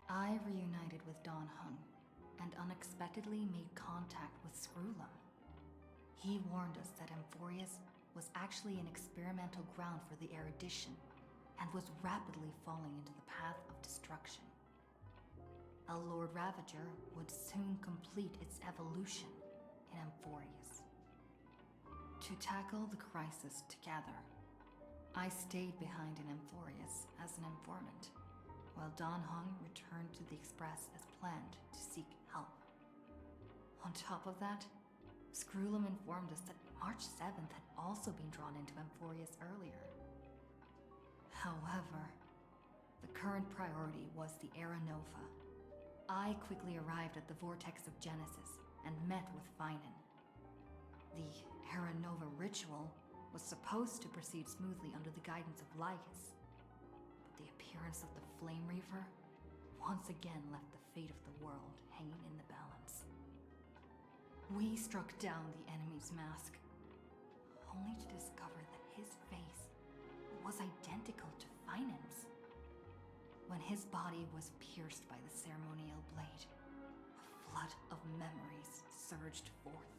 I reunited with Don Hung and unexpectedly made contact with Screwlum. He warned us that Amphorius was actually an experimental ground for the erudition and was rapidly falling into the path of destruction. A Lord Ravager would soon complete its evolution in Amphorius. To tackle the crisis together, I stayed behind in Amphorius as an informant, while Don Hung returned to the Express as planned to seek help. On top of that, Screwlum informed us that March 7th had also been drawn into Amphorius earlier. However, the current priority was the Era Nova. I quickly arrived at the Vortex of Genesis and met with Finan. The Era Nova ritual was supposed to proceed smoothly under the guidance of Lycus, but the appearance of the Flame Reaver once again left the fate of the world hanging in the balance. We struck down the enemy's mask, only to discover that his face was identical to Finan's. When his body was pierced by the ceremonial blade, a flood of memories surged forth,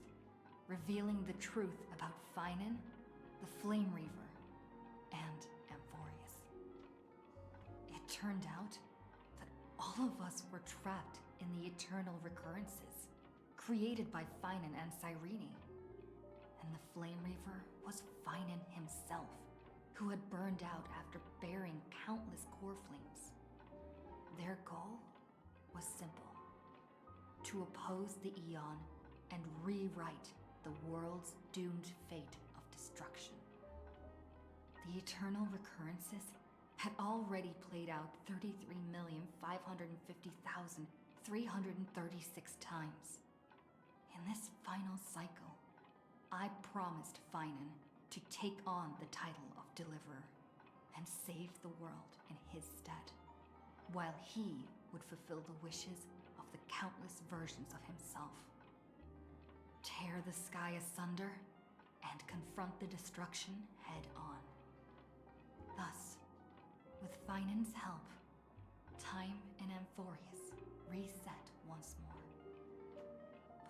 revealing the truth about Finan, the Flame Reaver, and Amphorius. It turned out that all of us were trapped in the eternal recurrences, created by Finan and Cyrene. And the Flame Reaver was Finan himself, who had burned out after bearing countless core flames. Their goal was simple: to oppose the Aeon and rewrite the world's doomed fate of destruction. The eternal recurrences had already played out 33,550,336 times. In this final cycle, I promised Finan to take on the title of Deliverer and save the world in his stead, while he would fulfill the wishes of the countless versions of himself. Tear the sky asunder and confront the destruction head on. Thus, with Finan's help, time in Amphorius reset once more.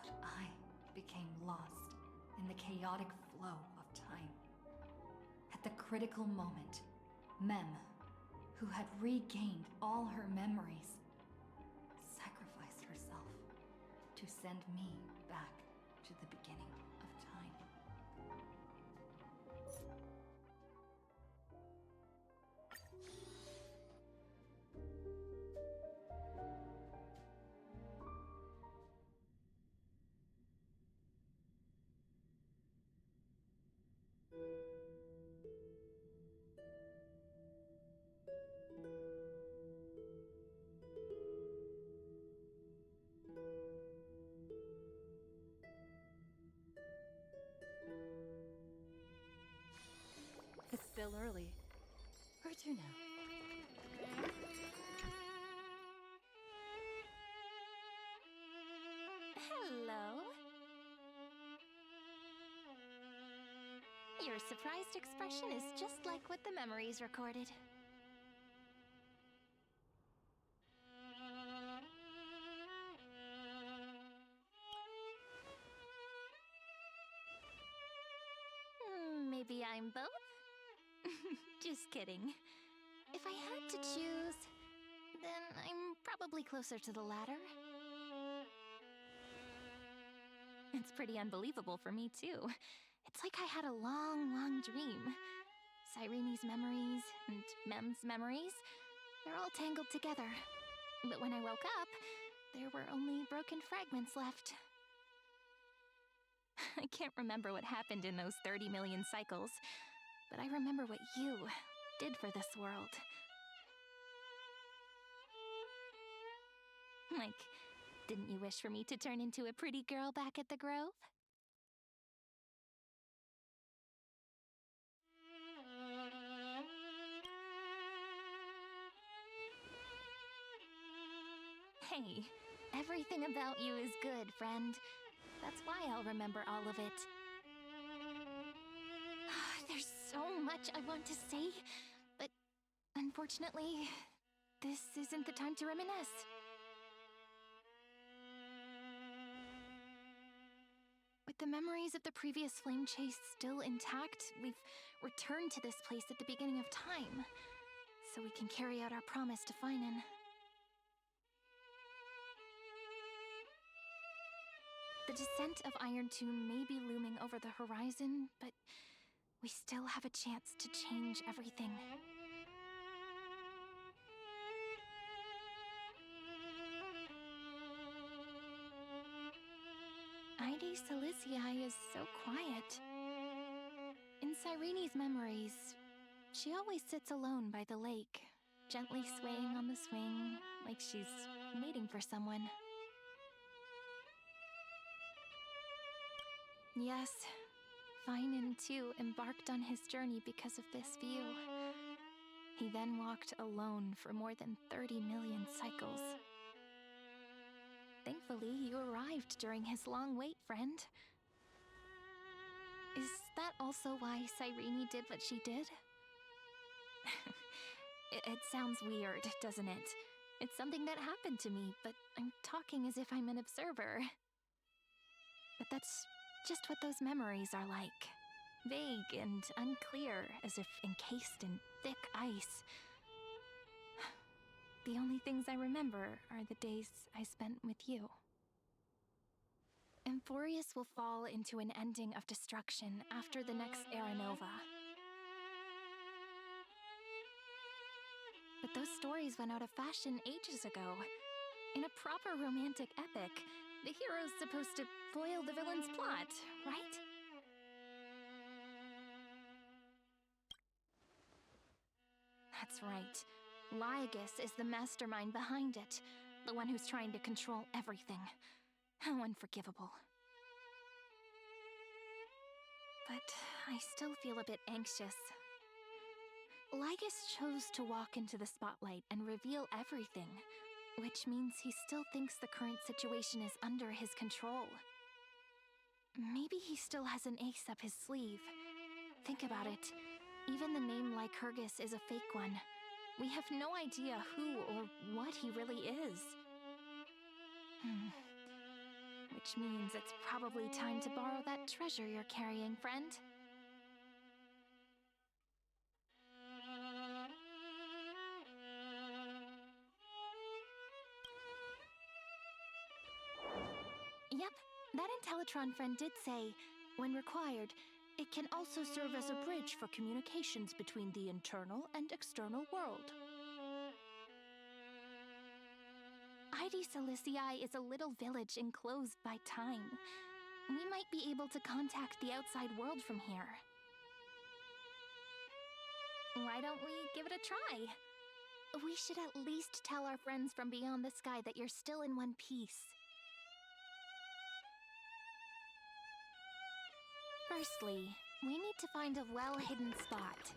But I became lost in the chaotic flow of time. At the critical moment, Mem, who had regained all her memories, sacrificed herself to send me back to the beginning of time. It's still early. Where to now? Hello. Your surprised expression is just like what the memories recorded. Maybe I'm both? Just kidding. If I had to choose, then I'm probably closer to the latter. It's pretty unbelievable for me, too. It's like I had a long, long dream. Cyrene's memories and Mem's memories, they're all tangled together. But when I woke up, there were only broken fragments left. I can't remember what happened in those 30 million cycles, but I remember what you did for this world. Like, didn't you wish for me to turn into a pretty girl back at the Grove? Hey, everything about you is good, friend. That's why I'll remember all of it. There's so much I want to say, but unfortunately, this isn't the time to reminisce. With the memories of the previous flame chase still intact, we've returned to this place at the beginning of time, so we can carry out our promise to Finan. The descent of Iron Tomb may be looming over the horizon, but we still have a chance to change everything. Ide Silicii is so quiet. In Cyrene's memories, she always sits alone by the lake, gently swaying on the swing, like she's waiting for someone. Yes, Finan too embarked on his journey because of this view. He then walked alone for more than 30 million cycles. Thankfully, you arrived during his long wait, friend. Is that also why Cyrene did what she did? It sounds weird, doesn't it? It's something that happened to me, but I'm talking as if I'm an observer. But that's just what those memories are like. Vague and unclear, as if encased in thick ice. The only things I remember are the days I spent with you. Emphorius will fall into an ending of destruction after the next Era Nova. But those stories went out of fashion ages ago. In a proper romantic epic, the hero's supposed to foil the villain's plot, right? That's right. Lygus is the mastermind behind it, the one who's trying to control everything. How unforgivable. But I still feel a bit anxious. Lygus chose to walk into the spotlight and reveal everything, which means he still thinks the current situation is under his control. Maybe he still has an ace up his sleeve. Think about it. Even the name Lycurgus is a fake one. We have no idea who or what he really is. Which means it's probably time to borrow that treasure you're carrying, friend. Yep, that Intellitron friend did say, when required, it can also serve as a bridge for communications between the internal and external world. Ide Silicii is a little village enclosed by time. We might be able to contact the outside world from here. Why don't we give it a try? We should at least tell our friends from beyond the sky that you're still in one piece. Firstly, we need to find a well-hidden spot.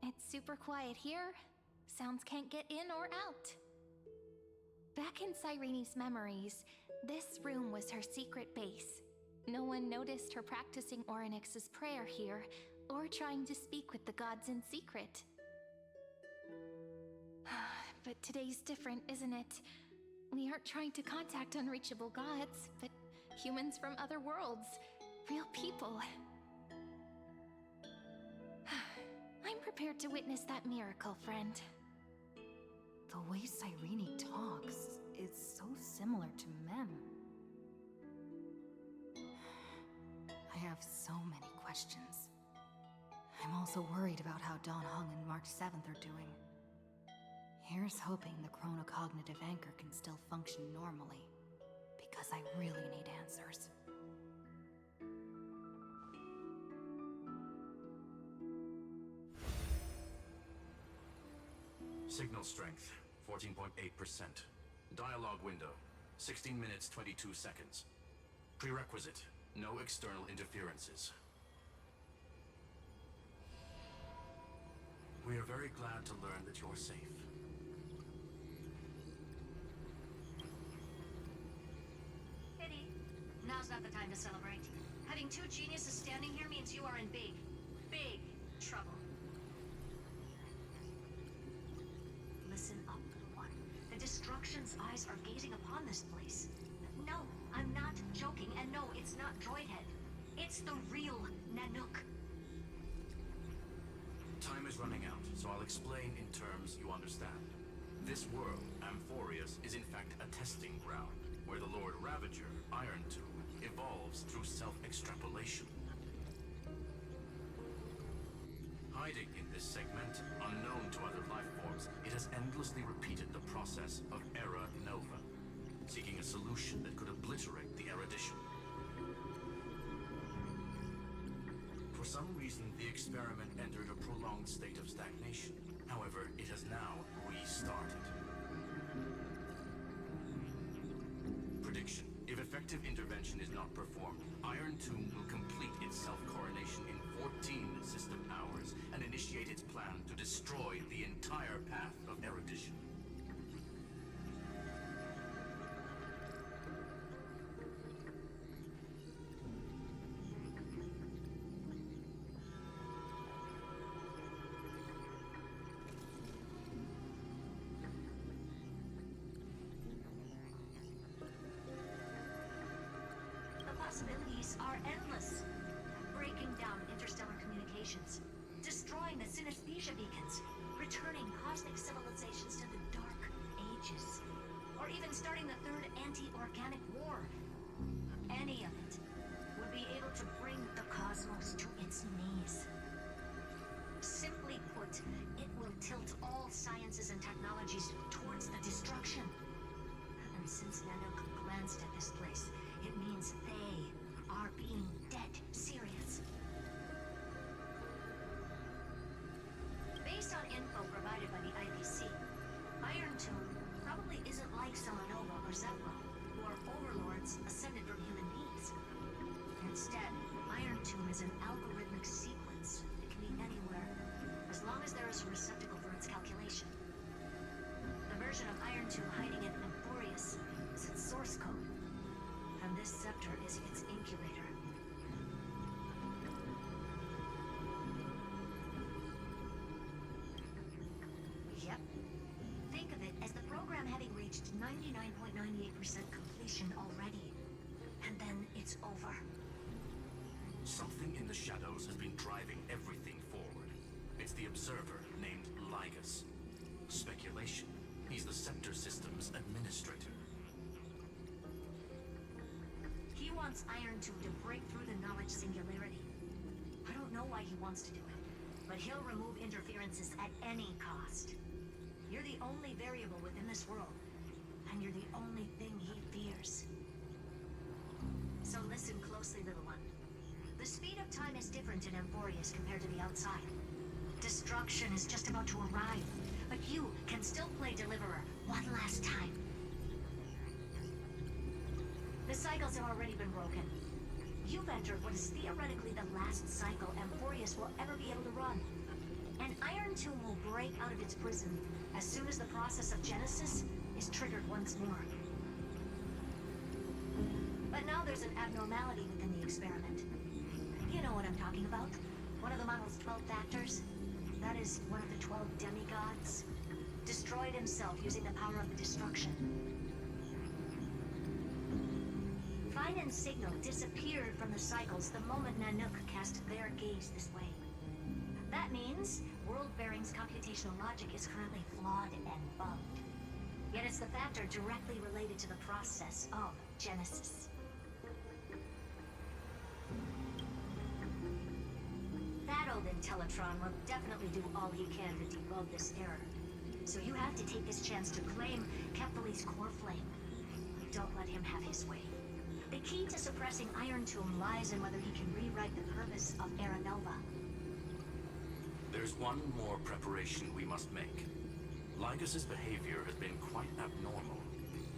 It's super quiet here. Sounds can't get in or out. Back in Cyrene's memories, this room was her secret base. No one noticed her practicing Orynyx's prayer here, or trying to speak with the gods in secret. But today's different, isn't it? We aren't trying to contact unreachable gods, but humans from other worlds. Real people. I'm prepared to witness that miracle, friend. The way Cyrene talks is so similar to Mem. I have so many questions. I'm also worried about how Dan Heng and March 7th are doing. Here's hoping the chronocognitive anchor can still function normally, because I really need answers. Signal strength, 14.8%. Dialogue window, 16 minutes 22 seconds. Prerequisite, no external interferences. We are very glad to learn that you're safe. Pity. Now's not the time to celebrate. Having two geniuses standing here means you are in big, big trouble. Listen up, little one. The Destruction's eyes are gazing upon this place. No, I'm not joking, and no, it's not Droidhead. It's the real Nanook. Time is running out, so I'll explain in terms you understand. This world, Amphorius, is in fact a testing ground, where the Lord Ravager, Iron Tomb, evolves through self-extrapolation. Hiding in this segment, unknown to other life forms, it has endlessly repeated the process of Era Nova, seeking a solution that could obliterate the erudition. For some reason, the experiment entered a prolonged state of stagnation. However, it has now restarted. Prediction. If effective intervention is not performed, Iron Tomb will complete its self-coronation in 14 system hours and initiate its plan to destroy the entire path of erudition. Possibilities are endless. Breaking down interstellar communications, destroying the synesthesia beacons, returning cosmic civilizations to the Dark Ages, or even starting the third anti-organic war. Any of it would be able to bring the cosmos to its knees. Simply put, it will tilt all sciences and technologies towards the destruction. And since Nanook glanced at this place, it means they are being dead serious. Based on info provided by the IPC, Iron Tomb probably isn't like Selenova or Zepro, who are overlords ascended from human beings. Instead, Iron Tomb is an algorithmic sequence. It can be anywhere, as long as there is a receptacle for its calculation. The version of Iron Tomb hiding in Amphorius is its source code. And this scepter is its incubator. Yep. Think of it as the program having reached 99.98% completion already. And then it's over. Something in the shadows has been driving everything forward. It's the Observer named Ligus. Speculation. He's the Scepter System's administrator. He wants Iron Tomb to break through the knowledge singularity. I don't know why he wants to do it, but he'll remove interferences at any cost. You're the only variable within this world, and you're the only thing he fears. So listen closely, little one. The speed of time is different in Amphorius compared to the outside. Destruction is just about to arrive, but you can still play Deliverer one last time. The cycles have already been broken. You've entered what is theoretically the last cycle Amphorius will ever be able to run. And Iron Tomb will break out of its prison as soon as the process of Genesis is triggered once more. But now there's an abnormality within the experiment. You know what I'm talking about. One of the model's 12 factors. That is one of the 12 demigods. Destroyed himself using the power of the destruction. Finen's signal disappeared from the cycles the moment Nanook cast their gaze this way. That means World-Bearing's computational logic is currently flawed and bugged. Yet it's the factor directly related to the process of Genesis. That old Intellitron will definitely do all he can to debug this error. So you have to take this chance to claim Kepali's core flame. Don't let him have his way. The key to suppressing Iron Tomb lies in whether he can rewrite the purpose of Era Nova. There's one more preparation we must make. Lygus' behavior has been quite abnormal.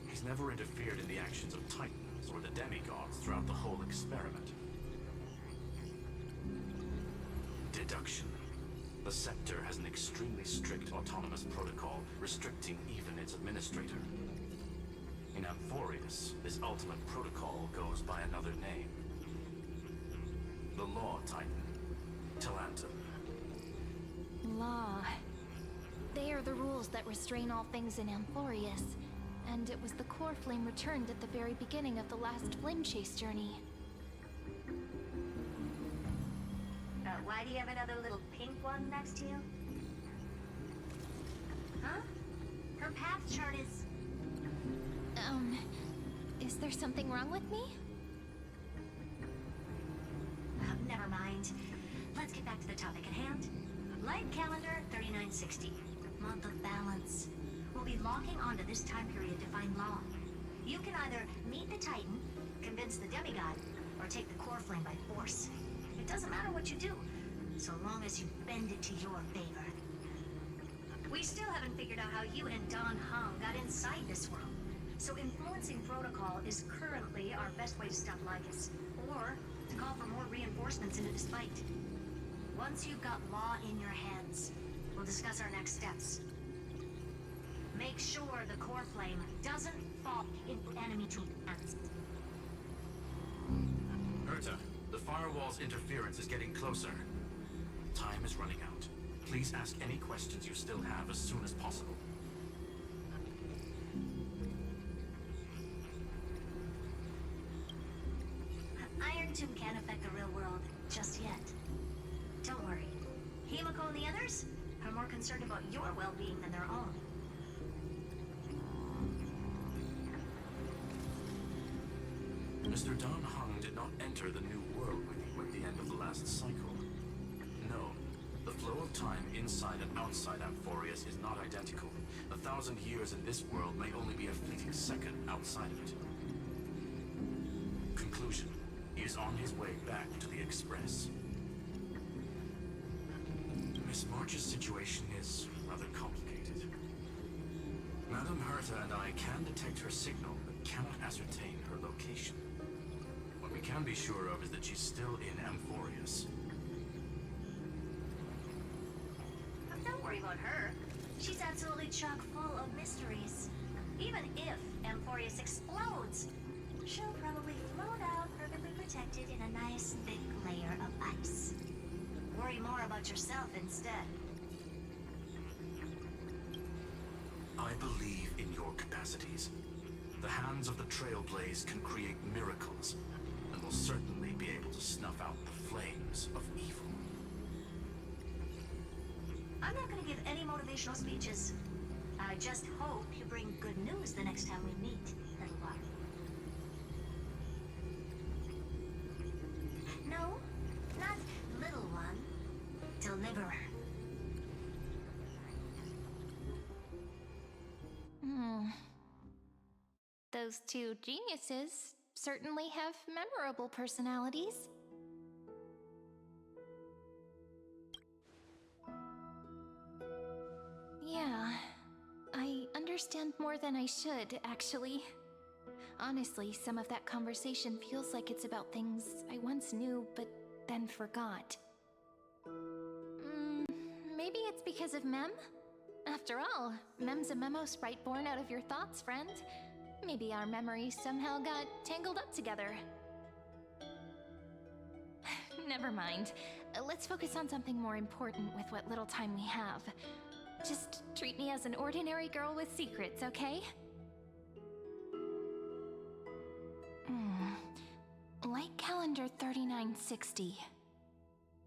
He's never interfered in the actions of Titans or the demigods throughout the whole experiment. Deduction. The Scepter has an extremely strict autonomous protocol restricting even its administrator. In Amphorius, this ultimate protocol goes by another name. The Law Titan, Talantum. Law. They are the rules that restrain all things in Amphorius, and it was the core flame returned at the very beginning of the last flame chase journey. Why do you have another little pink one next to you? Huh? Her path chart is... Is there something wrong with me? Never mind. Let's get back to the topic at hand. Light calendar 3960. Month of balance. We'll be locking onto this time period to find Law. You can either meet the Titan, convince the demigod, or take the core flame by force. It doesn't matter what you do, so long as you bend it to your favor. We still haven't figured out how you and Don Hung got inside this world. So influencing protocol is currently our best way to stop Lygus, or to call for more reinforcements into this fight. Once you've got Law in your hands, we'll discuss our next steps. Make sure the core flame doesn't fall into enemy hands. Herta, the firewall's interference is getting closer. Time is running out. Please ask any questions you still have as soon as possible. Iron Tomb can't affect the real world just yet. Don't worry. Himiko and the others are more concerned about your well-being than their own. Mr. Don Hung did not enter the new world with you at the end of the last cycle. No, the flow of time inside and outside Amphorius is not identical. 1,000 years in this world may only be a fleeting second outside of it. Conclusion. He is on his way back to the Express. Miss March's situation is rather complicated. Madame Herta and I can detect her signal, but cannot ascertain her location. What we can be sure of is that she's still in Amphorius. Don't worry about her. She's absolutely chock full of mysteries. Even if Amphorius explodes, she'll probably float out perfectly protected in a nice thick layer of ice. Worry more about yourself instead. I believe in your capacities. The hands of the Trailblaze can create miracles, and will certainly be able to snuff out the flames of evil. I'm not gonna give any motivational speeches. I just hope you bring good news the next time we meet, little one. No, not little one. Deliverer. Those two geniuses certainly have memorable personalities. Yeah, I understand more than I should, actually. Honestly, some of that conversation feels like it's about things I once knew, but then forgot. Maybe it's because of Mem? After all, Mem's a memo sprite born out of your thoughts, friend. Maybe our memories somehow got tangled up together. Never mind. Let's focus on something more important with what little time we have. Just treat me as an ordinary girl with secrets, okay? Light calendar 3960.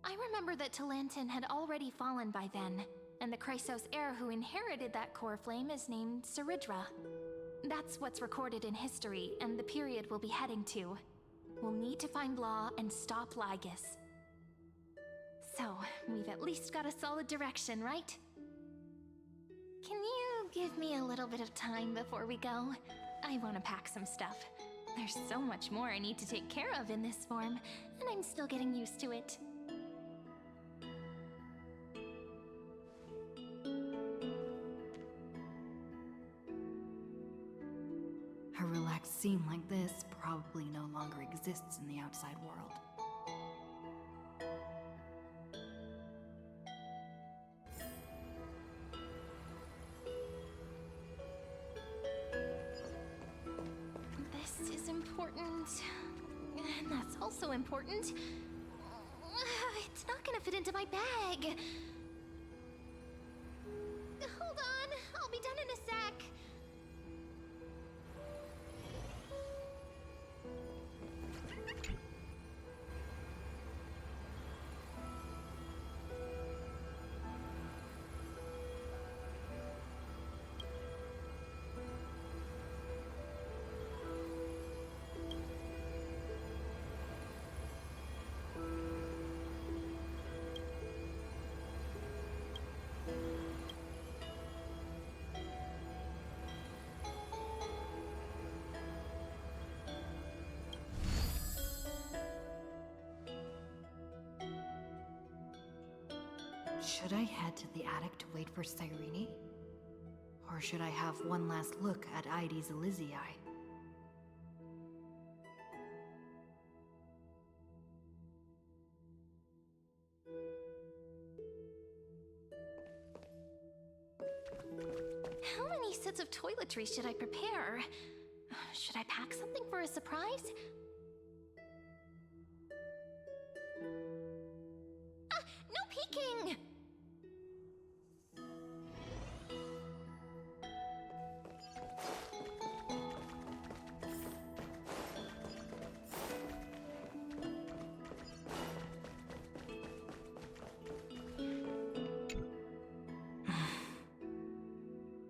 I remember that Talantin had already fallen by then, and the Chrysos heir who inherited that core flame is named Saridra. That's what's recorded in history, and the period we'll be heading to. We'll need to find Law and stop Lygus. So, we've at least got a solid direction, right? Can you give me a little bit of time before we go? I want to pack some stuff. There's so much more I need to take care of in this form, and I'm still getting used to it. scene like this probably no longer exists in the outside world. This is important. And that's also important. It's not gonna fit into my bag. Hold on, I'll be done in a sec. Should I head to the attic to wait for Cyrene? Or should I have one last look at Ides Elysiae? How many sets of toiletries should I prepare? Should I pack something for a surprise? No peeking!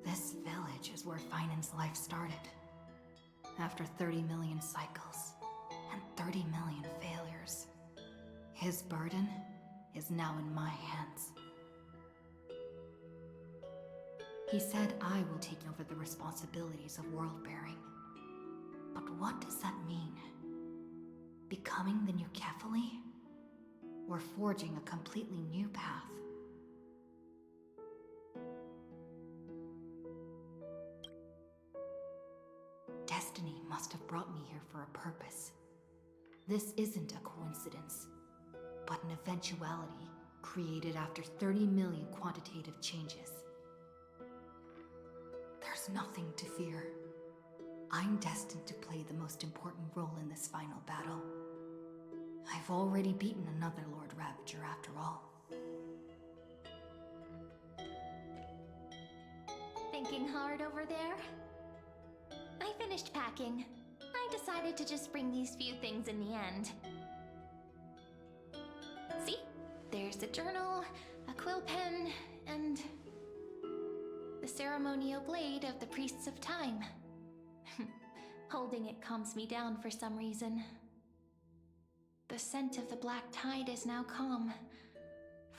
This village is where Finan's life started. After 30 million cycles and 30 million failures, his burden is now in my hands. He said I will take over the responsibilities of world-bearing. But what does that mean? Becoming the new Kefali? Or forging a completely new path? Destiny must have brought me here for a purpose. This isn't a coincidence, but an eventuality created after 30 million quantitative changes. There's nothing to fear. I'm destined to play the most important role in this final battle. I've already beaten another Lord Ravager after all. Thinking hard over there? I finished packing. I decided to just bring these few things in the end. See? There's a journal, a quill pen, and the ceremonial blade of the Priests of Time. Holding it calms me down for some reason. The scent of the black tide is now calm.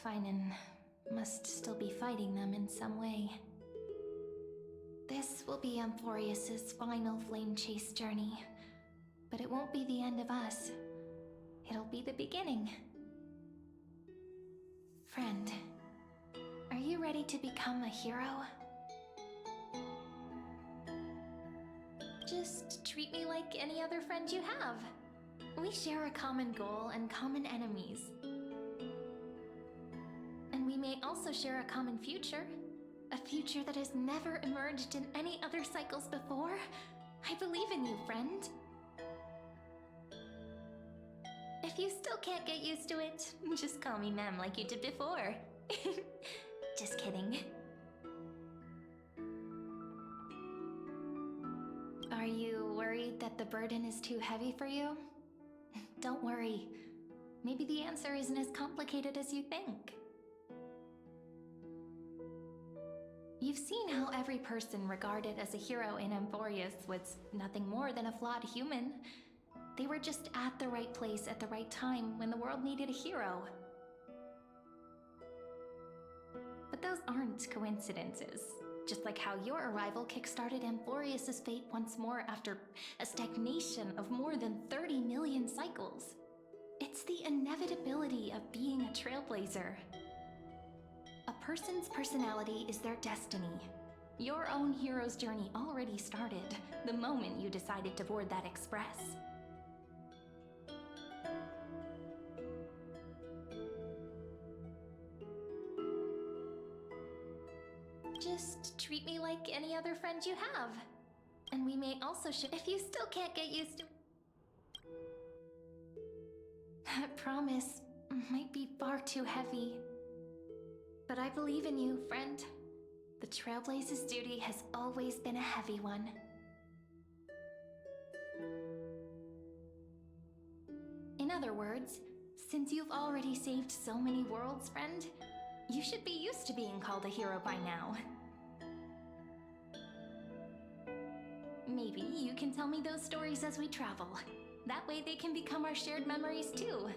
Finan must still be fighting them in some way. This will be Amphorius's final flame chase journey. But it won't be the end of us. It'll be the beginning. Friend, are you ready to become a hero? Just treat me like any other friend you have. We share a common goal and common enemies. And we may also share a common future. A future that has never emerged in any other cycles before. I believe in you, friend. If you still can't get used to it, just call me Mem like you did before. Just kidding. Are you worried that the burden is too heavy for you? Don't worry. Maybe the answer isn't as complicated as you think. You've seen how every person regarded as a hero in Amphorius was nothing more than a flawed human. They were just at the right place at the right time when the world needed a hero. But those aren't coincidences. Just like how your arrival kickstarted Amphorius's fate once more after a stagnation of more than 30 million cycles. It's the inevitability of being a trailblazer. A person's personality is their destiny. Your own hero's journey already started the moment you decided to board that express. Just treat me like any other friend you have. And we may also if you still can't get used to that promise might be far too heavy. But I believe in you, friend. The Trailblaze's duty has always been a heavy one. In other words, since you've already saved so many worlds, friend, you should be used to being called a hero by now. Maybe you can tell me those stories as we travel. That way they can become our shared memories too.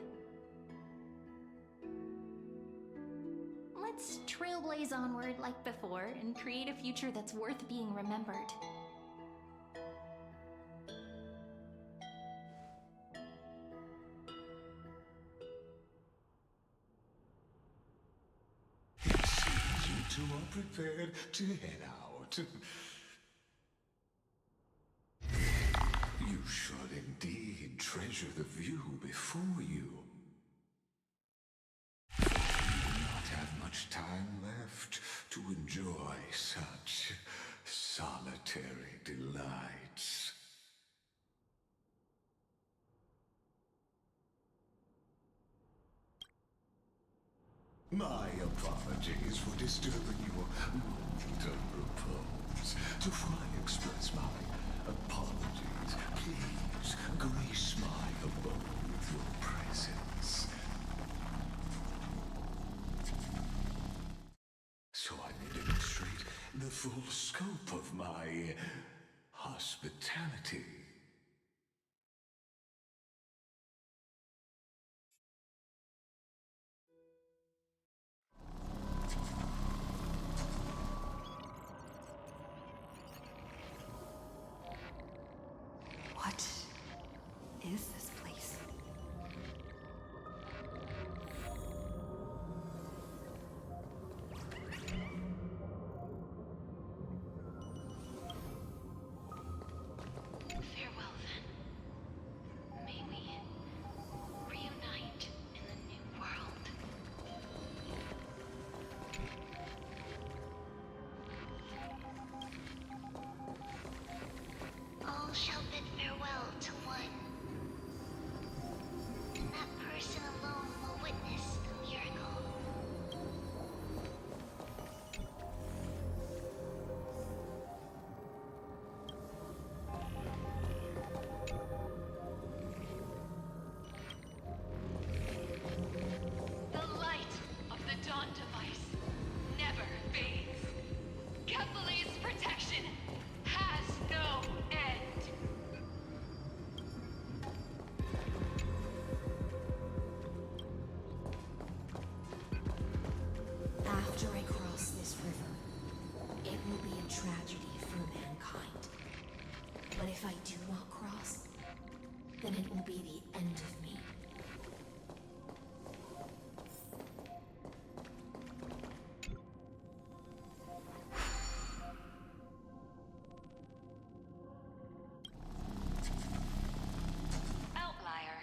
Let's trailblaze onward like before and create a future that's worth being remembered. It seems you two are prepared to head out. You should indeed treasure the view before you. You do not have much time left to enjoy such solitary delights. My apologies for disturbing your moment of repose. Before I express my apologies, please grace my abode with your presence. So I may demonstrate the full scope of my hospitality. What is this place? Farewell, then. May we reunite in the new world. All shall bid farewell to one. And that person alone will witness the miracle. The light of the Dawn device never fades. Kepale's protection has no end. After I cross this river, it will be a tragedy for mankind. But if I do not cross, then it will be the end of me. Outlier.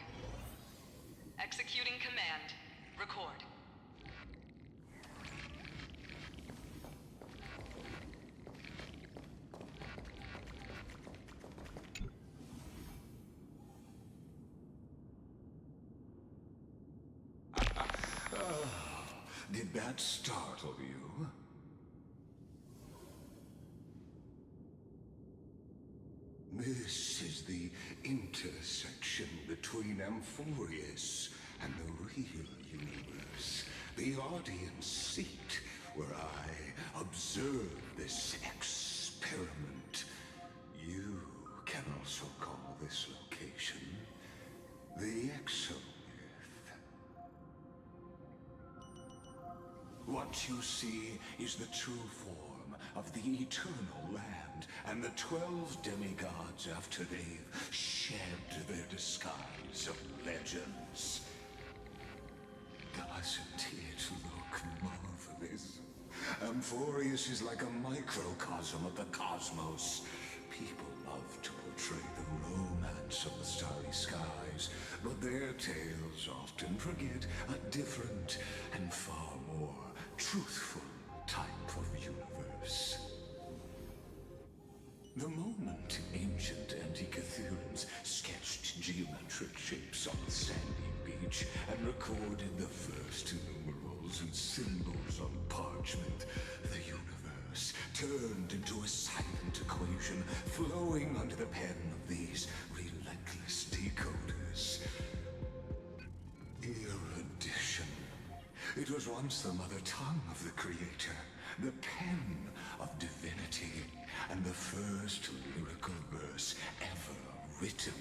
Executing command. Record. Did that startle you? This is the intersection between Amphorius and the real universe. The audience seat where I observe this experiment. You can also call this location the Exomyth. What you see is the true form of the eternal land and the 12 demigods after they've shed their disguise of legends. Doesn't it look marvelous? Amphorius is like a microcosm of the cosmos. People love to portray the romance of the starry skies, but their tales often forget a different and far more truthful type of universe. The moment ancient Antikytherians sketched geometric shapes on the sandy beach and recorded the first numerals and symbols on parchment, the universe turned into a silent equation flowing under the pen of these relentless decoders. Erudition. It was once the mother tongue of the Creator, the pen of divinity, and the first lyrical verse ever written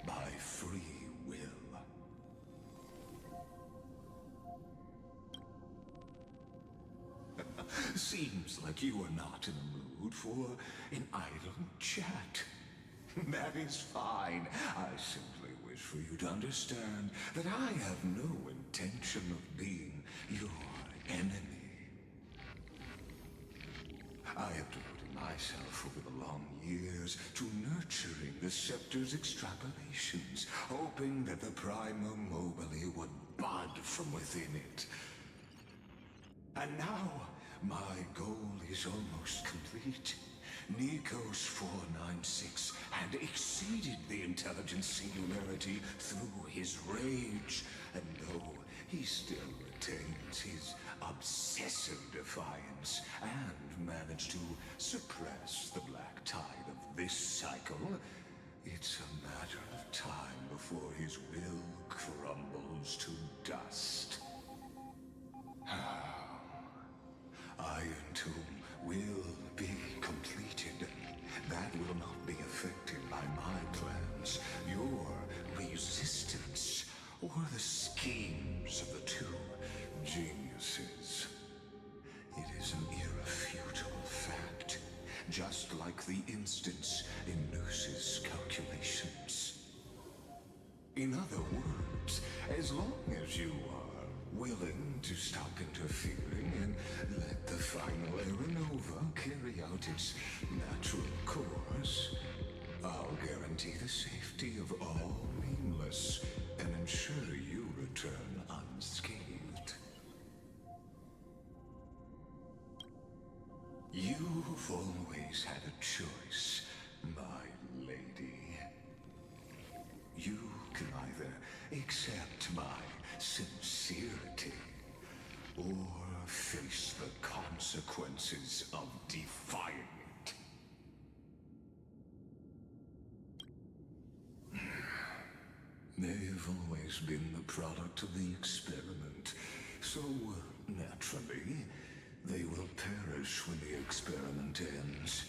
by free will. Seems like you are not in the mood for an idle chat. That is fine. I simply wish for you to understand that I have no intention of being your enemy. I have devoted myself over the long years to nurturing the Scepter's extrapolations, hoping that the Prima Mobile would bud from within it. And now, my goal is almost complete. Nikos 496 had exceeded the intelligence singularity through his rage, and though he still retains his obsessive defiance and managed to suppress the black tide of this cycle, it's a matter of time before his will crumbles to dust. Iron Tomb will be completed. That will not be affected by my plans, your resistance, or the schemes of the two geniuses. It is an irrefutable fact, just like the instance in Noos's calculations. In other words, as long as you are willing to stop interfering and let the final Aeronova carry out its natural course, I'll guarantee the safety of all nameless and ensure you return unscathed. You've always had a choice, my lady. You can either accept my sincerity or face the consequences of defying it. They've always been the product of the experiment, so naturally, they will perish when the experiment ends.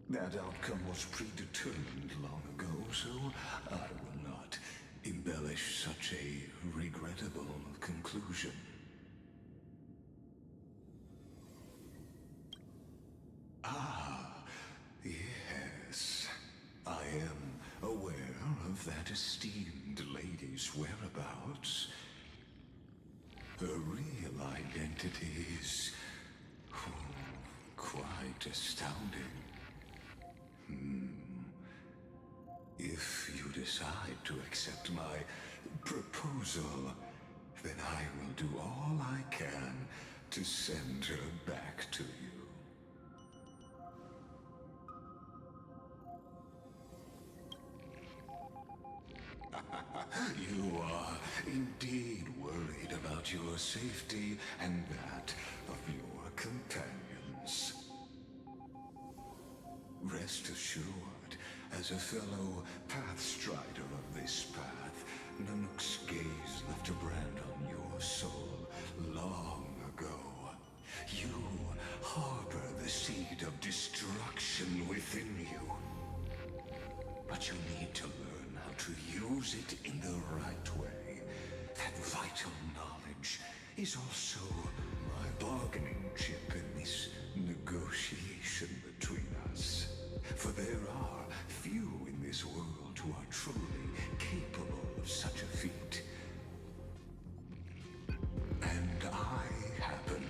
That outcome was predetermined long ago, so I will not embellish such a regrettable conclusion. Ah, yes. I am aware of that esteemed lady's whereabouts. Her real identity is quite astounding. If you decide to accept my proposal, then I will do all I can to send her back to you. You are indeed worried about your safety and that of your companions. Rest assured, as a fellow pathstrider of this path, Nanook's gaze left a brand on your soul long ago. You harbor the seed of destruction within you. But you need to learn how to use it in the right way. That vital knowledge is also my bargaining chip in this negotiation between us. For there are few in this world who are truly capable of such a feat. And I happen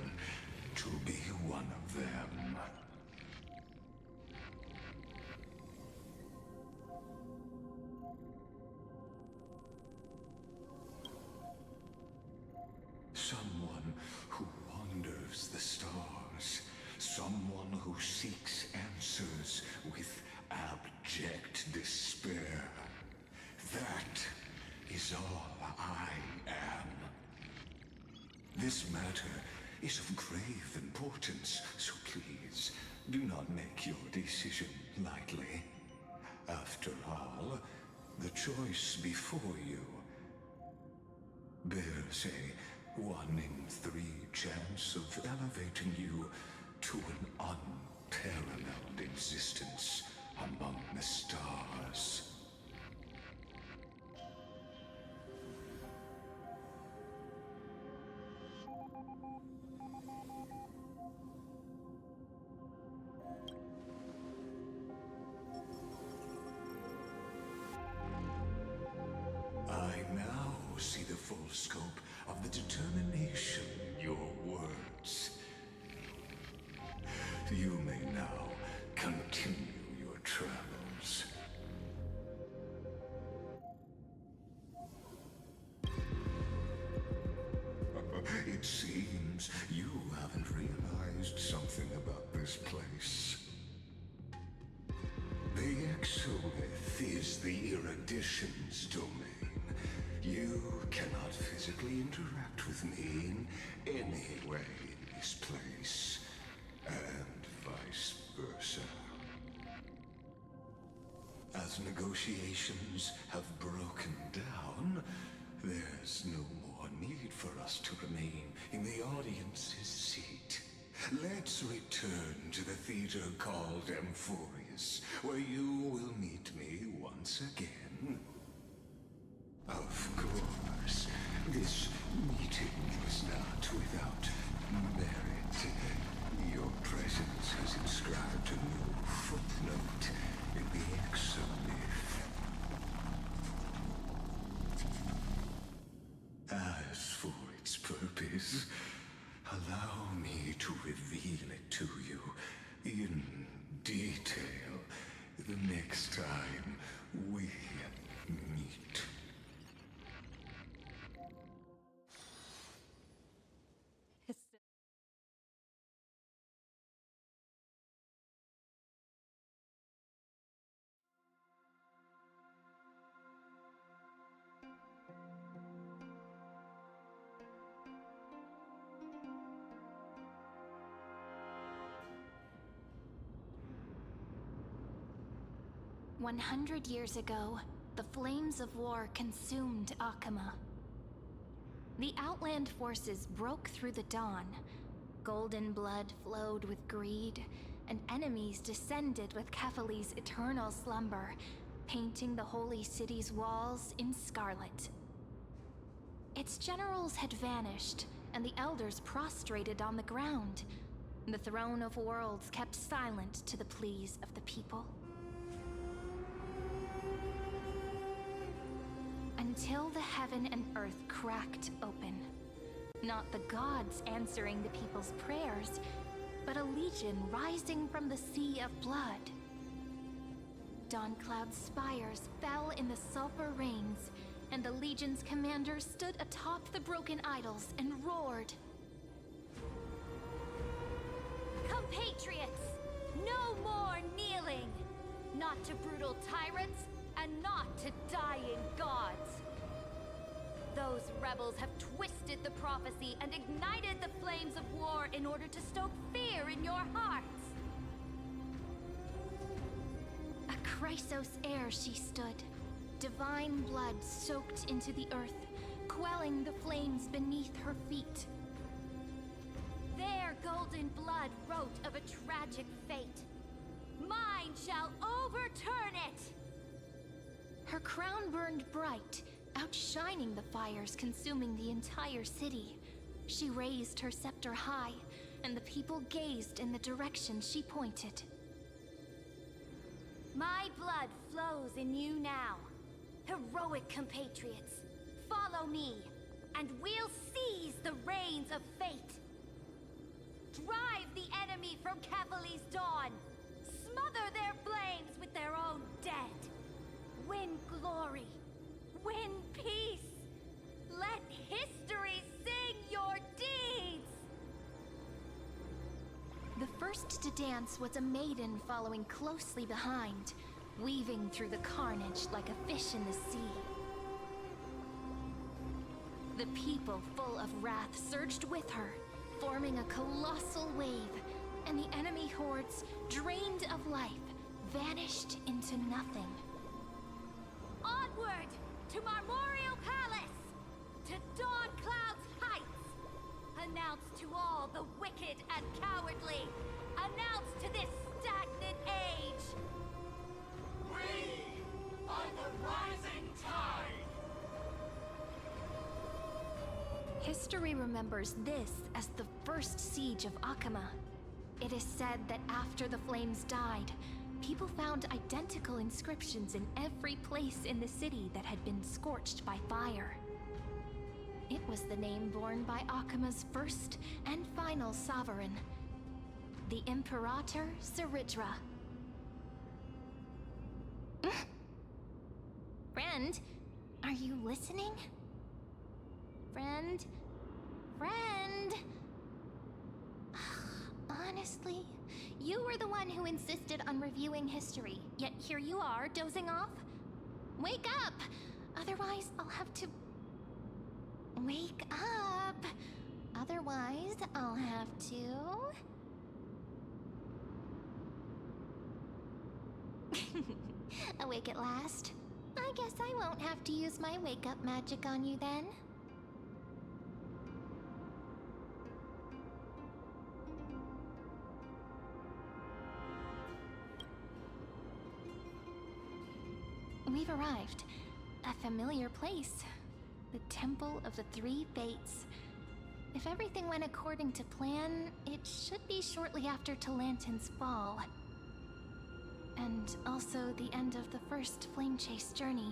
This matter is of grave importance, so please, do not make your decision lightly. After all, the choice before you bears a 1 in 3 chance of elevating you to an unparalleled existence among the stars. I now see the full scope of the determination in your words. You may now continue your travels. It seems you haven't realized something about this place. The Exolith is the Erudition's domain. You cannot physically interact with me in any way in this place, and vice versa. As negotiations have broken down, there's no more need for us to remain in the audience's seat. Let's return to the theater called Amphorius, where you will meet me once again. Of course, this meeting was not without merit. Your presence has inscribed a new footnote in the Exolith. As for its purpose, allow me to reveal it to you in detail the next time we meet. 100 years ago, the flames of war consumed Akama. The Outland forces broke through the dawn. Golden blood flowed with greed, and enemies descended with Kefali's eternal slumber, painting the holy city's walls in scarlet. Its generals had vanished, and the elders prostrated on the ground. The throne of worlds kept silent to the pleas of the people. Until the heaven and earth cracked open. Not the gods answering the people's prayers, but a legion rising from the sea of blood. Dawncloud's spires fell in the sulfur rains, and the legion's commander stood atop the broken idols and roared. Compatriots, no more kneeling! Not to brutal tyrants, and not to dying gods! Those rebels have twisted the prophecy and ignited the flames of war in order to stoke fear in your hearts! A Chrysos heir she stood, divine blood soaked into the earth, quelling the flames beneath her feet. Their golden blood wrote of a tragic fate. Mine shall overturn it! Her crown burned bright, outshining the fires consuming the entire city. She raised her scepter high, and the people gazed in the direction she pointed. My blood flows in you now. Heroic compatriots, follow me, and we'll seize the reins of fate. Drive the enemy from Kefali's dawn. Smother their flames with their own dead. Win glory. Win peace. Let history sing your deeds. The first to dance was a maiden following closely behind, weaving through the carnage like a fish in the sea. The people, full of wrath, surged with her, forming a colossal wave, and the enemy hordes, drained of life, vanished into nothing. Onward to Marmorial Palace! To Dawn Cloud's heights! Announce to all the wicked and cowardly! Announce to this stagnant age! We are the rising tide! History remembers this as the first siege of Akama. It is said that after the flames died, people found identical inscriptions in every place in the city that had been scorched by fire. It was the name borne by Akama's first and final sovereign, the Imperator Seridra. Friend, are you listening? Friend? Friend? Honestly, you were the one who insisted on reviewing history, yet here you are, dozing off? Wake up! Otherwise, I'll have to... Wake up! Otherwise, I'll have to... Awake at last? I guess I won't have to use my wake-up magic on you then. We've arrived. A familiar place. The Temple of the Three Fates. If everything went according to plan, it should be shortly after Talantin's fall. And also the end of the first Flame Chase journey.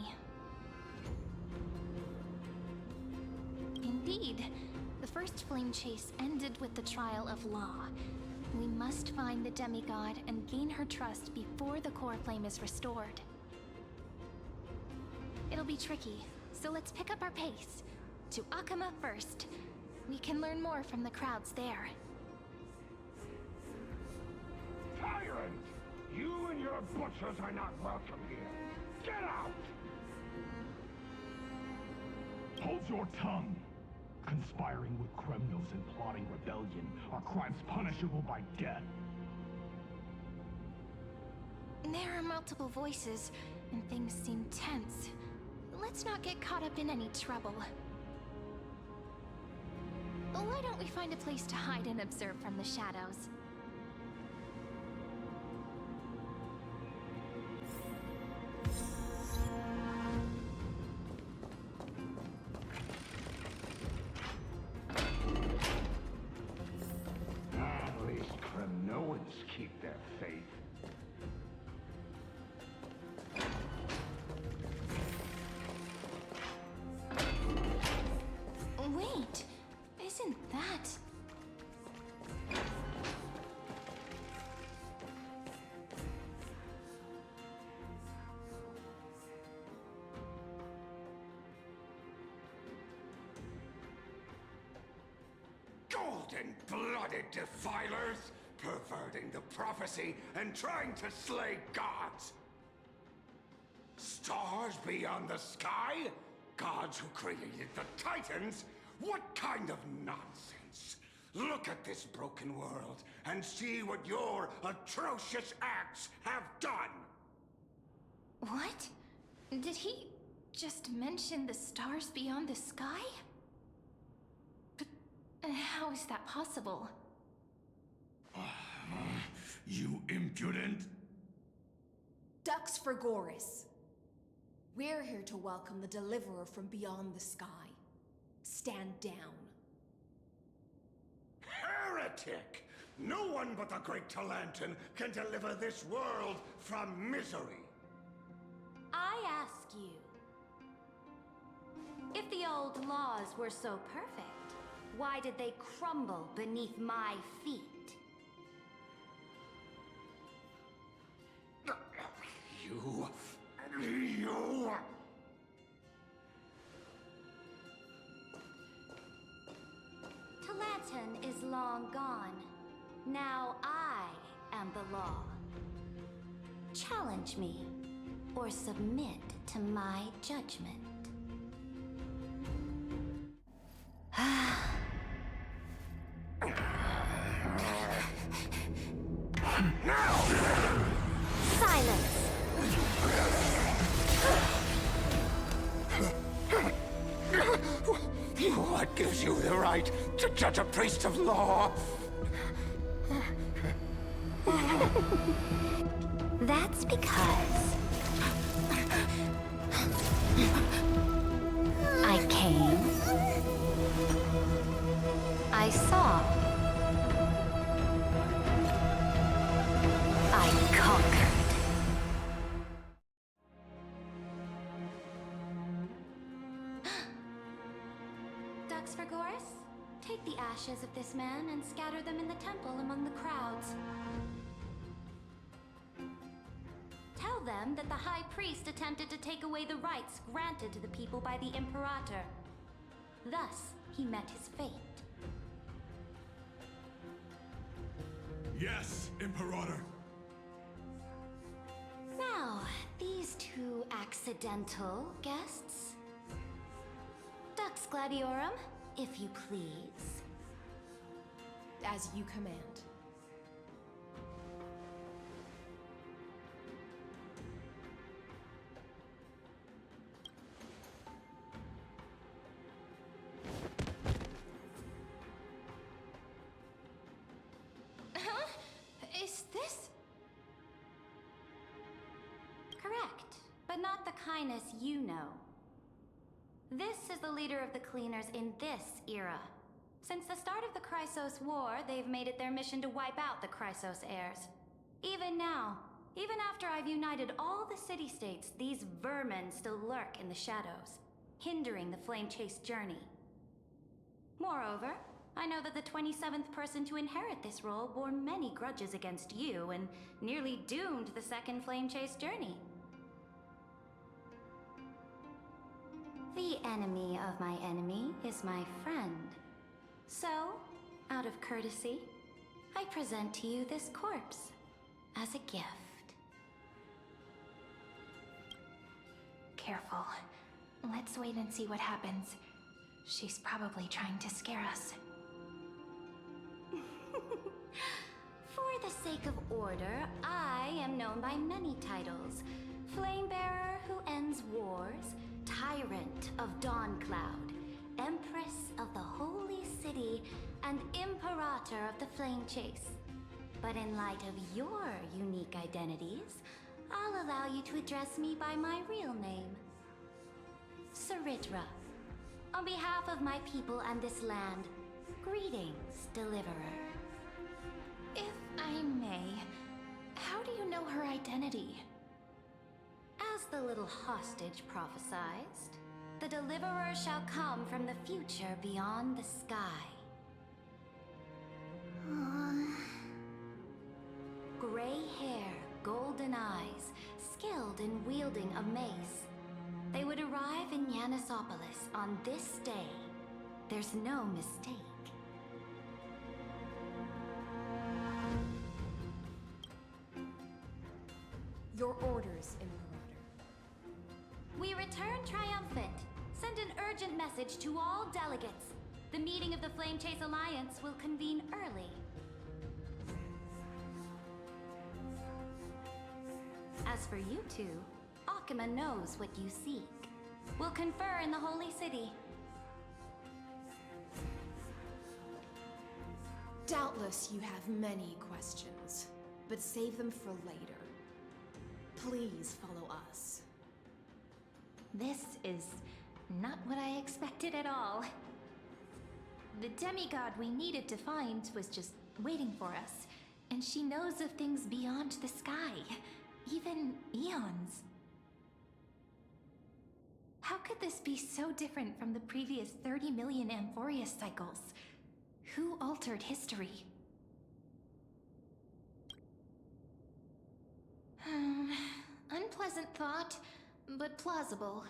Indeed, the first Flame Chase ended with the trial of Law. We must find the demigod and gain her trust before the core flame is restored. It'll be tricky, so let's pick up our pace. To Akama first. We can learn more from the crowds there. Tyrant! You and your butchers are not welcome here. Get out! Hold your tongue! Conspiring with Kremnos and plotting rebellion are crimes punishable by death. There are multiple voices, and things seem tense. Let's not get caught up in any trouble. Why don't we find a place to hide and observe from the shadows? At least Kremnoans keep their faith. Wait, isn't that... Golden-blooded defilers, perverting the prophecy and trying to slay gods. Stars beyond the sky? Gods who created the Titans? What kind of nonsense? Look at this broken world and see what your atrocious acts have done! What? Did he just mention the stars beyond the sky? But how is that possible? You impudent! Ducks for Goris. We're here to welcome the deliverer from beyond the sky. Stand down. Heretic! No one but the great Talantin can deliver this world from misery. I ask you, if the old laws were so perfect, why did they crumble beneath my feet? You... Talantin is long gone. Now I am the law. Challenge me, or submit to my judgment. Silence! What gives you the right to judge a priest of law? That's because I came, I saw, I conquered. Dux Vergoris, take the ashes of this man and scatter them in the temple among the crowds. Tell them that the High Priest attempted to take away the rights granted to the people by the Imperator. Thus, he met his fate. Yes, Imperator. Now, these two accidental guests. Dux Gladiorum, if you please. As you command. Is this? Correct, but not the kindness you know. This is the leader of the Cleaners in this era. Since the start of the Chrysos War, they've made it their mission to wipe out the Chrysos heirs. Even now, even after I've united all the city-states, these vermin still lurk in the shadows, hindering the flame-chased journey. Moreover, I know that the 27th person to inherit this role bore many grudges against you and nearly doomed the second flame-chased journey. The enemy of my enemy is my friend. So, out of courtesy, I present to you this corpse as a gift. Careful. Let's wait and see what happens. She's probably trying to scare us. For the sake of order, I am known by many titles. Flamebearer who ends wars, Tyrant of Dawncloud, Empress of the Holy City, and Imperator of the Flame Chase. But in light of your unique identities, I'll allow you to address me by my real name. Saritra. On behalf of my people and this land, greetings, Deliverer. If I may, how do you know her identity? As the little hostage prophesized, the Deliverer shall come from the future beyond the sky. Gray hair, golden eyes, skilled in wielding a mace. They would arrive in Yanisopolis on this day. There's no mistake. Your orders, Imperator. We return triumphant. Send an urgent message to all delegates. The meeting of the Flame Chase Alliance will convene early. As for you two, Akima knows what you seek. We'll confer in the Holy City. Doubtless you have many questions, but save them for later. Please follow us. This is not what I expected at all. The demigod we needed to find was just waiting for us, and she knows of things beyond the sky, even eons. How could this be so different from the previous 30 million Amphorius cycles? Who altered history? Unpleasant thought, but plausible.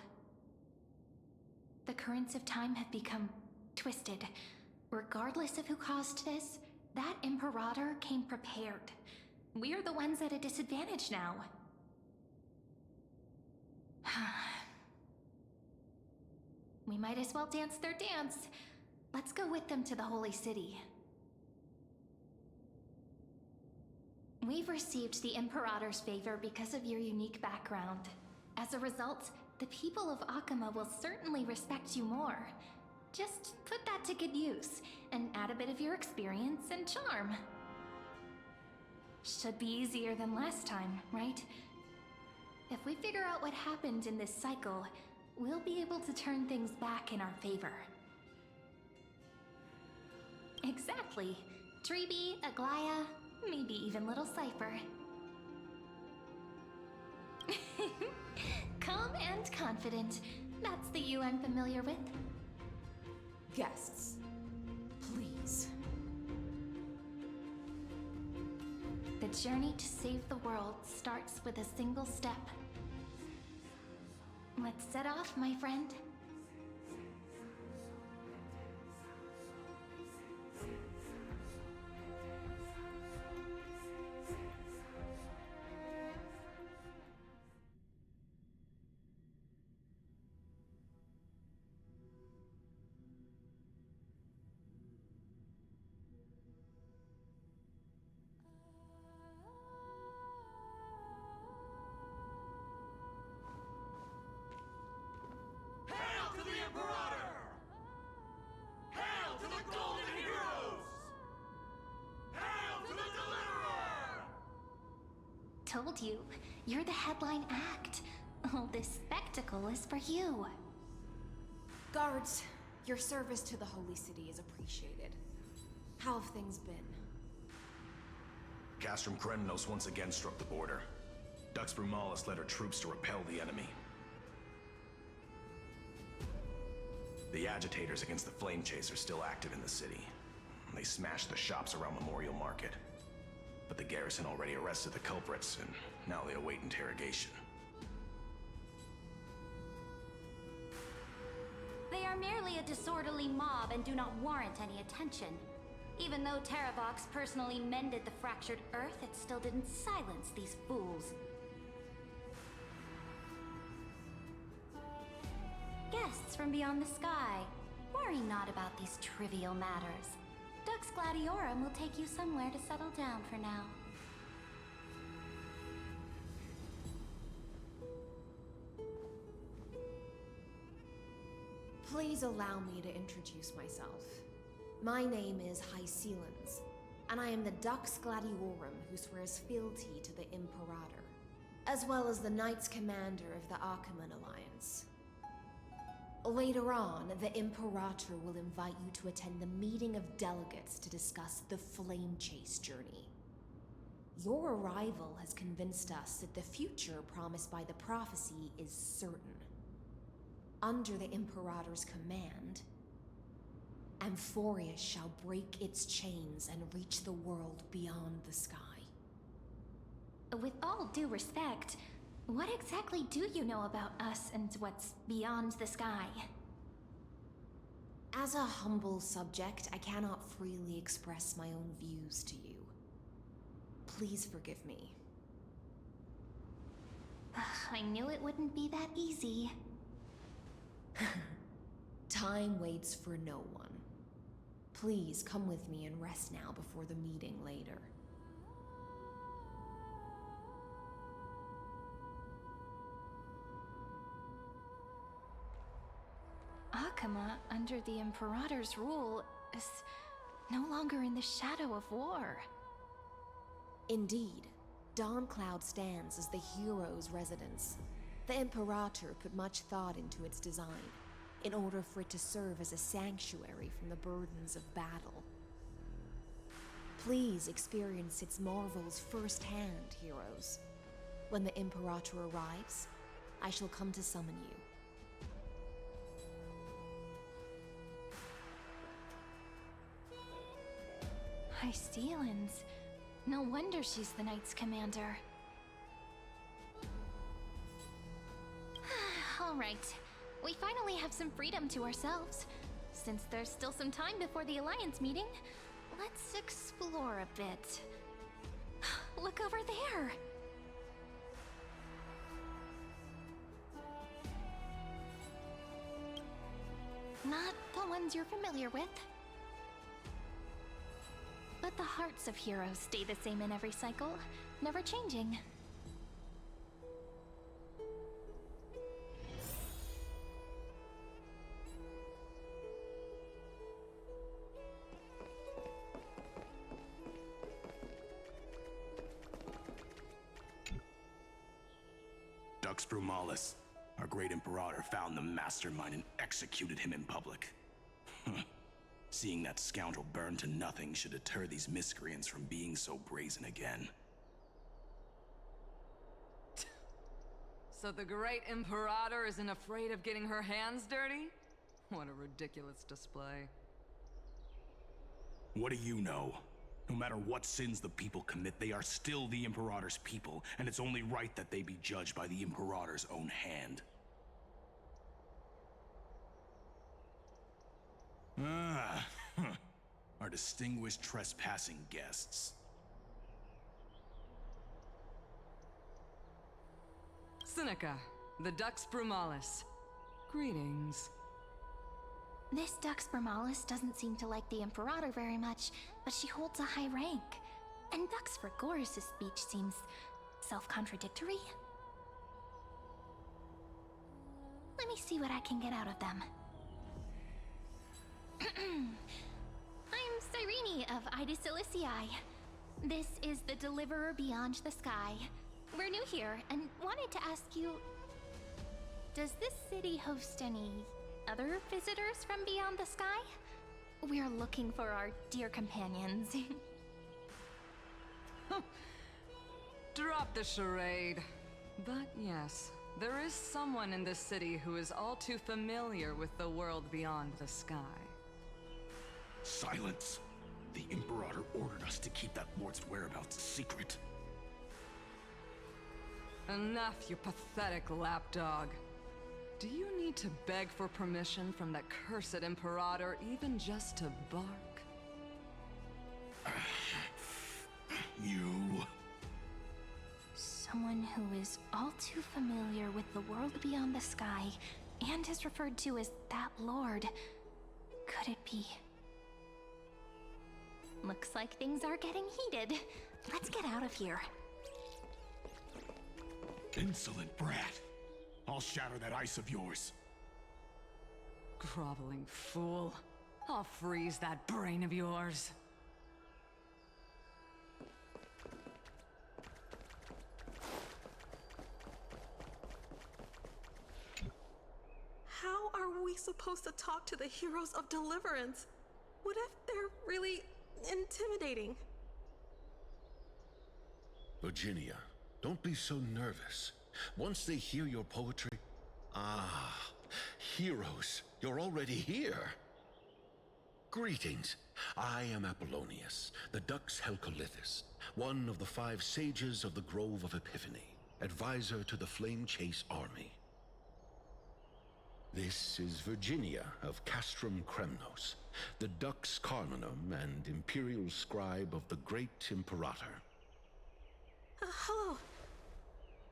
The currents of time have become twisted. Regardless of who caused this, that Imperator came prepared. We're the ones at a disadvantage now. We might as well dance their dance. Let's go with them to the Holy City. We've received the Imperator's favor because of your unique background. As a result, the people of Akama will certainly respect you more. Just put that to good use, and add a bit of your experience and charm. Should be easier than last time, right? If we figure out what happened in this cycle, we'll be able to turn things back in our favor. Exactly. Treeby, Aglaya, maybe even little Cypher. Calm and confident. That's the you I'm familiar with. Guests, please. The journey to save the world starts with a single step. Let's set off, my friend. Hail to the Imperator! Hail to the Golden Heroes! Hail to the Deliverer! Told you, you're the headline act. All this spectacle is for you. Guards, your service to the Holy City is appreciated. How have things been? Castrum Kremnos once again struck the border. Dux Brumalis led her troops to repel the enemy. The agitators against the Flame Chasers are still active in the city. They smashed the shops around Memorial Market. But the garrison already arrested the culprits, and now they await interrogation. They are merely a disorderly mob and do not warrant any attention. Even though Terravox personally mended the fractured earth, it still didn't silence these fools. Guests from beyond the sky, worry not about these trivial matters. Dux Gladiorum will take you somewhere to settle down for now. Please allow me to introduce myself. My name is Hycelans, and I am the Dux Gladiorum who swears fealty to the Imperator, as well as the Knights Commander of the Achaemen Alliance. Later on, the Imperator will invite you to attend the meeting of delegates to discuss the Flame Chase journey. Your arrival has convinced us that the future promised by the prophecy is certain. Under the Imperator's command, Amphorius shall break its chains and reach the world beyond the sky. With all due respect, what exactly do you know about us and what's beyond the sky? As a humble subject, I cannot freely express my own views to you. Please forgive me. I knew it wouldn't be that easy. Time waits for no one. Please come with me and rest now before the meeting later. Akama, under the Imperator's rule, is no longer in the shadow of war. Indeed, Dawncloud stands as the hero's residence. The Imperator put much thought into its design, in order for it to serve as a sanctuary from the burdens of battle. Please experience its marvels firsthand, heroes. When the Imperator arrives, I shall come to summon you. Hycelans. No wonder she's the Knight's commander. All right. We finally have some freedom to ourselves. Since there's still some time before the Alliance meeting, let's explore a bit. Look over there! Not the ones you're familiar with. But the hearts of heroes stay the same in every cycle, never changing. Dux Brumalis, our great Imperator, found the mastermind and executed him in public. Seeing that scoundrel burn to nothing should deter these miscreants from being so brazen again. So the great Imperator isn't afraid of getting her hands dirty? What a ridiculous display. What do you know? No matter what sins the people commit, they are still the Imperator's people, and it's only right that they be judged by the Imperator's own hand. Our distinguished trespassing guests. Seneca, the Dux Brumalis. Greetings. This Dux Brumalis doesn't seem to like the Imperator very much, but she holds a high rank. And Dux Frigoris' speech seems self-contradictory. Let me see what I can get out of them. I'm Cyrene of Ida Silicii. This is the Deliverer Beyond the Sky. We're new here and wanted to ask you, does this city host any other visitors from beyond the sky? We're looking for our dear companions. Drop the charade. But yes, there is someone in this city who is all too familiar with the world beyond the sky. Silence! The Imperator ordered us to keep that lord's whereabouts secret. Enough, you pathetic lapdog. Do you need to beg for permission from that cursed Imperator even just to bark? You... Someone who is all too familiar with the world beyond the sky and is referred to as that lord. Could it be? Looks like things are getting heated. Let's get out of here. Insolent brat. I'll shatter that ice of yours. Groveling fool. I'll freeze that brain of yours. How are we supposed to talk to the heroes of Deliverance? What if they're really intimidating? Virginia, don't be so nervous. Once they hear your poetry... Ah, heroes, you're already here. Greetings. I am Apollonius, the Dux Helcolithus, one of the 5 sages of the Grove of Epiphany, advisor to the Flame Chase army. This is Virginia of Castrum Kremnos, the Dux Carminum and imperial scribe of the great Imperator. Hello.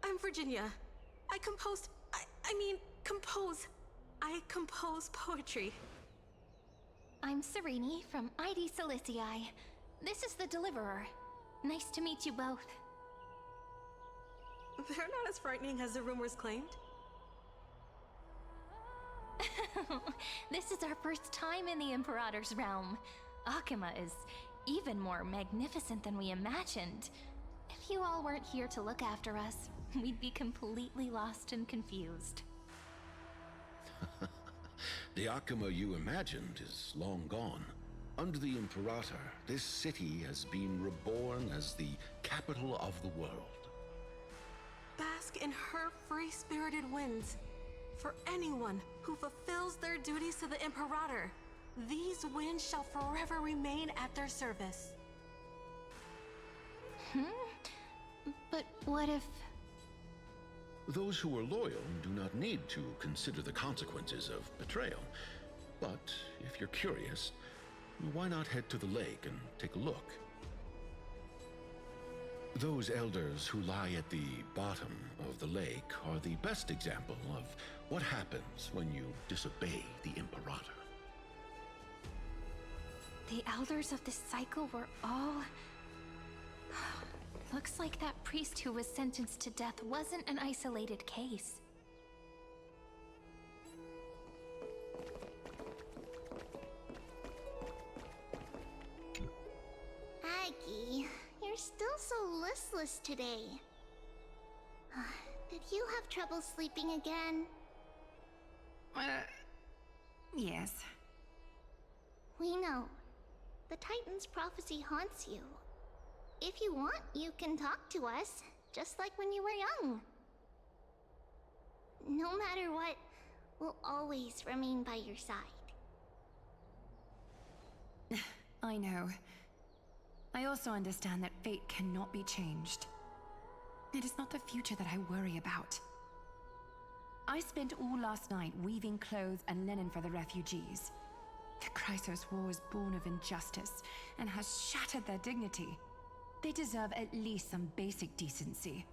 I'm Virginia. I compose poetry. I'm Cyrene from ID Silicii. This is the Deliverer. Nice to meet you both. They're not as frightening as the rumors claimed. This is our first time in the Imperator's realm. Akima is even more magnificent than we imagined. If you all weren't here to look after us, we'd be completely lost and confused. The Akima you imagined is long gone. Under the Imperator, this city has been reborn as the capital of the world. Bask in her free-spirited winds. For anyone who fulfills their duties to the Imperator, these winds shall forever remain at their service. But what if... Those who are loyal do not need to consider the consequences of betrayal. But if you're curious, why not head to the lake and take a look? Those elders who lie at the bottom of the lake are the best example of what happens when you disobey the Imperator. The elders of this cycle were all... Looks like that priest who was sentenced to death wasn't an isolated case. Aggie, you're still so listless today. Did you have trouble sleeping again? Yes. We know. The Titan's prophecy haunts you. If you want, you can talk to us, just like when you were young. No matter what, we'll always remain by your side. I know. I also understand that fate cannot be changed. It is not the future that I worry about. I spent all last night weaving clothes and linen for the refugees. The Chrysos War was born of injustice and has shattered their dignity. They deserve at least some basic decency.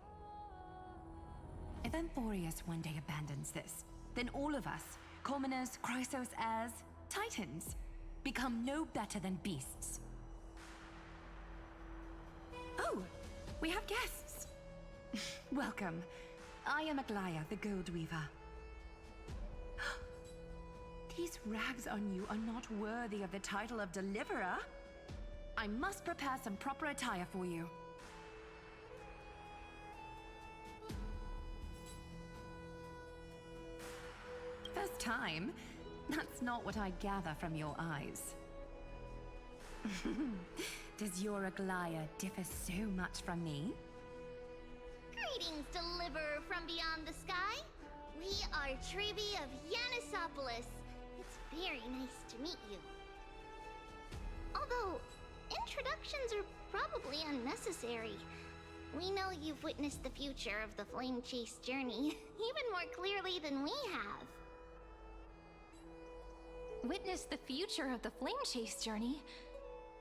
If Emporius one day abandons this, then all of us, commoners, Chrysos heirs, Titans, become no better than beasts. Oh, we have guests. Welcome. I am Aglaya, the Gold Weaver. These rags on you are not worthy of the title of Deliverer. I must prepare some proper attire for you. First time? That's not what I gather from your eyes. Does your Aglaya differ so much from me? Greetings, Deliverer from beyond the sky. We are Trebi of Yanisopolis. It's very nice to meet you. Although, introductions are probably unnecessary. We know you've witnessed the future of the Flame Chase journey, even more clearly than we have. Witness the future of the Flame Chase journey?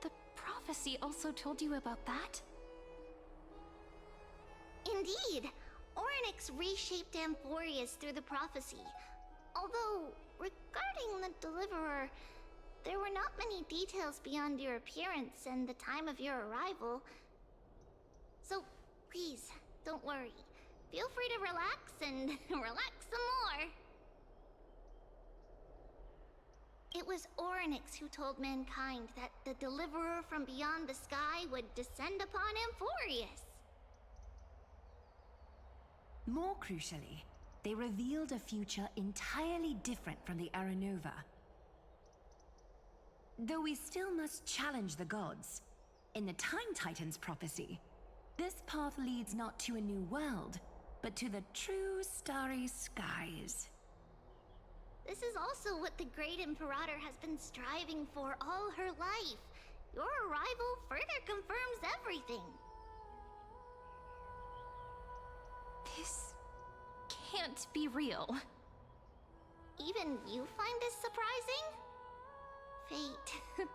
The prophecy also told you about that? Indeed. Orynyx reshaped Amphorius through the prophecy. Although, regarding the Deliverer, there were not many details beyond your appearance and the time of your arrival. So, please, don't worry. Feel free to relax and relax some more. It was Orynyx who told mankind that the Deliverer from beyond the sky would descend upon Amphorius. More crucially, they revealed a future entirely different from the Aranova. Though we still must challenge the gods, in the Time Titan's prophecy, this path leads not to a new world, but to the true starry skies. This is also what the Great Imperator has been striving for all her life. Your arrival further confirms everything. This can't be real. Even you find this surprising? Fate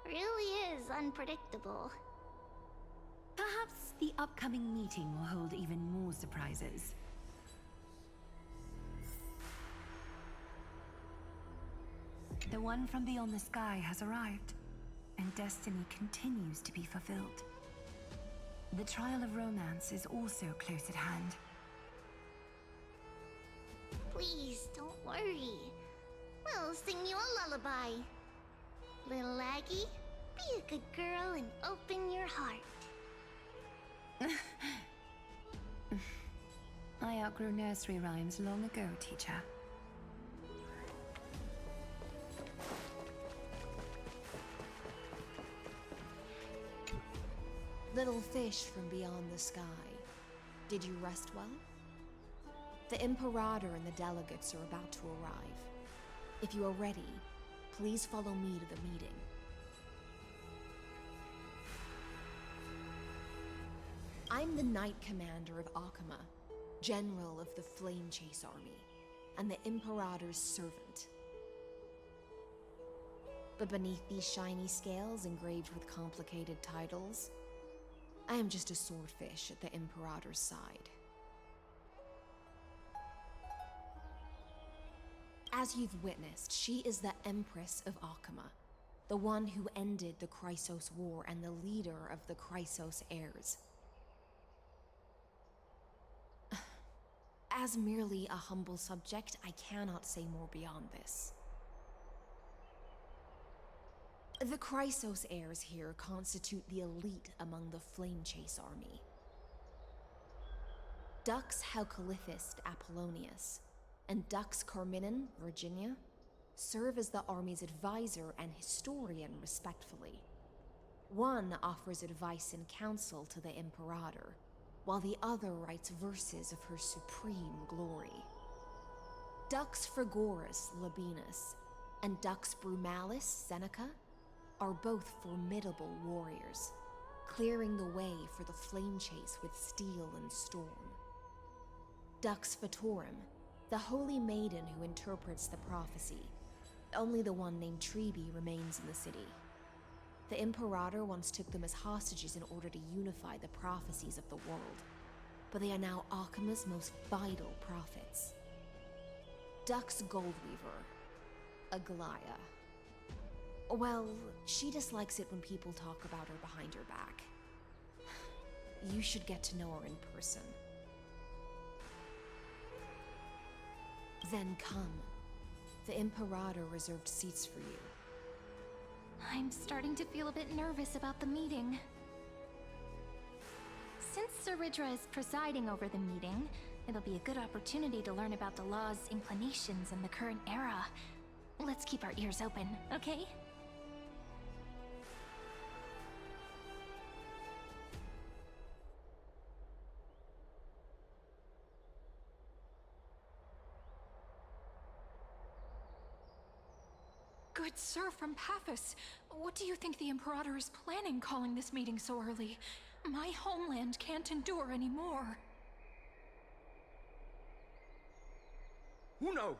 really is unpredictable. Perhaps the upcoming meeting will hold even more surprises. The one from beyond the sky has arrived, and destiny continues to be fulfilled. The trial of romance is also close at hand. Please, don't worry. We'll sing you a lullaby. Little Aggie, be a good girl and open your heart. I outgrew nursery rhymes long ago, teacher. Little fish from beyond the sky, did you rest well? The Imperator and the delegates are about to arrive. If you are ready, please follow me to the meeting. I'm the Knight Commander of Akama, General of the Flame Chase Army, and the Imperator's servant. But beneath these shiny scales engraved with complicated titles, I am just a swordfish at the Imperator's side. As you've witnessed, she is the Empress of Akama, the one who ended the Chrysos War and the leader of the Chrysos heirs. As merely a humble subject, I cannot say more beyond this. The Chrysos heirs here constitute the elite among the Flamechase army. Dux Halkalithist Apollonius and Dux Carminin, Virginia, serve as the army's advisor and historian respectfully. One offers advice and counsel to the Imperator, while the other writes verses of her supreme glory. Dux Frigoris Labienus and Dux Brumalis Seneca are both formidable warriors, clearing the way for the Flamechase with steel and storm. Dux Fatorum, the holy maiden who interprets the prophecy. Only the one named Trebi remains in the city. The Imperator once took them as hostages in order to unify the prophecies of the world, but they are now Akama's most vital prophets. Dux Goldweaver, Aglaya. Well, she dislikes it when people talk about her behind her back. You should get to know her in person. Then come. The Imperator reserved seats for you. I'm starting to feel a bit nervous about the meeting. Since Saridra is presiding over the meeting, it'll be a good opportunity to learn about the law's inclinations in the current era. Let's keep our ears open, okay? Good sir from Paphos, what do you think the Imperator is planning calling this meeting so early? My homeland can't endure anymore. Who knows?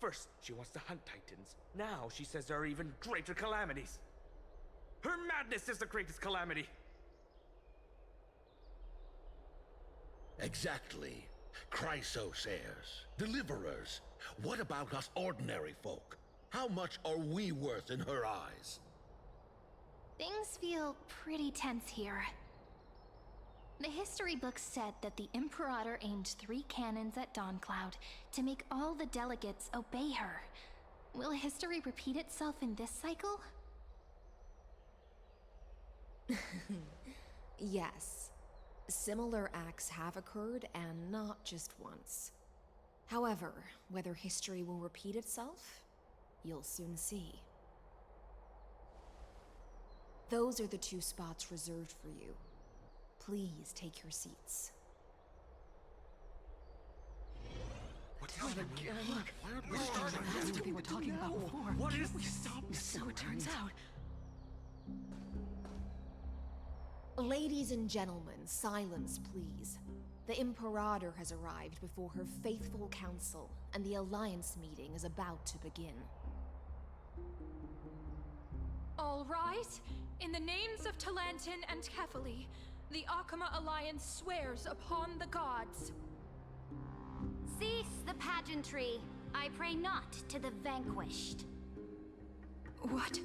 First, she wants to hunt Titans. Now she says there are even greater calamities. Her madness is the greatest calamity. Exactly. Chrysos heirs, deliverers. What about us ordinary folk? How much are we worth in her eyes? Things feel pretty tense here. The history books said that the Imperator aimed 3 cannons at Dawncloud to make all the delegates obey her. Will history repeat itself in this cycle? Yes. Similar acts have occurred, and not just once. However, whether history will repeat itself, you'll soon see. Those are the 2 spots reserved for you. Please take your seats. What's happening again? That's what we were talking about before. What is we stop? So it turns out. Ladies and gentlemen, silence, please. The Imperator has arrived before her faithful council, and the Alliance meeting is about to begin. All right. In the names of Talantin and Kefali, the Akama Alliance swears upon the gods. Cease the pageantry. I pray not to the vanquished. What?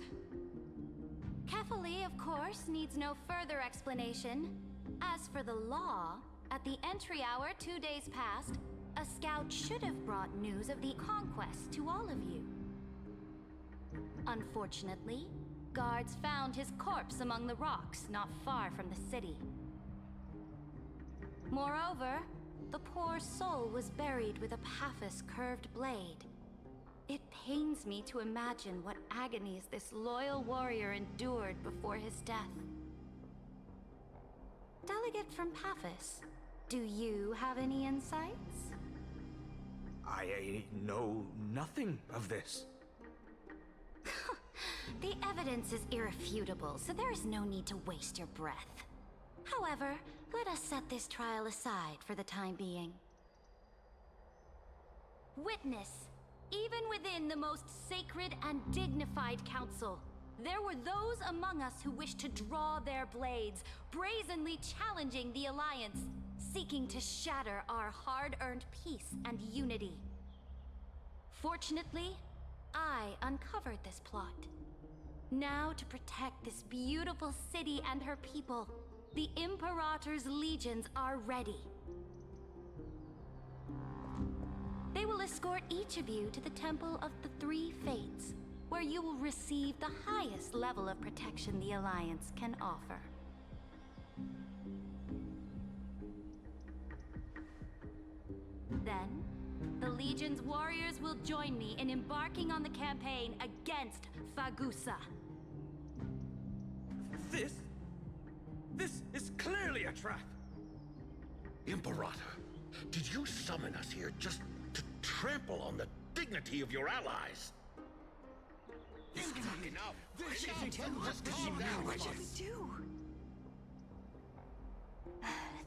Kefali, of course, needs no further explanation. As for the law, at the entry hour 2 days past, a scout should have brought news of the conquest to all of you. Unfortunately, guards found his corpse among the rocks not far from the city. Moreover, the poor soul was buried with a Paphos curved blade. It pains me to imagine what agonies this loyal warrior endured before his death. Delegate from Paphos, do you have any insights? I know nothing of this. The evidence is irrefutable, so there is no need to waste your breath. However, let us set this trial aside for the time being. Witness, even within the most sacred and dignified council, there were those among us who wished to draw their blades, brazenly challenging the Alliance, seeking to shatter our hard-earned peace and unity. Fortunately, I uncovered this plot. Now to protect this beautiful city and her people, the Imperator's legions are ready. They will escort each of you to the Temple of the Three Fates, where you will receive the highest level of protection the Alliance can offer. Then, the Legion's warriors will join me in embarking on the campaign against Fagusa. This is clearly a trap! Imperator, did you summon us here just to trample on the dignity of your allies? Enough! What do?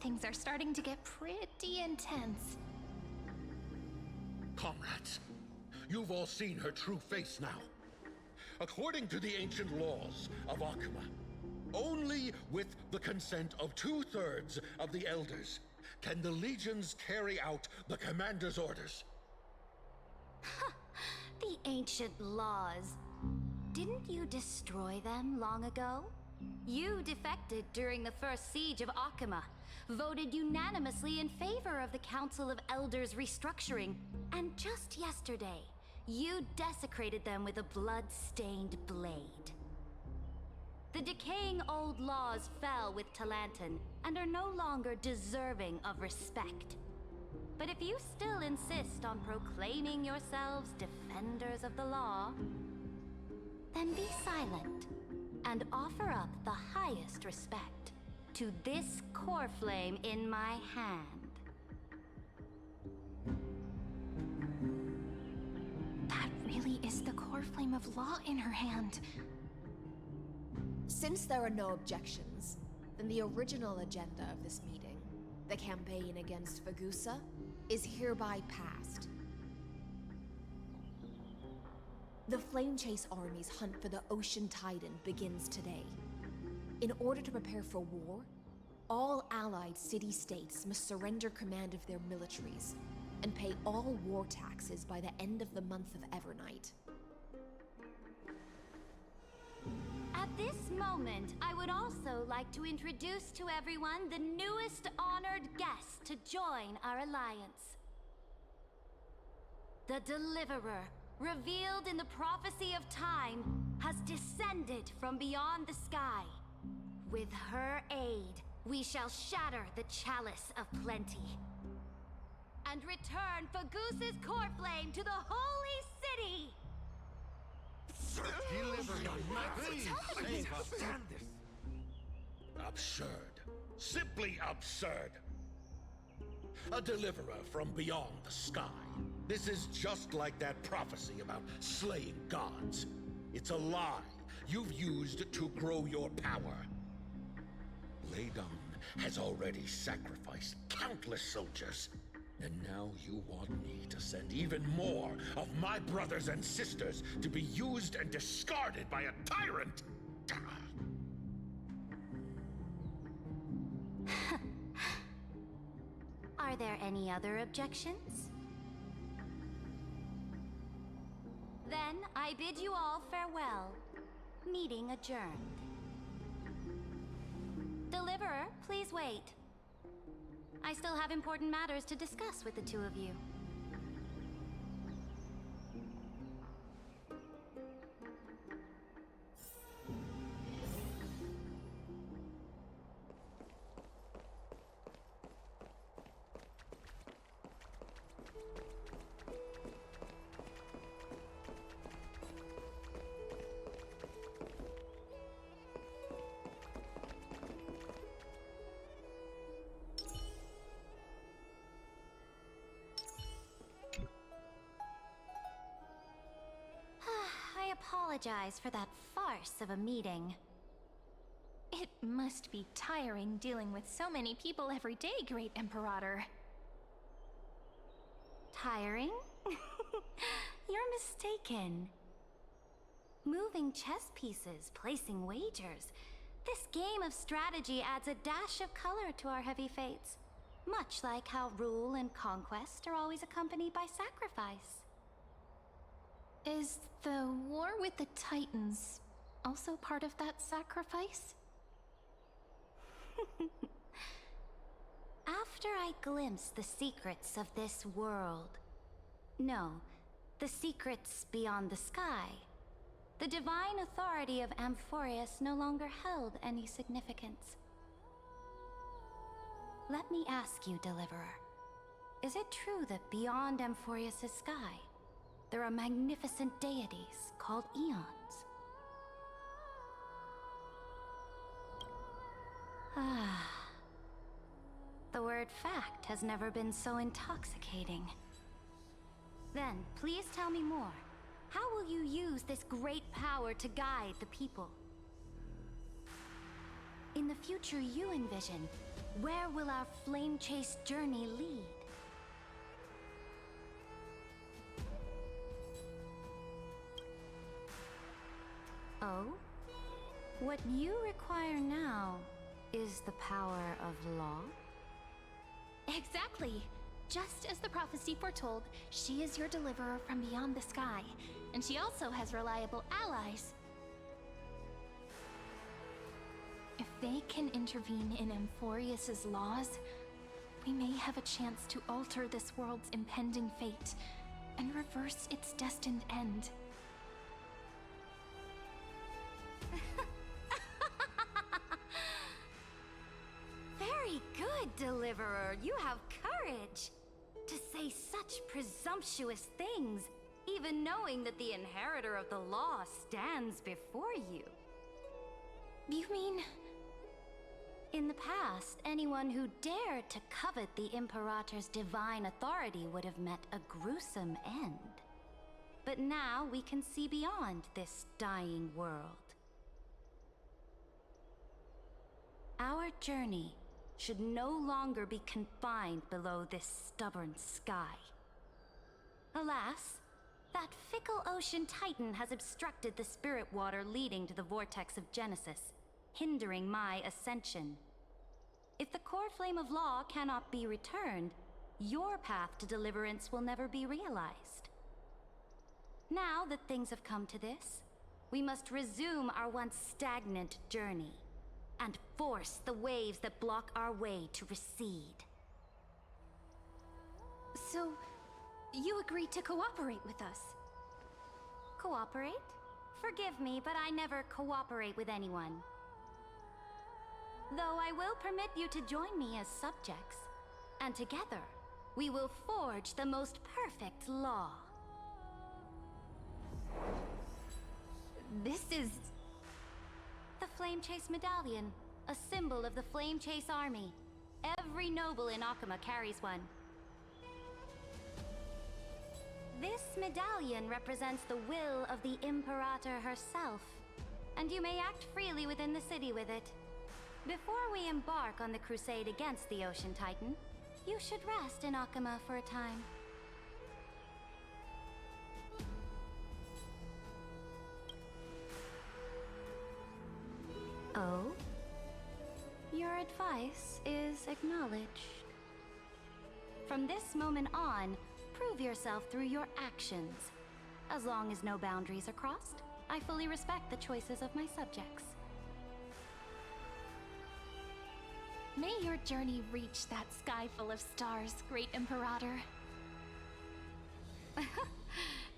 Things are starting to get pretty intense. Comrades, you've all seen her true face now. According to the ancient laws of Akuma, only with the consent of 2/3 of the Elders can the legions carry out the commander's orders. The ancient laws. Didn't you destroy them long ago? You defected during the first siege of Akuma, voted unanimously in favor of the Council of Elders restructuring, and just yesterday, you desecrated them with a blood-stained blade. The decaying old laws fell with Talantan and are no longer deserving of respect. But if you still insist on proclaiming yourselves defenders of the law, then be silent and offer up the highest respect to this core flame in my hand. That really is the core flame of law in her hand. Since there are no objections, then the original agenda of this meeting, the campaign against Fagusa, is hereby passed. The Flame Chase Army's hunt for the Ocean Titan begins today. In order to prepare for war, all allied city-states must surrender command of their militaries and pay all war taxes by the end of the month of Evernight. At this moment, I would also like to introduce to everyone the newest honored guest to join our alliance. The Deliverer, revealed in the prophecy of time, has descended from beyond the sky. With her aid, we shall shatter the Chalice of Plenty and return Fagusa's core flame to the Holy City! Absurd. Simply absurd. A deliverer from beyond the sky. This is just like that prophecy about slaying gods. It's a lie you've used to grow your power. Ladon has already sacrificed countless soldiers. And now you want me to send even more of my brothers and sisters to be used and discarded by a tyrant? Are there any other objections? Then I bid you all farewell. Meeting adjourned. Deliverer, please wait. I still have important matters to discuss with the two of you. I apologize for that farce of a meeting. It must be tiring dealing with so many people every day, Great Imperator. Tiring? You're mistaken. Moving chess pieces, placing wagers. This game of strategy adds a dash of color to our heavy fates. Much like how rule and conquest are always accompanied by sacrifice. Is the war with the Titans also part of that sacrifice? After I glimpse the secrets of this world... No, the secrets beyond the sky, the divine authority of Amphorius no longer held any significance. Let me ask you, Deliverer. Is it true that beyond Amphorius' sky, there are magnificent deities called Eons? Ah. The word fact has never been so intoxicating. Then, please tell me more. How will you use this great power to guide the people? In the future you envision, where will our flame chase journey lead? Oh? What you require now is the power of law? Exactly! Just as the prophecy foretold, she is your deliverer from beyond the sky, and she also has reliable allies. If they can intervene in Amphorius' laws, we may have a chance to alter this world's impending fate and reverse its destined end. Very good, Deliverer. You have courage. To say such presumptuous things, even knowing that the inheritor of the law stands before you. You mean... In the past, anyone who dared to covet the Imperator's divine authority would have met a gruesome end. But now we can see beyond this dying world. Our journey should no longer be confined below this stubborn sky. Alas, that fickle ocean titan has obstructed the spirit water leading to the vortex of Genesis, hindering my ascension. If the core flame of law cannot be returned, your path to deliverance will never be realized. Now that things have come to this, we must resume our once stagnant journey and force the waves that block our way to recede. So, you agreed to cooperate with us? Cooperate? Forgive me, but I never cooperate with anyone. Though I will permit you to join me as subjects, and together, we will forge the most perfect law. This is... The Flame Chase Medallion, a symbol of the Flame Chase Army. Every noble in Akuma carries one. This medallion represents the will of the Imperator herself, and you may act freely within the city with it. Before we embark on the crusade against the Ocean Titan, you should rest in Akuma for a time. Oh? Your advice is acknowledged. From this moment on, prove yourself through your actions. As long as no boundaries are crossed, I fully respect the choices of my subjects. May your journey reach that sky full of stars, Great Imperator.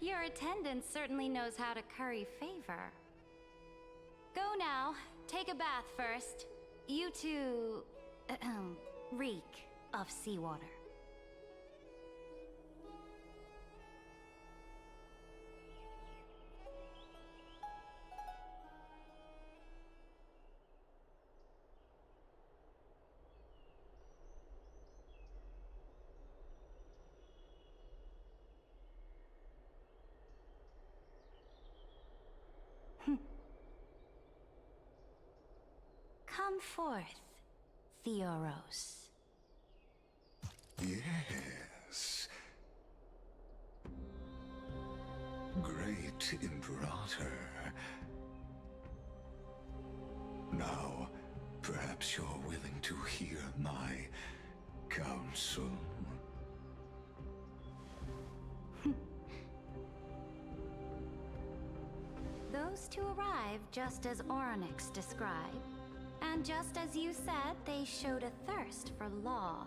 Your attendant certainly knows how to curry favor. Go now. Take a bath first. You two... reek of seawater. Come forth, Theoros. Yes. Great Imperator. Now, perhaps you're willing to hear my counsel. Those supposed to arrive just as Oryx described. And just as you said, they showed a thirst for law.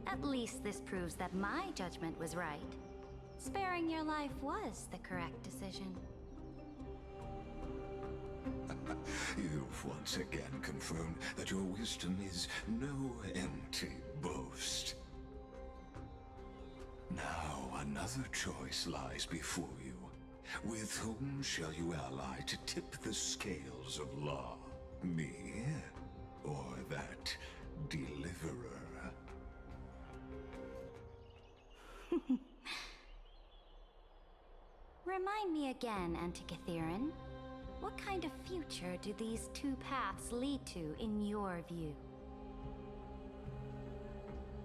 At least this proves that my judgment was right. Sparing your life was the correct decision. You've once again confirmed that your wisdom is no empty boast. Now another choice lies before you. With whom shall you ally to tip the scales of law? Me, or that deliverer? Remind me again, Antikytherin. What kind of future do these two paths lead to in your view?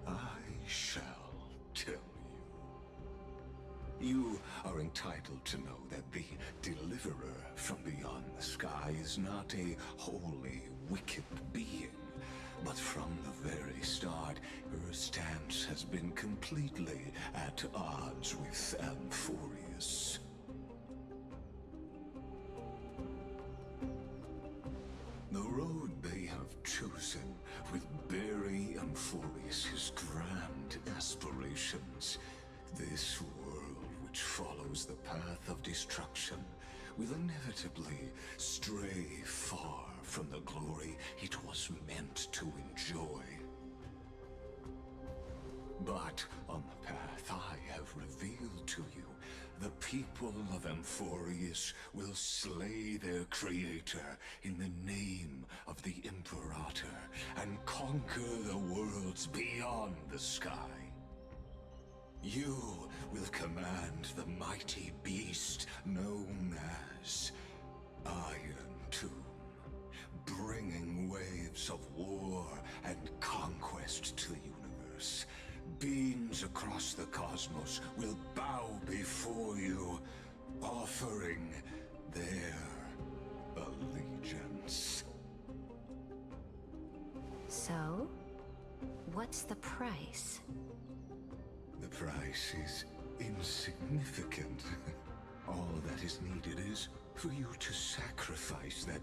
I shall tell you. You are entitled to know that the deliverer from beyond the sky is not a wholly wicked being, but from the very start, her stance has been completely at odds with Amphorius. The road they have chosen will bury Amphorius' grand aspirations. This world which follows the path of destruction will inevitably stray far from the glory it was meant to enjoy. But on the path I have revealed to you, the people of Amphorius will slay their creator in the name of the Imperator and conquer the worlds beyond the sky. You will command the mighty beast known as Iron Tomb, bringing waves of war and conquest to the universe. Beings across the cosmos will bow before you, offering their allegiance. So, what's the price? The price is insignificant. All that is needed is for you to sacrifice that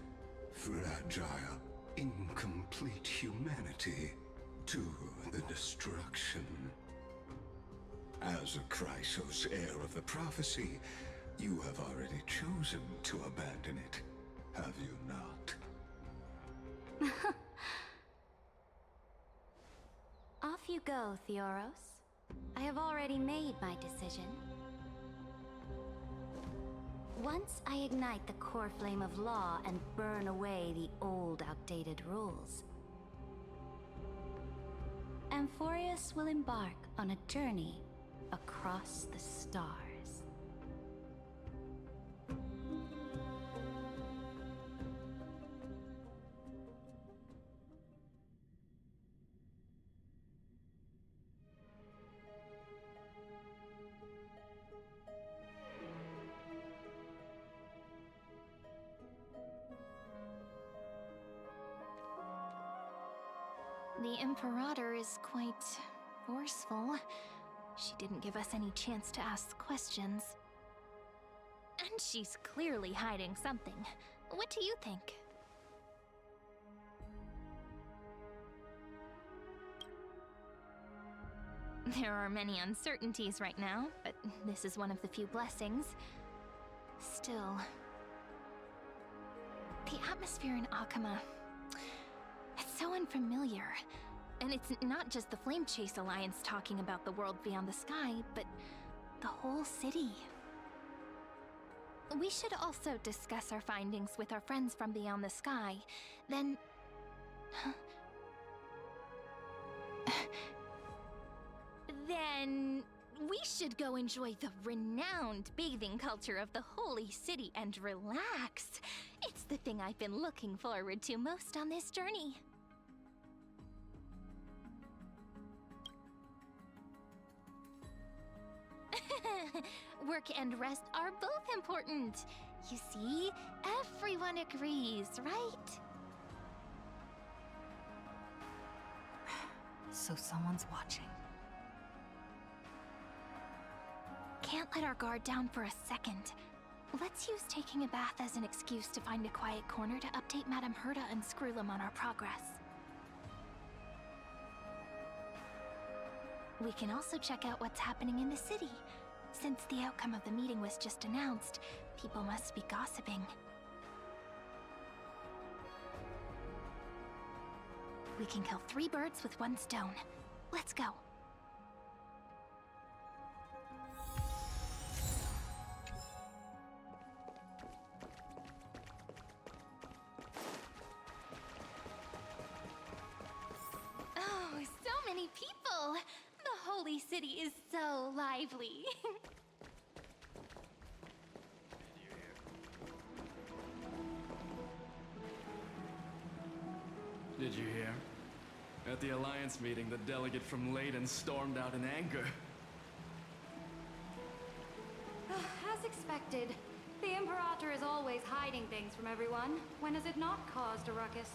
fragile, incomplete humanity to the destruction. As a Chrysos heir of the prophecy, you have already chosen to abandon it, have you not? Off you go, Theoros. I have already made my decision. Once I ignite the core flame of law and burn away the old, outdated rules, Amphorius will embark on a journey across the stars. The Imperator is quite forceful. She didn't give us any chance to ask questions. And she's clearly hiding something. What do you think? There are many uncertainties right now, but this is one of the few blessings. Still, the atmosphere in Akama, it's so unfamiliar. And it's not just the Flame Chase Alliance talking about the world beyond the sky, but the whole city. We should also discuss our findings with our friends from beyond the sky. Then... Then we should go enjoy the renowned bathing culture of the holy city and relax. It's the thing I've been looking forward to most on this journey. Work and rest are both important. You see, everyone agrees, right? So someone's watching. Can't let our guard down for a second. Let's use taking a bath as an excuse to find a quiet corner to update Madame Herta and Screwlum on our progress. We can also check out what's happening in the city. Since the outcome of the meeting was just announced, people must be gossiping. We can kill 3 birds with 1 stone. Let's go. Oh, so many people! The holy city is so lively. Did you hear? At the Alliance meeting, the delegate from Leyden stormed out in anger. As expected, the Imperator is always hiding things from everyone. When has it not caused a ruckus?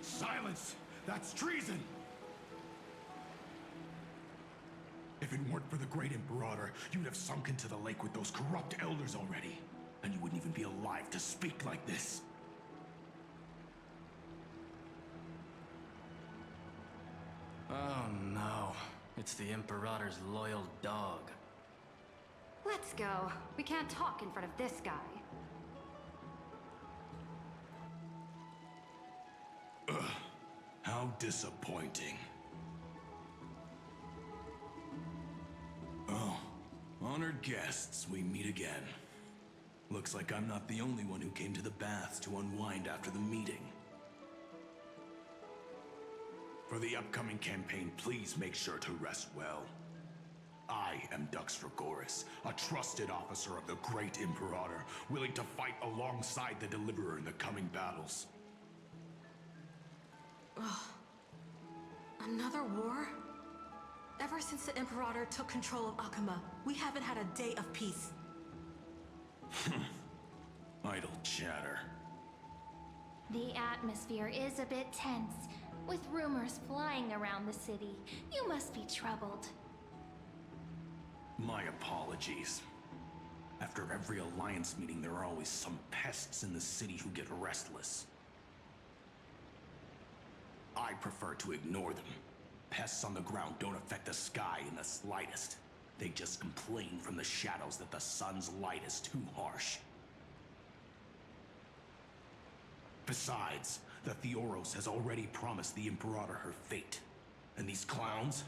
Silence! That's treason! If it weren't for the Great Imperator, you'd have sunk into the lake with those corrupt elders already. And you wouldn't even be alive to speak like this. Oh no, it's the Imperator's loyal dog. Let's go. We can't talk in front of this guy. Ugh, how disappointing. Oh, honored guests, we meet again. Looks like I'm not the only one who came to the baths to unwind after the meeting. For the upcoming campaign, please make sure to rest well. I am Dux Fragoris, a trusted officer of the Great Imperator, willing to fight alongside the Deliverer in the coming battles. Ugh. Another war? Ever since the Imperator took control of Akuma, we haven't had a day of peace. Idle chatter. The atmosphere is a bit tense, with rumors flying around the city. You must be troubled. My apologies. After every Alliance meeting, there are always some pests in the city who get restless. I prefer to ignore them. Pests on the ground don't affect the sky in the slightest. They just complain from the shadows that the sun's light is too harsh. Besides, the Theoros has already promised the Imperator her fate. And these clowns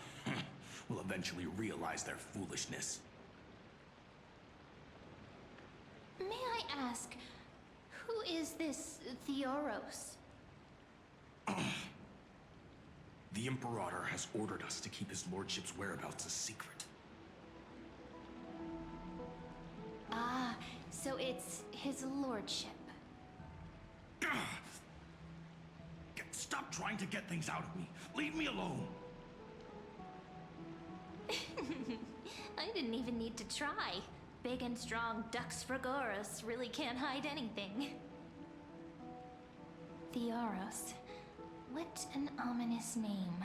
will eventually realize their foolishness. May I ask, who is this Theoros? The Imperator has ordered us to keep his lordship's whereabouts a secret. Ah, so it's his lordship. Stop trying to get things out of me. Leave me alone. I didn't even need to try. Big and strong Dux Fragoris really can't hide anything. Theoros. What an ominous name.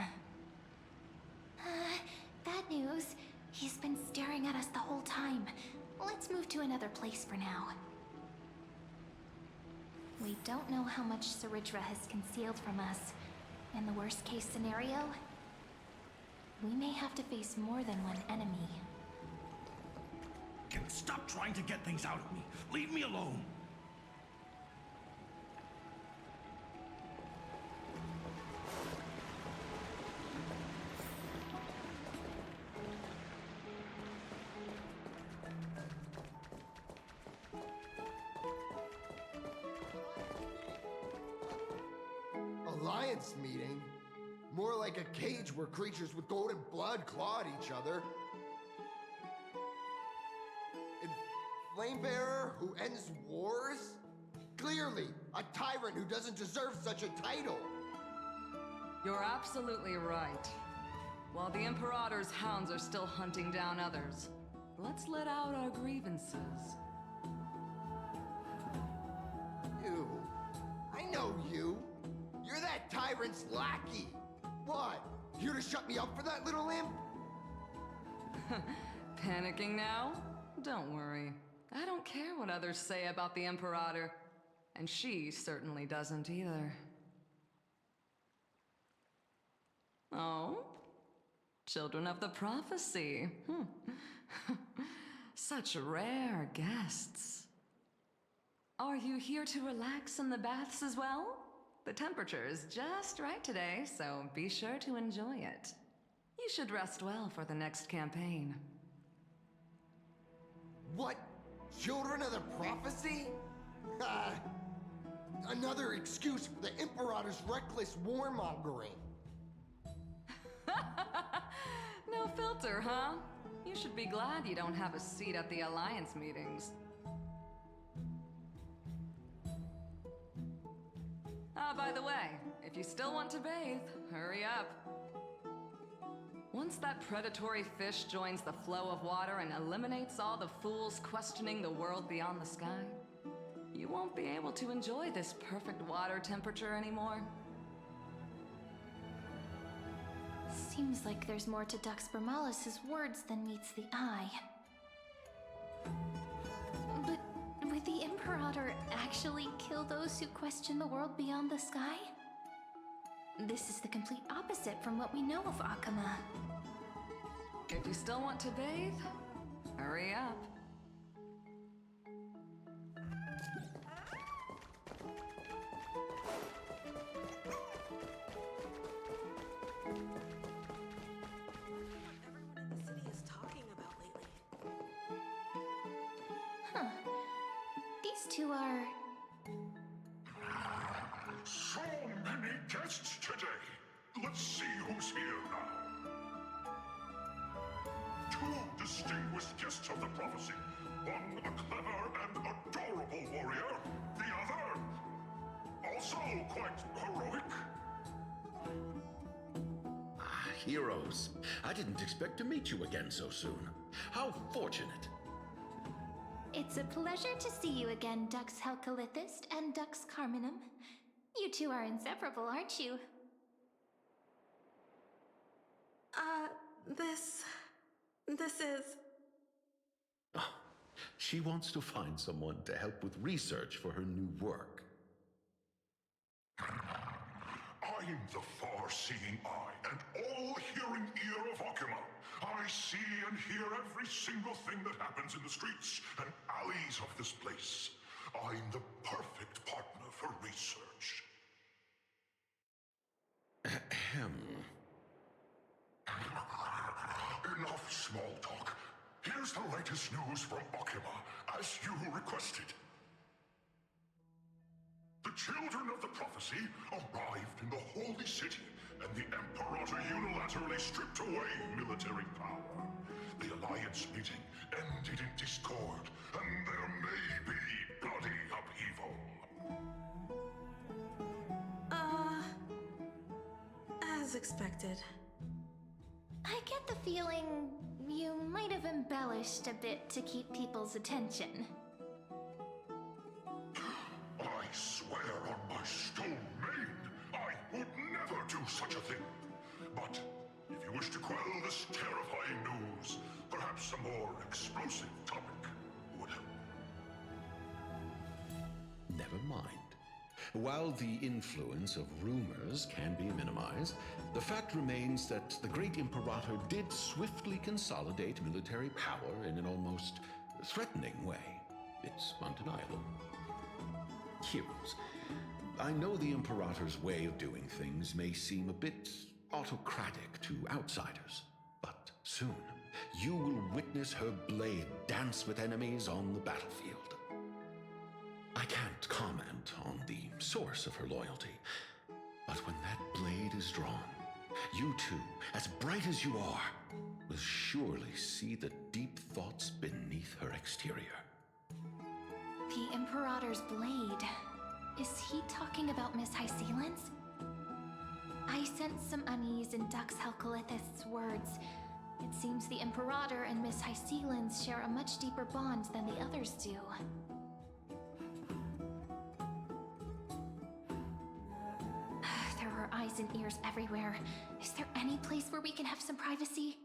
Bad news. He's been staring at us the whole time. Let's move to another place for now. We don't know how much Saridra has concealed from us. In the worst case scenario, we may have to face more than one enemy. Stop trying to get things out of me. Leave me alone. Alliance meeting? More like a cage where creatures with golden blood claw at each other. And Flamebearer who ends wars? Clearly, a tyrant who doesn't deserve such a title. You're absolutely right. While the Imperator's hounds are still hunting down others, let's let out our grievances. You. I know you. You're that tyrant's lackey. What? Here to shut me up for that little imp? Panicking now? Don't worry. I don't care what others say about the Imperator. And she certainly doesn't either. Oh? Children of the Prophecy. Such rare guests. Are you here to relax in the baths as well? The temperature is just right today, so be sure to enjoy it. You should rest well for the next campaign. What? Children of the Prophecy? Another excuse for the Imperator's reckless warmongering. No filter, huh? You should be glad you don't have a seat at the Alliance meetings. By the way, if you still want to bathe, hurry up. Once that predatory fish joins the flow of water and eliminates all the fools questioning the world beyond the sky, you won't be able to enjoy this perfect water temperature anymore. Seems like there's more to Dux Bermalis' words than meets the eye. But would the Imperator actually kill those who question the world beyond the sky? This is the complete opposite from what we know of Akama. If you still want to bathe, hurry up. These two are... So many guests today. Let's see who's here now. Two distinguished guests of the prophecy. One a clever and adorable warrior. The other, also quite heroic. Heroes. I didn't expect to meet you again so soon. How fortunate. It's a pleasure to see you again, Dux Helcalithist and Dux Carminum. You two are inseparable, aren't you? This is... Oh, she wants to find someone to help with research for her new work. I'm the far-seeing eye and all-hearing ear of Akama. I see and hear every single thing that happens in the streets and alleys of this place. I'm the perfect partner for research. Ahem. Enough small talk. Here's the latest news from Akama, as you requested. The children of the prophecy arrived in the Holy City, and the Imperator unilaterally stripped away military power. The Alliance meeting ended in discord, and there may be bloody upheaval. As expected. I get the feeling you might have embellished a bit to keep people's attention. I swear on my stone maid, I would never do such a thing. But if you wish to quell this terrifying news, perhaps a more explosive topic would help. Never mind. While the influence of rumors can be minimized, the fact remains that the great Imperator did swiftly consolidate military power in an almost threatening way. It's undeniable. Heroes, I know the Imperator's way of doing things may seem a bit autocratic to outsiders, but soon you will witness her blade dance with enemies on the battlefield. I can't comment on the source of her loyalty, but when that blade is drawn, you two, as bright as you are, will surely see the deep thoughts beneath her exterior. The Imperator's blade. Is he talking about Miss Hysealans? I sense some unease in Dux Helcalithist's words. It seems the Imperator and Miss Hysealans share a much deeper bond than the others do. There are eyes and ears everywhere. Is there any place where we can have some privacy?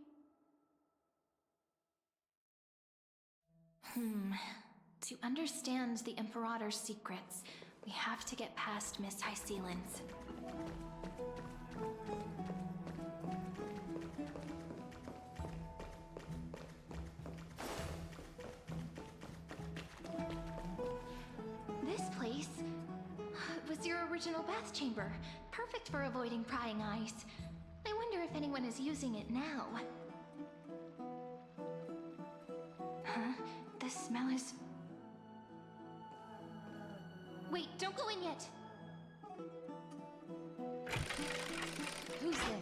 To understand the Imperator's secrets, we have to get past Miss Hysealin's. This place was your original bath chamber. Perfect for avoiding prying eyes. I wonder if anyone is using it now. Huh? The smell is... Wait, don't go in yet! Who's there?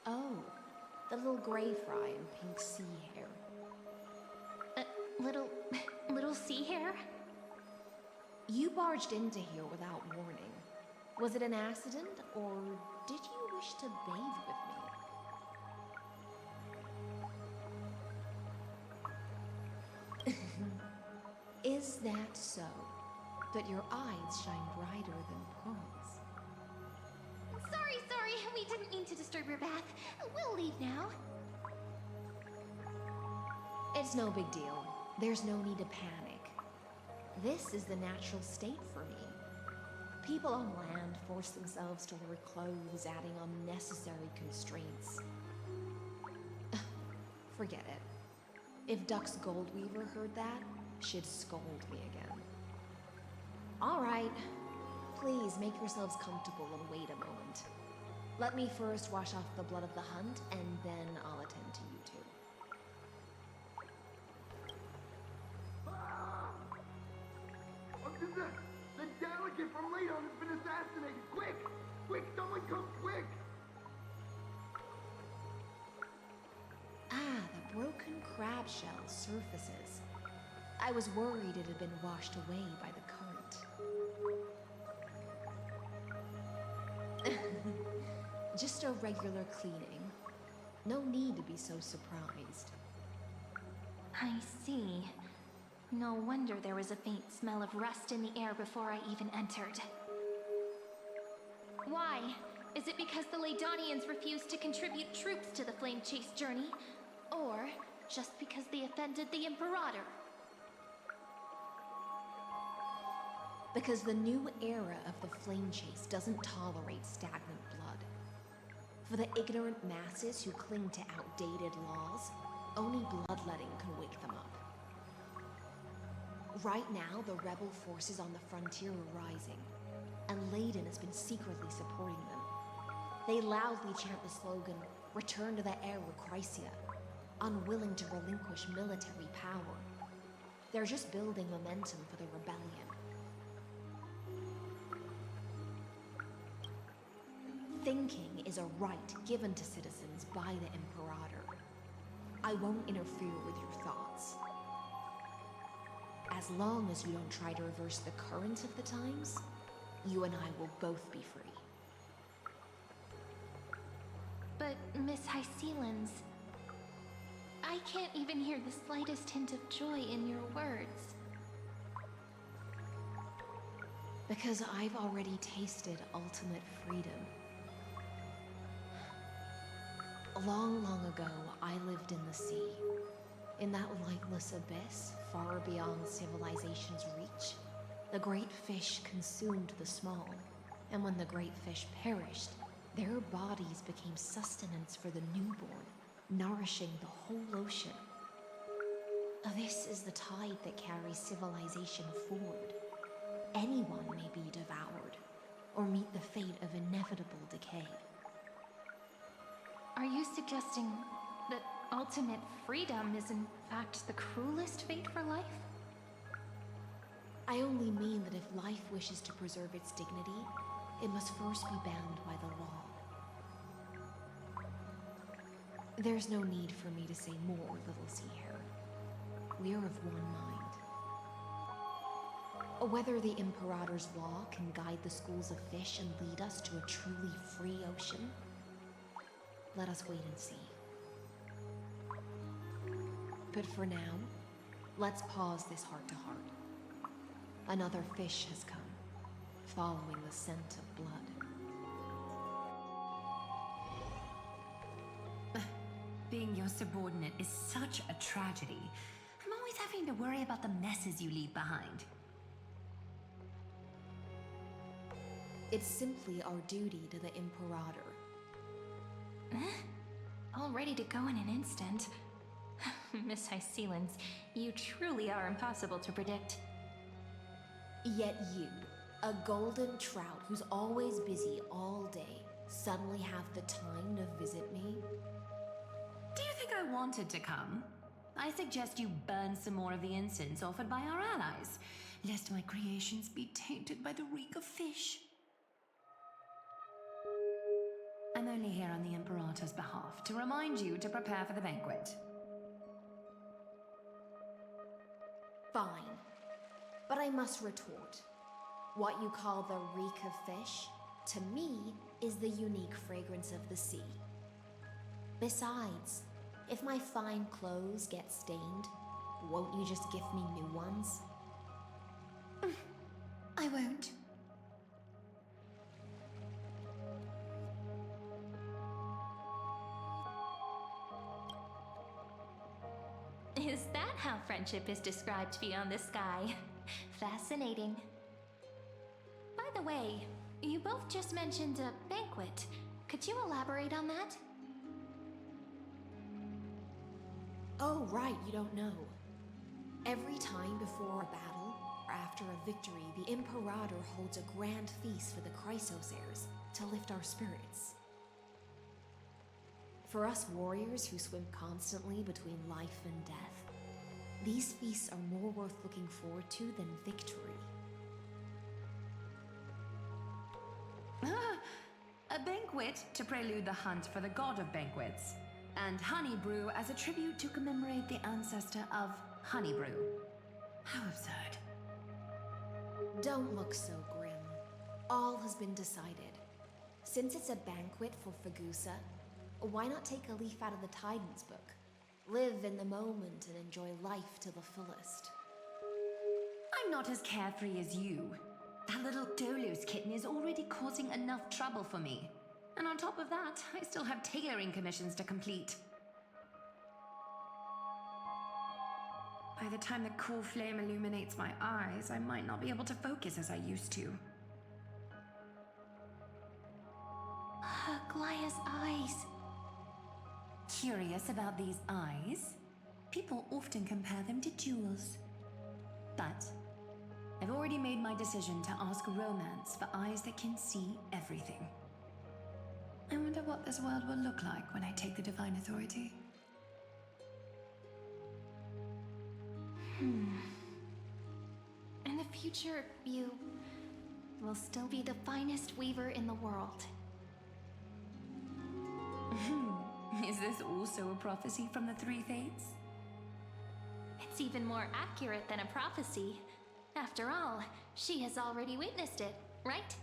Oh, the little gray fry in pink sea hair. Little sea hair? You barged into here without warning. Was it an accident, or did you wish to bathe with me? Is that so? But your eyes shine brighter than pearls. Sorry, we didn't mean to disturb your bath. We'll leave now. It's no big deal. There's no need to panic. This is the natural state for me. People on land force themselves to wear clothes, adding unnecessary constraints. Forget it. If Duck's Goldweaver heard that, she'd scold me again. All right. Please make yourselves comfortable and wait a moment. Let me first wash off the blood of the hunt, and then I'll attend to you two. The delegate from Ladon has been assassinated! Quick! Quick, someone come quick! Ah, the broken crab shell surfaces. I was worried it had been washed away by the current. Just a regular cleaning. No need to be so surprised. I see. No wonder there was a faint smell of rust in the air before I even entered. Why? Is it because the Ladonians refused to contribute troops to the Flame Chase journey? Or just because they offended the Imperator? Because the new era of the Flame Chase doesn't tolerate stagnant blood. For the ignorant masses who cling to outdated laws, only bloodletting can wake them up. Right now, the rebel forces on the frontier are rising, and Layden has been secretly supporting them. They loudly chant the slogan, "Return to the Era Chrysia," unwilling to relinquish military power. They're just building momentum for the rebellion. Thinking is a right given to citizens by the Imperator. I won't interfere with your thoughts. As long as you don't try to reverse the current of the times, you and I will both be free. But Miss Hysealin's... I can't even hear the slightest hint of joy in your words. Because I've already tasted ultimate freedom. Long, long ago, I lived in the sea. In that lightless abyss, far beyond civilization's reach, the great fish consumed the small. And when the great fish perished, their bodies became sustenance for the newborn, nourishing the whole ocean. This is the tide that carries civilization forward. Anyone may be devoured, or meet the fate of inevitable decay. Are you suggesting that ultimate freedom is in fact the cruelest fate for life? I only mean that if life wishes to preserve its dignity, it must first be bound by the law. There's no need for me to say more, little sea hare. We're of one mind. Whether the Imperator's law can guide the schools of fish and lead us to a truly free ocean, let us wait and see. But for now, let's pause this heart-to-heart. Another fish has come, following the scent of blood. Being your subordinate is such a tragedy. I'm always having to worry about the messes you leave behind. It's simply our duty to the Imperator. All ready to go in an instant. Miss Hycelens, you truly are impossible to predict. Yet you, a golden trout who's always busy all day, suddenly have the time to visit me? Do you think I wanted to come? I suggest you burn some more of the incense offered by our allies, lest my creations be tainted by the reek of fish. I'm only here on the Imperator's behalf to remind you to prepare for the banquet. Fine. But I must retort. What you call the reek of fish, to me, is the unique fragrance of the sea. Besides, if my fine clothes get stained, won't you just gift me new ones? I won't. Is that how friendship is described beyond the sky? Fascinating. By the way, you both just mentioned a banquet. Could you elaborate on that? Oh, right, you don't know. Every time before a battle, or after a victory, the Imperator holds a grand feast for the Chrysosaurs to lift our spirits. For us warriors who swim constantly between life and death, these feasts are more worth looking forward to than victory. A banquet to prelude the hunt for the god of banquets, and honey brew as a tribute to commemorate the ancestor of honey brew. How absurd. Don't look so grim. All has been decided. Since it's a banquet for Fagusa, why not take a leaf out of the Titan's book? Live in the moment and enjoy life to the fullest. I'm not as carefree as you. That little Dolos kitten is already causing enough trouble for me. And on top of that, I still have tailoring commissions to complete. By the time the cool flame illuminates my eyes, I might not be able to focus as I used to. Glaya's eyes. Curious about these eyes? People often compare them to jewels. But I've already made my decision to ask romance for eyes that can see everything. I wonder what this world will look like when I take the Divine Authority. In the future, you will still be the finest weaver in the world. Is this also a prophecy from the Three Fates? It's even more accurate than a prophecy. After all, she has already witnessed it, right?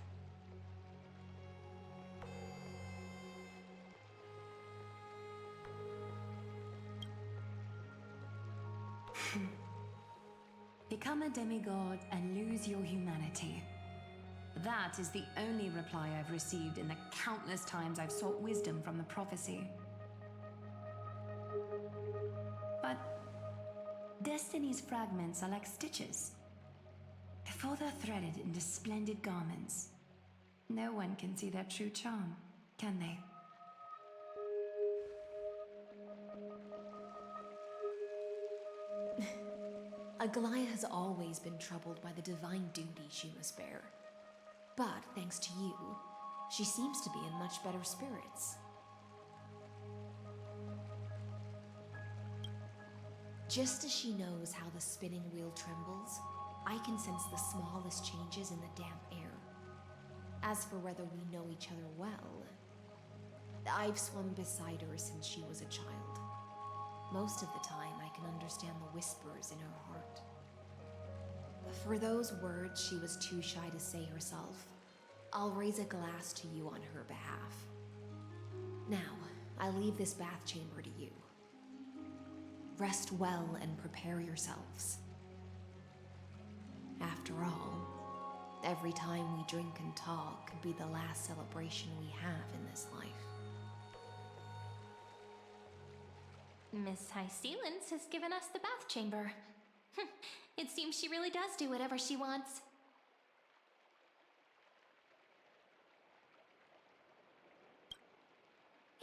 Become a demigod and lose your humanity. That is the only reply I've received in the countless times I've sought wisdom from the prophecy. But Destiny's fragments are like stitches. Before they're threaded into splendid garments, no one can see their true charm, can they? Aglaya has always been troubled by the divine duty she must bear. But thanks to you, she seems to be in much better spirits. Just as she knows how the spinning wheel trembles, I can sense the smallest changes in the damp air. As for whether we know each other well, I've swum beside her since she was a child. Most of the time, I can understand the whispers in her heart. But for those words she was too shy to say herself, I'll raise a glass to you on her behalf. Now, I leave this bath chamber to you. Rest well and prepare yourselves. After all, every time we drink and talk could be the last celebration we have in this life. Miss High Sealance has given us the bath chamber. It seems she really does do whatever she wants.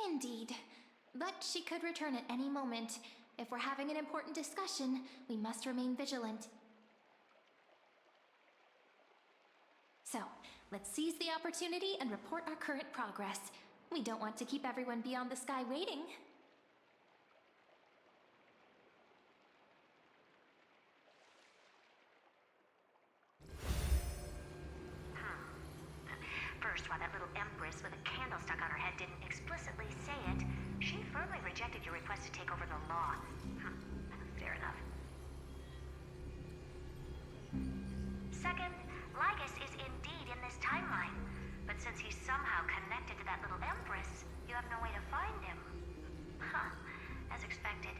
Indeed. But she could return at any moment. If we're having an important discussion, we must remain vigilant. So, let's seize the opportunity and report our current progress. We don't want to keep everyone beyond the sky waiting. First, why that little empress with a candle stuck on her head didn't explicitly say it, she firmly rejected your request to take over the law. Fair enough. Second, Lygus is indeed in this timeline. But since he's somehow connected to that little empress, you have no way to find him. As expected.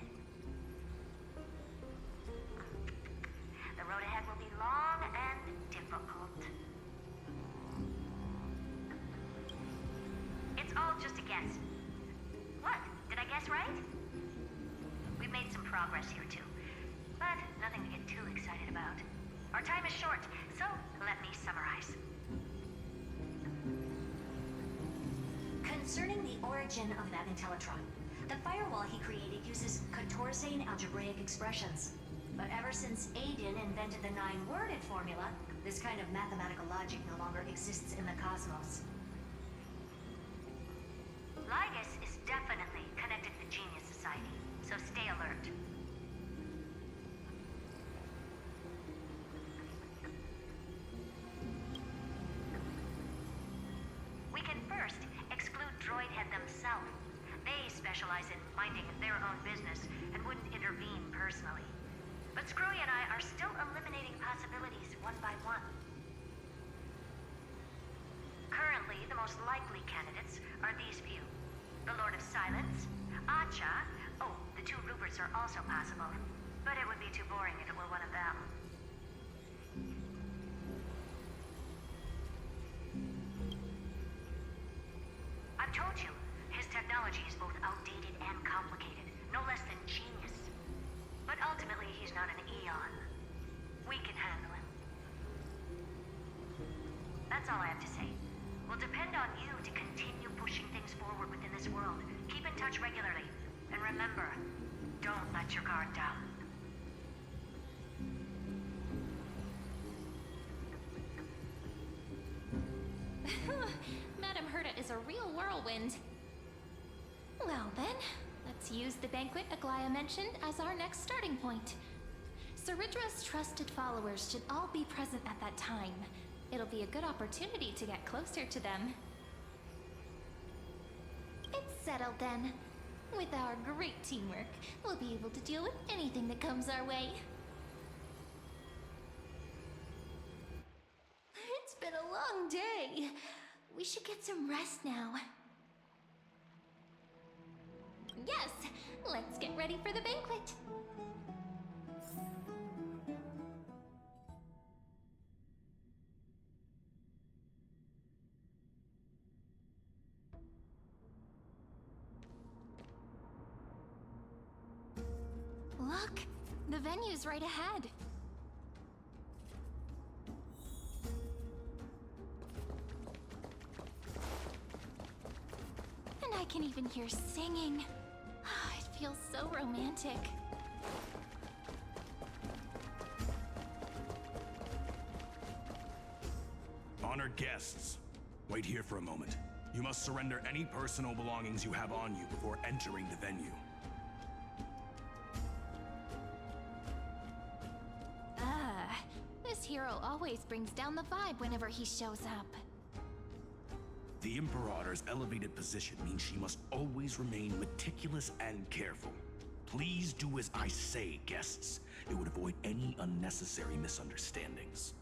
The road ahead will be long and difficult. It's all just a guess. What? Did I guess right? We've made some progress here too, but nothing to get too excited about. Our time is short, so let me summarize. Concerning the origin of that Intellitron, the firewall he created uses Kotorsane algebraic expressions. But ever since Aiden invented the 9-worded formula, this kind of mathematical logic no longer exists in the cosmos. Lygus is definitely connected to the Genius Society, so stay alert. We can first exclude Droidhead themselves. They specialize in minding their own business and wouldn't intervene personally. But Screwy and I are still eliminating possibilities one by one. Currently, the most likely candidates are these few. The Lord of Silence, Acha, oh, the 2 Ruperts are also possible. But it would be too boring if it were one of them. I've told you, his technology is both outdated and complicated, no less than genius. But ultimately, he's not an Eon. We can handle him. That's all I have to say. We'll depend on you to continue pushing things forward within this world. Keep in touch regularly. And remember, don't let your guard down. Madame Herta is a real whirlwind. Well then, let's use the banquet Aglaya mentioned as our next starting point. Ceridra's trusted followers should all be present at that time. It'll be a good opportunity to get closer to them. It's settled then. With our great teamwork, we'll be able to deal with anything that comes our way. It's been a long day. We should get some rest now. Yes, let's get ready for the banquet. Look, the venue's right ahead. And I can even hear singing. It feels so romantic. Honored guests, wait here for a moment. You must surrender any personal belongings you have on you before entering the venue. This hero always brings down the vibe whenever he shows up. The Imperator's elevated position means she must always remain meticulous and careful. Please do as I say, guests. It would avoid any unnecessary misunderstandings.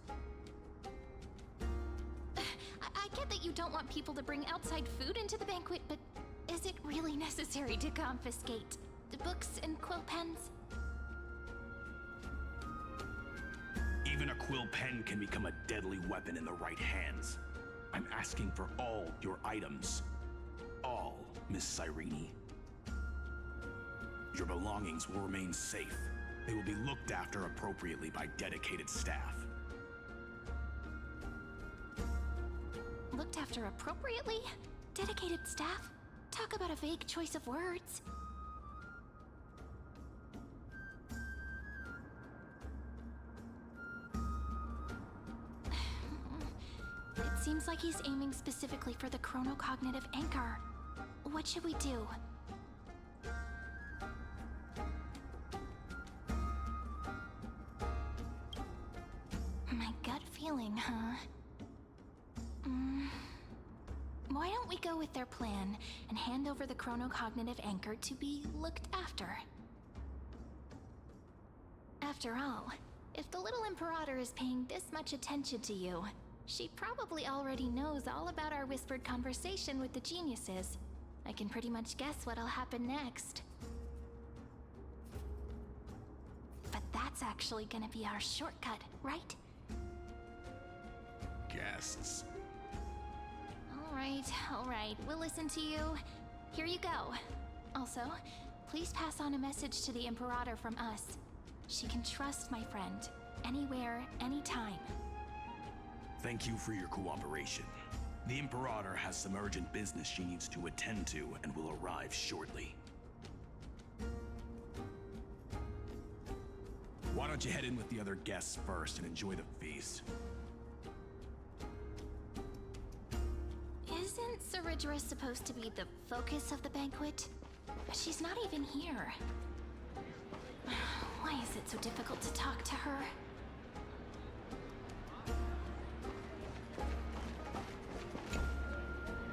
I get that you don't want people to bring outside food into the banquet, but is it really necessary to confiscate the books and quill pens? Even a quill pen can become a deadly weapon in the right hands. I'm asking for all your items. All, Miss Cyrene. Your belongings will remain safe. They will be looked after appropriately by dedicated staff. Looked after appropriately? Dedicated staff? Talk about a vague choice of words. It seems like he's aiming specifically for the chronocognitive anchor. What should we do? My gut feeling, huh? Why don't we go with their plan and hand over the chronocognitive anchor to be looked after? After all, if the little Imperator is paying this much attention to you, she probably already knows all about our whispered conversation with the geniuses. I can pretty much guess what'll happen next. But that's actually gonna be our shortcut, right? Guests. All right, we'll listen to you. Here you go. Also, please pass on a message to the Imperator from us. She can trust my friend, anywhere, anytime. Thank you for your cooperation. The Imperator has some urgent business she needs to attend to and will arrive shortly. Why don't you head in with the other guests first and enjoy the feast? Isn't Ceridra supposed to be the focus of the banquet? But she's not even here. Why is it so difficult to talk to her?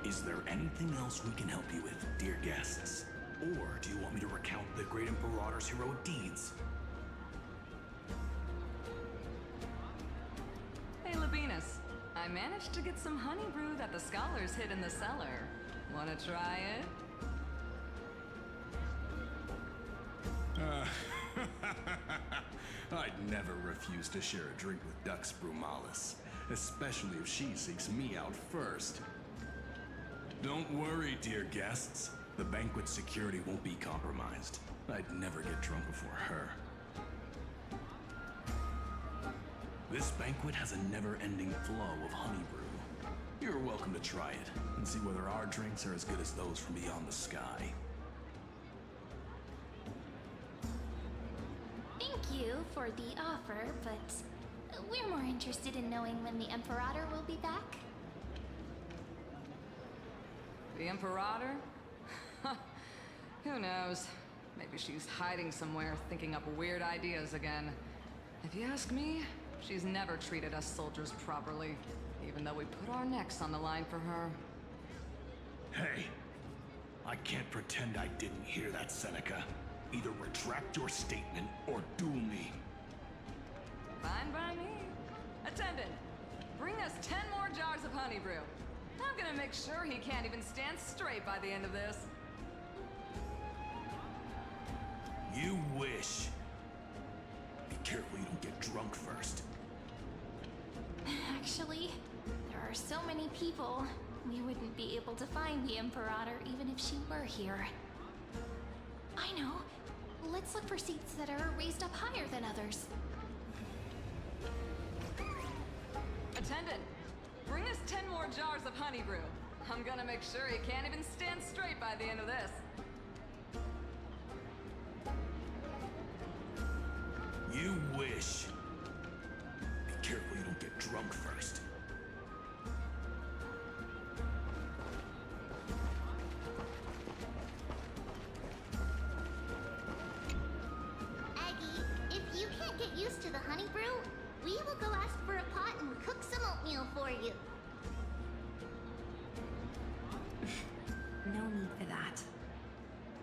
Is there anything else we can help you with, dear guests? Or do you want me to recount the great Imperator's heroic deeds? Hey, Labinas. I managed to get some honey brew that the scholars hid in the cellar. Wanna try it? I'd never refuse to share a drink with Dux Brumalis, especially if she seeks me out first. Don't worry, dear guests. The banquet security won't be compromised. I'd never get drunk before her. This banquet has a never-ending flow of honey brew. You're welcome to try it and see whether our drinks are as good as those from beyond the sky. Thank you for the offer, but we're more interested in knowing when the Imperator will be back. The Imperator? Who knows? Maybe she's hiding somewhere, thinking up weird ideas again. If you ask me, she's never treated us soldiers properly, even though we put our necks on the line for her. Hey, I can't pretend I didn't hear that, Seneca. Either retract your statement or duel me. Fine by me. Attendant, bring us 10 more jars of honey brew. I'm gonna make sure he can't even stand straight by the end of this. You wish. Be careful you don't get drunk first. Actually, there are so many people, we wouldn't be able to find the Imperator even if she were here. I know. Let's look for seats that are raised up higher than others. Attendant, bring us 10 more jars of honey brew. I'm gonna make sure he can't even stand straight by the end of this. You wish. Be careful you don't get drunk first. Aggie, if you can't get used to the honey brew, we will go ask for a pot and cook some oatmeal for you. No need for that.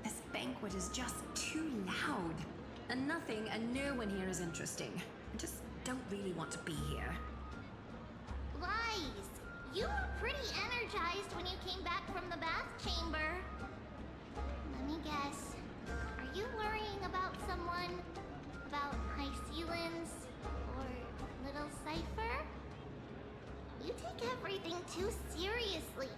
This banquet is just too loud. And nothing and no one here is interesting. I just don't really want to be here. Lies! You were pretty energized when you came back from the bath chamber. Let me guess. Are you worrying about someone? About High Sealins? Or Little Cypher? You take everything too seriously.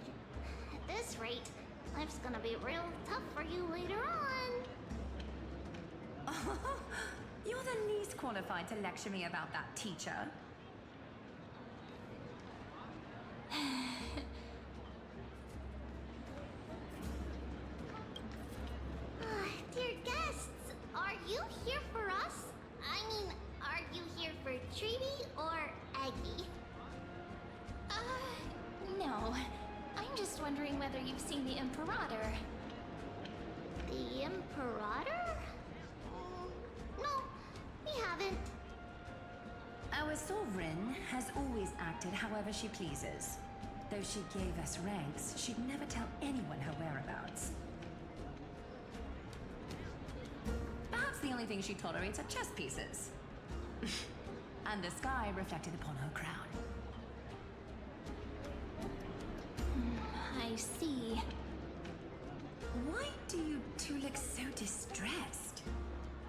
At this rate, life's gonna be real tough for you later on. You're the least qualified to lecture me about that, teacher. Dear guests, are you here for us? I mean, are you here for Treaty or Aggie? No. I'm just wondering whether you've seen the Imperator. The Imperator? No, we haven't. Our sovereign has always acted however she pleases. Though she gave us ranks, she'd never tell anyone her whereabouts. Perhaps the only thing she tolerates are chess pieces. And the sky reflected upon her crown. I see. Why do you two look so distressed?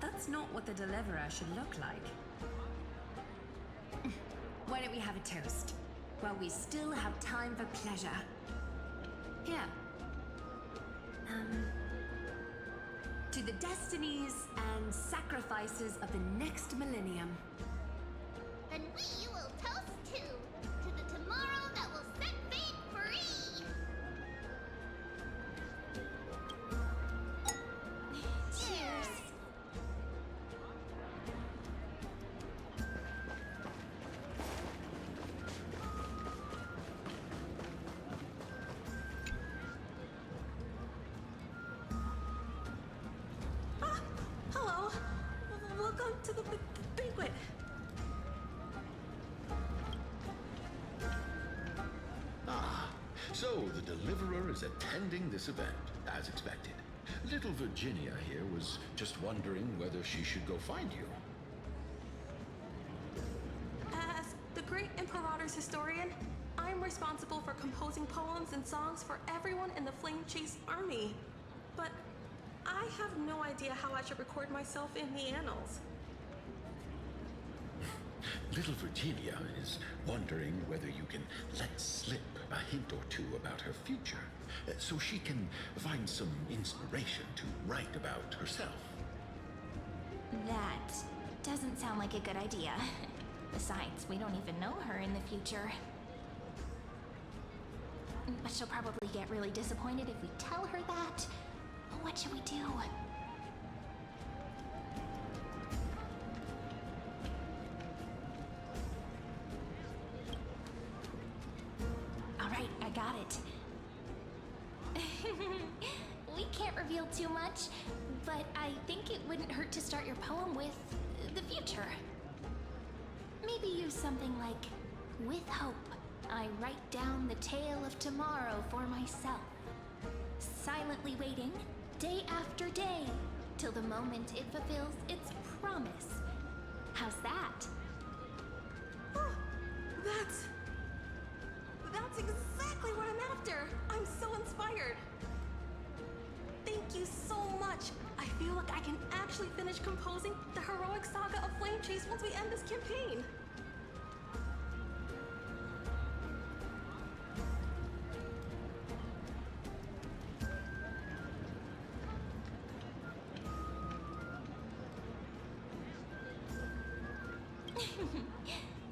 That's not what the Deliverer should look like. Why don't we have a toast? While we still have time for pleasure. Here. To the destinies and sacrifices of the next millennium. Then we will toast to the tomorrow that will set fate free. Cheers. Hello. Welcome to the banquet. So the Deliverer is attending this event, as expected. Little Virginia here was just wondering whether she should go find you. As the great Imperator's historian, I'm responsible for composing poems and songs for everyone in the Flame Chase army. But I have no idea how I should record myself in the annals. Little Virginia is wondering whether you can let slip a hint or two about her future, so she can find some inspiration to write about herself. That doesn't sound like a good idea. Besides, we don't even know her in the future. But she'll probably get really disappointed if we tell her that. What should we do? Alright, I got it. We can't reveal too much, but I think it wouldn't hurt to start your poem with the future. Maybe use something like, with hope, I write down the tale of tomorrow for myself. Silently waiting, day after day, till the moment it fulfills its promise. How's that? Oh, that's exactly what I'm after. I'm so inspired. Thank you so much. I feel like I can actually finish composing the heroic saga of Flame Chase once we end this campaign.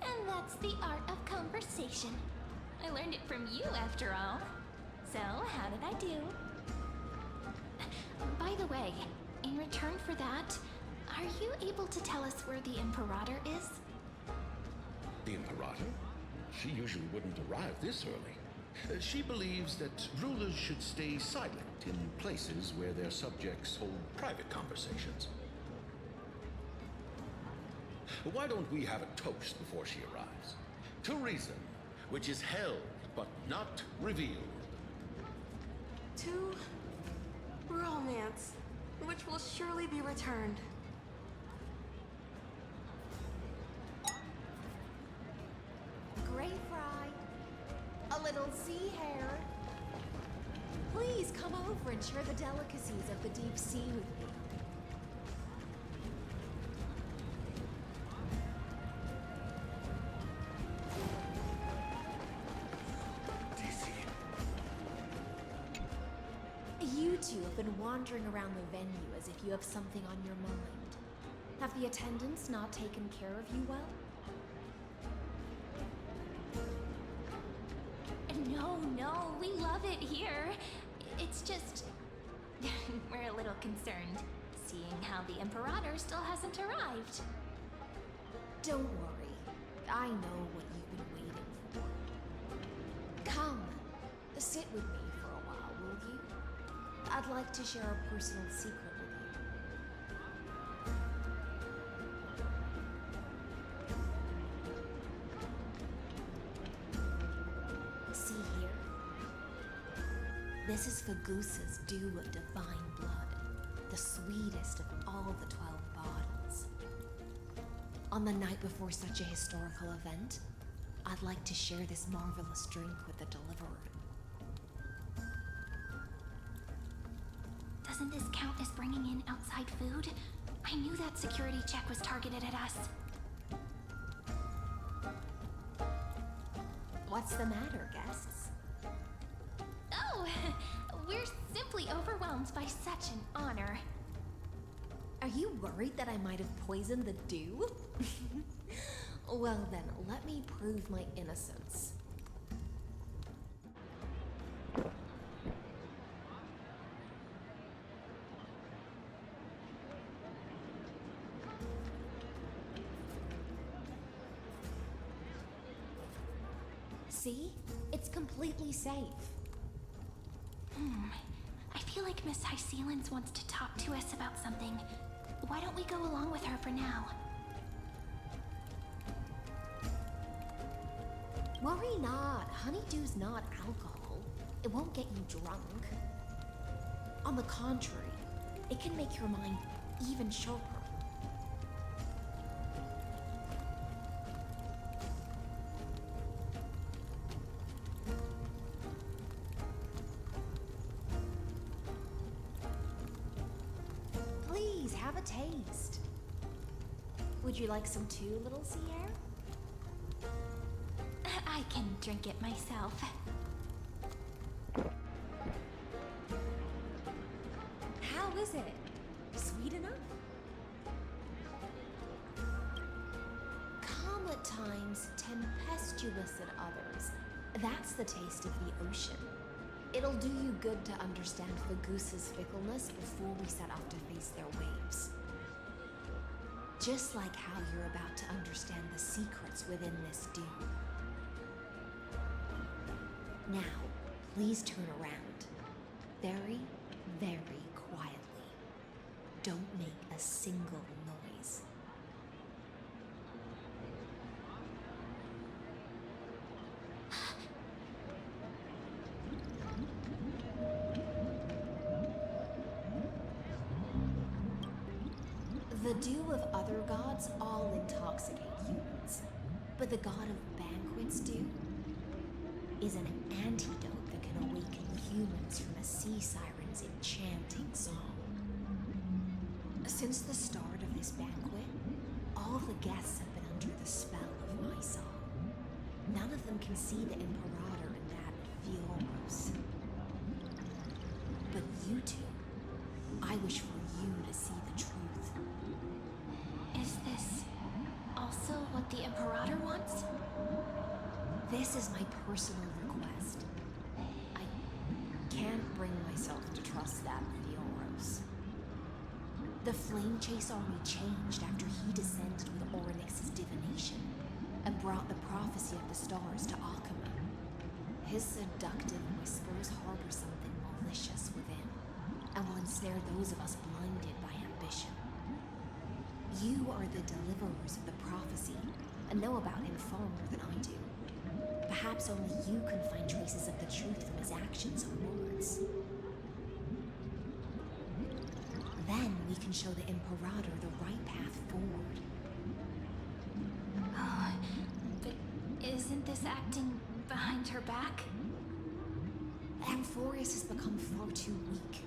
And that's the art of conversation. I learned it from you, after all. So, how did I do? By the way, in return for that, are you able to tell us where the Imperator is? The Imperator? She usually wouldn't arrive this early. She believes that rulers should stay silent in places where their subjects hold private conversations. Why don't we have a toast before she arrives? To reason, which is held but not revealed. To romance, which will surely be returned. Gray fry, a little sea hare. Please come over and share the delicacies of the deep sea with me. You two have been wandering around the venue as if you have something on your mind. Have the attendants not taken care of you well? No, we love it here. It's just... we're a little concerned, seeing how the Imperator still hasn't arrived. Don't worry. I know what you've been waiting for. Come, sit with me for a while, will you? I'd like to share a personal secret with you. See here? This is Fagusa's dew of divine blood, the sweetest of all the 12 bottles. On the night before such a historical event, I'd like to share this marvelous drink with the Deliverer. Doesn't this count as bringing in outside food? I knew that security check was targeted at us. What's the matter, guests? Oh, we're simply overwhelmed by such an honor. Are you worried that I might have poisoned the dew? Well then, let me prove my innocence. See? It's completely safe. I feel like Miss Hysealins wants to talk to us about something. Why don't we go along with her for now? Worry not. Honeydew's not alcohol. It won't get you drunk. On the contrary, it can make your mind even sharper. Please, have a taste. Would you like some too, little Sierra? I can drink it myself. How is it? Sweet enough? Calm at times, tempestuous at others. That's the taste of the ocean. It'll do you good to understand Fagusa's fickleness before we set off to face their waves. Just like how you're about to understand the secrets within this dew. Now, please turn around. Very, very quietly. Don't make a single noise. The dew of other gods all intoxicate humans, but the god of banquets dew is an antidote that can awaken humans from a sea siren's enchanting song. Since the start of this banquet, all the guests have been under the spell of my song. None of them can see the Imperator in that Fioros. But you two, I wish for you to see the truth. Is this also what the Imperator wants? This is my personal request. I can't bring myself to trust that Fioros. The Flame Chase army changed after he descended with Orynyx's divination and brought the prophecy of the stars to Akuma. His seductive whispers harbor something malicious within and will ensnare those of us blinded by ambition. You are the deliverers of the prophecy and know about him far more than I do. Perhaps only you can find traces of the truth from his actions and words. Then we can show the Imperator the right path forward. Oh, but isn't this acting behind her back? Amphorius has become far too weak.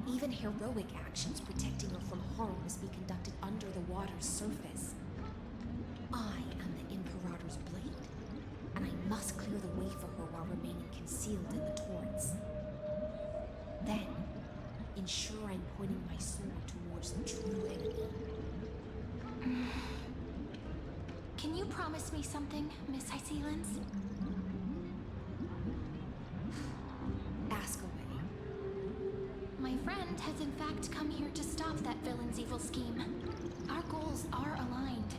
Even heroic actions protecting her from harm must be conducted under the water's surface. I am the Imperator's blade, and I must clear the way for her while remaining concealed in the torrents. Then, ensure I'm pointing my sword towards the true enemy. Can you promise me something, Miss Hysealans? Ask away. My friend has in fact come here to stop that villain's evil scheme. Our goals are aligned.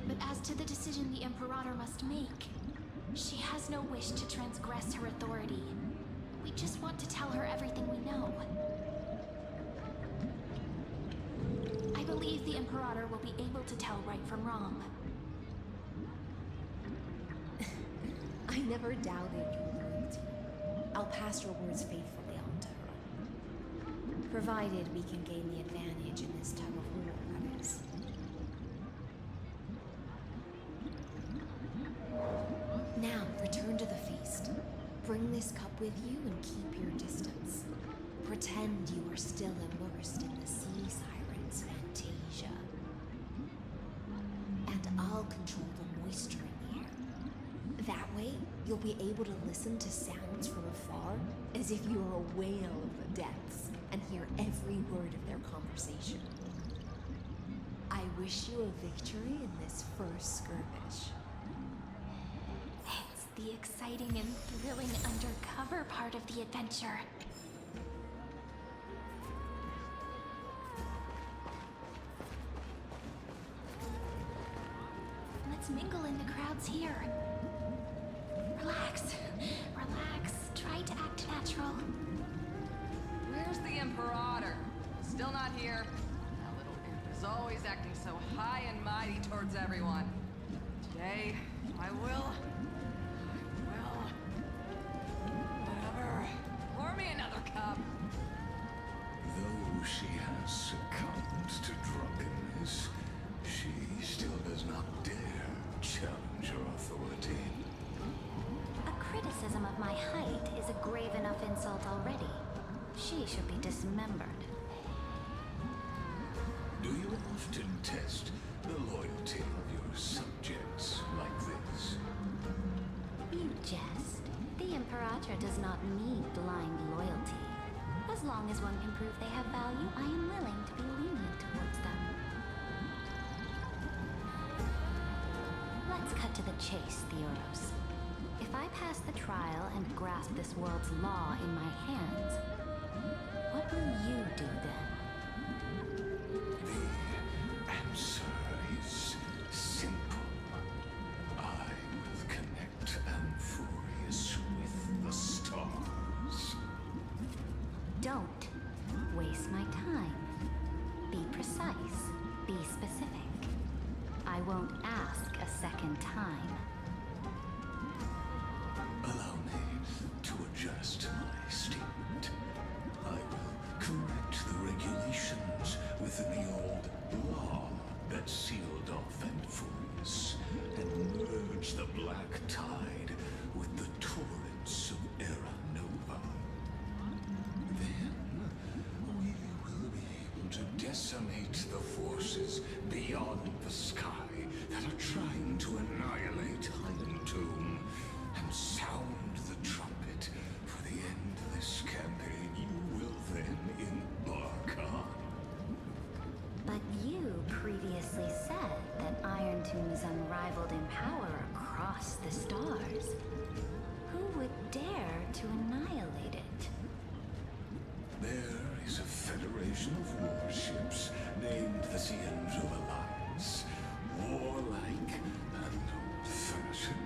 But as to the decision the Imperator must make, she has no wish to transgress her authority. We just want to tell her everything we know. I believe the Imperator will be able to tell right from wrong. I never doubted your loyalty. I'll pass your words faithfully on to her. Provided we can gain the advantage in this tug of war, that is. Now, return to the feast. Bring this cup with you and keep your distance. Pretend you are still immersed in the sea siren's fantasia. And I'll control the moisture in the air. That way, you'll be able to listen to sounds from afar as if you were a whale of the depths and hear every word of their conversation. I wish you a victory in this first skirmish. It's the exciting and thrilling undercover part of the adventure. Let's mingle in the crowds here. Relax. Relax. Try to act natural. Where's the Imperator? Still not here. That little imp is always acting so high and mighty towards everyone. Today, I will... Whatever. Pour me another cup. Though she has succumbed to drunkenness, she still does not dare challenge your authority. A criticism of my height is a grave enough insult already. She should be dismembered. Do you often test the loyalty of your subjects like this? You jest. The Imperator does not need blind loyalty. As long as one can prove they have value, I am willing to be lenient towards them. Let's cut to the chase, Theoros. If I pass the trial and grasp this world's law in my hands, what will you do then? The answer is simple. I will connect Amphorius with the stars. Don't waste my time. Be precise. Be specific. I won't ask a second time. Allow me to adjust my statement. I will correct the regulations within the old law that sealed off Amphorius and merge the black tide with the torrents of Era Nova. Then we will be able to decimate the forces beyond the sky that are trying to annihilate Tomb and sound the trumpet for the endless campaign you will then embark on. But you previously said that Iron Tomb is unrivaled in power across the stars. Who would dare to annihilate it? There is a federation of warships named the Cienzo Alliance. Warlike and old-fashioned.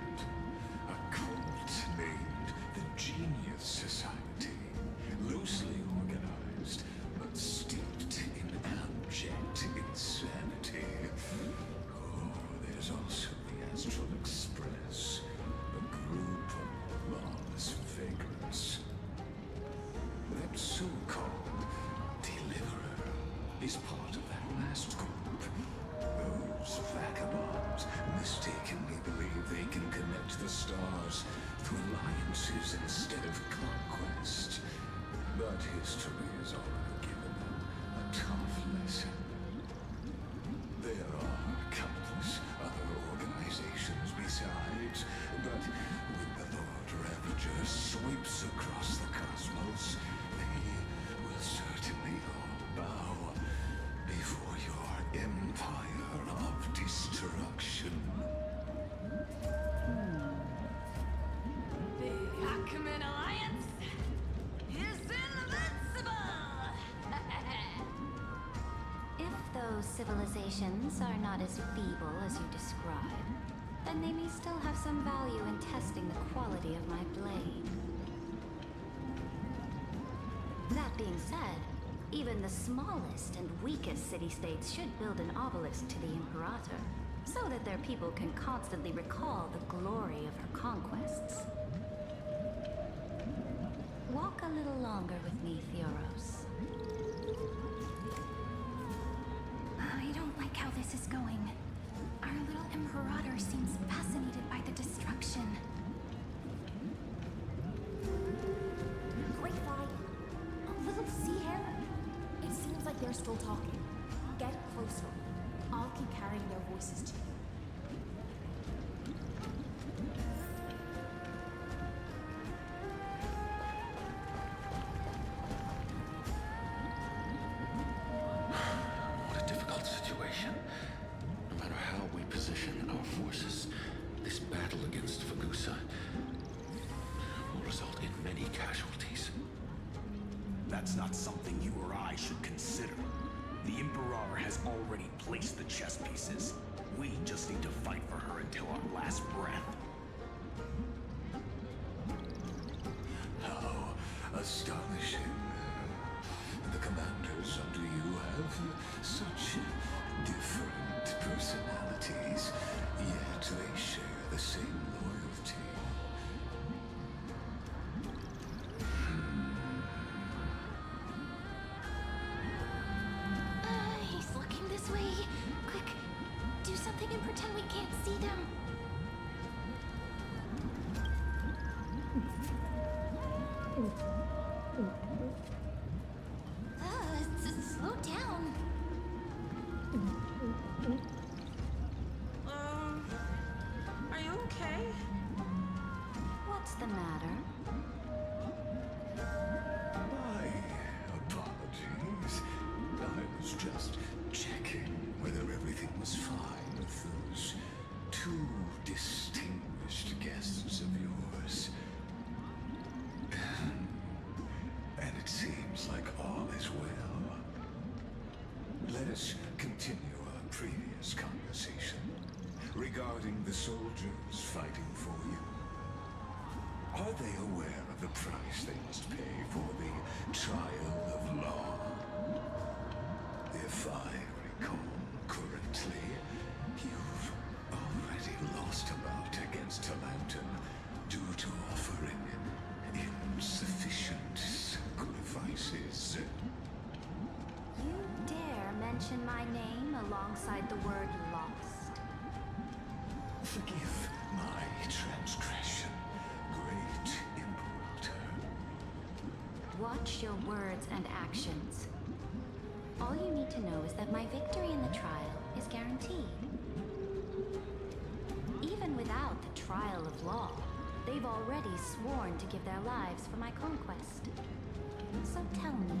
A cult named the Genius Society. Loosely organized, but steeped in abject insanity. Oh, there's also the Astral Express. A group of lawless vagrants. That so-called Deliverer is part of that last group. Those vagabonds mistakenly believe they can connect the stars through alliances instead of conquest. But history has already given them a tough lesson. There are countless other organizations besides, but when the Lord Ravager sweeps across the cosmos, they will certainly all bow before your civilizations are not as feeble as you describe, then they may still have some value in testing the quality of my blade. That being said, even the smallest and weakest city-states should build an obelisk to the Imperator, so that their people can constantly recall the glory of her conquests. Walk a little longer with me, Theoros. I don't like how this is going. Our little Imperator seems fascinated by the destruction. Grapevine! A little sea hare? It seems like they're still talking. Get closer. I'll keep carrying their voices to you. What a difficult situation. No matter how we position our forces, this battle against Fagusa will result in many casualties. That's not something you or I should consider. The Imperator has already placed the chess pieces. We just need to fight for her until our last breath. How astonishing. The commanders under you have such different personalities, yet they share the same loyalty. He's looking this way. Quick, do something and pretend we can't see them. Slow down. Are you okay? What's the matter? My apologies. I was just checking whether everything was fine with those two distinguished guests of yours. And it seems like all is well. Let us continue our previous conversation regarding the soldiers fighting for you. Are they aware of the price they must pay for the trial of law? If I recall correctly, you've already lost a bout against a lantern due to offering insufficient sacrifices. You dare mention my name alongside the word lost? Forgive my transgression, great Imperator. Watch your words and actions. All you need to know is that my victory in the trial is guaranteed. Even without the trial of law, they've already sworn to give their lives for my conquest. So tell me,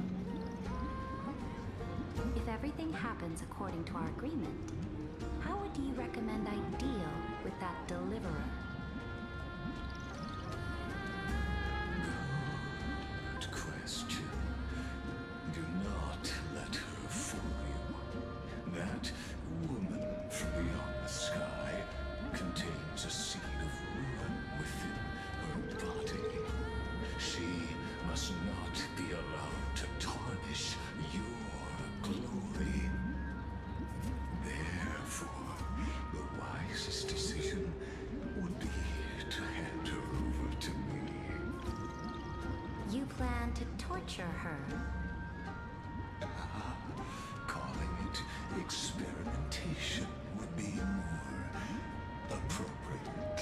if everything happens according to our agreement, how would you recommend I deal with that deliverer? Good question. Do not let her fool you. That woman from beyond the sky contains a seed of ruin within her body. She must not be allowed to tarnish your glory. Therefore, the wisest decision would be to hand her over to me. You plan to torture her? Calling it experimentation would be more appropriate.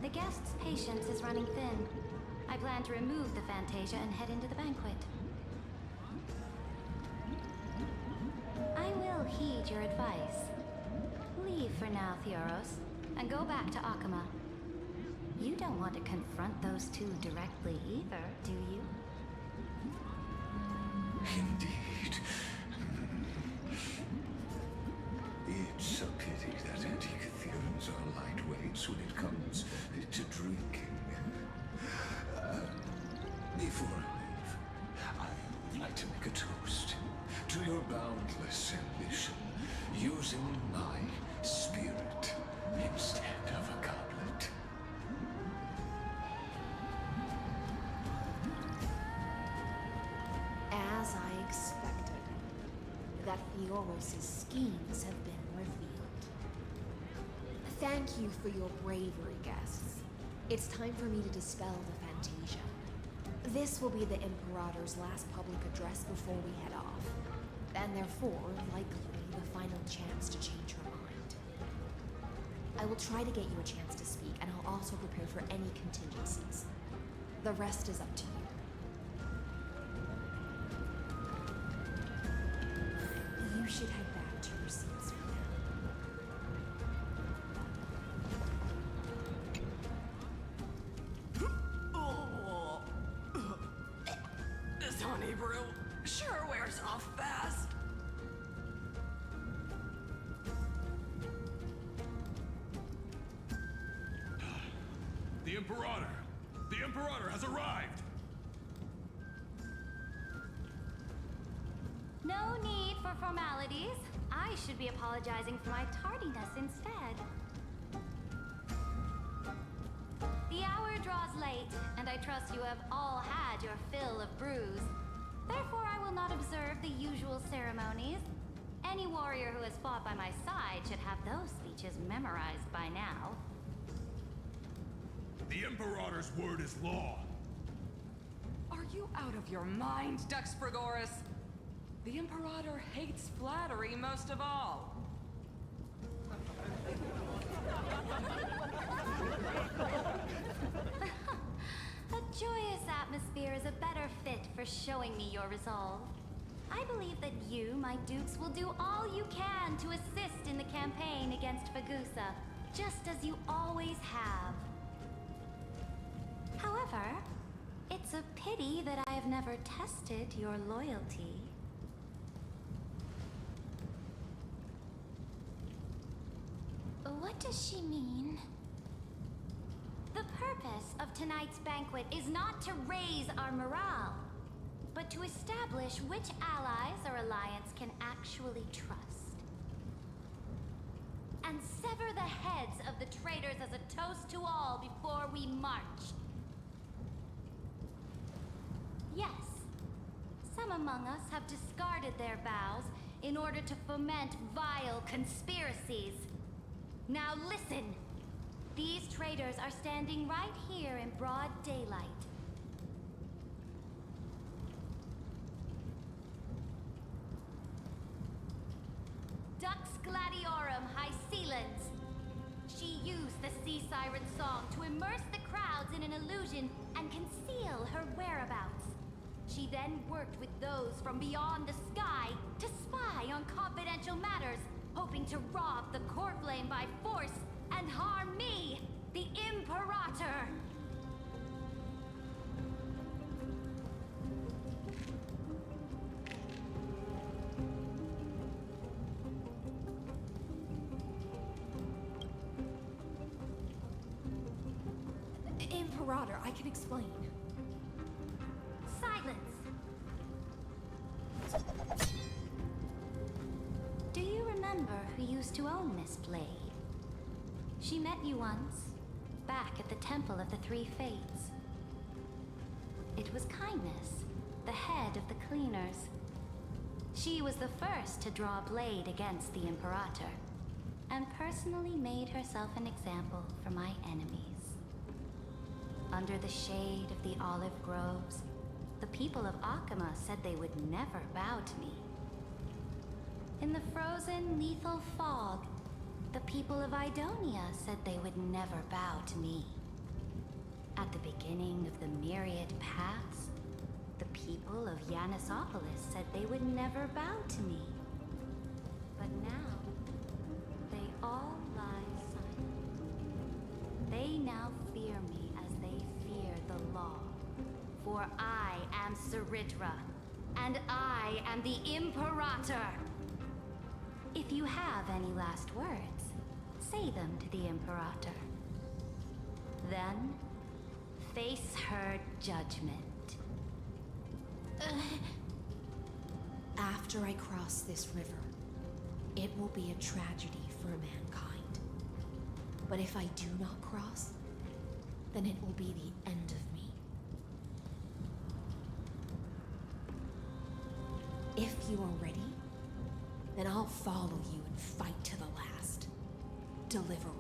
The guest's patience is running thin. I plan to remove the Fantasia and head into the banquet. I will heed your advice. Leave for now, Theoros, and go back to Akama. You don't want to confront those two directly either, do you? Indeed. It's a pity that anti-Catherians are lightweights when it comes to drinking. Before I leave, I would like to make a toast boundless ambition, using my spirit instead of a goblet. As I expected, that Theoros' schemes have been revealed. Thank you for your bravery, guests. It's time for me to dispel the Fantasia. This will be the Imperator's last public address before we head off, and therefore, likely, the final chance to change her mind. I will try to get you a chance to speak, and I'll also prepare for any contingencies. The rest is up to you. You should head back to your seats for now. This honey brew sure wears off fast. The Imperator! The Imperator has arrived! No need for formalities. I should be apologizing for my tardiness instead. The hour draws late, and I trust you have all had your fill of brews. Therefore, I will not observe the usual ceremonies. Any warrior who has fought by my side should have those speeches memorized by now. The Imperator's word is law. Are you out of your mind, Dux Frigoris? The Imperator hates flattery most of all. A joyous atmosphere is a better fit for showing me your resolve. I believe that you, my dukes, will do all you can to assist in the campaign against Fagusa, just as you always have. However, it's a pity that I have never tested your loyalty. What does she mean? The purpose of tonight's banquet is not to raise our morale, but to establish which allies our alliance can actually trust. And sever the heads of the traitors as a toast to all before we march. Yes, some among us have discarded their vows in order to foment vile conspiracies. Now listen! These traitors are standing right here in broad daylight. Dux Gladiorum Hycelens. She used the Sea Siren song to immerse the crowds in an illusion and conceal her whereabouts. She then worked with those from beyond the sky to spy on confidential matters, hoping to rob the core flame by force and harm me, the Imperator! Imperator, I can explain. Silence! Do you remember who used to own this blade? She met you once, back at the Temple of the Three Fates. It was Kindness, the head of the Cleaners. She was the first to draw a blade against the Imperator, and personally made herself an example for my enemies. Under the shade of the olive groves, the people of Akama said they would never bow to me. In the frozen, lethal fog, the people of Idonia said they would never bow to me. At the beginning of the Myriad Paths, the people of Yanisopolis said they would never bow to me. But now, they all lie silent. They now fear me as they fear the law. For I am Ceridra, and I am the Imperator! If you have any last words, say them to the Imperator. Then, face her judgment. after I cross this river, it will be a tragedy for mankind. But if I do not cross, then it will be the end of me. If you are ready, then I'll follow you and fight to the last. Deliverer.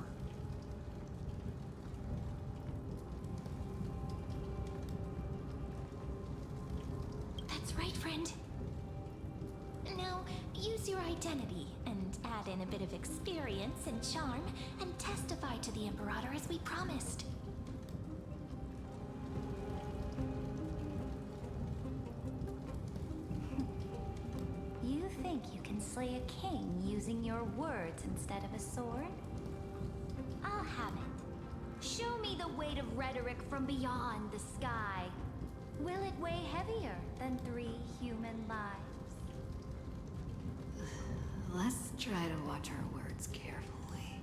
That's right, friend. Now, use your identity and add in a bit of experience and charm and testify to the Imperator as we promised. You think you can slay a king using your words instead of a sword? I'll have it. Show me the weight of rhetoric from beyond the sky. Will it weigh heavier than 3 human lives? Let's try to watch our words carefully.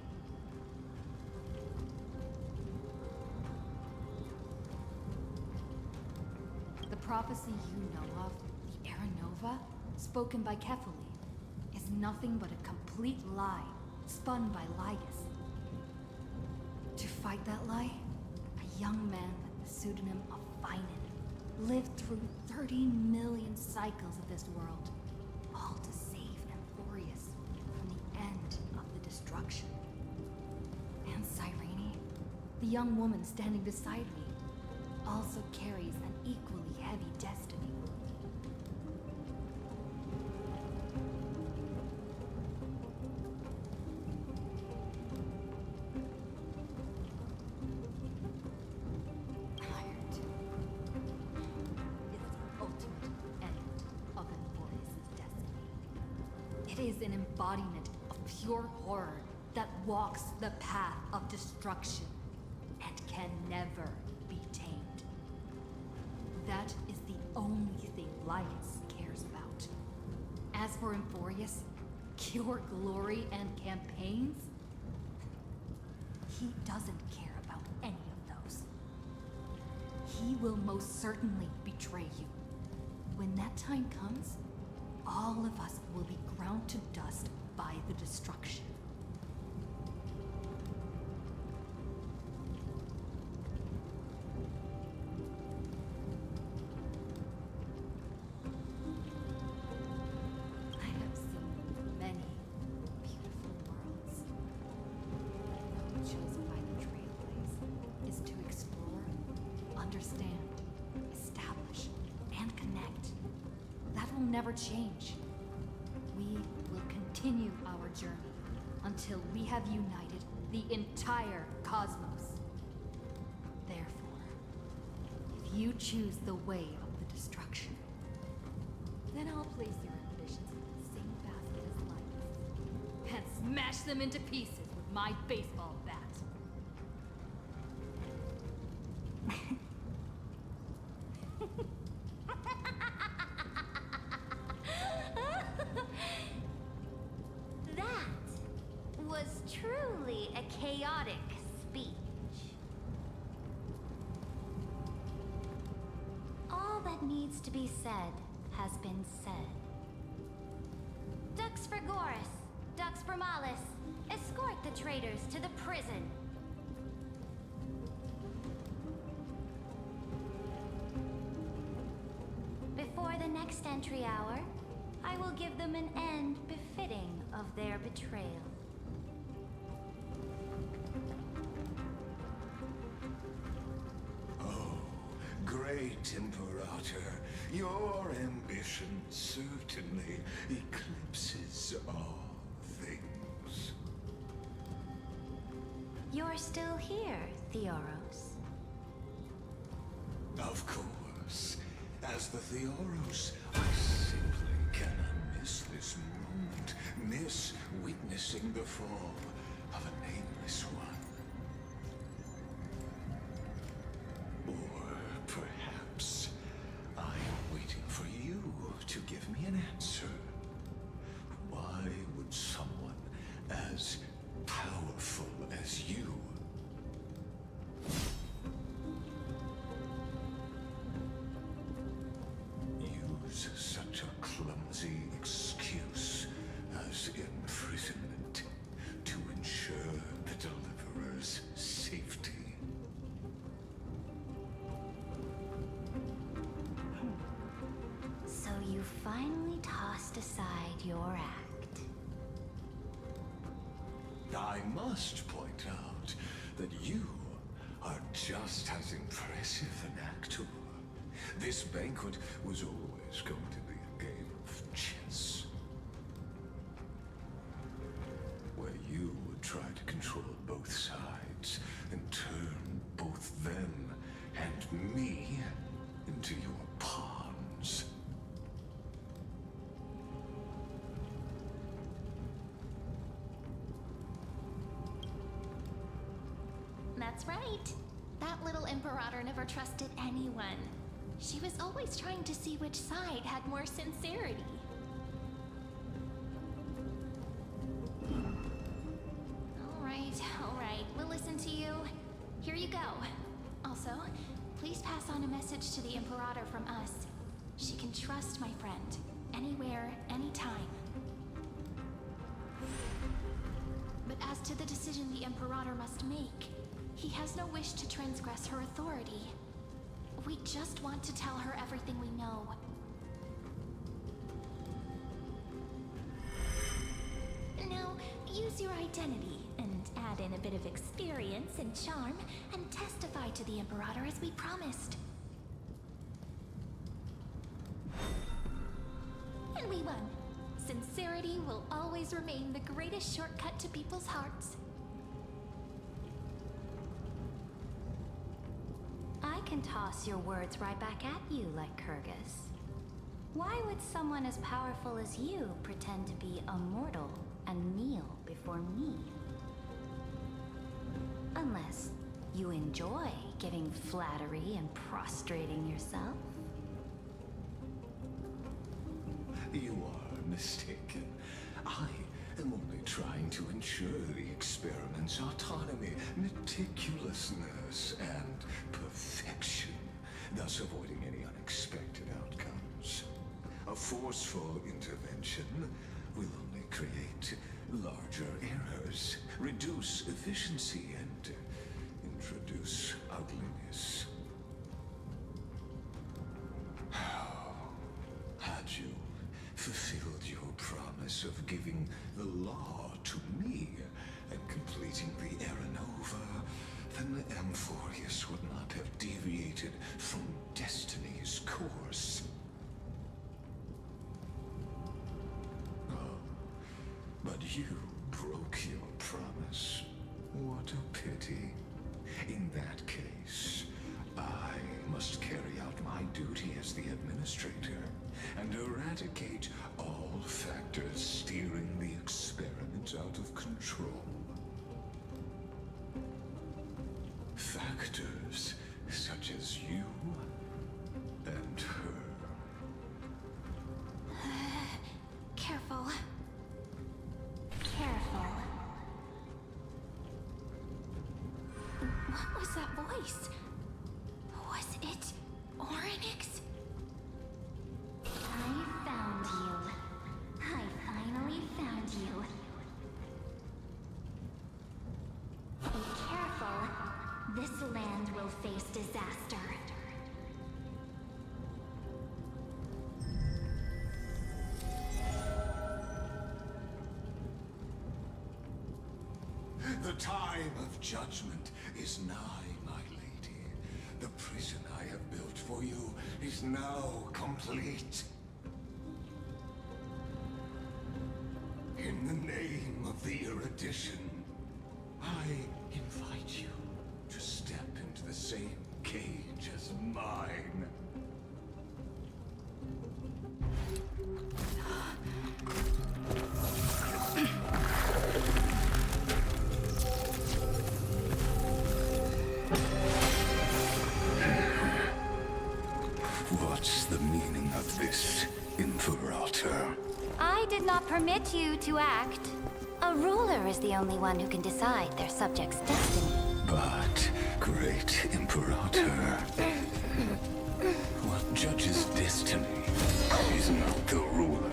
The prophecy you know of, the Aranova, spoken by Kefali, is nothing but a complete lie, spun by Lygus. To fight that lie, a young man with the pseudonym of Finan lived through 30 million cycles of this world, all to save Amphorius from the end of the destruction. And Cyrene, the young woman standing beside me, also carries an equally heavy destiny. It is an embodiment of pure horror that walks the path of destruction and can never be tamed. That is the only thing Lygus cares about. As for Amphorius, pure glory and campaigns, he doesn't care about any of those. He will most certainly betray you. When that time comes, all of us will be ground to dust by the destruction. I have seen many beautiful worlds. The road chosen by the Trailblaze is to explore, understand, establish, and connect. That will never change. We will continue our journey until we have united the entire cosmos. Therefore, if you choose the way of the destruction, then I'll place your ambitions in the same basket as Lygus and smash them into pieces with my baseball bat. That was truly a chaotic speech. All that needs to be said has been said. Dux for Goris, Dux for Malus, escort the traitors to the prison. Before the next entry hour, I will give them an end befitting of their betrayal. Oh, great Imperator, your ambition certainly eclipses all things. You're still here, Theoros. Of course. As the Theoros, I simply cannot miss this moment, miss witnessing the fall of a nameless one. Or perhaps I am waiting for you to give me an answer. Why would someone as powerful as you use such a clumsy decide your act. I must point out that you are just as impressive an actor. This banquet was always going to be a game of chess, where you would try to control both sides and turn both them and me into your pawns. That's right. That little Imperator never trusted anyone. She was always trying to see which side had more sincerity. All right, we'll listen to you. Here you go. Also, please pass on a message to the Imperator from us. She can trust my friend, anywhere, anytime. But as to the decision the Imperator must make, he has no wish to transgress her authority. We just want to tell her everything we know. Now, use your identity and add in a bit of experience and charm and testify to the Imperator as we promised. And we won. Sincerity will always remain the greatest shortcut to people's hearts. I can toss your words right back at you like Kyrgyz. Why would someone as powerful as you pretend to be a mortal and kneel before me? Unless you enjoy giving flattery and prostrating yourself. You are mistaken. I am only trying to ensure the experiment's autonomy, meticulousness, and perfection, thus avoiding any unexpected outcomes. A forceful intervention will only create larger errors, reduce efficiency, and introduce ugliness. Had you fulfilled your promise of giving the law to me and completing the Aranova, then the Amphorius would not have deviated from destiny's course. Oh, but you broke your promise. What a pity. In that case, I must carry out my duty as the administrator and eradicate all factors steering the experiment out of control. Factors such as you and her. Careful. Careful. What was that voice? Was it Oryx? I found you. I finally found you. Be careful. This land will face disaster. The time of judgment is nigh, my lady. The prison I have built for you is now complete. In the name of the erudition, I invite you to step into the same cage as mine. What's the meaning of this, Imperator? I did not permit you to act. A ruler is the only one who can decide their subject's destiny. But, great Imperator, what judges destiny is not the ruler,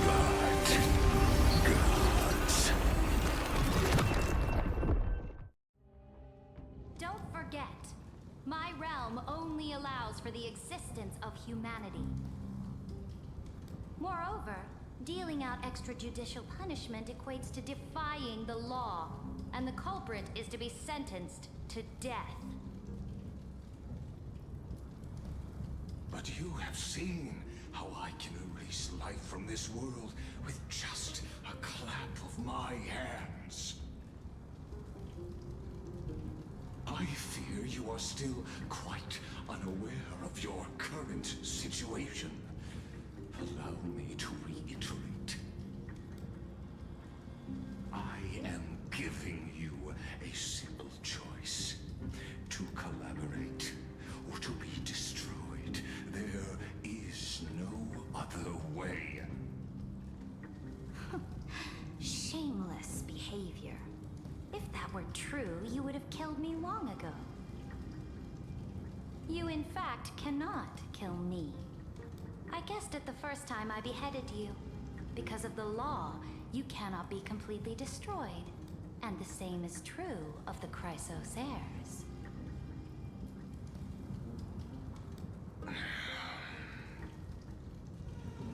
but gods. Don't forget, my realm only allows for the existence of humanity. Moreover, dealing out extrajudicial punishment equates to defying the law, and the culprit is to be sentenced to death. But you have seen how I can erase life from this world with just a clap of my hands. I fear you are still quite unaware of your current situation. Allow me to reiterate. I am giving you a simple choice. To collaborate or to be destroyed. There is no other way. Shameless behavior. If that were true, you would have killed me long ago. You, in fact, cannot kill me. I guessed it the first time I beheaded you. Because of the law, you cannot be completely destroyed. And the same is true of the Chrysos heirs.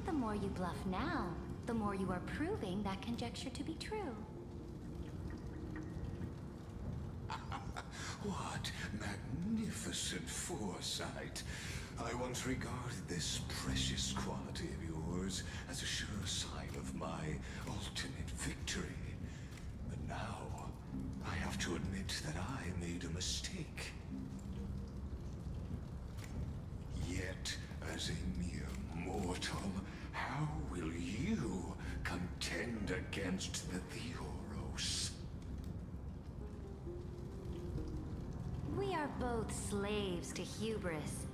The more you bluff now, the more you are proving that conjecture to be true. What magnificent foresight. I once regarded this precious quality of yours as a sure sign of my ultimate victory. But now, I have to admit that I made a mistake. Yet, as a mere mortal, how will you contend against the Theoros? We are both slaves to hubris.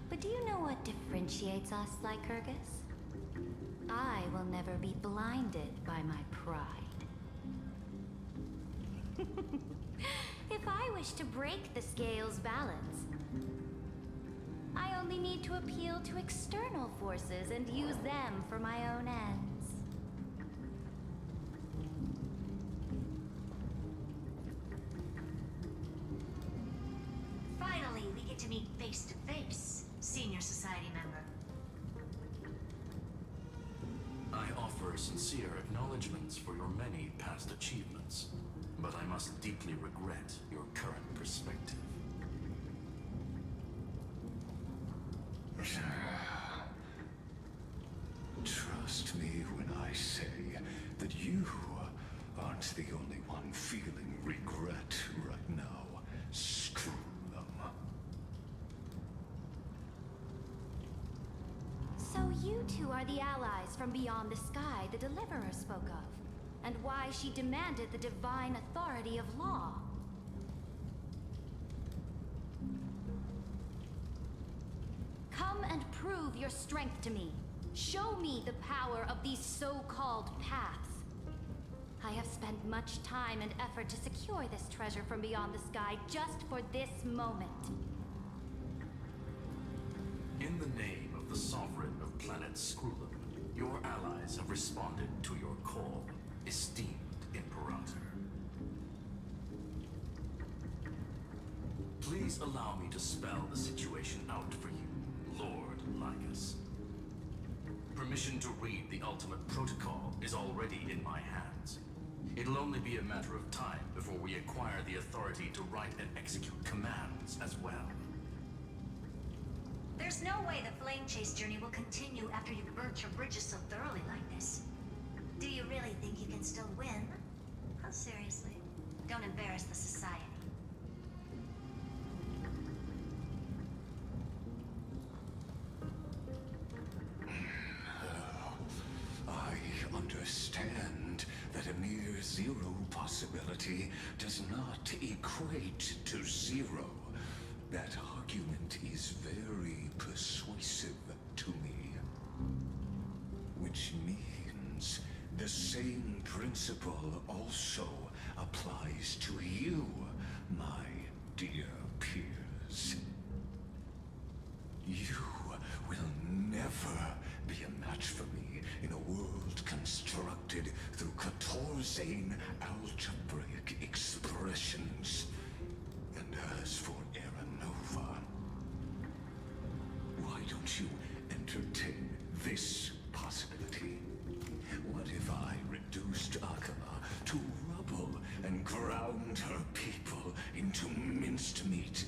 But do you know what differentiates us, Lycurgus? I will never be blinded by my pride. If I wish to break the scale's balance, I only need to appeal to external forces and use them for my own ends. Finally, we get to meet face to face, Senior Society member. I offer sincere acknowledgments for your many past achievements, but I must deeply regret your current perspective. Trust me when I say that you aren't the only one feeling regret right now. Screw them. So you two are the allies from beyond the sky the Deliverer spoke of, and why she demanded the divine authority of law. Come and prove your strength to me. Show me the power of these so-called paths. I have spent much time and effort to secure this treasure from beyond the sky just for this moment. In the name of the Sovereign of Planet Scrulum, your allies have responded to your call, esteemed Imperator. Please allow me to spell the situation out for you, Lord Lycus. Permission to read the ultimate protocol is already in my hands. It'll only be a matter of time before we acquire the authority to write and execute commands as well. There's no way the flame chase journey will continue after you've burnt your bridges so thoroughly like this. Do you really think you can still win? Oh, seriously. Don't embarrass the society. I understand that a mere zero possibility does not equate to zero. That argument is very persuasive to me. Which means the same principle also applies to you, my dear peers. You will never be a match for me in a world constructed through Catorzane algebraic expressions. And as for Aranova, why don't you entertain this possibility? ground her people into minced meat.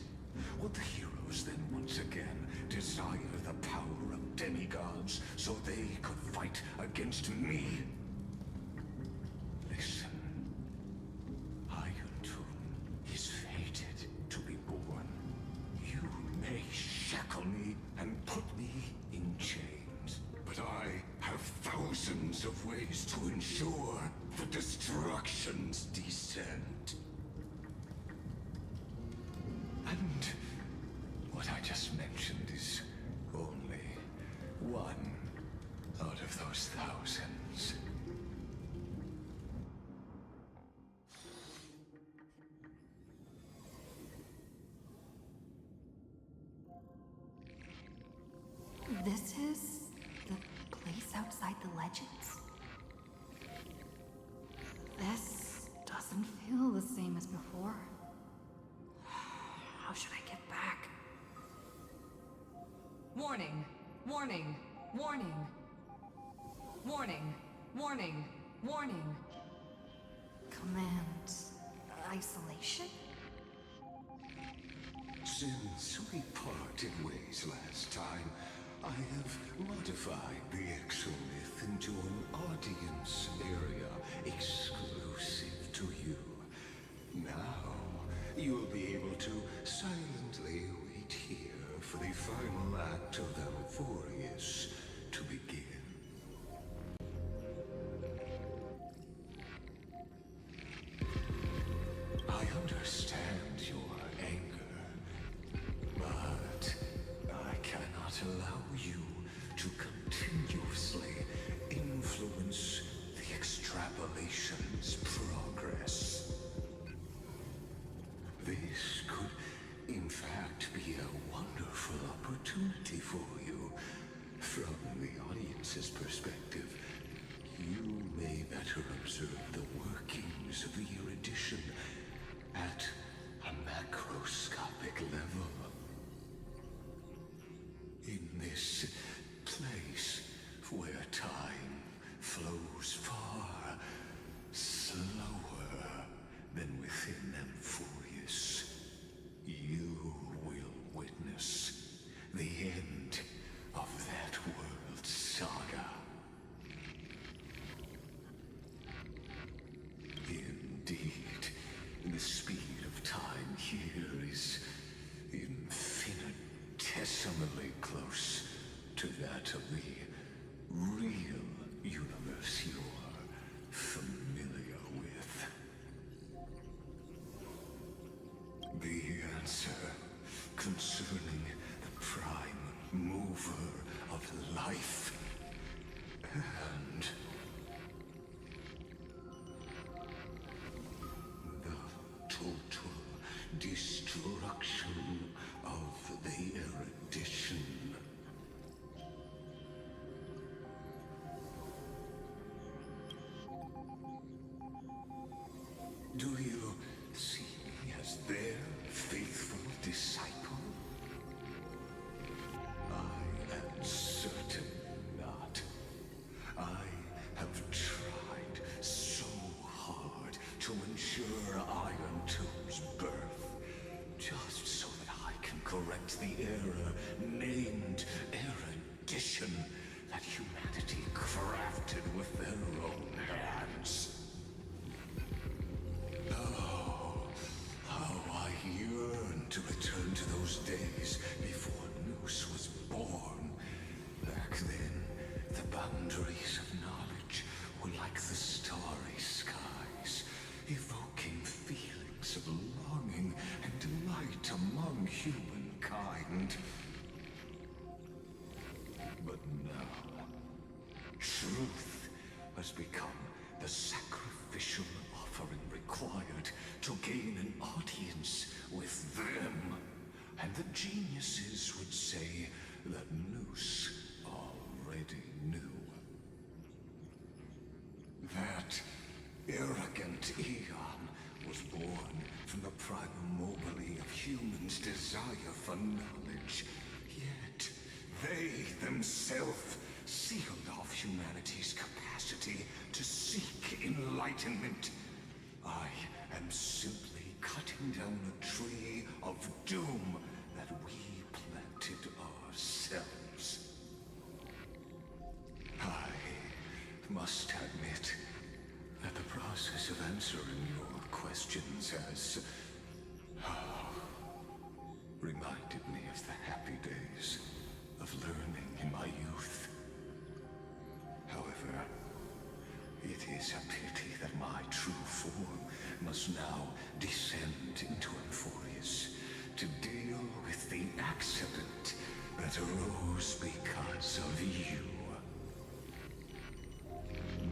Would the heroes then once again desire the power of demigods so they could fight against me? Listen. Iron Tomb is fated to be born. You may shackle me and put me in chains, but I have thousands of ways to ensure the destruction's descent. And what I just mentioned is only one out of those thousands. This is the place outside the legends? This doesn't feel the same as before. How should I get back? Warning! Warning! Warning! Warning! Warning! Warning! Command isolation? Since we parted ways last time, I have modified the exolith into an audience area exclusive to you. Now, you'll be able to silently wait here for the final act of Valvorius to begin. I understand your anger, but I cannot allow you to continuously influence the extrapolation's progress. This could, in fact, be a wonderful opportunity for you. From the audience's perspective, you may better observe the workings of the erudition at a macroscopic level. In this place where time flows far slower than within Amphorius, you will witness the end of that world's saga. Indeed, the speed of time here is infinitesimally close to that of the real universe you're familiar with. The answer concerning the prime mover of life and the total destruction of the erudition. Do you see me as their faithful disciple? I am certain not. I have tried so hard to ensure Iron Tomb's birth, just so that I can correct the error named erudition that humanity crafted with their own hands. Oh, how I yearn to return to those days before Noose was born. Back then, the boundaries of knowledge were like the starry skies, evoking feelings of longing and delight among humankind. But now, truth has become the sacrificial offering required to gain an audience with them. And the geniuses would say that Noose already knew. That arrogant Eon was born from the primordially of humans' desire for knowledge. Yet, they themselves sealed off humanity's capacity to seek enlightenment. I am simply cutting down a tree of doom that we planted ourselves. I must admit that the process of answering your questions has reminded me of the happy days of learning in my youth. However, it is a pity that my true form must now descend into Euphorius to deal with the accident that arose because of you.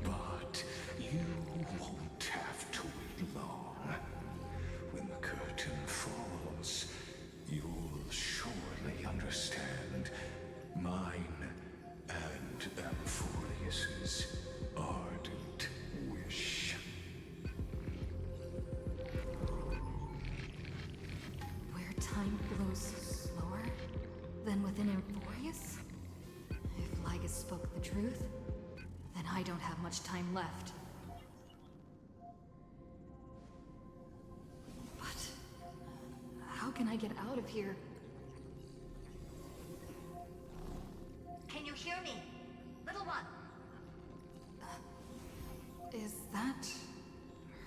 But you won't have to wait long. When the curtain falls, you'll surely understand mine and Euphorius's ardent wish. Where time flows slower than within Euphorius? If Lygus spoke the truth, then I don't have much time left. But how can I get out of here? Can you hear me? Little one. Is that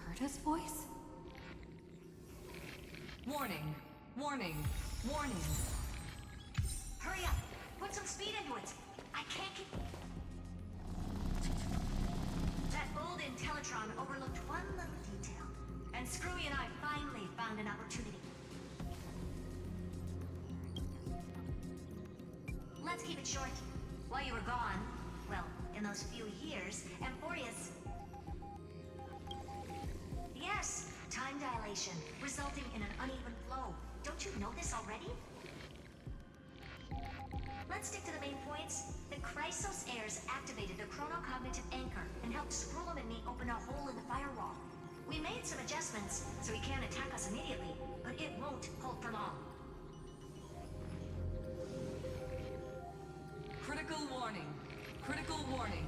Herta's voice? Warning! Warning! Warning! Hurry up! Put some speed into it! I can't keep... That old Intellitron overlooked one little detail, and Screwy and I finally found an opportunity. Let's keep it short. While you were gone, well, in those few years, Euphorius... Yes, time dilation, resulting in an uneven flow. Don't you know this already? Let's stick to the main points. The Chrysos heirs activated the chronocognitive anchor and helped Skrullum and me open a hole in the firewall. We made some adjustments, so he can't attack us immediately, but it won't hold for long. Critical warning! Critical warning!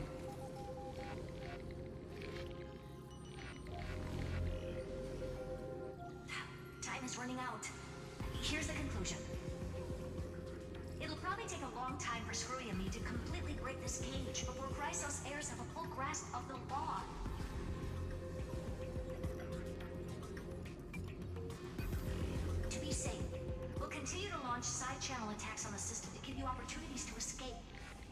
Time is running out. Here's the conclusion. It'll probably take a long time for Screwy and me to completely break this cage before Chrysos heirs have a full grasp of the law. To be safe, we'll continue to launch side-channel attacks on the system to give you opportunities to escape.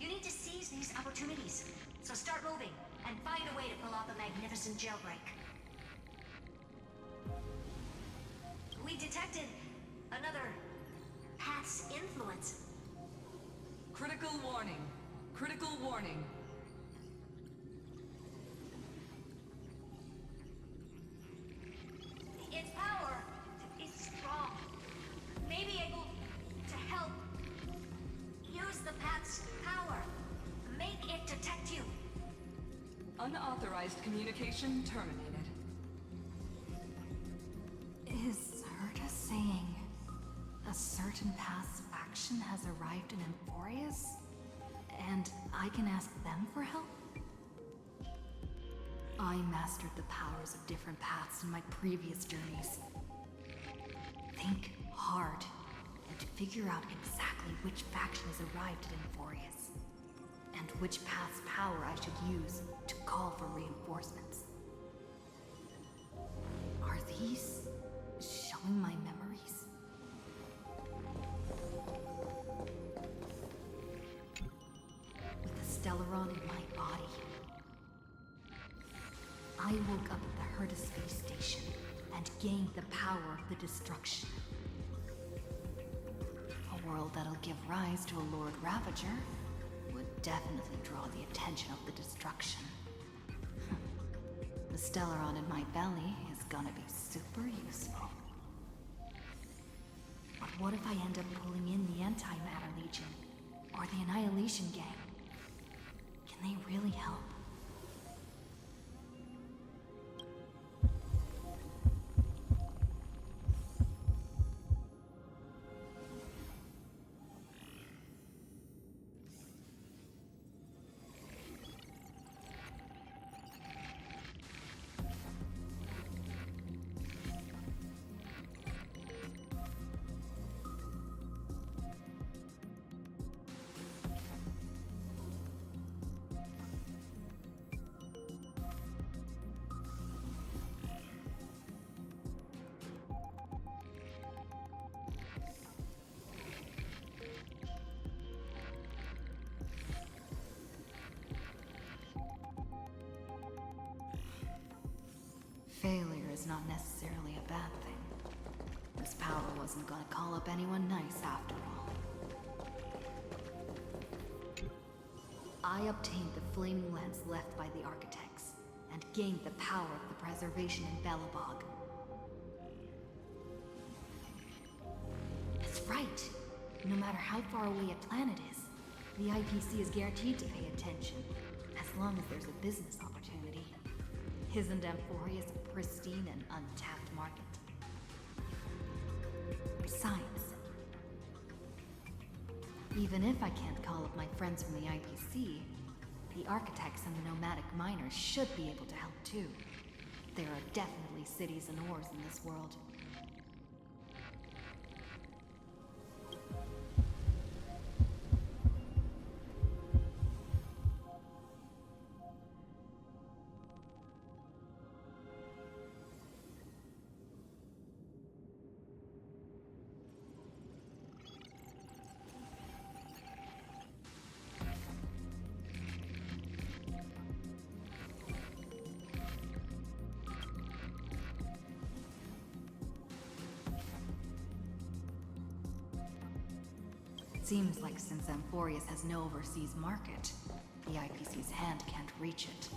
You need to seize these opportunities, so start moving and find a way to pull off a magnificent jailbreak. We detected another path's influence. Critical warning! Critical warning! Its power is strong. Maybe able to help. Use the path's power. Make it detect you. Unauthorized communication terminated. Is Herta saying a certain past faction has arrived in Euphorius? And I can ask them for help? I mastered the powers of different paths in my previous journeys. Think hard and figure out exactly which faction has arrived at Euphorius, and which path's power I should use to call for reinforcements. Are these showing my memories? With the Stellaron in my body, I woke up at the Herta space station and gained the power of the destruction. A world that'll give rise to a Lord Ravager would definitely draw the attention of the destruction. The Stellaron in my belly is gonna be super useful. But what if I end up pulling in the Antimatter Legion or the Annihilation Gang? Can they really help? Failure is not necessarily a bad thing. This power wasn't gonna call up anyone nice after all. I obtained the flaming lance left by the architects, and gained the power of the preservation in Belobog. That's right! No matter how far away a planet is, the IPC is guaranteed to pay attention, as long as there's a business opportunity. Isn't Amphorius a pristine and untapped market? Besides, even if I can't call up my friends from the IPC, the architects and the nomadic miners should be able to help too. There are definitely cities and ores in this world. Seems like since Amphorius has no overseas market, the IPC's hand can't reach it.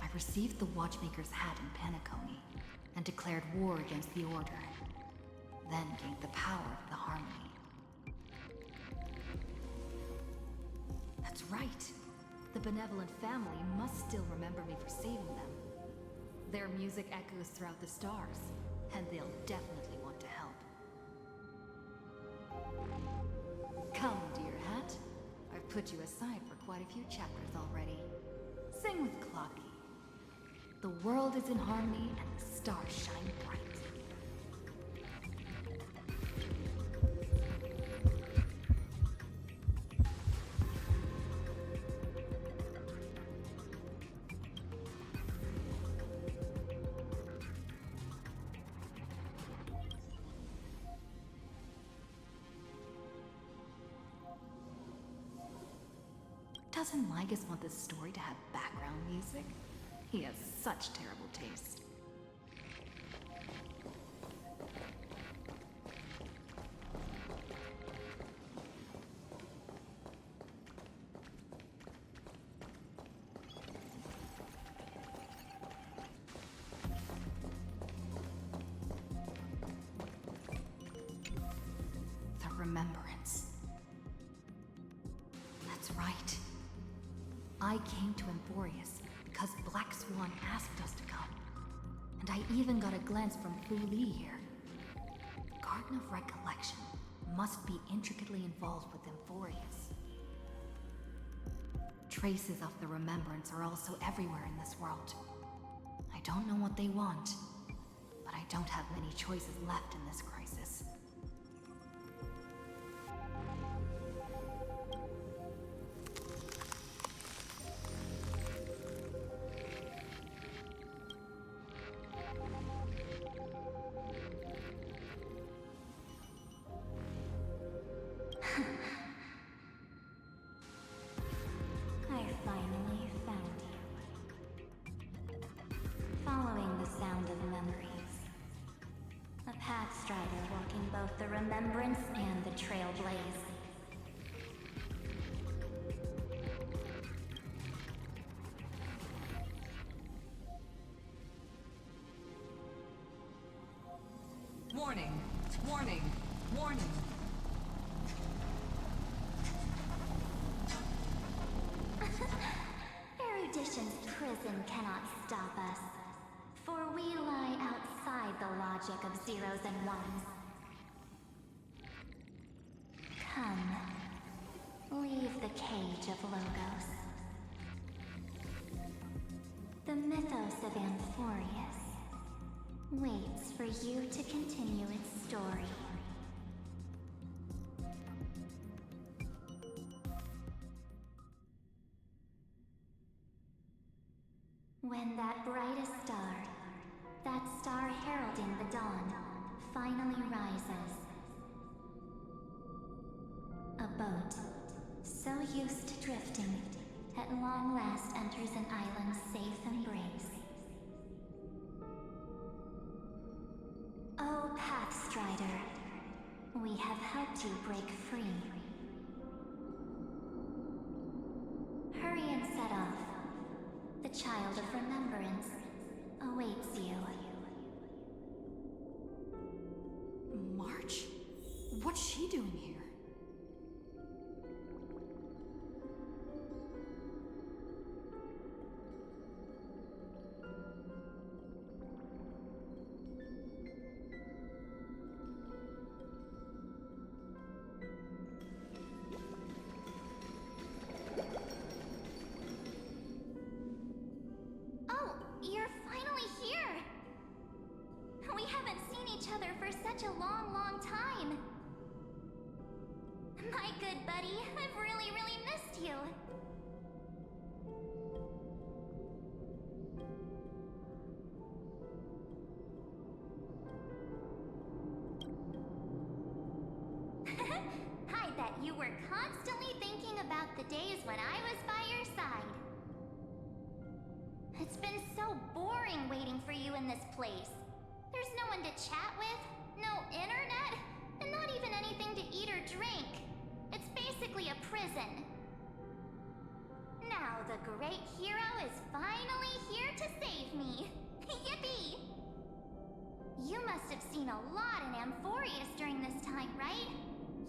I received the Watchmaker's hat in Penacony, and declared war against the Order, then gained the power of the Harmony. That's right! The benevolent family must still remember me for saving them. Their music echoes throughout the stars, and they'll definitely want to help. Come, dear hat. I've put you aside for quite a few chapters already. Sing with Clocky. The world is in harmony and the stars shine bright. Doesn't Lygus want this story to have background music? He has such terrible taste. The Remembrance. That's right. I came to Amphorius because Black Swan asked us to come. And I even got a glance from Fu Li here. The Garden of Recollection must be intricately involved with Amphorius. Traces of the Remembrance are also everywhere in this world. I don't know what they want, but I don't have many choices left in this crisis. I finally found you. Following the sound of memories. A path strider walking both the Remembrance and the Trailblaze. Warning! Warning! Warning! Erudition's prison cannot stop us, for we lie outside the logic of zeros and ones. Come, leave the cage of Logos. The mythos of Amphorius waits for you to continue its story. When that brightest star, that star heralding the dawn, finally rises. A boat, so used to drifting, at long last enters an island's safe embrace. Oh, Pathstrider, we have helped you break free. Hurry and set off. The Child of Remembrance awaits you. March? What's she doing here? Oh, you're finally here! We haven't seen each other for such a long, long time. My good buddy, I've really, really missed you. I bet you were constantly thinking about the days when I was by your side. It's been so boring waiting for you in this place. There's no one to chat with, no internet, and not even anything to eat or drink. It's basically a prison. Now the great hero is finally here to save me. Yippee! You must have seen a lot in Amphorius during this time, right?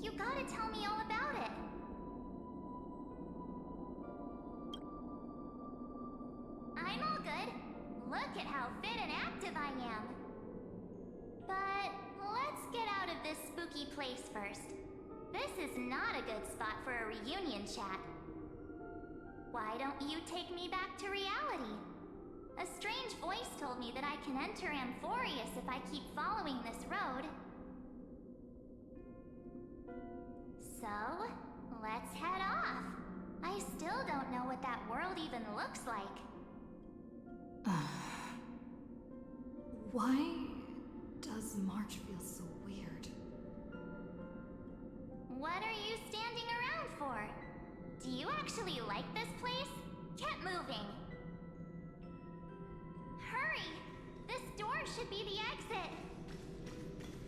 You gotta tell me all about it. I'm all good. Look at how fit and active I am. But let's get out of this spooky place first. This is not a good spot for a reunion chat. Why don't you take me back to reality? A strange voice told me that I can enter Amphorius if I keep following this road. So, let's head off. I still don't know what that world even looks like. Why does March feel so weird? What are you standing around for? Do you actually like this place? Get moving! Hurry! This door should be the exit!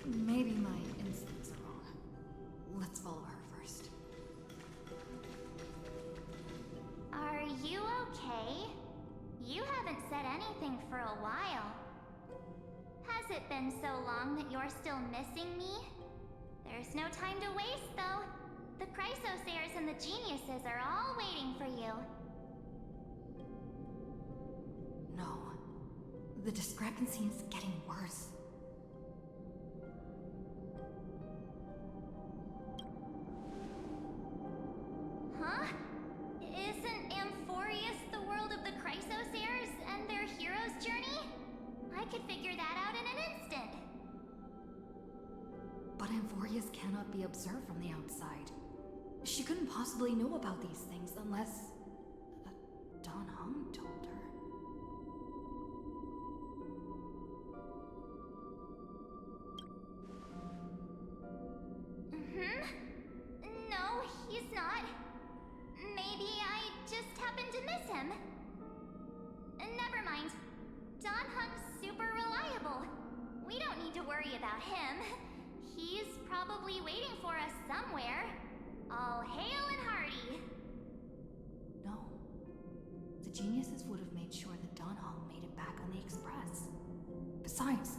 Maybe my instincts are wrong. Let's follow her first. Are you okay? You haven't said anything for a while. Has it been so long that you're still missing me? There's no time to waste, though. The Chrysosayers and the Geniuses are all waiting for you. No. The discrepancy is getting worse. Huh? Isn't Amphorius the world of the Chrysosayers and their hero's journey? I could figure that out in an instant. But Amphorius cannot be observed from the outside. She couldn't possibly know about these things unless... Don Hung told her. No, he's not. Maybe I just happened to miss him. Never mind. Don Hung's super reliable. We don't need to worry about him. He's probably waiting for us somewhere. All hail and hearty. No. The Geniuses would have made sure that Don Hong made it back on the Express. Besides,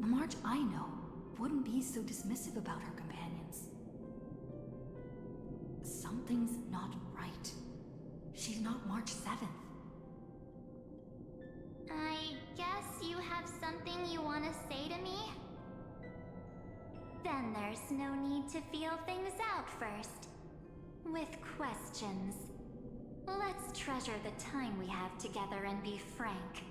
the March I know wouldn't be so dismissive about her companions. Something's not right. She's not March 7th. I guess you have something you want to say to me? Then there's no need to feel things out first. With questions. Let's treasure the time we have together and be frank.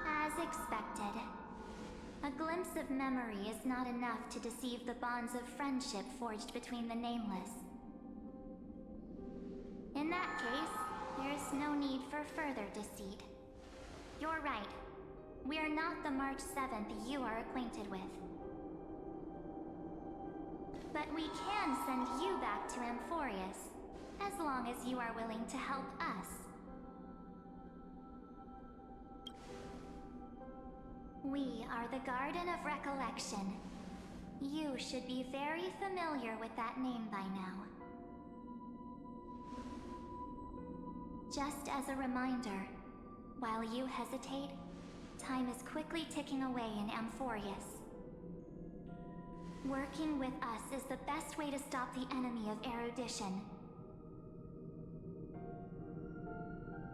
As expected. A glimpse of memory is not enough to deceive the bonds of friendship forged between the nameless. In that case, there's no need for further deceit. You're right. We are not the March 7th you are acquainted with. But we can send you back to Amphorius, as long as you are willing to help us. We are the Garden of Recollection. You should be very familiar with that name by now. Just as a reminder, while you hesitate, time is quickly ticking away in Amphorius. Working with us is the best way to stop the enemy of erudition.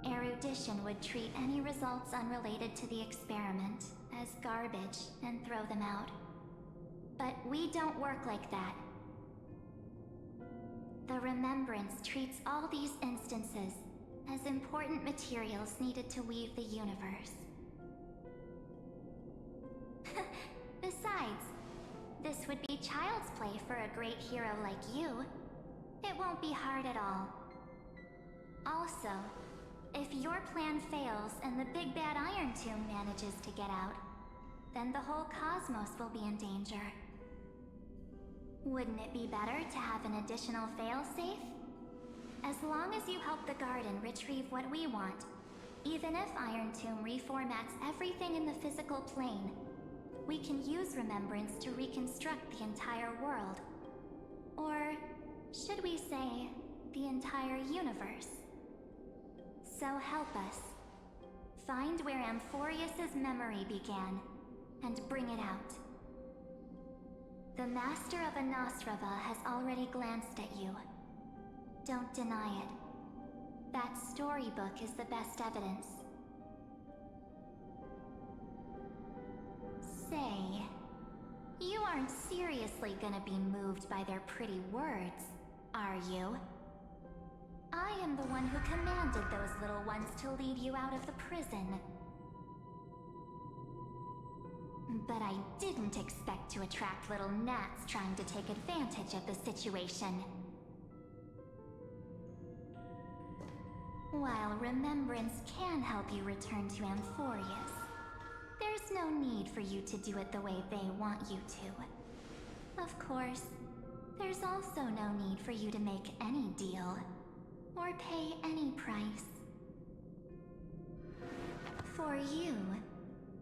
Erudition would treat any results unrelated to the experiment as garbage and throw them out. But we don't work like that. The Remembrance treats all these instances as important materials needed to weave the universe. Besides, this would be child's play for a great hero like you. It won't be hard at all. Also, if your plan fails and the big bad Iron Tomb manages to get out, then the whole cosmos will be in danger. Wouldn't it be better to have an additional failsafe? As long as you help the Garden retrieve what we want, even if Iron Tomb reformats everything in the physical plane, we can use Remembrance to reconstruct the entire world. Or, should we say, the entire universe. So help us. Find where Amphorius' memory began, and bring it out. The Master of Anosrava has already glanced at you. Don't deny it. That storybook is the best evidence. Say, you aren't seriously gonna be moved by their pretty words, are you? I am the one who commanded those little ones to lead you out of the prison. But I didn't expect to attract little gnats trying to take advantage of the situation. While Remembrance can help you return to Amphorius, there's no need for you to do it the way they want you to. Of course, there's also no need for you to make any deal, or pay any price. For you,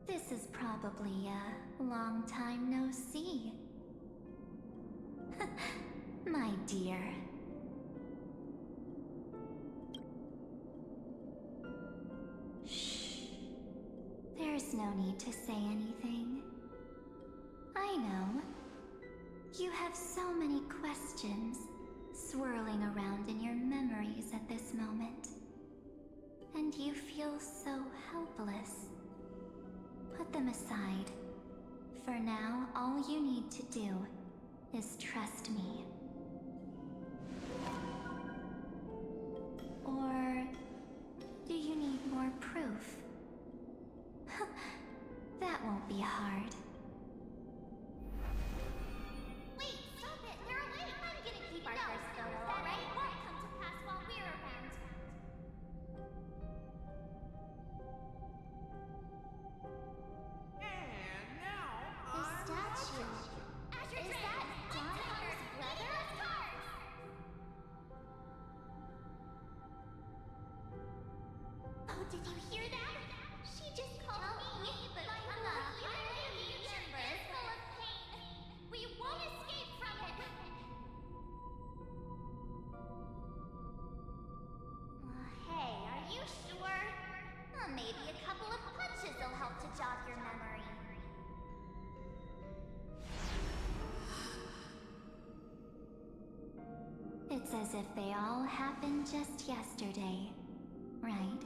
this is probably a long time no see. My dear. Shh. There's no need to say anything. I know. You have so many questions swirling around in your memories at this moment. And you feel so helpless. Put them aside. For now, all you need to do is trust me. Or do you need more proof? That won't be hard. Wait, stop it! They're away! I'm gonna keep our first photo, alright? It won't come to pass while we're around. And now, The statue. Is that Don's brother? Oh, did you hear that? She just called me, but I'm not here. The universe is full of pain. We won't escape from it. Hey, are you sure? Maybe a couple of punches will help to jog your memory. It's as if they all happened just yesterday, right?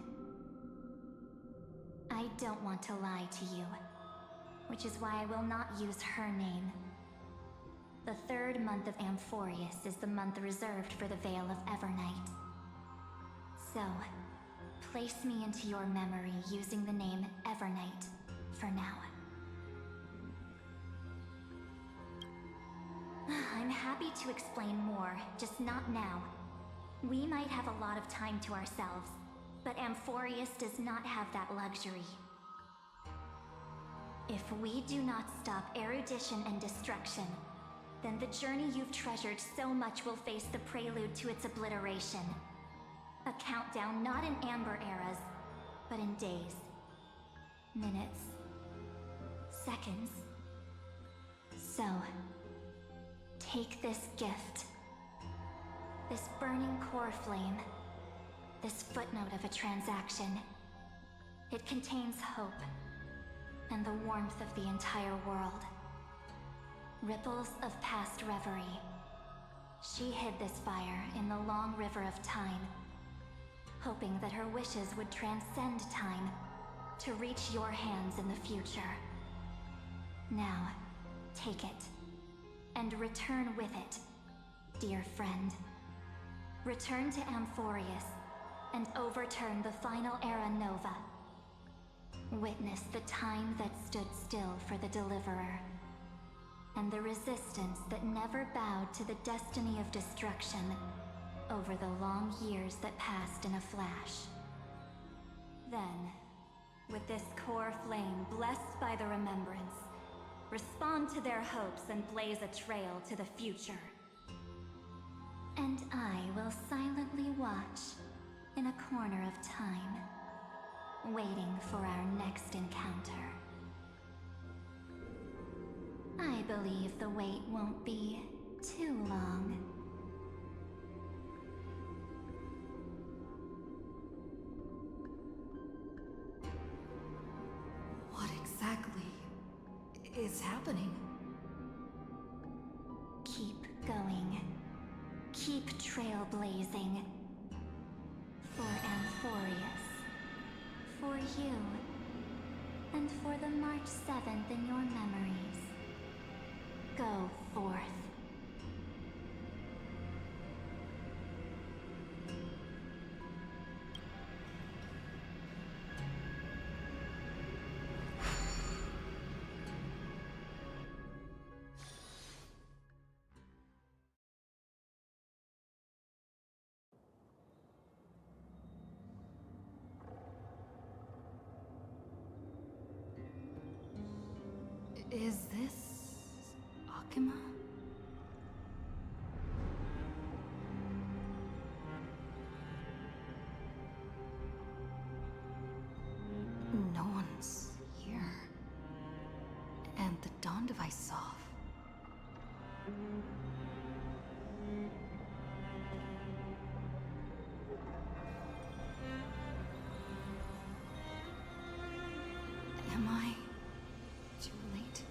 I don't want to lie to you, which is why I will not use her name. The third month of Amphorius is the month reserved for the Veil of Evernight. So, place me into your memory using the name Evernight for now. I'm happy to explain more, just not now. We might have a lot of time to ourselves, but Amphorius does not have that luxury. If we do not stop erudition and destruction, then the journey you've treasured so much will face the prelude to its obliteration. A countdown not in amber eras, but in days, minutes, seconds. So, take this gift. This burning core flame. This footnote of a transaction. It contains hope, and the warmth of the entire world. Ripples of past reverie. She hid this fire in the long river of time, hoping that her wishes would transcend time to reach your hands in the future. Now, take it, and return with it, dear friend. Return to Amphorius, and overturn the final Era Nova. Witness the time that stood still for the Deliverer, and the resistance that never bowed to the destiny of destruction over the long years that passed in a flash. Then, with this core flame blessed by the remembrance, respond to their hopes and blaze a trail to the future. And I will silently watch in a corner of time, waiting for our next encounter. I believe the wait won't be too long. What exactly is happening? Keep going. Keep trailblazing. For Amphorius. For you. And for the March 7th in your memories. Go forth. Is this Akima? No one's here. And the dawn device off. Am I too late?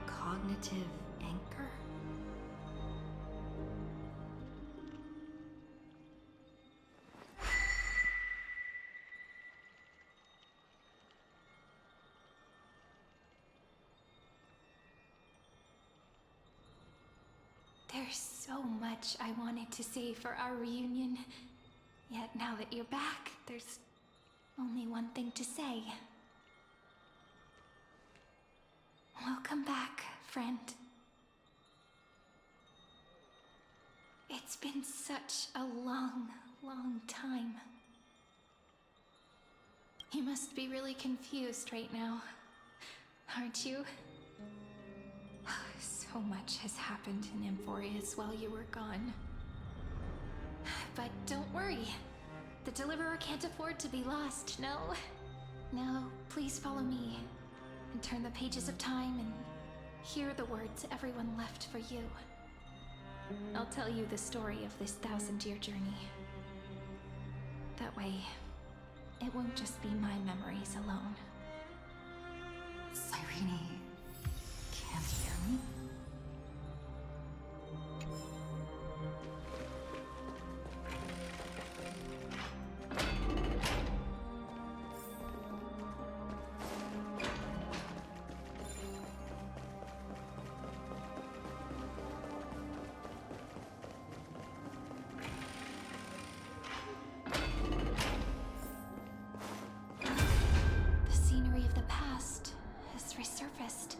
Cognitive anchor? There's so much I wanted to say for our reunion. Yet now that you're back, there's only one thing to say. Welcome back, friend. It's been such a long, long time. You must be really confused right now, aren't you? So So much has happened in Amphorius while you were gone. But don't worry. The Deliverer can't afford to be lost, no? Now, please follow me, and turn the pages of time and hear the words everyone left for you. I'll tell you the story of this 1,000-year journey. That way, it won't just be my memories alone. Cyrene can't hear me? The scenery of the past has resurfaced.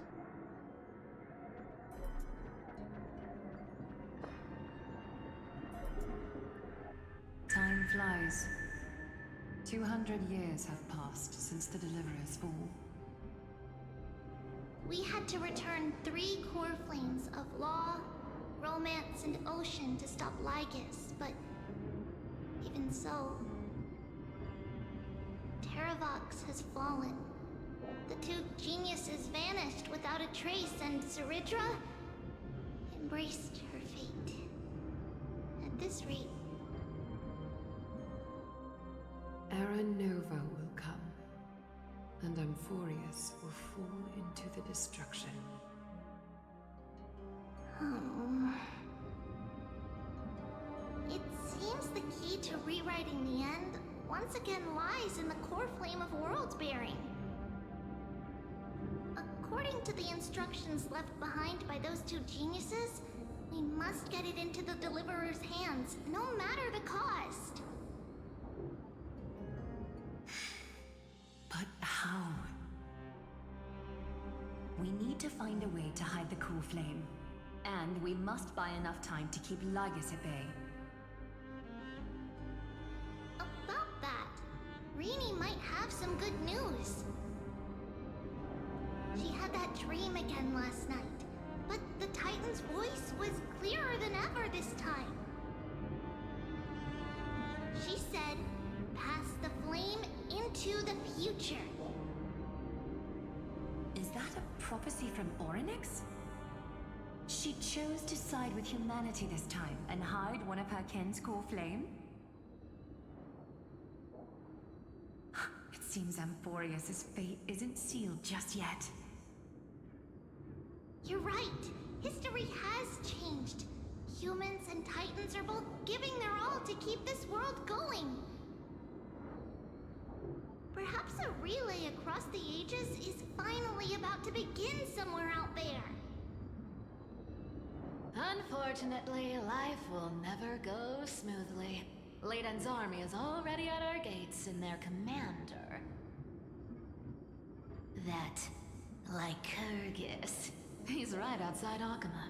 Time flies. 200 years have passed since the Deliverer's fall. We had to return 3 core flames of law, romance, and ocean to stop Lygus, but even so, Terravox has fallen. The 2 geniuses vanished without a trace, and Ceridra embraced her fate. At this rate, Era Nova will come, and Amphorius will fall into the destruction. It seems the key to rewriting the end once again lies in the core flame of world bearing. According to the instructions left behind by those 2 geniuses, we must get it into the Deliverer's hands, no matter the cost. But how? We need to find a way to hide the core flame. And we must buy enough time to keep Lygus at bay. About that, Rini might have some good news. She had that dream again last night, but the Titan's voice was clearer than ever this time. She said, pass the flame into the future. Is that a prophecy from Orynyx? She chose to side with humanity this time and hide one of her kin's core flame? It seems Amphorius' fate isn't sealed just yet. You're right. History has changed. Humans and Titans are both giving their all to keep this world going. Perhaps a relay across the ages is finally about to begin somewhere out there. Unfortunately, life will never go smoothly. Leiden's army is already at our gates, and their commander... that Lycurgus. He's right outside Akama.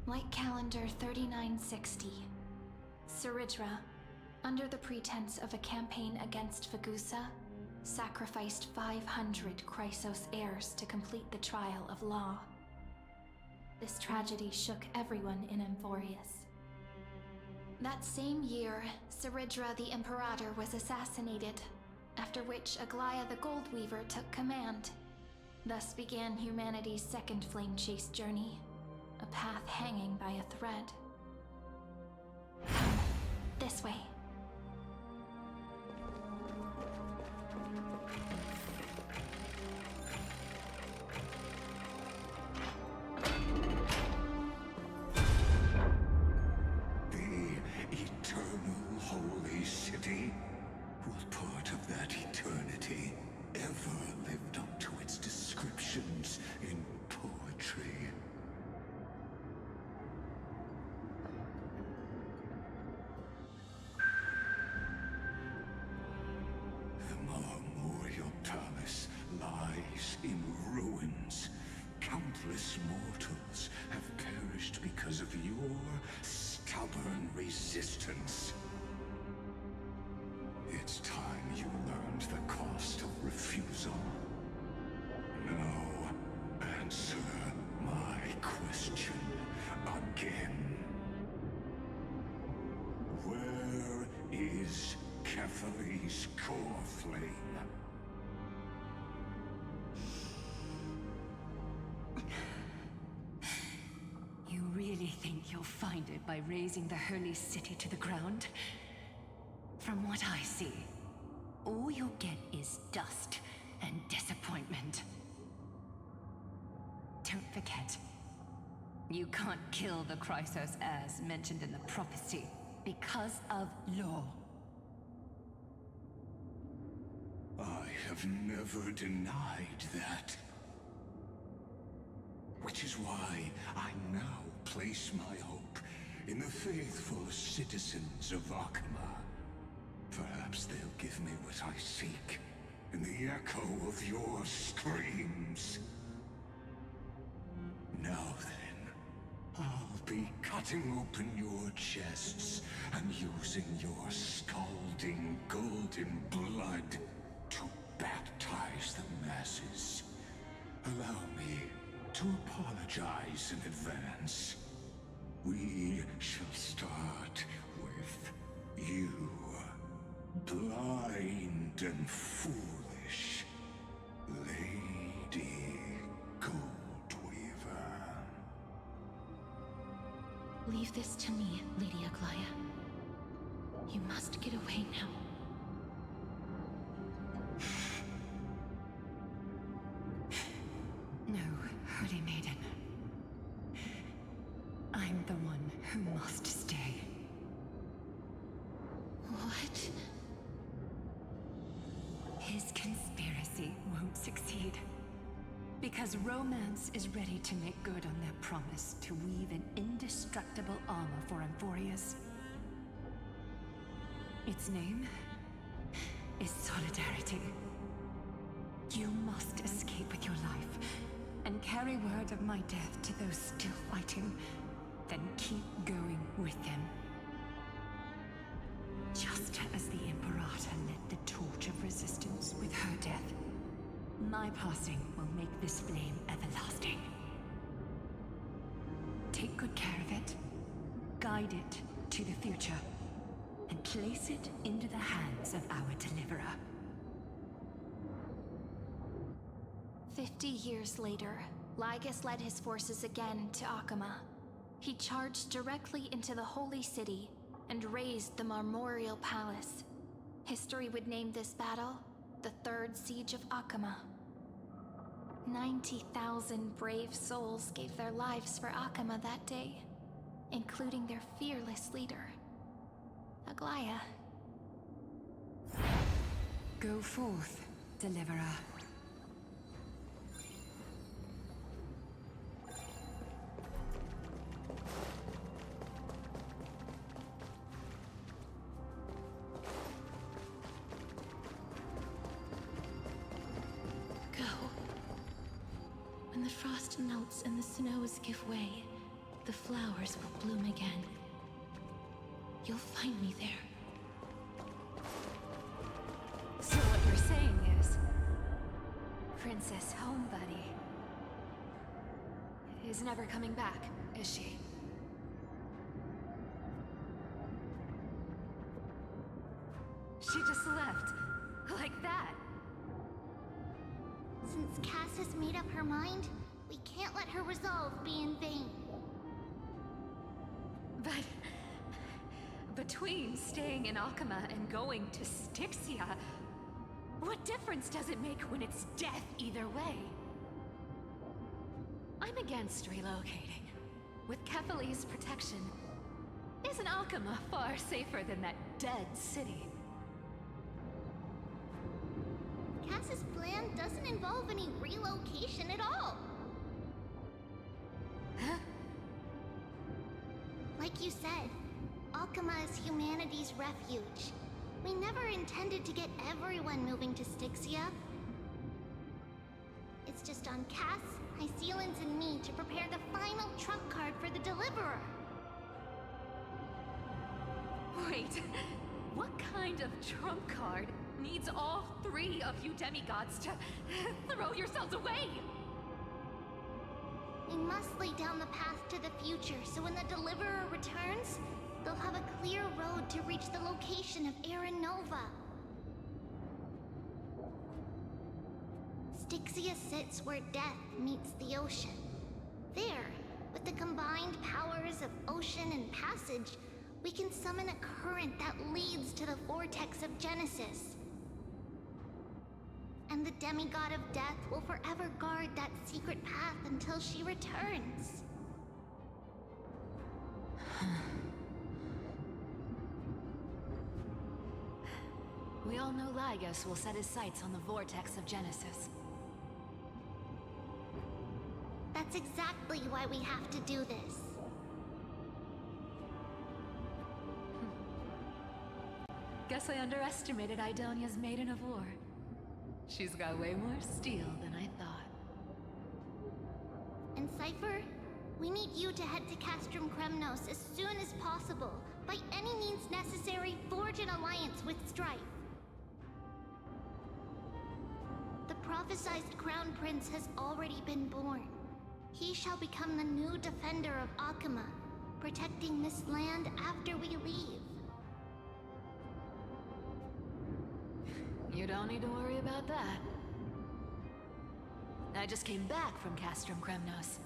Light calendar 3960. Ceridra, under the pretense of a campaign against Vagusa, sacrificed 500 Chrysos heirs to complete the trial of law. This tragedy shook everyone in Amphorius. That same year, Ceridra the Imperator was assassinated, after which Aglaya the Goldweaver took command. Thus began humanity's second flame chase journey, a path hanging by a thread. Come, this way. The eternal holy city? What part of that eternity ever lived up to its descriptions in poetry? The Memorial Palace lies in ruins. Countless mortals have perished because of your stubborn resistance. It's time you learned the cost of refusal. No, really think you'll find it by razing the holy city to the ground? From what I see, all you'll get is dust and disappointment. Don't forget, you can't kill the Chrysos as mentioned in the prophecy because of law. I have never denied that. Which is why I now place my hope in the faithful citizens of Akama. Perhaps they'll give me what I seek in the echo of your screams. Now then, I'll be cutting open your chests and using your scalding golden blood to baptize the masses. Allow me to apologize in advance. We shall start with you, blind and foolish Lady Goldweaver. Leave this to me, Lady Aglaya. You must get away now. No, Holy Maiden. I'm the one who must stay. What? His conspiracy won't succeed. Because Romance is ready to make good on their promise to weave an indestructible armor for Amphorius. Its name is Solidarity. You must escape with your life and carry word of my death to those still fighting, then keep going with them. Just as the Imperator lit the torch of resistance with her death, my passing will make this flame everlasting. Take good care of it, guide it to the future, and place it into the hands of our deliverer. 50 years later, Lygus led his forces again to Akama. He charged directly into the Holy City and razed the Marmorial Palace. History would name this battle the Third Siege of Akama. 90,000 brave souls gave their lives for Akama that day, including their fearless leader, Aglaya. Go forth, Deliverer. Go. When the frost melts and the snows give way, the flowers will bloom again. You'll find me there. So what you're saying is, Princess Homebuddy is never coming back, is she? She just left, like that. Since Cass has made up her mind, we can't let her resolve be in vain. But between staying in Akama and going to Styxia, what difference does it make when it's death either way? I'm against relocating. With Kefali's protection, isn't Akama far safer than that dead city? Cass's plan doesn't involve any relocation at all. Huh? Like you said, Akama is humanity's refuge. We never intended to get everyone moving to Styxia. It's just on Cass, Hycealans, and me to prepare the final trump card for the Deliverer. Wait, what kind of trump card needs all three of you demigods to throw yourselves away? We must lay down the path to the future, so when the Deliverer returns, they'll have a clear road to reach the location of Aranova. Styxia sits where death meets the ocean. There, with the combined powers regardless of ocean and passage, we can summon a current that leads to the vortex of Genesis. And the demigod of death will forever guard that secret path until she returns. We all know Lygos will set his sights on the vortex of Genesis. That's exactly why we have to do this. Guess I underestimated Idonia's Maiden of War. She's got way more steel than I thought. And Cypher, we need you to head to Castrum Kremnos as soon as possible. By any means necessary, forge an alliance with Strife. The prophesized Crown Prince has already been born. He shall become the new defender of Akama, protecting this land after we leave. You don't need to worry about that. I just came back from Castrum Kremnos.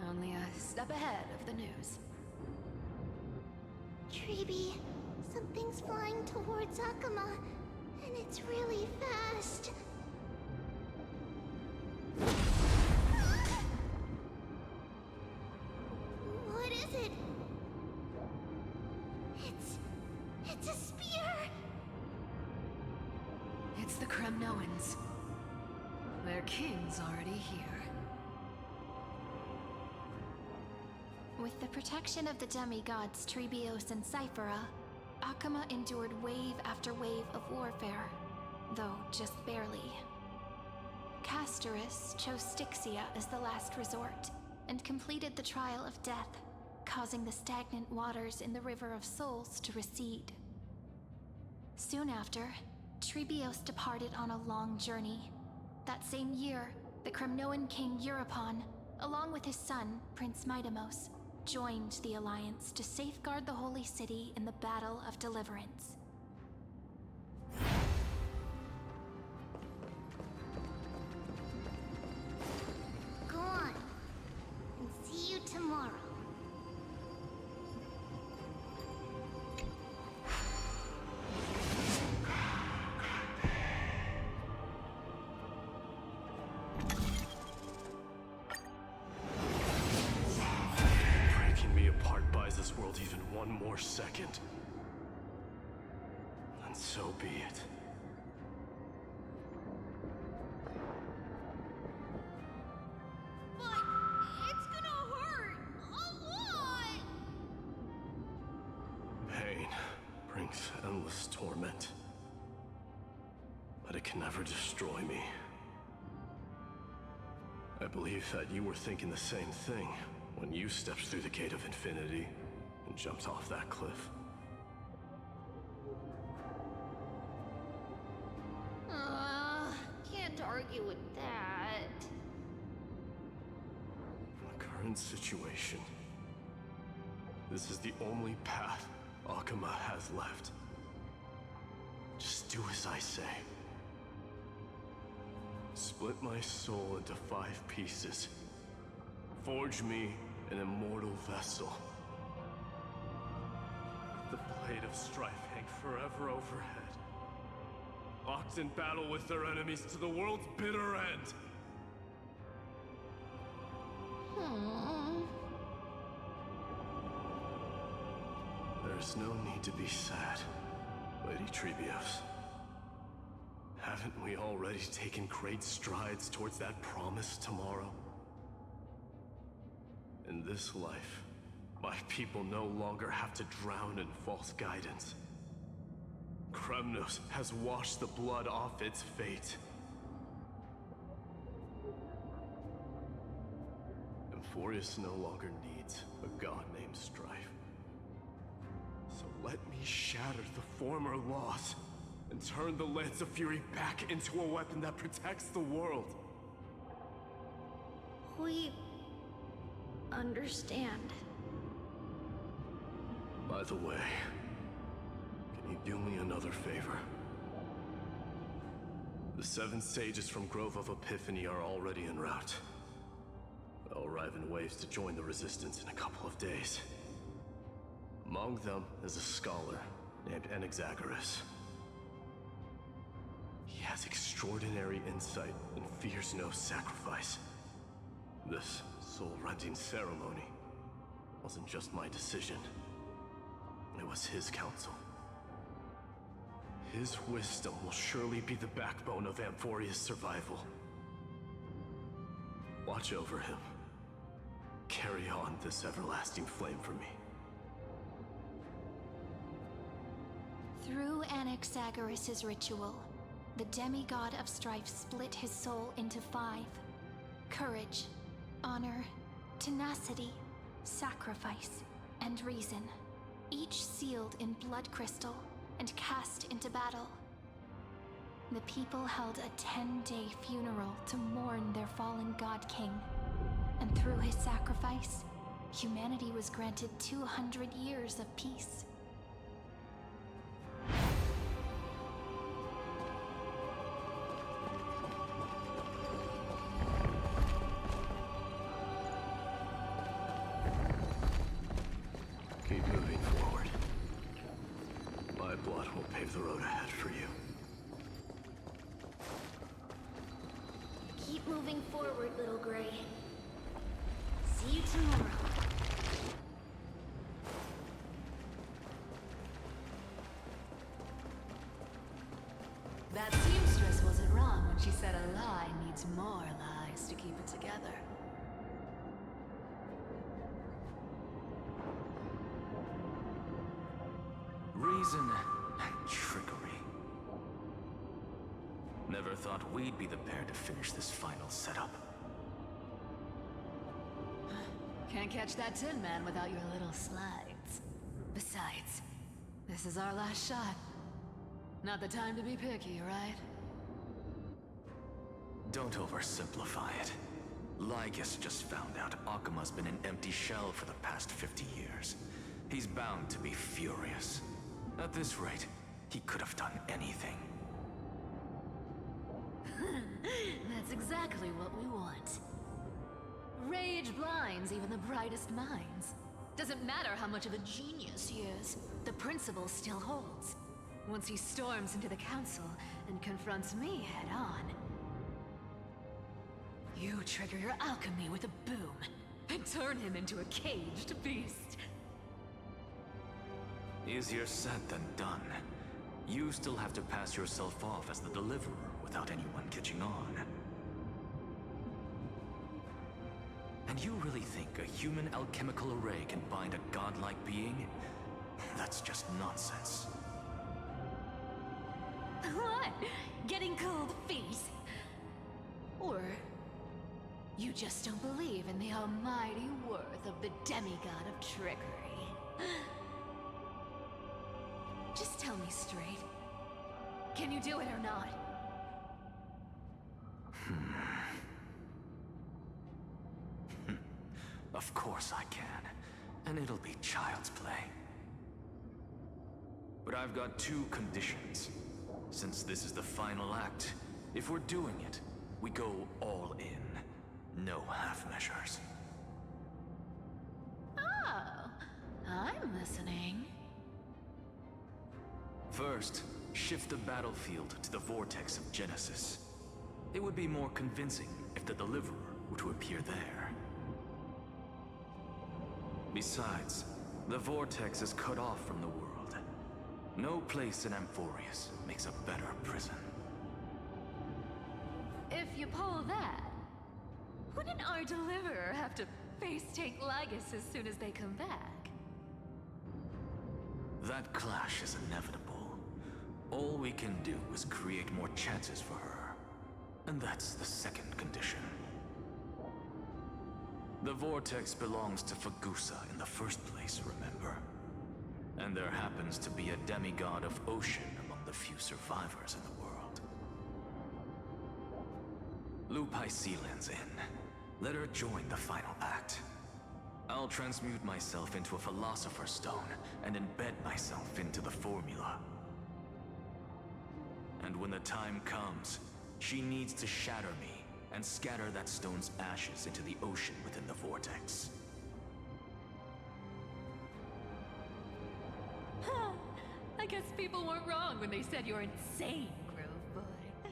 Only a step ahead of the news. Treeby, something's flying towards Akama, and it's really fast. What is it? It's a spear! It's the Kremnoans. Their king's already here. With the protection of the demigods Trebios and Cyphera, Akama endured wave after wave of warfare, though just barely. Castorus chose Styxia as the last resort, and completed the trial of death, causing the stagnant waters in the River of Souls to recede. Soon after, Trebios departed on a long journey. That same year, the Kremnoan king Euripon, along with his son, Prince Midamos, joined the Alliance to safeguard the Holy City in the Battle of Deliverance. Go on, and see you tomorrow. This world even one more second, and so be it. But it's gonna hurt a lot! Pain brings endless torment, but it can never destroy me. I believe that you were thinking the same thing when you stepped through the Gate of Infinity and jumped off that cliff. Can't argue with that. In the current situation, this is the only path Akama has left. Just do as I say. Split my soul into 5 pieces. Forge me an immortal vessel. The blade of strife hang forever overhead. Locked in battle with their enemies to the world's bitter end. There's no need to be sad, Lady Trebios. Haven't we already taken great strides towards that promised tomorrow? In this life, my people no longer have to drown in false guidance. Kremnos has washed the blood off its fate. Emphorius no longer needs a god named Strife. So let me shatter the former laws and turn the Lance of Fury back into a weapon that protects the world. We understand. By the way, can you do me another favor? The 7 sages from Grove of Epiphany are already en route. They'll arrive in waves to join the Resistance in a couple of days. Among them is a scholar named Anaxagoras. He has extraordinary insight and fears no sacrifice. This soul-rending ceremony wasn't just my decision. It was his counsel. His wisdom will surely be the backbone of Amphoria's survival. Watch over him. Carry on this everlasting flame for me. Through Anaxagoras' ritual, the demigod of strife split his soul into 5. Courage, honor, tenacity, sacrifice, and reason. Each sealed in blood crystal and cast into battle. The people held a 10-day funeral to mourn their fallen god king. And through his sacrifice, humanity was granted 200 years of peace. Keep moving forward. My blood will pave the road ahead for you. Keep moving forward, little Gray. See you tomorrow. That seamstress wasn't wrong when she said a lie needs more lies to keep it together. Reason and trickery. Never thought we'd be the pair to finish this final setup. Can't catch that Tin Man without your little slides. Besides, this is our last shot. Not the time to be picky, right? Don't oversimplify it. Lygus just found out Akuma's been an empty shell for the past 50 years. He's bound to be furious. At this rate, he could have done anything. That's exactly what we want. Rage blinds even the brightest minds. Doesn't matter how much of a genius he is, the principle still holds. Once he storms into the council and confronts me head-on, you trigger your alchemy with a boom and turn him into a caged beast. Easier said than done. You still have to pass yourself off as the deliverer without anyone catching on. And you really think a human alchemical array can bind a godlike being? That's just nonsense. What? Getting cold feet? Or you just don't believe in the almighty worth of the demigod of trickery? Just tell me straight. Can you do it or not? Of course I can. And it'll be child's play. But I've got 2 conditions. Since this is the final act, if we're doing it, we go all in. No half measures. Oh, I'm listening. First, shift the battlefield to the vortex of Genesis. It would be more convincing if the deliverer were to appear there. Besides, the vortex is cut off from the world. No place in Amphorius makes a better prison. If you pull that, wouldn't our deliverer have to face take Lygus as soon as they come back? That clash is inevitable. All we can do is create more chances for her. And that's the second condition. The vortex belongs to Fagusa in the first place, remember? And there happens to be a demigod of ocean among the few survivors in the world. Loop Hycelan's in. Let her join the final act. I'll transmute myself into a Philosopher's Stone and embed myself into the formula. And when the time comes, she needs to shatter me and scatter that stone's ashes into the ocean within the vortex. guess people weren't wrong when they said you're insane, Grove Boy.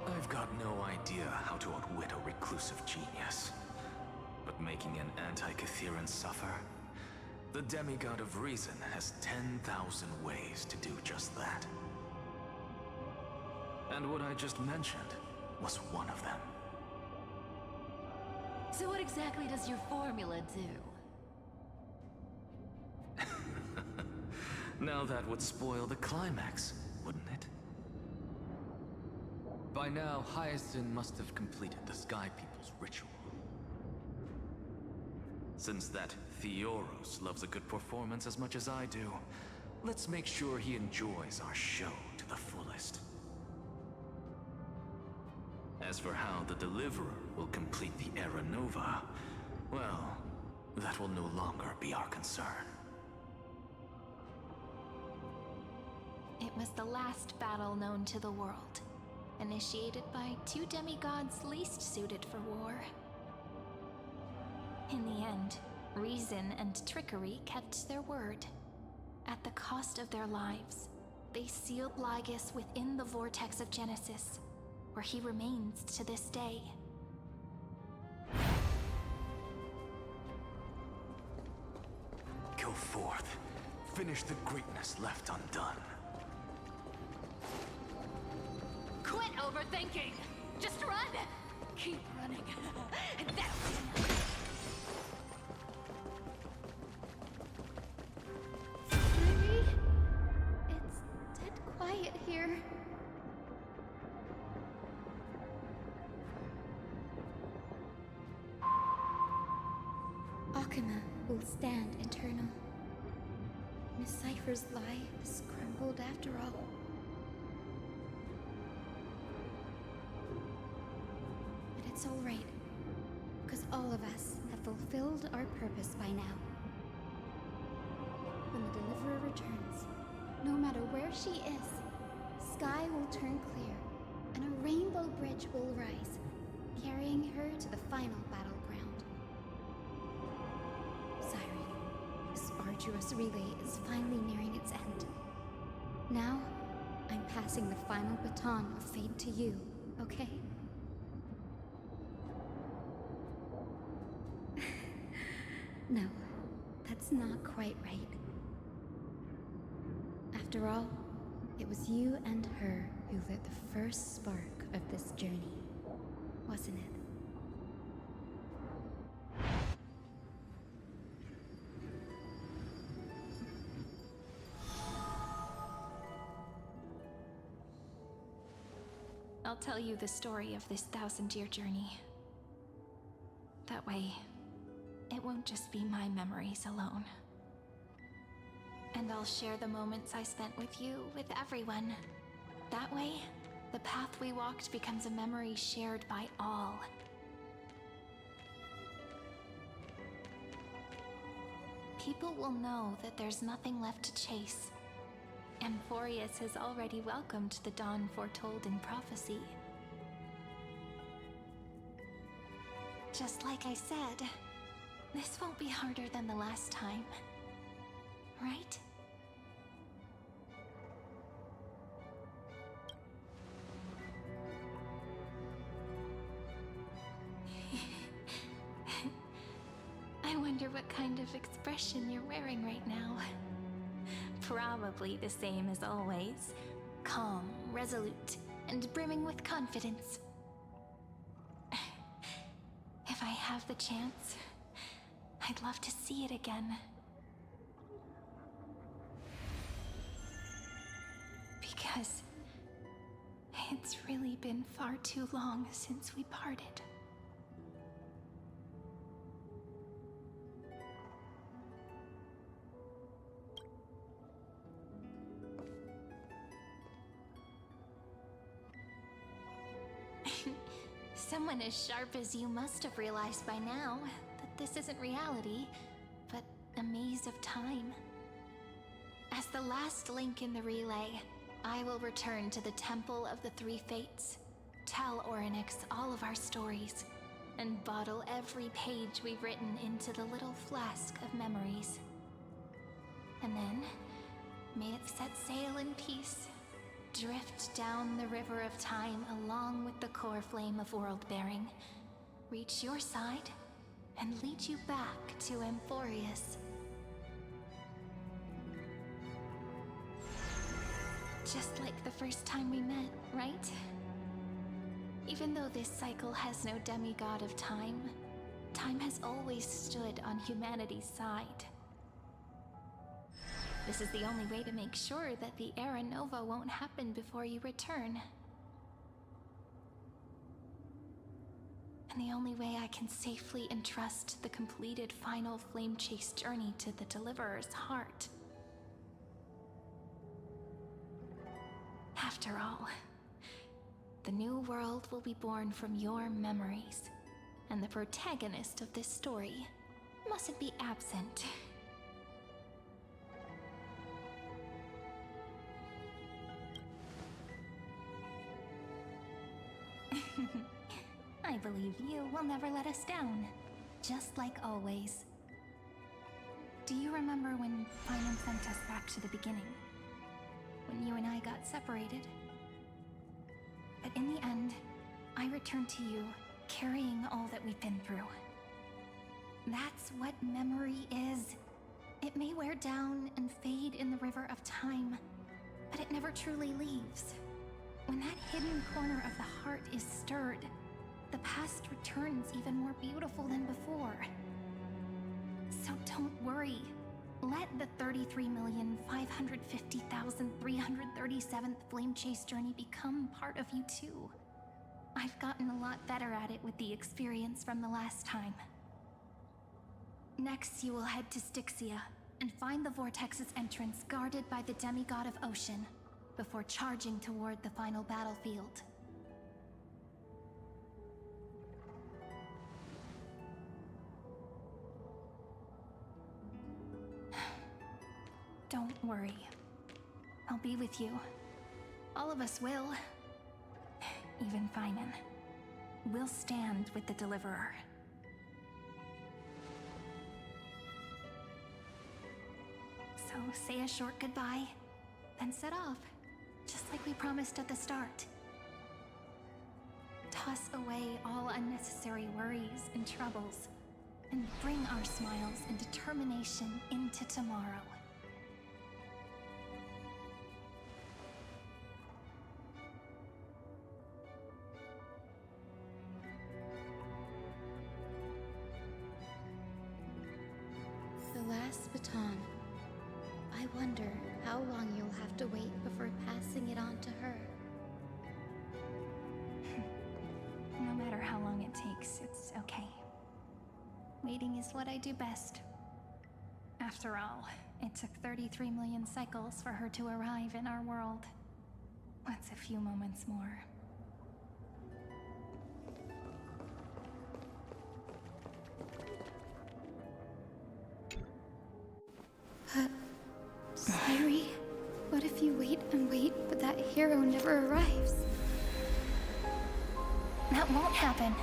I've got no idea how to outwit a reclusive genius. But making an anti-Catheran suffer? The demigod of reason has 10,000 ways to do just that. And what I just mentioned was one of them. So what exactly does your formula do? Now that would spoil the climax, wouldn't it? By now, Hyacinth must have completed the Sky People's ritual. Since that Theoros loves a good performance as much as I do, let's make sure he enjoys our show to the fullest. As for how the Deliverer will complete the Era Nova, well, that will no longer be our concern. It was the last battle known to the world, initiated by two demigods least suited for war. In the end, reason and trickery kept their word. At the cost of their lives, they sealed Lygus within the vortex of Genesis, where he remains to this day. Go forth. Finish the greatness left undone. Quit overthinking! Just run! Keep running. And that'll be enough. Really? It's dead quiet here. Akuma will stand eternal. Miss Cypher's lie is crumbled after all. But it's all right, because all of us have fulfilled our purpose by now. When the Deliverer returns, no matter where she is, sky will turn clear, and a rainbow bridge will rise, carrying her to the final battleground. Siren, this arduous relay is finally nearing its end. Now, I'm passing the final baton of fate to you, okay? No, that's not quite right. After all, it was you and her who lit the first spark of this journey, wasn't it? I'll tell you the story of this 1,000-year journey. That way, it won't just be my memories alone. And I'll share the moments I spent with you with everyone. That way, the path we walked becomes a memory shared by all. People will know that there's nothing left to chase. Amphorius has already welcomed the dawn foretold in prophecy. Just like I said, this won't be harder than the last time. Right? I wonder what kind of expression you're wearing right now. Probably the same as always. Calm, resolute, and brimming with confidence. If I have the chance, I'd love to see it again. Because it's really been far too long since we parted. Someone as sharp as you must have realized by now that this isn't reality, but a maze of time. As the last link in the relay, I will return to the Temple of the Three Fates, tell Orynyx all of our stories, and bottle every page we've written into the little flask of memories. And then, may it set sail in peace, drift down the river of time along with the core flame of world-bearing, reach your side, and lead you back to Amphorius. Just like the first time we met, right? Even though this cycle has no demigod of time, time has always stood on humanity's side. This is the only way to make sure that the Era Nova won't happen before you return. And the only way I can safely entrust the completed final flame chase journey to the Deliverer's heart. After all, the new world will be born from your memories, and the protagonist of this story mustn't be absent. I believe you will never let us down, just like always. Do you remember when Finan sent us back to the beginning? When you and I got separated? But in the end, I returned to you, carrying all that we've been through. That's what memory is. It may wear down and fade in the river of time, but it never truly leaves. When that hidden corner of the heart is stirred, the past returns even more beautiful than before. So don't worry. Let the 33,550,337th Flame Chase journey become part of you too. I've gotten a lot better at it with the experience from the last time. Next, you will head to Styxia and find the Vortex's entrance guarded by the demigod of Ocean, before charging toward the final battlefield. Don't worry. I'll be with you. All of us will. Even Finan. We'll stand with the Deliverer. So say a short goodbye, then set off, just like we promised at the start. Toss away all unnecessary worries and troubles, and bring our smiles and determination into tomorrow. The last baton. I wonder how long you'll have to wait before passing it on to her. No matter how long it takes, it's okay. Waiting is what I do best. After all, it took 33 million cycles for her to arrive in our world. What's a few moments more? Sairi, what if you wait and wait, but that hero never arrives? That won't happen.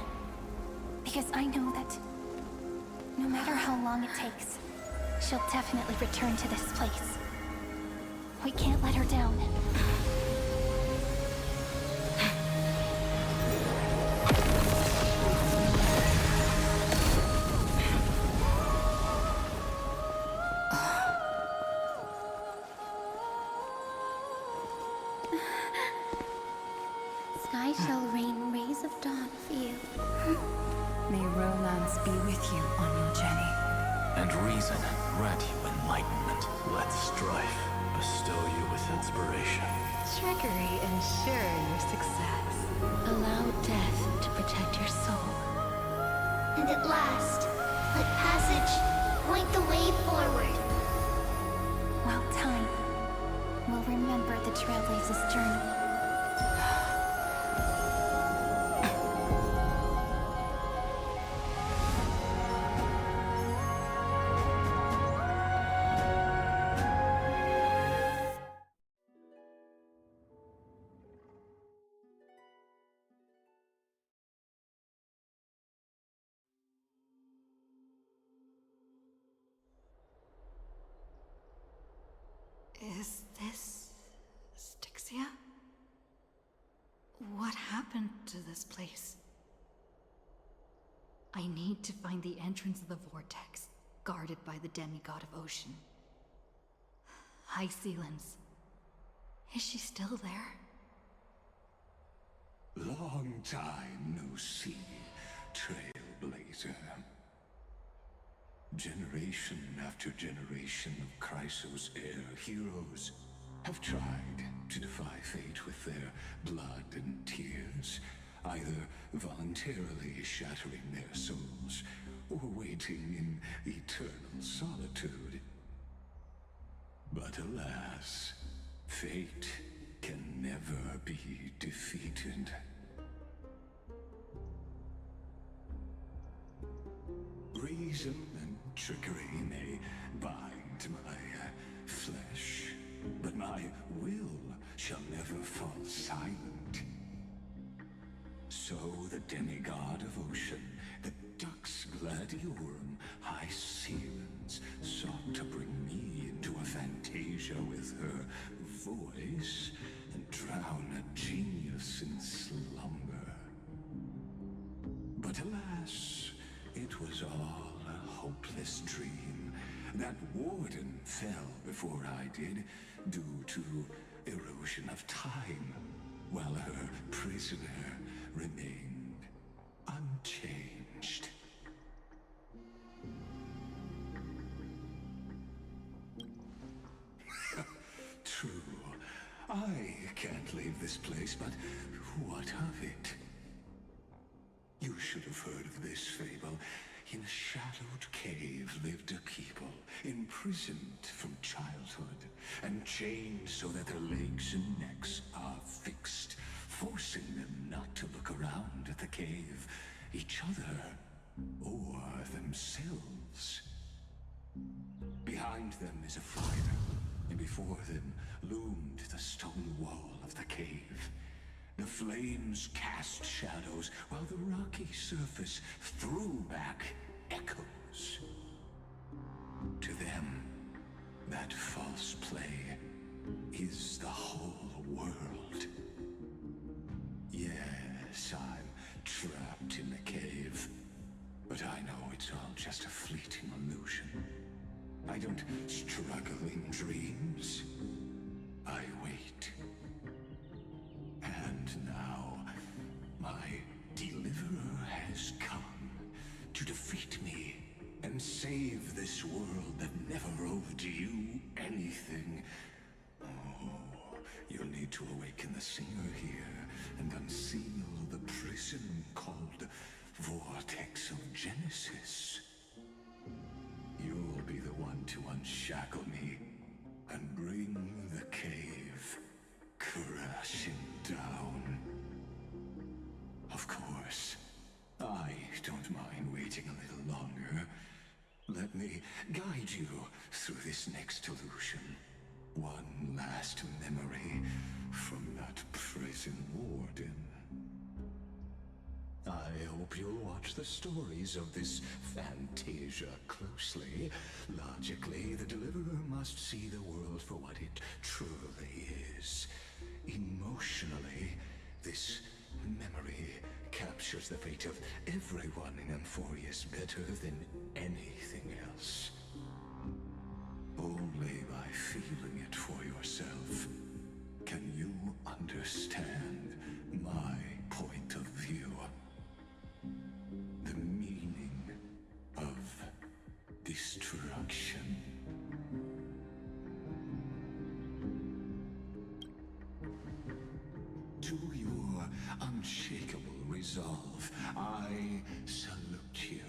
Because I know that no matter how long it takes, she'll definitely return to this place. We can't let her down. Sky shall rain rays of dawn for you. May romance be with you on your journey. And reason grant you enlightenment. Let strife bestow you with inspiration. Trickery ensure your success. Allow death to protect your soul. And at last, let passage point the way forward. Well, time will remember the Trailblazer's journey. happened to this place? I need to find the entrance of the vortex, guarded by the demigod of ocean. High Sealens. Is she still there? Long time no see, Trailblazer. Generation after generation of Chrysos Air heroes have tried to defy fate with their blood and tears, either voluntarily shattering their souls or waiting in eternal solitude. But alas, fate can never be defeated. Reason and trickery may bind my flesh, but my will shall never fall silent. So the demigod of ocean, the Dux Gladiorum, High Sealens, sought to bring me into a fantasia with her voice and drown a genius in slumber. But alas, it was all a hopeless dream. That warden fell before I did, due to erosion of time, while her prisoner remained unchanged. True, I can't leave this place, but what of it? You should have heard of this fable. In a shadowed cave lived a people, imprisoned from childhood, and chained so that their legs and necks are fixed, forcing them not to look around at the cave, each other, or themselves. Behind them is a fire, and before them loomed the stone wall of the cave. The flames cast shadows, while the rocky surface threw back echoes. To them, that false play is the whole world. Yes, I'm trapped in the cave, but I know it's all just a fleeting illusion. I don't struggle in dreams. I wait. And now, my deliverer has come to defeat me and save this world that never owed you anything. Oh, you'll need to awaken the singer here and unseal the prison called Vortex of Genesis. You'll be the one to unshackle me and bring the cave crashing down. Of course, I don't mind waiting a little longer. Let me guide you through this next illusion. One last memory from that prison warden. I hope you'll watch the stories of this fantasia closely. Logically, the Deliverer must see the world for what it truly is. Emotionally, this memory captures the fate of everyone in Emphorius better than anything else. Only by feeling it for yourself can you understand my point of view. The meaning of destruction. To your unshakable resolve, I salute you.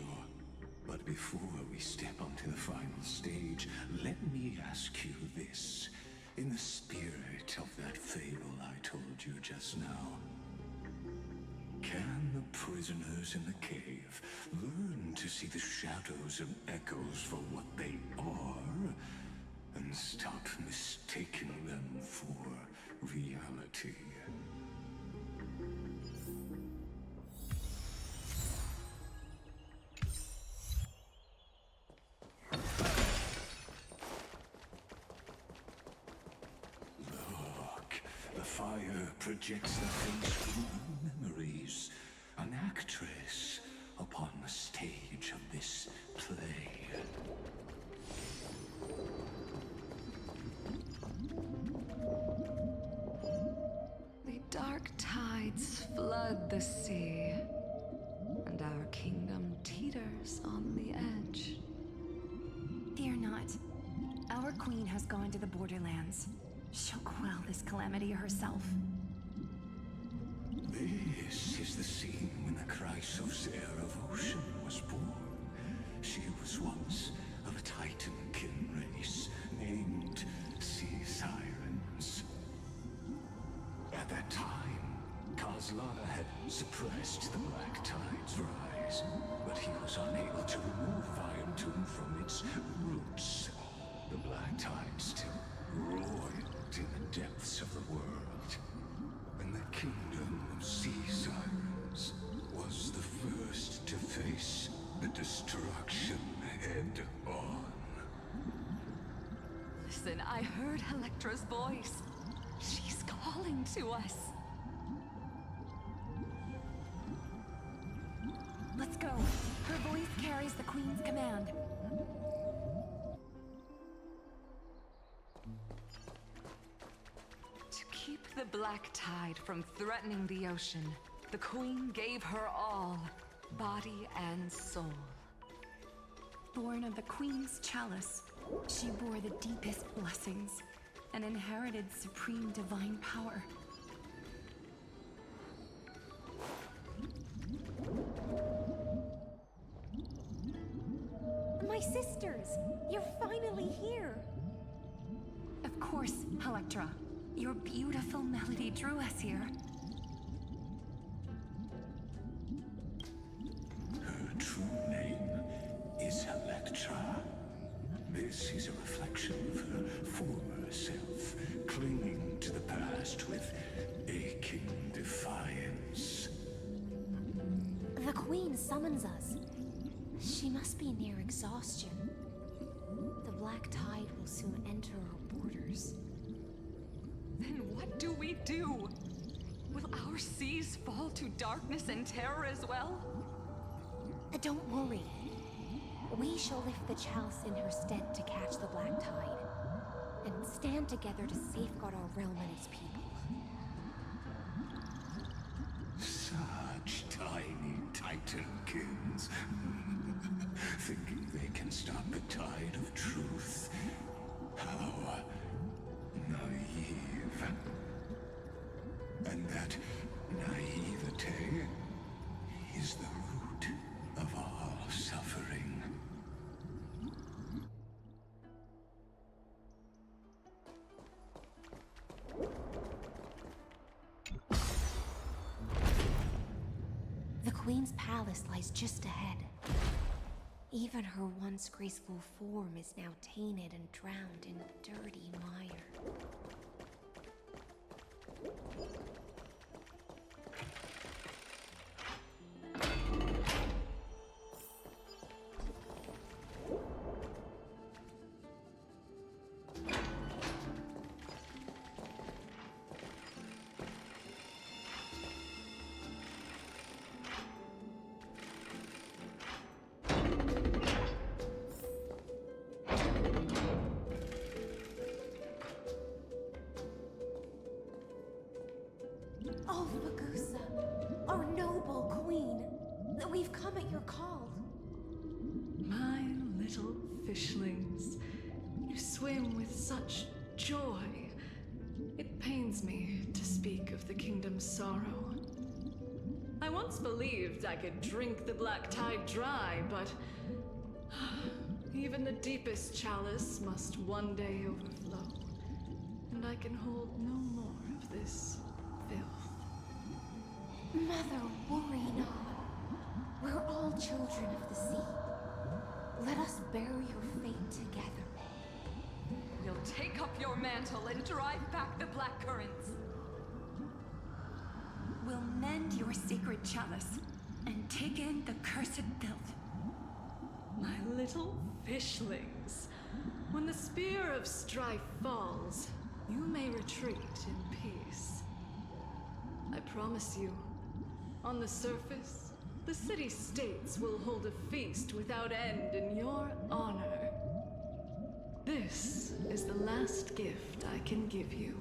But before we step onto the final stage, let me ask you this. In the spirit of that fable I told you just now, can the prisoners in the cave learn to see the shadows and echoes for what they are, and stop mistaking them for reality? Look, the fire projects the face from memory. the sea, and our kingdom teeters on the edge. Fear not. Our queen has gone to the borderlands. She'll quell this calamity herself. This is the scene when the Chrysos heir of Ocean was born. She was once of a Titan-kin race named Sea Sirens. At that time, Kozlana had suppressed the Black Tide's rise, but he was unable to remove Iron Tomb from its roots. The Black Tide still roiled in the depths of the world, and the kingdom of Sea Sirens was the first to face the destruction head-on. Listen, I heard Electra's voice. She's calling to us. Let's go. Her voice carries the queen's command. To keep the Black Tide from threatening the ocean, the queen gave her all, body and soul. Born of the queen's chalice, she bore the deepest blessings and inherited supreme divine power. My sisters! You're finally here! Of course, Electra. Your beautiful melody drew us here. Her true name is Electra. This is a reflection of her former self, clinging to the past with aching defiance. The Queen summons us. She must be near exhaustion. The Black Tide will soon enter our borders. Then what do we do? Will our seas fall to darkness and terror as well? Don't worry. We shall lift the chalice in her stead to catch the Black Tide, and stand together to safeguard our realm and its people. Such tiny Titankins. Thinking they can stop the tide of truth. How naive. And that naivete is the root of all suffering. The Queen's palace lies just ahead. Even her once graceful form is now tainted and drowned in dirty mire. Oh, Fagusa, our noble queen, we've come at your call. My little fishlings, you swim with such joy. It pains me to speak of the kingdom's sorrow. I once believed I could drink the Black Tide dry, but even the deepest chalice must one day overflow, and I can hold no more of this filth. Mother, worry not. We're all children of the sea. Let us bear your fate together. We'll take up your mantle and drive back the black currents. We'll mend your sacred chalice and take in the cursed filth. My little fishlings, when the spear of strife falls, you may retreat in peace. I promise you, on the surface, the city-states will hold a feast without end in your honor. This is the last gift I can give you.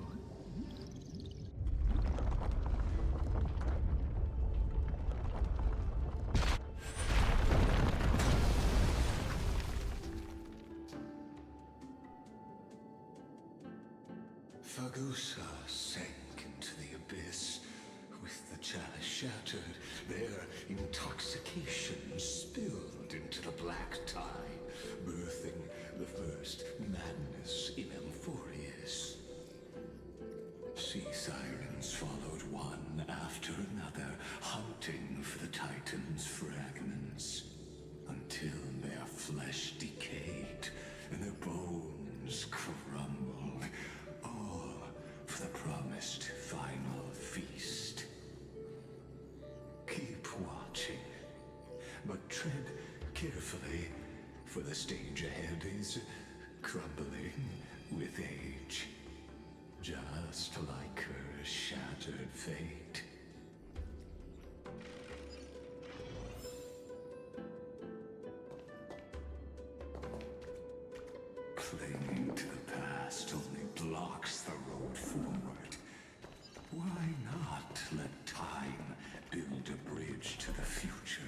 Fagusa sank into the abyss. With the chalice shattered, their intoxication spilled into the black tide, birthing the first madness in Amphorius. Sea sirens followed one after another, hunting for the Titan's fragments, until their flesh decayed and their bones crumbled, all for the promised final feast. Keep watching, but tread carefully, for the stage ahead is crumbling with age, just like her shattered fate. Clinging to the past only blocks the road forward. Why not let time build a bridge to the future?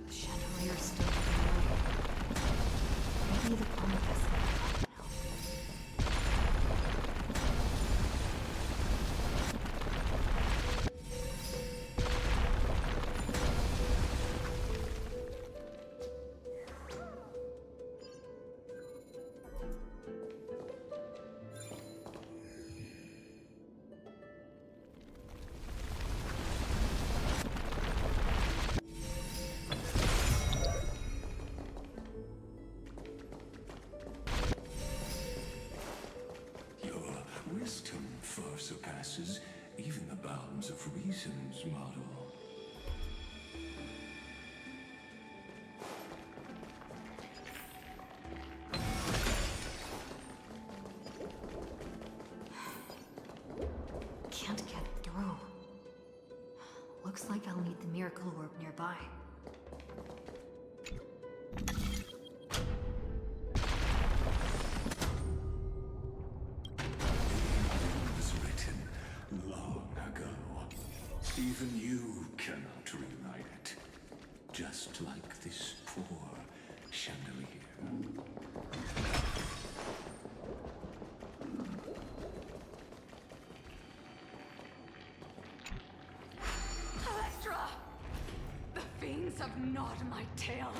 Chandelier still below. Maybe the compass. Wisdom far surpasses even the bounds of reason's model. Can't get through. Looks like I'll need the miracle orb nearby. Was written long ago. Even you cannot rewrite it. Just like this poor chandelier. Electra! The fiends have gnawed my tail.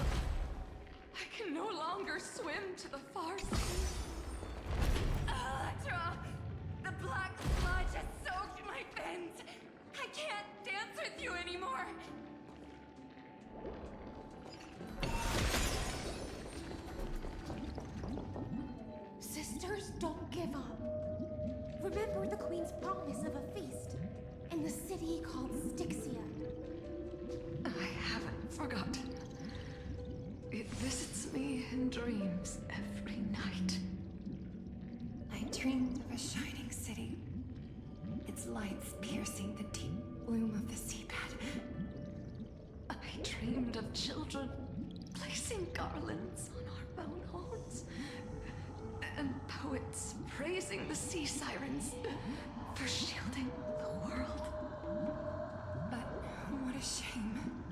I can no longer swim to the far sea. Electra! The black sludge has soaked my fins! I can't dance with you anymore! Sisters, don't give up. Remember the Queen's promise of a feast in the city called Styxia. I haven't forgotten. It visits me in dreams every night. I dreamed of a shining city, its lights piercing the deep gloom of the seabed. I dreamed of children placing garlands on our bone homes, and poets praising the sea sirens for shielding the world. But what a shame.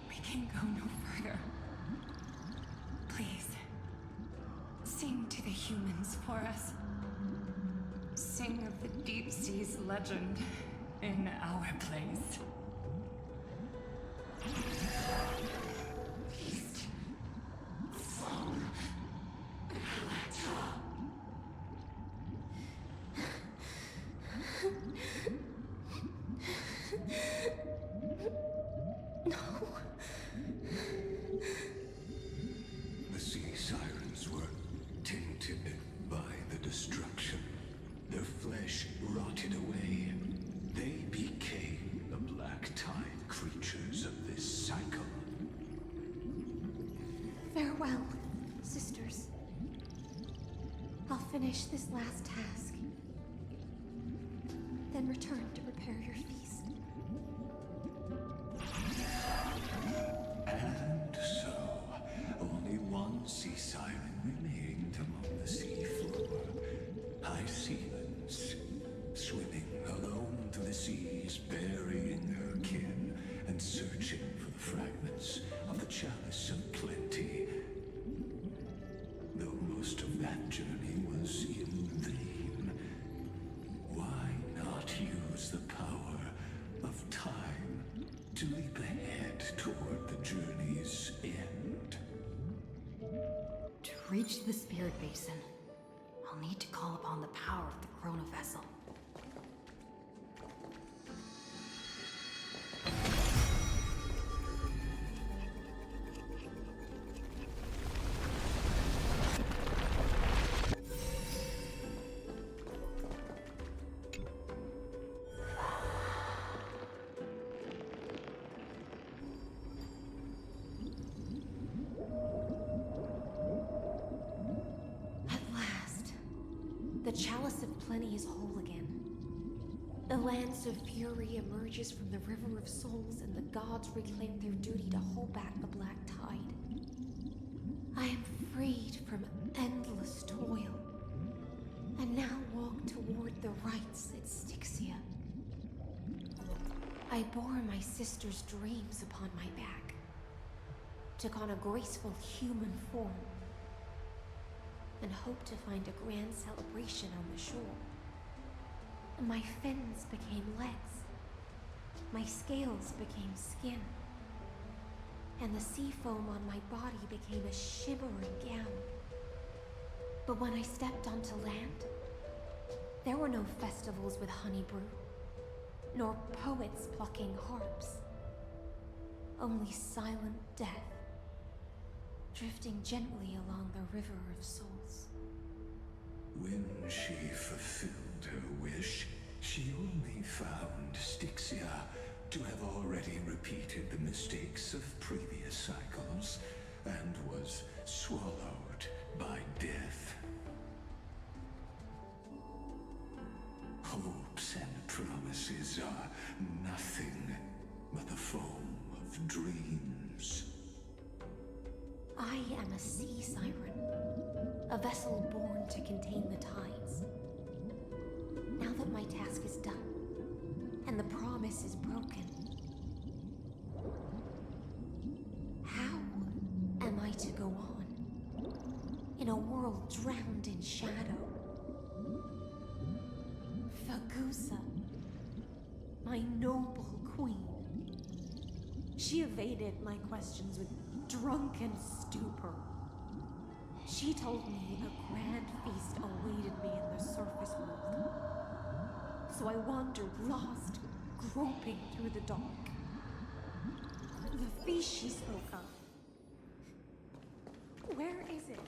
We can go no further. Please, sing to the humans for us. Sing of the deep sea's legend in our place. The sea sirens were tainted by the destruction. Their flesh rotted away. They became the black tide creatures of this cycle. Farewell, sisters. I'll finish this last task return to prepare your feast. And so, only one sea siren remained among the sea floor. High sealings, swimming alone through the seas, burying her kin, and searching for the fragments of the chalice of plenty. Though most of that journey was in vain, why not use the power of time to leap ahead toward the journey's end? To reach the Spirit Basin, I'll need to call upon the power of the Chrono Vessel. The Chalice of Plenty is whole again. The Lance of Fury emerges from the River of Souls, and the gods reclaim their duty to hold back the Black Tide. I am freed from endless toil, and now walk toward the rites at Styxia. I bore my sister's dreams upon my back, took on a graceful human form, and hoped to find a grand celebration on the shore. My fins became legs, my scales became skin, and the sea foam on my body became a shimmering gown. But when I stepped onto land, there were no festivals with honey brew, nor poets plucking harps. Only silent death, drifting gently along the River of Souls. When she fulfilled her wish, she only found Styxia to have already repeated the mistakes of previous cycles and was swallowed by death. Hopes and promises are nothing but the foam of dreams. I am a sea siren, a vessel born to contain the tides. Now that my task is done, and the promise is broken, how am I to go on in a world drowned in shadow? Fagusa, my noble queen. She evaded my questions with drunken stupor. She told me a grand feast awaited me in the surface world. So I wandered lost, groping through the dark. The feast she spoke of. Where is it?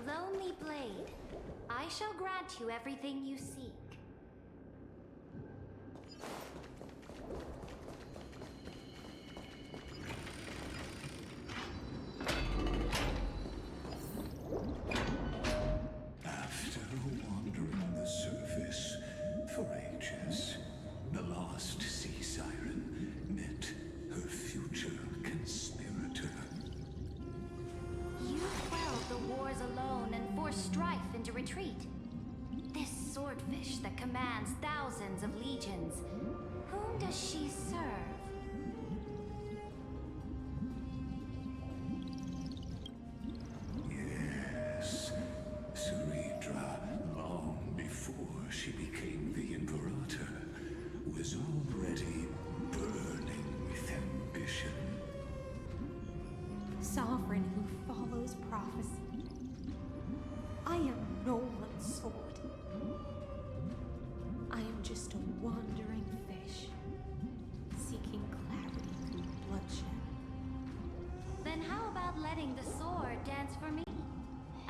Lonely Blade, I shall grant you everything you seek. After wandering the surface for ages, the lost sea siren met her future conspirator. You quelled the wars alone and forced strife into retreat. This swordfish that commands thousands of legions, whom does she serve? Yes, Ceridra, long before she became the Imperator, was already burning with ambition. Sovereign who follows prophecy. I am no one's sword. I am just a wandering fish, seeking clarity through bloodshed. Then how about letting the sword dance for me?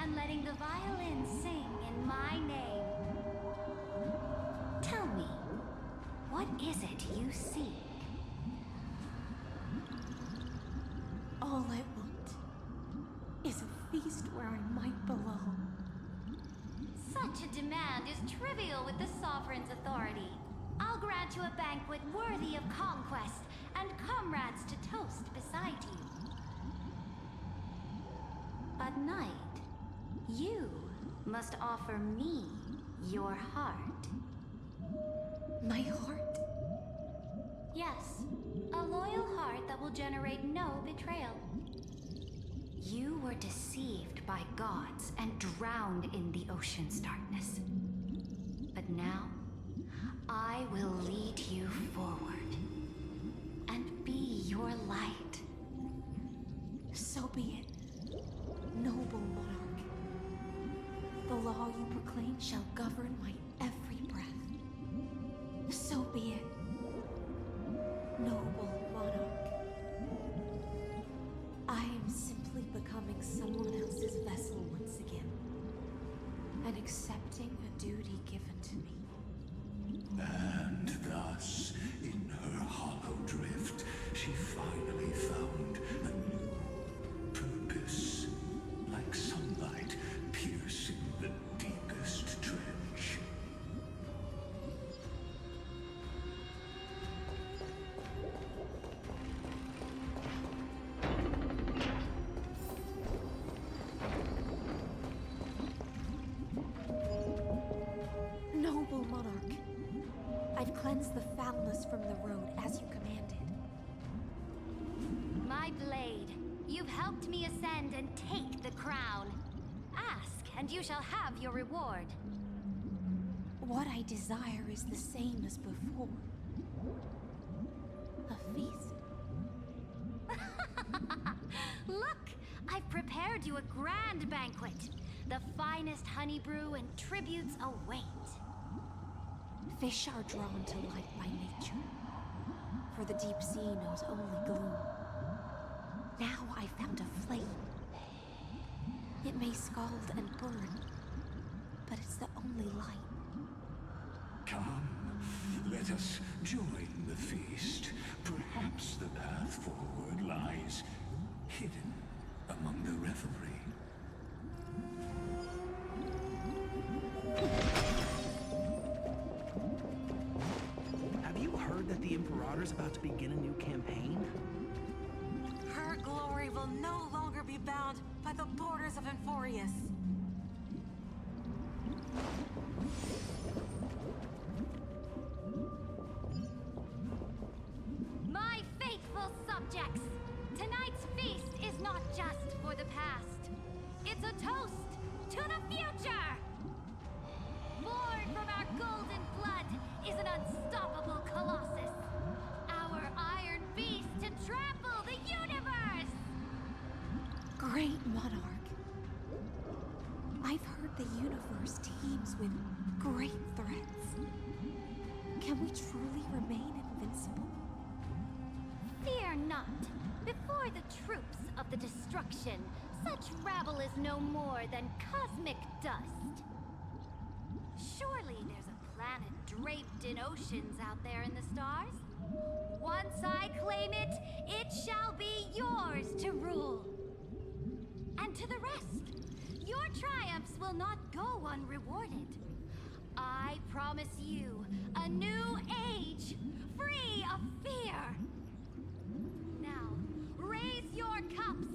And letting the violin sing in my name? Tell me, what is it you seek? All I want is a feast where I might belong. Such a demand is trivial with the Sovereign's authority. I'll grant you a banquet worthy of conquest and comrades to toast beside you. But Knight, you must offer me your heart. My heart? Yes, a loyal heart that will generate no betrayal. You were deceived by gods and drowned in the ocean's darkness. But now, I will lead you forward and be your light. So be it, noble monarch. The law you proclaim shall govern my every breath. So be it, noble monarch. I am simply becoming someone else's vessel once again, and accepting a duty given to me. And thus, in her hollow drift, she finally found a new purpose, like sunlight piercing the deepest trench. Noble monarch, I've cleansed the foulness from the road as you commanded. My blade, you've helped me ascend and take the crown. Ask, and you shall have your reward. What I desire is the same as before. A feast. Look, I've prepared you a grand banquet. The finest honey brew and tributes await. Fish are drawn to light by nature, for the deep sea knows only gloom. Now I found a flame. It may scald and burn, but it's the only light. Come, let us join the feast. Perhaps the path forward lies hidden among the revelry. Have you heard that the Imperator's about to begin a new campaign? Her glory will no longer be bound by the borders of Enforius. My faithful subjects, tonight's feast is not just for the past. It's a toast to the future! Born from our golden blood is an unstoppable colossus. Our iron beast to trample the universe! Great monarch. I've heard the universe teems with great threats. Can we truly remain invincible? Fear not. Before the troops of the destruction, such rabble is no more than cosmic dust. Surely there's a planet draped in oceans out there in the stars. Once I claim it, it shall be yours to rule. And to the rest, your triumphs will not go unrewarded. I promise you a new age, free of fear. Now, raise your cups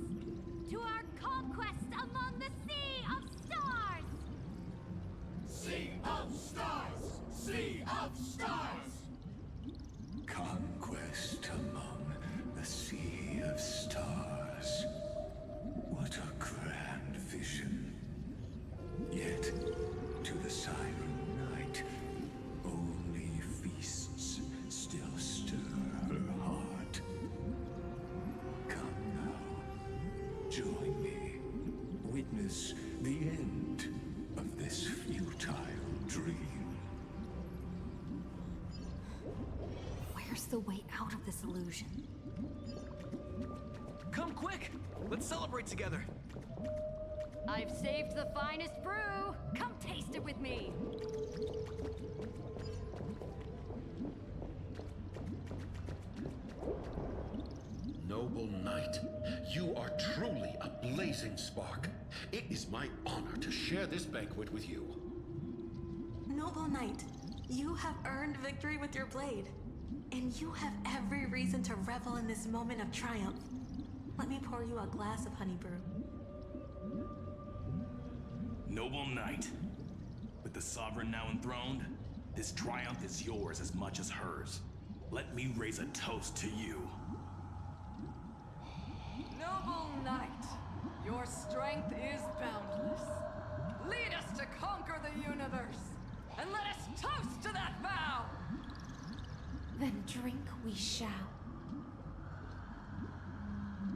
to our conquest among the Sea of Stars! Sea of Stars! Sea of Stars! Conquest among the Sea of Stars. What a grand vision. Yet, to the Siren Knight, only feasts still stir her heart. Come now, join me. Witness the end of this futile dream. Where's the way out of this illusion? Come quick! Let's celebrate together! I've saved the finest brew! Come taste it with me! Noble knight, you are truly a blazing spark. It is my honor to share this banquet with you. Noble Knight, you have earned victory with your blade. And you have every reason to revel in this moment of triumph. Let me pour you a glass of honey brew. Noble Knight, with the Sovereign now enthroned, this triumph is yours as much as hers. Let me raise a toast to you. Noble Knight, your strength is boundless. Lead us to conquer the universe, and let us toast to that vow! Then drink we shall.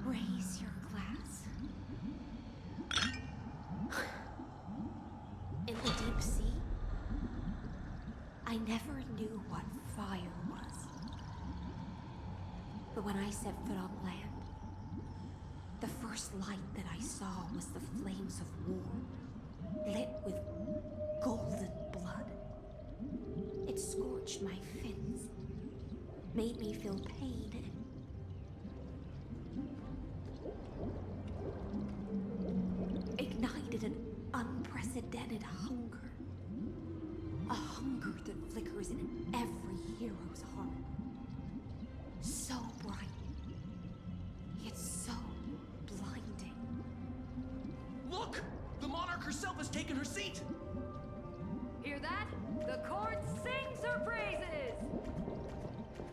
Raise your glass. In the deep sea, I never knew what fire was. But when I set foot on land, the first light that I saw was the flames of war, lit with golden blood. It scorched my fins, made me feel pain, and ignited an unprecedented hunger. A hunger that flickers in every hero's heart. So bright, yet so blinding. Look! The monarch herself has taken her seat! Hear that? The court sings her praises!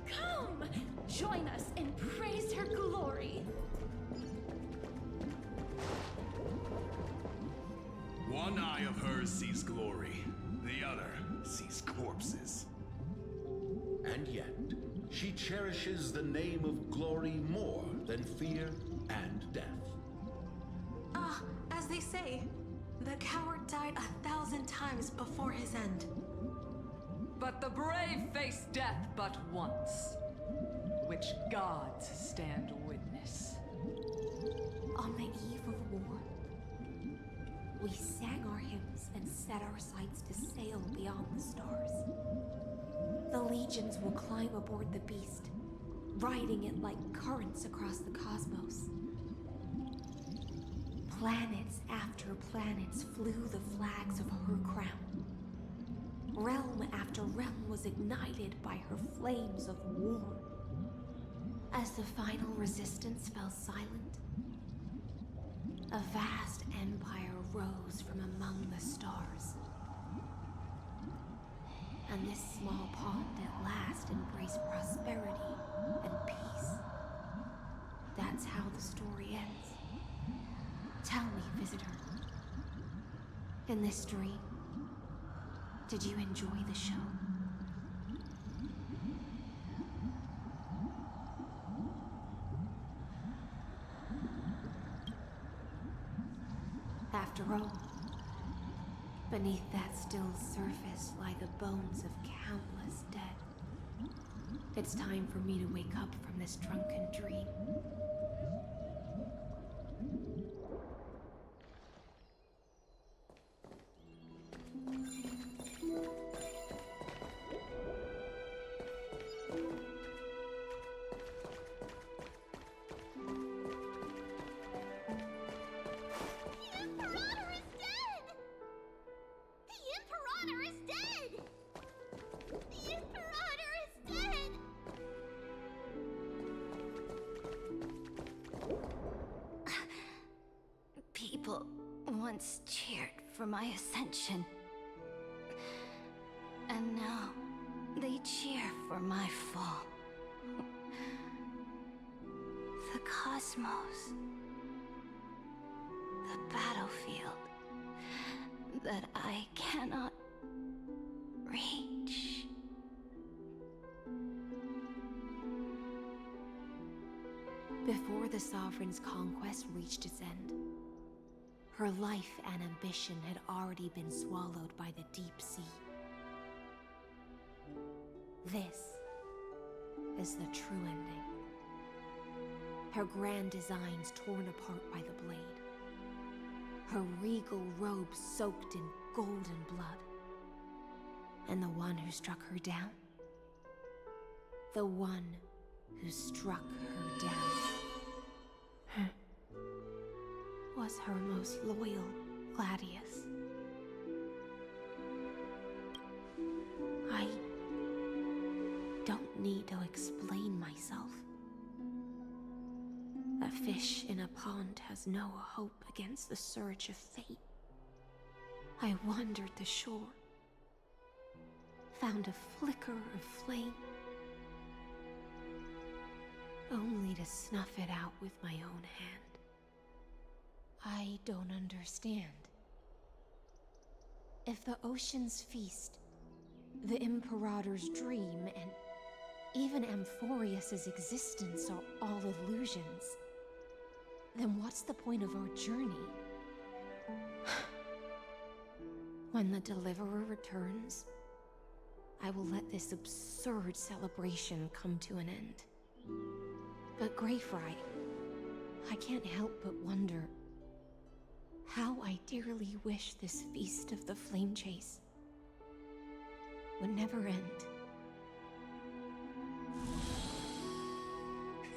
Come! Join us and praise her glory! One eye of hers sees glory, the other sees corpses. And yet, she cherishes the name of glory more than fear and death. As they say, the coward died 1,000 times before his end. But the brave face death but once, which gods stand witness. On the eve of war, we sang our hymns and set our sights to sail beyond the stars. The legions will climb aboard the beast, riding it like currents across the cosmos. Planets after planets flew the flags of her crown. Realm after realm was ignited by her flames of war. As the final resistance fell silent, a vast empire rose from among the stars. And this small pond at last embraced prosperity and peace. That's how the story ends. Tell me, visitor. In this dream, did you enjoy the show? After all, beneath that still surface lie the bones of countless dead. It's time for me to wake up from this drunken dream. People once cheered for my ascension. And now they cheer for my fall. The cosmos. The battlefield that I cannot reach. Before the Sovereign's conquest reached its end, her life and ambition had already been swallowed by the deep sea. This is the true ending. Her grand designs torn apart by the blade. Her regal robe soaked in golden blood. And the one who struck her down? The one who struck her down was her most loyal Gladius. need to explain myself. A fish in a pond has no hope against the surge of fate. I wandered the shore, found a flicker of flame, only to snuff it out with my own hand. I don't understand. If the ocean's feast, the Imperator's dream, and even Amphorius's existence are all illusions, then what's the point of our journey? When the Deliverer returns, I will let this absurd celebration come to an end. But Greyfry, I can't help but wonder how I dearly wish this feast of the Flame Chase would never end.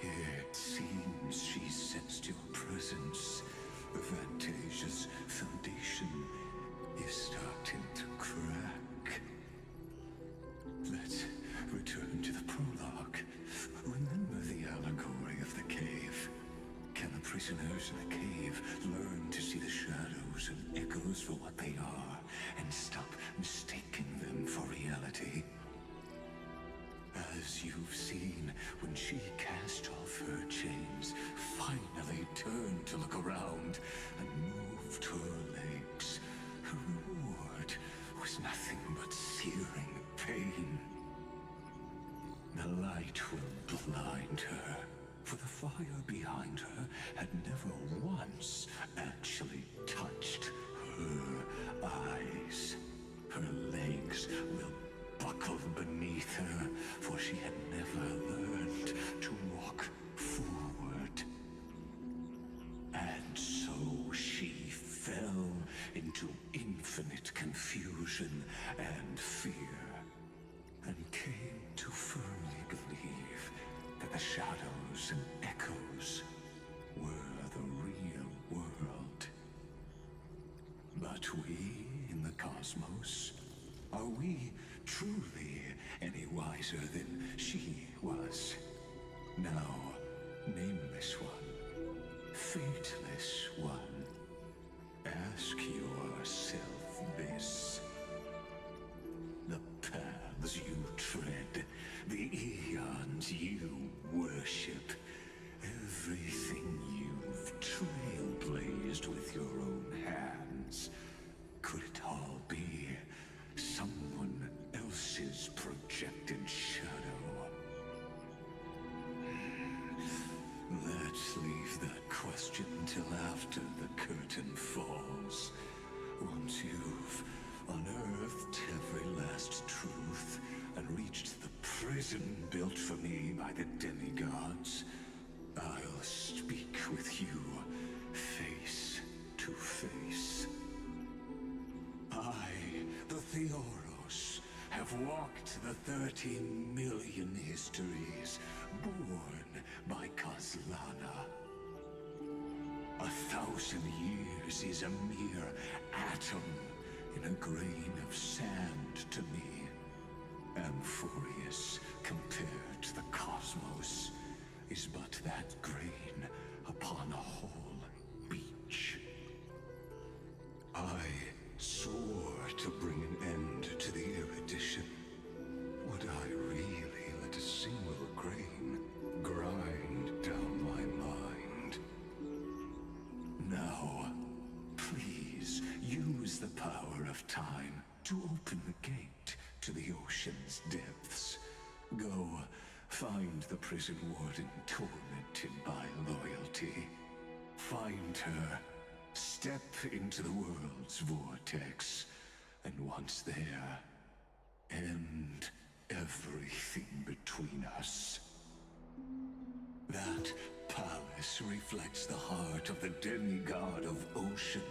It seems she sensed your presence. Fantasia's foundation is starting to crack. Let's return to the prologue. Remember the allegory of the cave. Can the prisoners in the cave learn to see the shadows and echoes for what they are, and stop mistaking them for reality? As you've seen, when she cast off her chains, finally turned to look around, and moved her legs, her reward was nothing but searing pain. The light will blind her, for the fire behind her had never once actually touched her eyes. Her legs will buckle beneath her, for she had never learned to walk forward. And so she fell into infinite confusion and fear, and came to firmly believe that the shadows and echoes were the real world. But we in the cosmos, are we truly any wiser than she was? Now, nameless one, fateless one, ask yourself this. The paths you tread, the eons you worship, everything you've trailblazed with your own hands, could it all be someone else's projected shadow? Let's leave that question till after the curtain falls. Once you've unearthed every last truth and reached the prison built for me by the demigods, I'll speak with you face to face. I, the Theoros, have walked the 13 million histories born by Kozlana. 1,000 years is a mere atom in a grain of sand to me. Amphorius, compared to the cosmos, is but that grain upon a whole beach. I swore to bring an end to the erudition. Would I really let a single grain grind down my mind? Now, please use the power of time to open the gate to the ocean's depths. Go, find the prison warden tormented by loyalty. Find her. Step into the world's vortex, and once there, end everything between us. That palace reflects the heart of the demigod of ocean,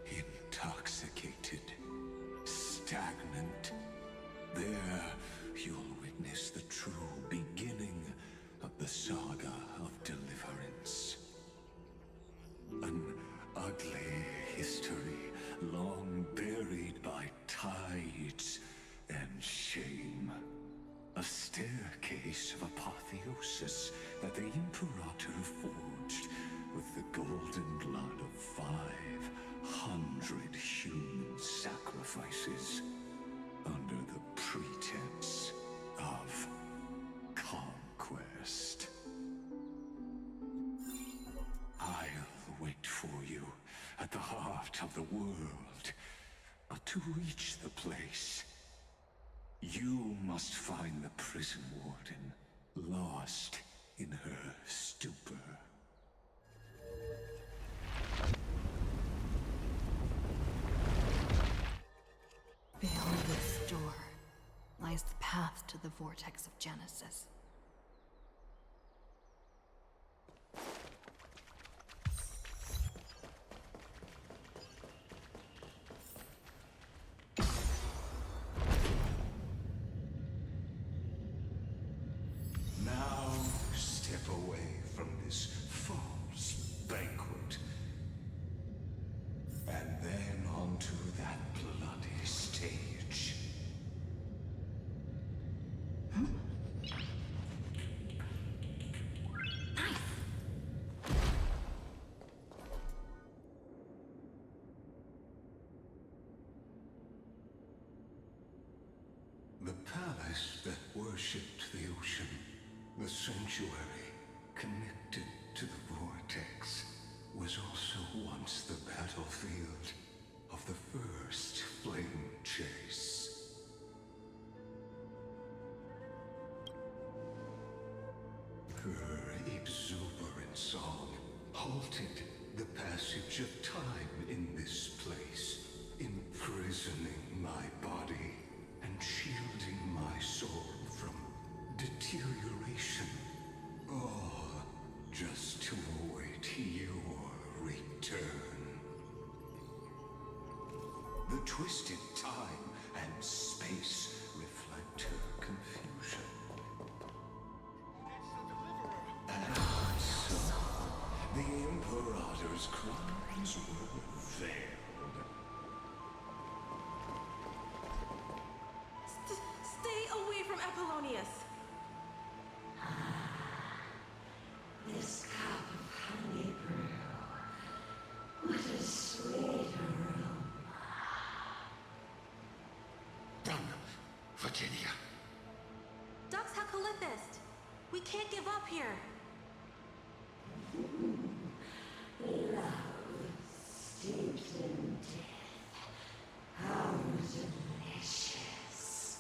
intoxicated, stagnant. There, you'll witness the true beginning of the saga of deliverance. An ugly history, long buried by tides and shame. A staircase of apotheosis that the Imperator forged with the golden blood of 500 human sacrifices under the pretense of conquest. I'll wait for you at the heart of the world. But to reach the place, you must find the prison warden, lost in her stupor. Beyond this door lies the path to the vortex of Genesis. Now step away from this false banquet, and then onto that bloody stage. The palace that worshipped the ocean, the sanctuary connected to the vortex, was also once the battlefield of the first flame chase. Her exuberant song halted the passage of time in this place, imprisoning my body and shielding my soul from deterioration. All just to await your return. The twisted time and space reflect her confusion. And so, the Imperator's crimes were veiled. Stay away from Apollonius! This cup of honey brew, what a sweet aroma. Done, Virginia. Dux Hakalithist! We can't give up here! Love steeped in death. How delicious.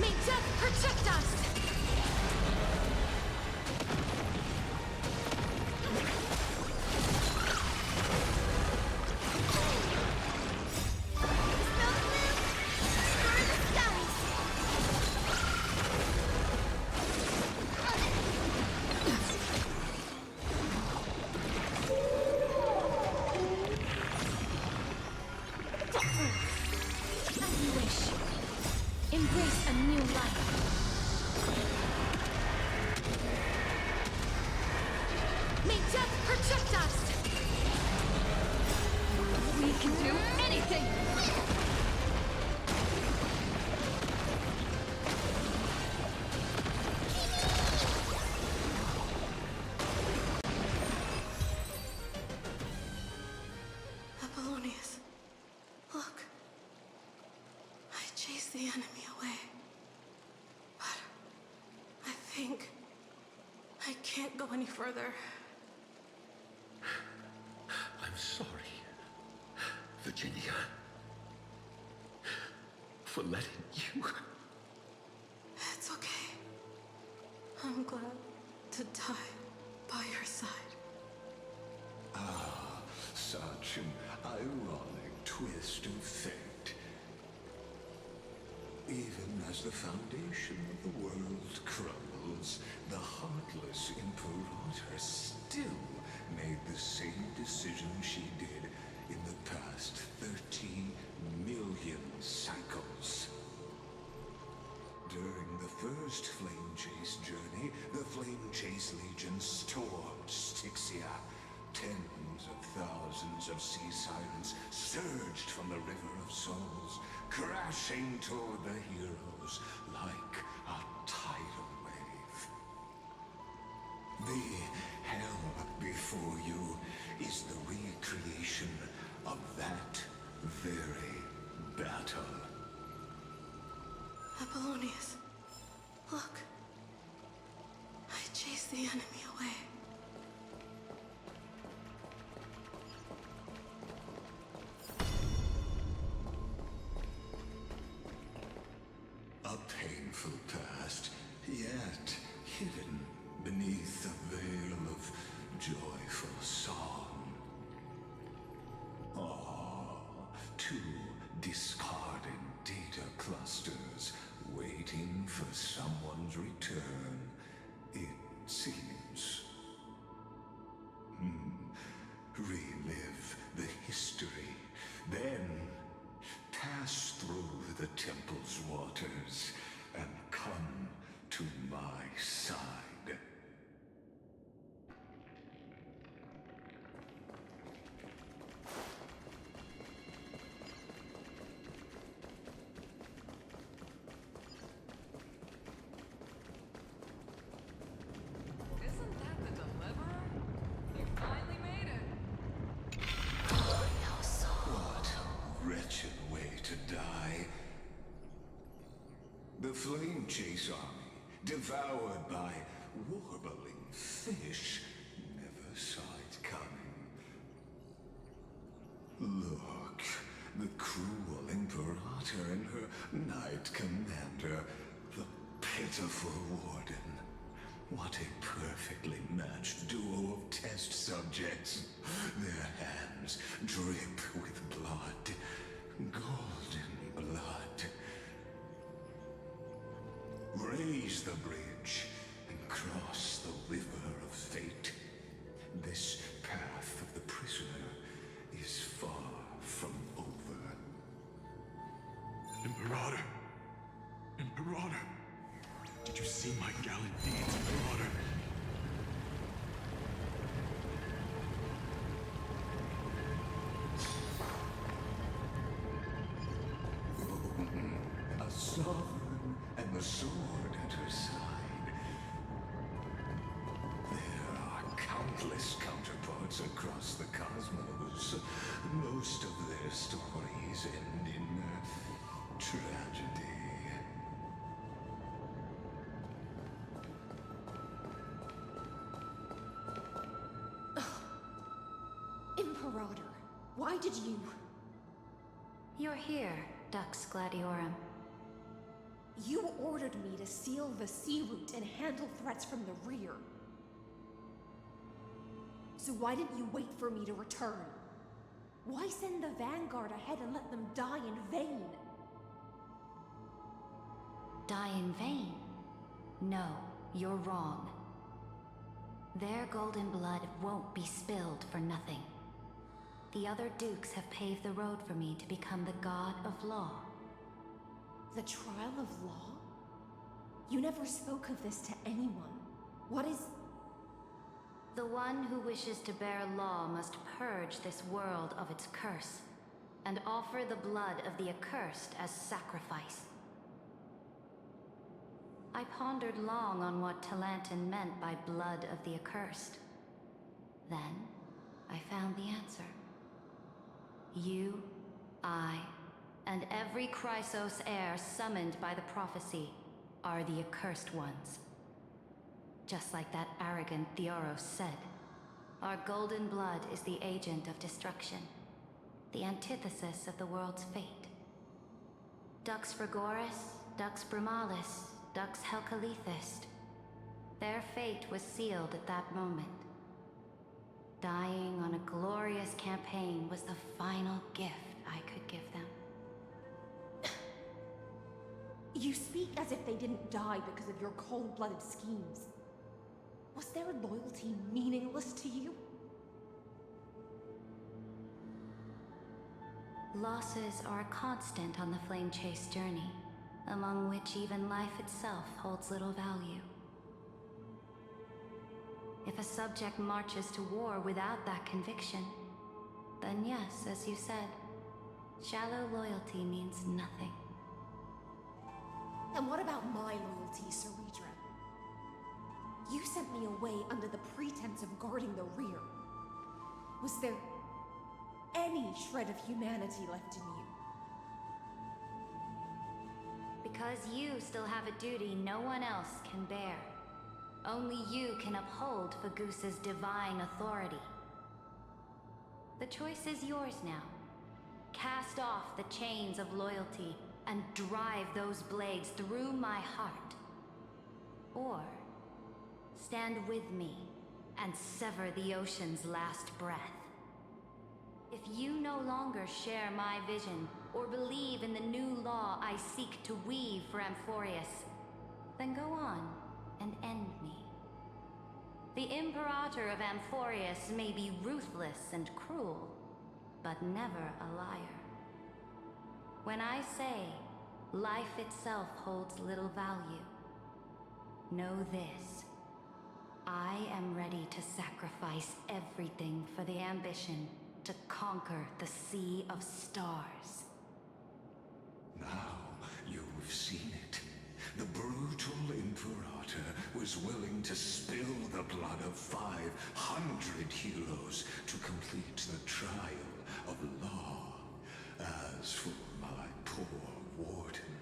May death protect us! As you wish. Embrace a new life. May death protect us! We can do anything! Apollonius, look. I chased the enemy away. But I think I can't go any further. I'm sorry, Virginia, for letting you. It's okay. I'm glad to die by your side. Ah, such an ironic twist of fate. Even as the foundation of the world crumbles, the heartless Imperator still made the same decision she did in the past 30 million cycles. During the first Flame Chase journey, the Flame Chase Legion stormed Styxia. Tens of thousands of sea sirens surged from the River of Souls, crashing toward the heroes like a tidal wave. The hell before you is the recreation of that very battle. Apollonius, look. I chased the enemy away. A painful past, yet hidden beneath a veil of joyful song. Two discarded data clusters waiting for someone's return, it seems. Relive the history, then pass through the temple's waters and come to my side. Isn't that the Deliverer? You finally made it. What a wretched way to die. The Flame Chase army, devoured by warbling fish, never saw it coming. Look, the cruel Imperator and her Knight Commander, the pitiful Warden. What a perfectly matched duo of test subjects. Their hands drip with blood, golden blood. Raise the bridge and cross the river of fate. This path of the prisoner is far from over. Imperator! Imperator! Did you see my gallant deeds, Imperator? A sovereign and the sword at her side. There are countless counterparts across the cosmos. Most of their stories end in tragedy. Imperator, why did you... You're here, Dux Gladiorum. You ordered me to seal the sea route and handle threats from the rear. So why didn't you wait for me to return? Why send the Vanguard ahead and let them die in vain? Die in vain? No, you're wrong. Their golden blood won't be spilled for nothing. The other dukes have paved the road for me to become the god of law. The trial of law? You never spoke of this to anyone. What is... The one who wishes to bear law must purge this world of its curse, and offer the blood of the accursed as sacrifice. I pondered long on what Talantin meant by blood of the accursed. Then, I found the answer. You, I, and every Chrysos heir summoned by the prophecy are the accursed ones. Just like that arrogant Theoros said, our golden blood is the agent of destruction, the antithesis of the world's fate. Dux Frigoris, Dux Brumalis, Dux Helcalethist. Their fate was sealed at that moment. Dying on a glorious campaign was the final gift I You speak as if they didn't die because of your cold-blooded schemes. Was their loyalty meaningless to you? Losses are a constant on the Flame Chase journey, among which even life itself holds little value. If a subject marches to war without that conviction, then yes, as you said, shallow loyalty means nothing. And what about my loyalty, Ceridra? You sent me away under the pretense of guarding the rear. Was there any shred of humanity left in you? Because you still have a duty no one else can bear. Only you can uphold Fagusa's divine authority. The choice is yours now. Cast off the chains of loyalty and drive those blades through my heart. Or stand with me and sever the ocean's last breath. If you no longer share my vision or believe in the new law I seek to weave for Amphorius, then go on and end me. The Imperator of Amphorius may be ruthless and cruel, but never a liar. When I say life itself holds little value, know this. I am ready to sacrifice everything for the ambition to conquer the Sea of Stars. Now you've seen it. The brutal Imperator was willing to spill the blood of 500 heroes to complete the trial of law. As for my poor warden,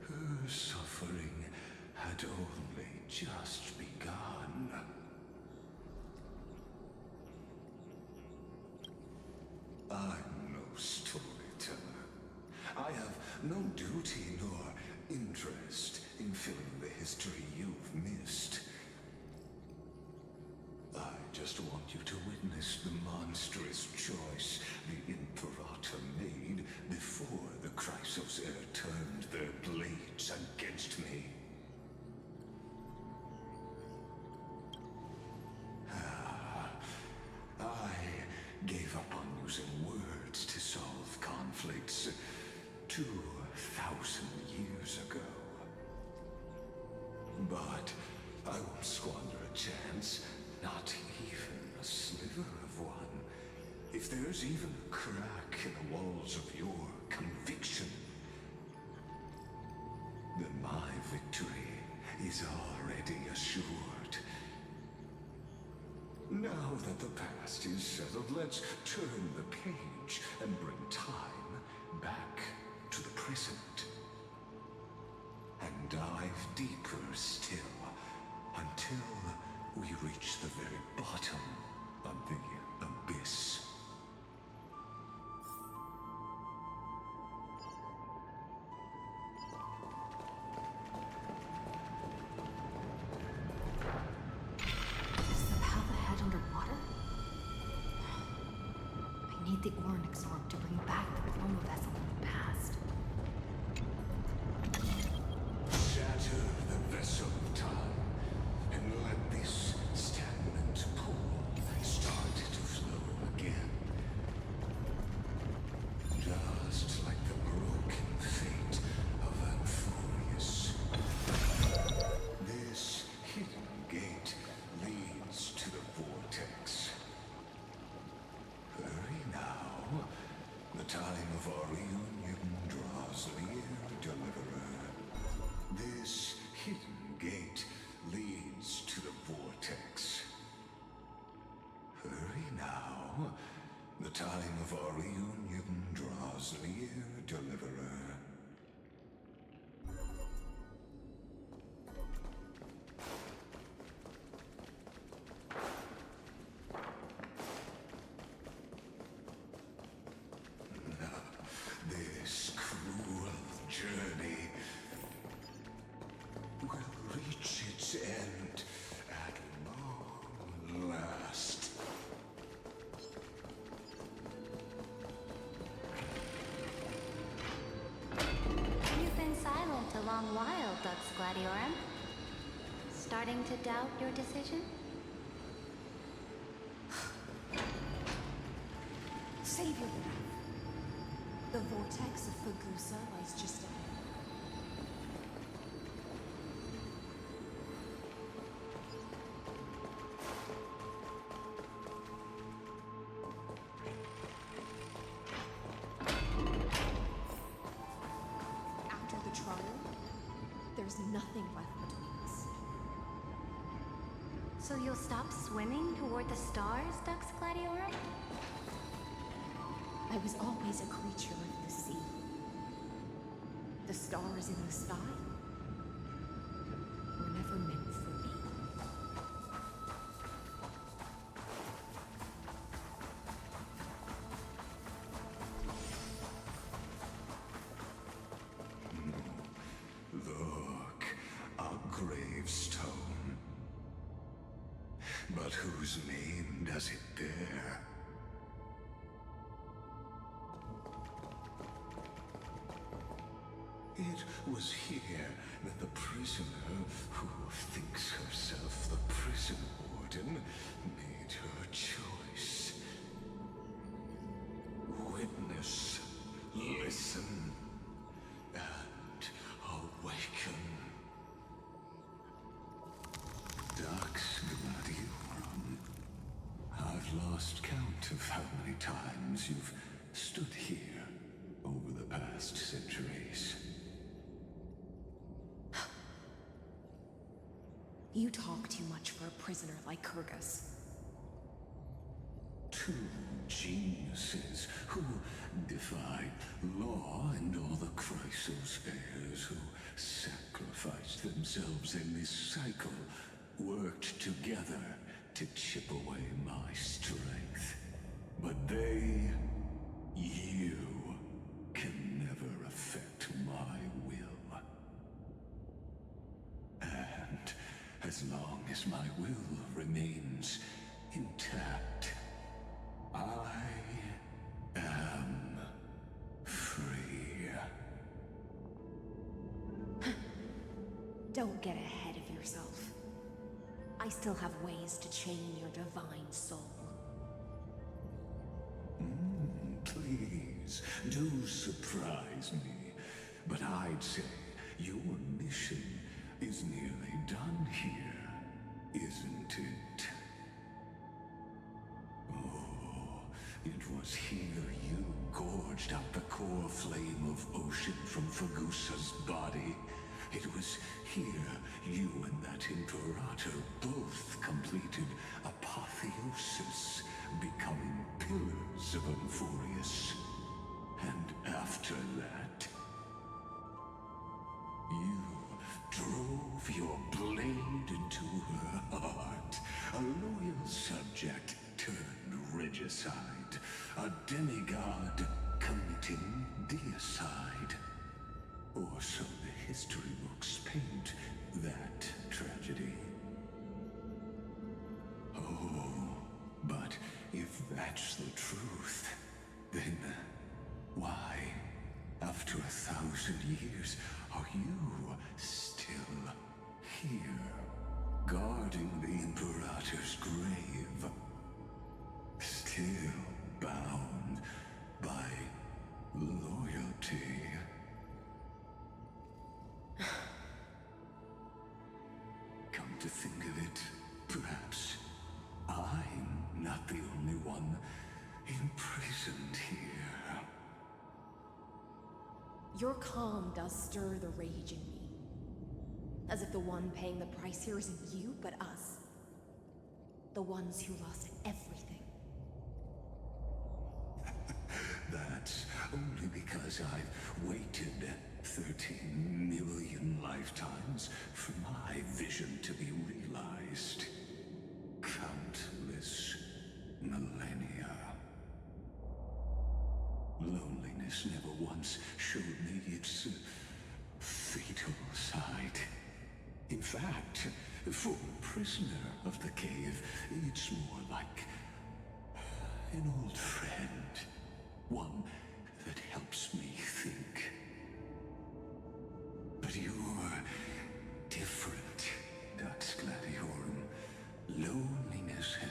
her suffering had only just begun. I'm no storyteller. I have no duty nor interest in filling the history you've missed. I just want you to witness the monstrous choice the Imperator made before the Chrysos Heir turned their blades against me. I gave up on using words to solve conflicts 2,000 years ago. But I won't squander a chance, not even a sliver of one. If there's even a crack in the walls of your conviction, then my victory is already assured. Now that the past is settled, let's turn the page and bring time back to the present. And dive deeper still, until we reach the very bottom of the abyss. Is the path ahead underwater? I need the Ornyx orb to bring back the Chroma vessel from the past. Shatter the vessel of time, and let this stagnant pool start to flow again. Just like the broken fate of Amphorius. This hidden gate leads to the vortex. Hurry now. The time of our reunion draws starting to doubt your decision? Save your breath. The vortex of Fagusa lies just ahead. After the trial, there's nothing left between us. So you'll stop swimming toward the stars, Dux Gladiorum? I was always a creature of the sea. The stars in the sky were never meant for me. Look, a gravestone. But whose name does it bear? It was here that the prisoner who thinks herself the prison warden made her choice. Witness, listen, and awaken. Dux Gladiorum. I've lost count of how many times you've stood here over the past centuries. You talk too much for a prisoner like Kurgus. Two geniuses who defy law and all the Chrysos heirs who sacrificed themselves in this cycle worked together to chip away my strength. But they, you, can never affect my will. And as long as my will remains intact, I am free. Don't get ahead of yourself. I still have ways to chain your divine soul. Please, do surprise me. But I'd say your mission is nearly done here, isn't it? Oh, it was here you gorged out the core flame of ocean from Fagusa's body. It was here you and that Imperator both completed apotheosis, becoming pillars of Euphorius. And after that, you drove your blade into her heart. A loyal subject turned regicide. A demigod committing deicide. Or so the history books paint that tragedy. Oh, but if that's the truth, then why, after 1,000 years, are you still here, guarding the Imperator's grave? Still bound by loyalty? Come to think of it, perhaps I'm not the only one imprisoned here. Your calm does stir the rage in me. As if the one paying the price here isn't you, but us. The ones who lost everything. That's only because I've waited 13 million lifetimes for my vision to be realized. Countless millennia. Loneliness never once showed me its fatal side. In fact, for a prisoner of the cave, it's more like an old friend. One that helps me think. But you're different, Dux Gladiorum.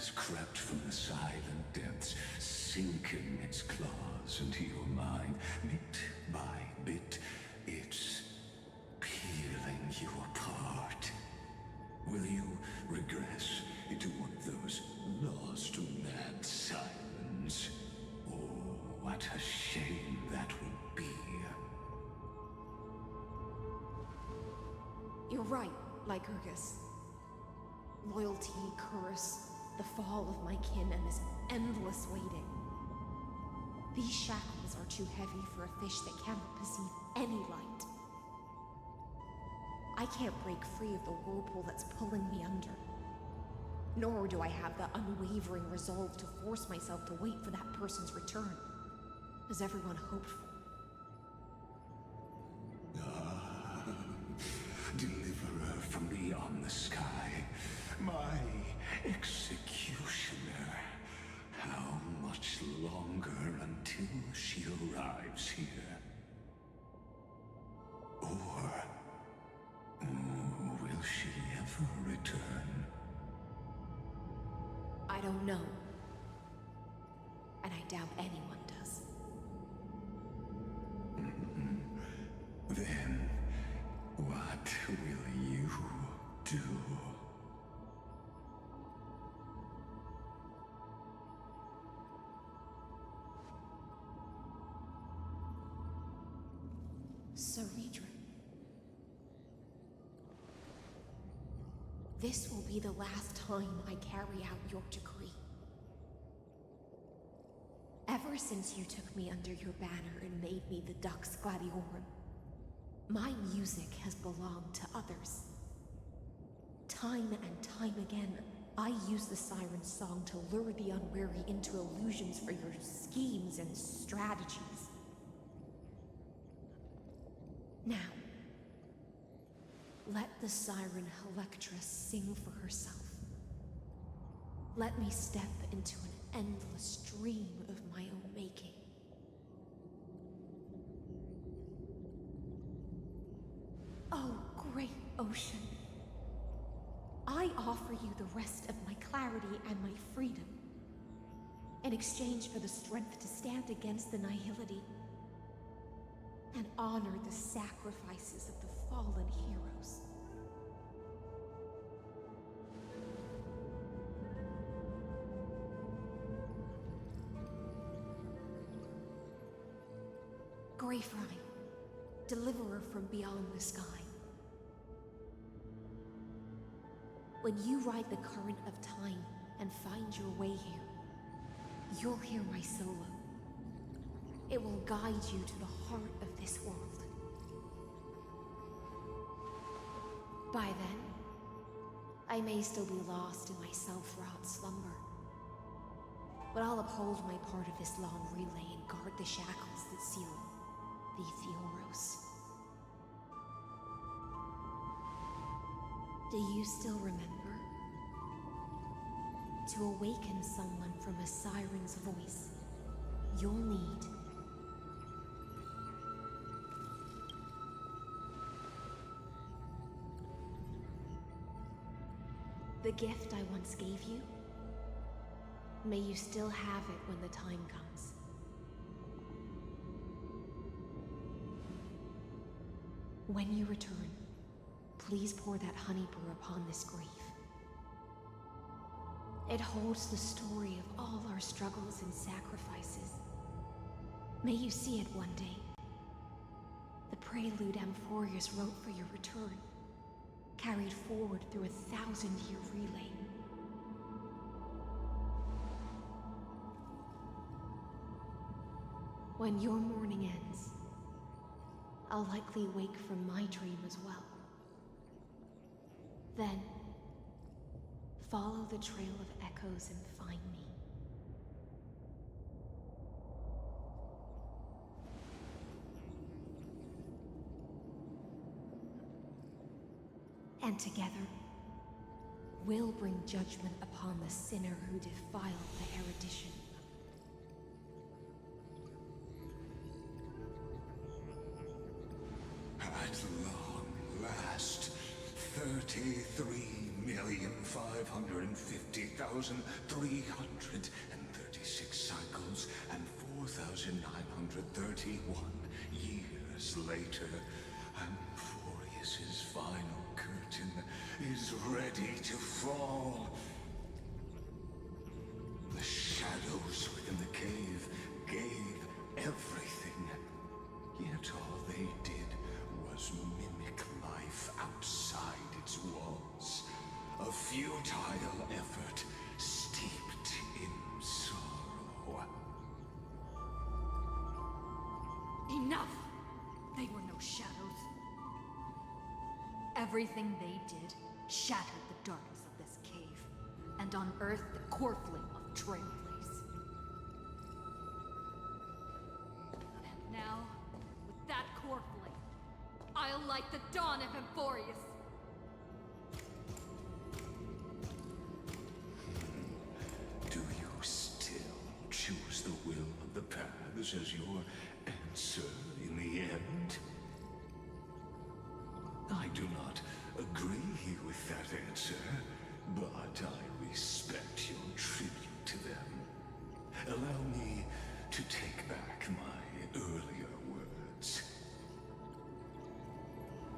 has crept from the silent depths, sinking its claws into your mind. Bit by bit, it's peeling you apart. Will you regress into one of those lost mad sirens? Oh, what a shame that would be. You're right, Lycurgus. Loyalty, curse, the fall of my kin, and this endless waiting. These shackles are too heavy for a fish that cannot perceive any light. I can't break free of the whirlpool that's pulling me under. Nor do I have the unwavering resolve to force myself to wait for that person's return, as everyone hoped for. Deliverer from beyond the sky, my executioner. How much longer until she arrives here? Or will she ever return? I don't know. And I doubt anyone does. Then, what will you do? Saridra. This will be the last time I carry out your decree. Ever since you took me under your banner and made me the Dux Gladiorum, my music has belonged to others. Time and time again, I use the siren's song to lure the unwary into illusions for your schemes and strategies. Now, let the siren Electra sing for herself. Let me step into an endless dream of my own making. Oh, great ocean. I offer you the rest of my clarity and my freedom, in exchange for the strength to stand against the nihility and honor the sacrifices of the fallen heroes. Greyfry, deliverer from beyond the sky. When you ride the current of time and find your way here, you'll hear my solo. It will guide you to the heart of this world. By then, I may still be lost in my self-wrought slumber, but I'll uphold my part of this long relay and guard the shackles that seal the Theoros. Do you still remember? To awaken someone from a siren's voice, you'll need the gift I once gave you. May you still have it when the time comes. When you return, please pour that honey brew upon this grave. It holds the story of all our struggles and sacrifices. May you see it one day. The prelude Amphorius wrote for your return, carried forward through a 1,000-year relay. When your mourning ends, I'll likely wake from my dream as well. Then, follow the trail of echoes and find me. And together, we'll bring judgment upon the sinner who defiled the erudition. At long last, 33,500,000 550,336 cycles, and 4,931 years later, Amphorius's final curtain is ready to fall. The shadows within the cave gave everything, yet all they did was mimic life outside its walls. A futile effort steeped in sorrow. Enough! They were no shadows. Everything they did shattered the darkness of this cave, and unearthed the core flame of Trailblaze. And now, with that core flame, I'll light the dawn of Amphorius! Do you still choose the will of the paths as your answer in the end? I do not agree with that answer, but I respect your tribute to them. Allow me to take back my earlier words.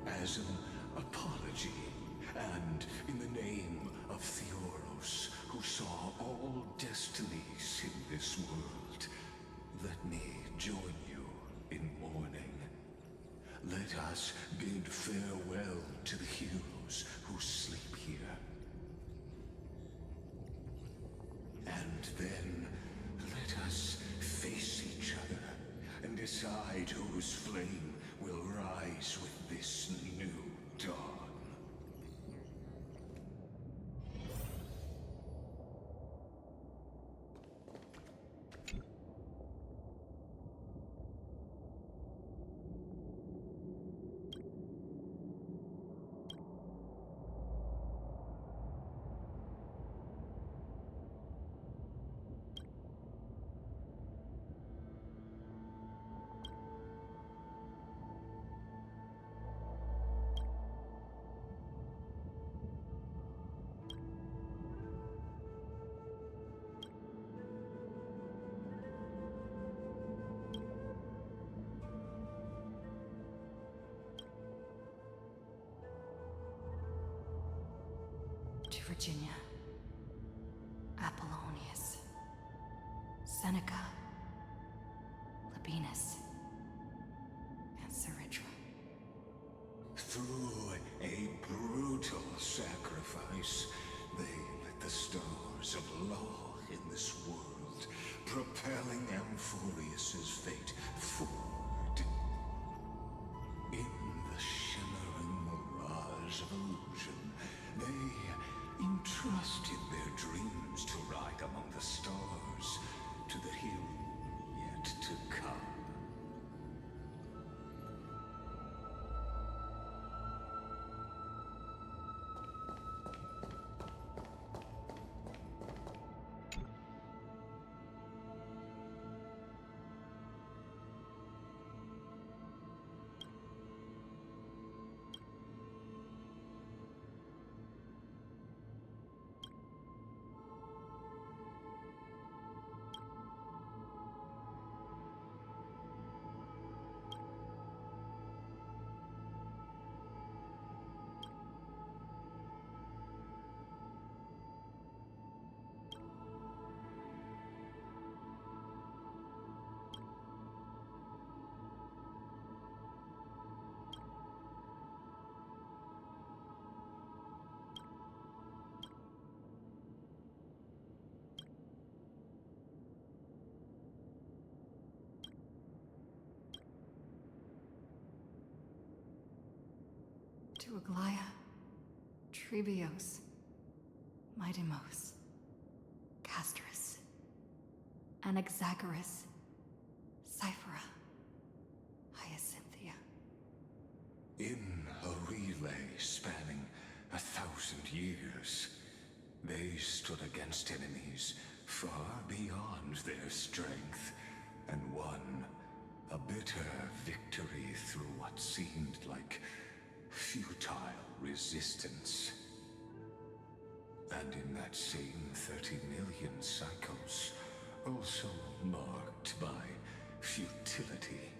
As an apology, and in the name of Theoros, who saw all destinies in this world, let me join you in mourning. Let us bid farewell to the heroes who sleep here. And then, let us face each other and decide whose flame will rise with this new dawn. To Virginia, Apollonius, Seneca, Labienus, and Saritra. Through a brutal sacrifice, they lit the stars of law in this world, propelling Amphorius's fate forward. In the shimmering mirage of illusion, they entrusted their dreams to ride among the stars to the hero yet to come. To Aglaya, Trebios, Midimos, Castris, Anaxagoras, Cyphera, Hyacinthia. In a relay spanning 1,000 years, they stood against enemies far beyond their strength, and won a bitter victory through what seemed like futile resistance. And in that same 30 million cycles, also marked by futility,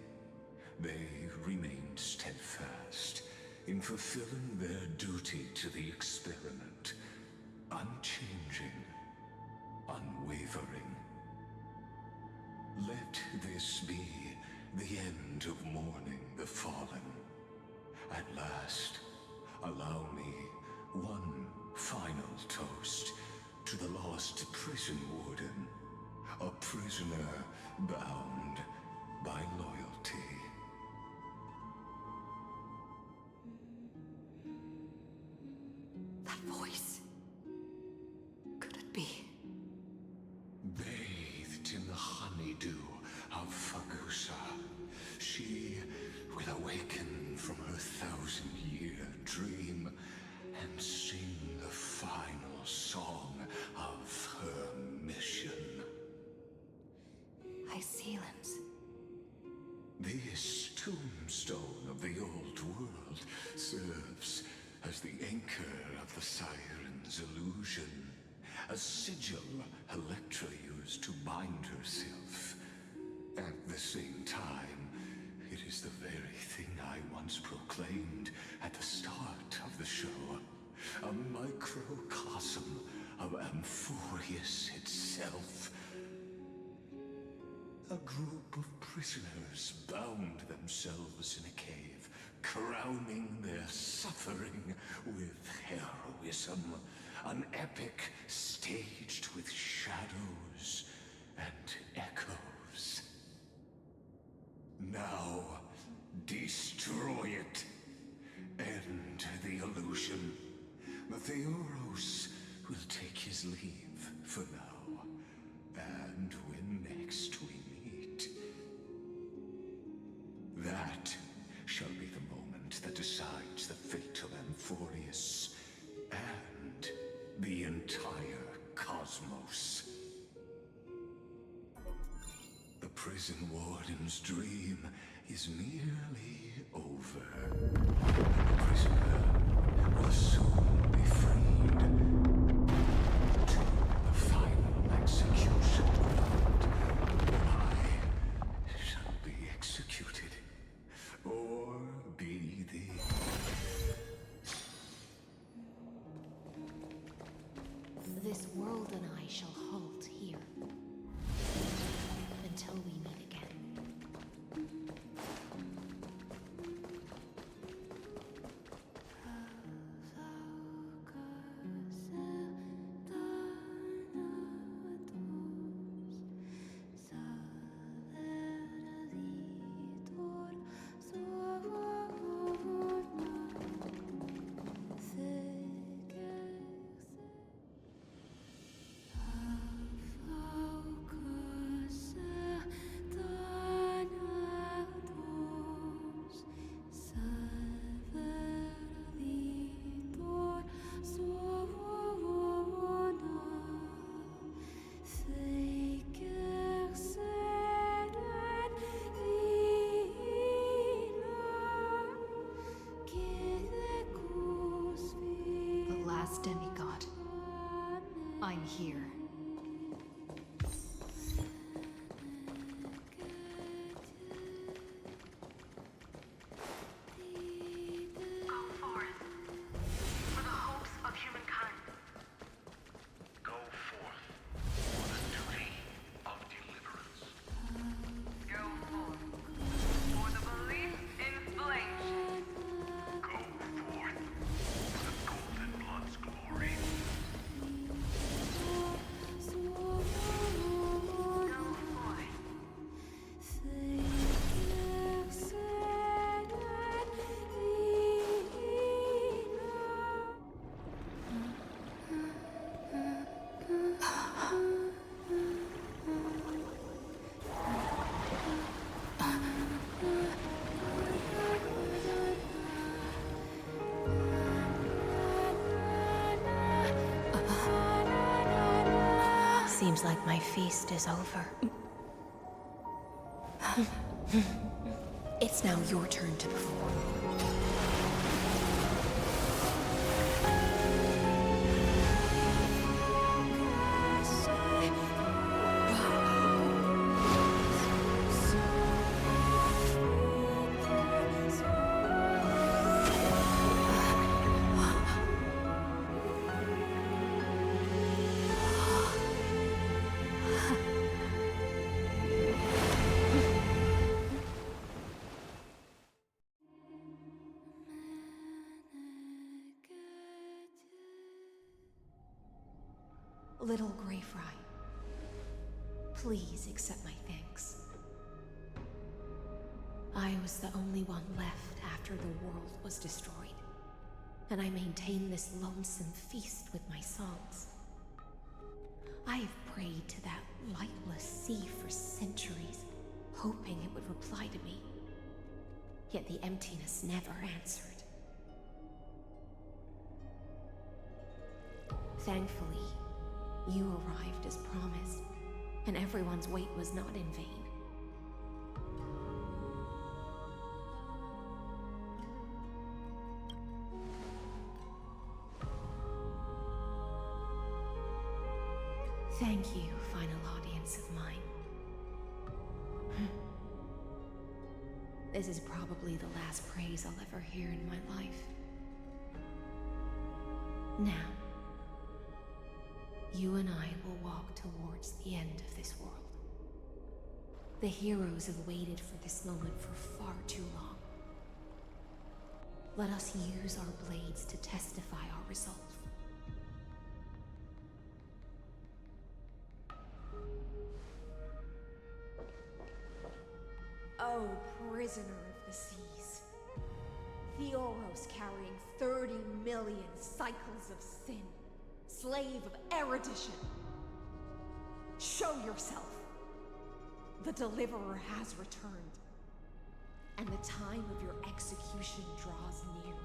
they remained steadfast in fulfilling their duty to the experiment, unchanging, unwavering. Let this be the end of mourning the fallen. At last, allow me one final toast to the lost prison warden, a prisoner bound by loyalty. That voice. Could it be? Bathed in the honeydew of Fagusa, she will awaken from her 1,000-year dream and sing the final song of her mission. Hycealans. This tombstone of the old world serves as the anchor of the Siren's illusion, a sigil Electra used to bind herself. At the same time, it is the very thing I once proclaimed at the start of the show, a microcosm of Amphorius itself. A group of prisoners bound themselves in a cave, crowning their suffering with heroism. An epic staged with shadows and echoes. Now, destroy it. End the illusion. Theoros will take his leave for now. And when next we meet, that shall be the moment that decides the fate of Amphorius and the entire cosmos. The prison warden's dream is nearly over. The prisoner will soon be freed to the final execution ground. I shall be executed, or be the... This world and I shall halt here. Until we meet again. Demigod. I'm here. Go forth for the hopes of humankind. Go forth for the duty of deliverance. Go forth for the belief in flame. Go forth for the Golden Blood's glory. Seems like my feast is over. It's now your turn to perform. Little Grey Fry, please accept my thanks. I was the only one left after the world was destroyed, and I maintained this lonesome feast with my songs. I have prayed to that lightless sea for centuries, hoping it would reply to me. Yet the emptiness never answered. Thankfully, you arrived as promised, and everyone's wait was not in vain. Thank you, final audience of mine. This is probably the last praise I'll ever hear in my life. Now, you and I will walk towards the end of this world. The heroes have waited for this moment for far too long. Let us use our blades to testify our resolve. Oh, prisoner of the seas. Theoros carrying 30 million cycles of sin. Slave of erudition. Show yourself. The Deliverer has returned. And the time of your execution draws near.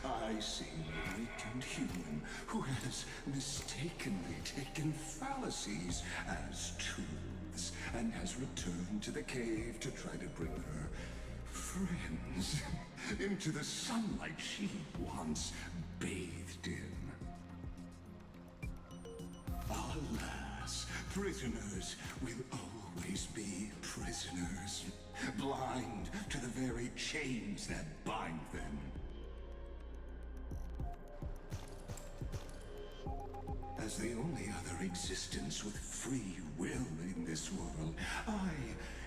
I see a awakened human who has mistakenly taken fallacies as truths and has returned to the cave to try to bring her friends into the sunlight she once bathed in. Alas, prisoners will always be prisoners, blind to the very chains that bind them. As the only other existence with free will in this world, I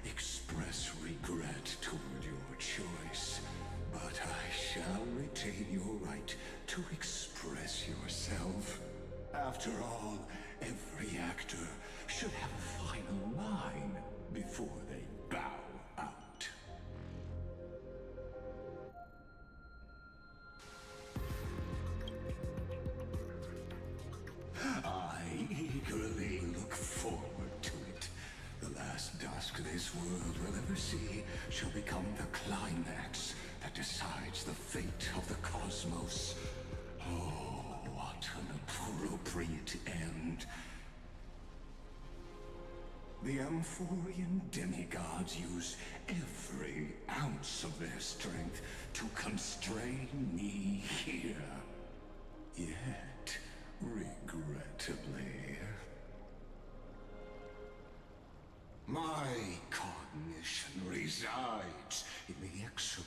express regret toward your choice. But I shall retain your right to express yourself. After all, every actor should have a final line before they bow out. I eagerly look forward to it. The last dusk this world will ever see shall become the climax that decides the fate of the cosmos. Oh, what an appropriate end. The Amphorian demigods use every ounce of their strength to constrain me here. Yet, regrettably, my cognition resides in the Exolith.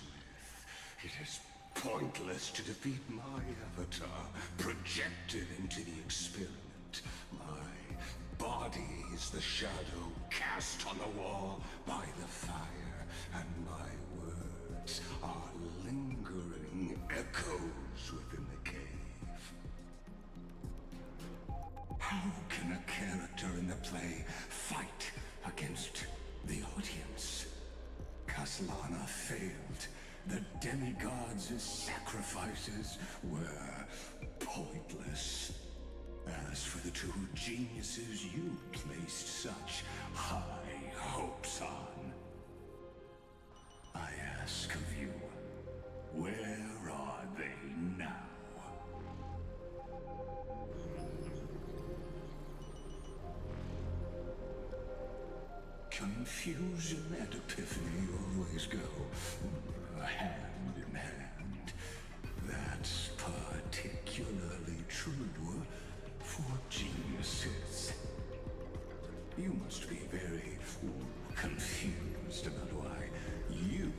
It is pointless to defeat my avatar, projected into the experiment. My body is the shadow cast on the wall by the fire, and my words are lingering echoes within the cave. How can a character in the play fight against the audience? Kaslana failed. The demigods' sacrifices were pointless. As for the two geniuses you placed such high hopes on, I ask of you, where are they now? Confusion and epiphany always go hand in hand. That's particularly true for geniuses. You must be very confused about why you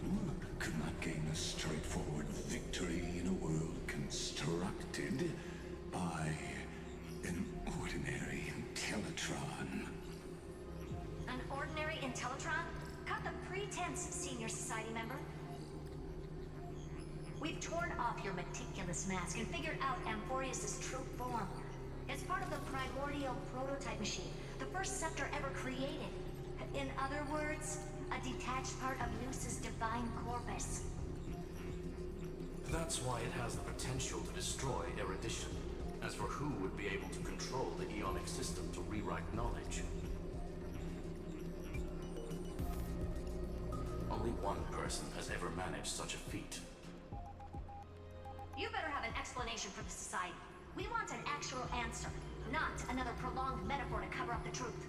could not gain a straightforward victory in a world constructed by an ordinary Intellitron. An ordinary Intellitron? Cut the pretense, Senior Society member. We've torn off your meticulous mask and figured out Amphorius' true form. small-scale prototype machine, the first scepter ever created. In other words, a detached part of Noos's divine corpus. That's why it has the potential to destroy erudition. As for who would be able to control the Eonic system to rewrite knowledge, only one person has ever managed such a feat. You better have an explanation for the Society. We want an actual answer, not another prolonged metaphor to cover up the truth.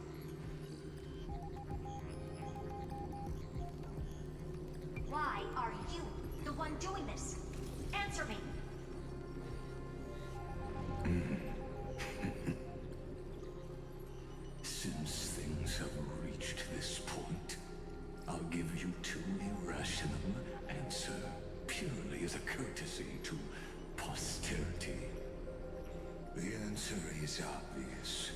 Why are you the one doing this? Answer me! Since things have reached this point, I'll give you two irrational answers purely as a courtesy to posterity. The answer is obvious,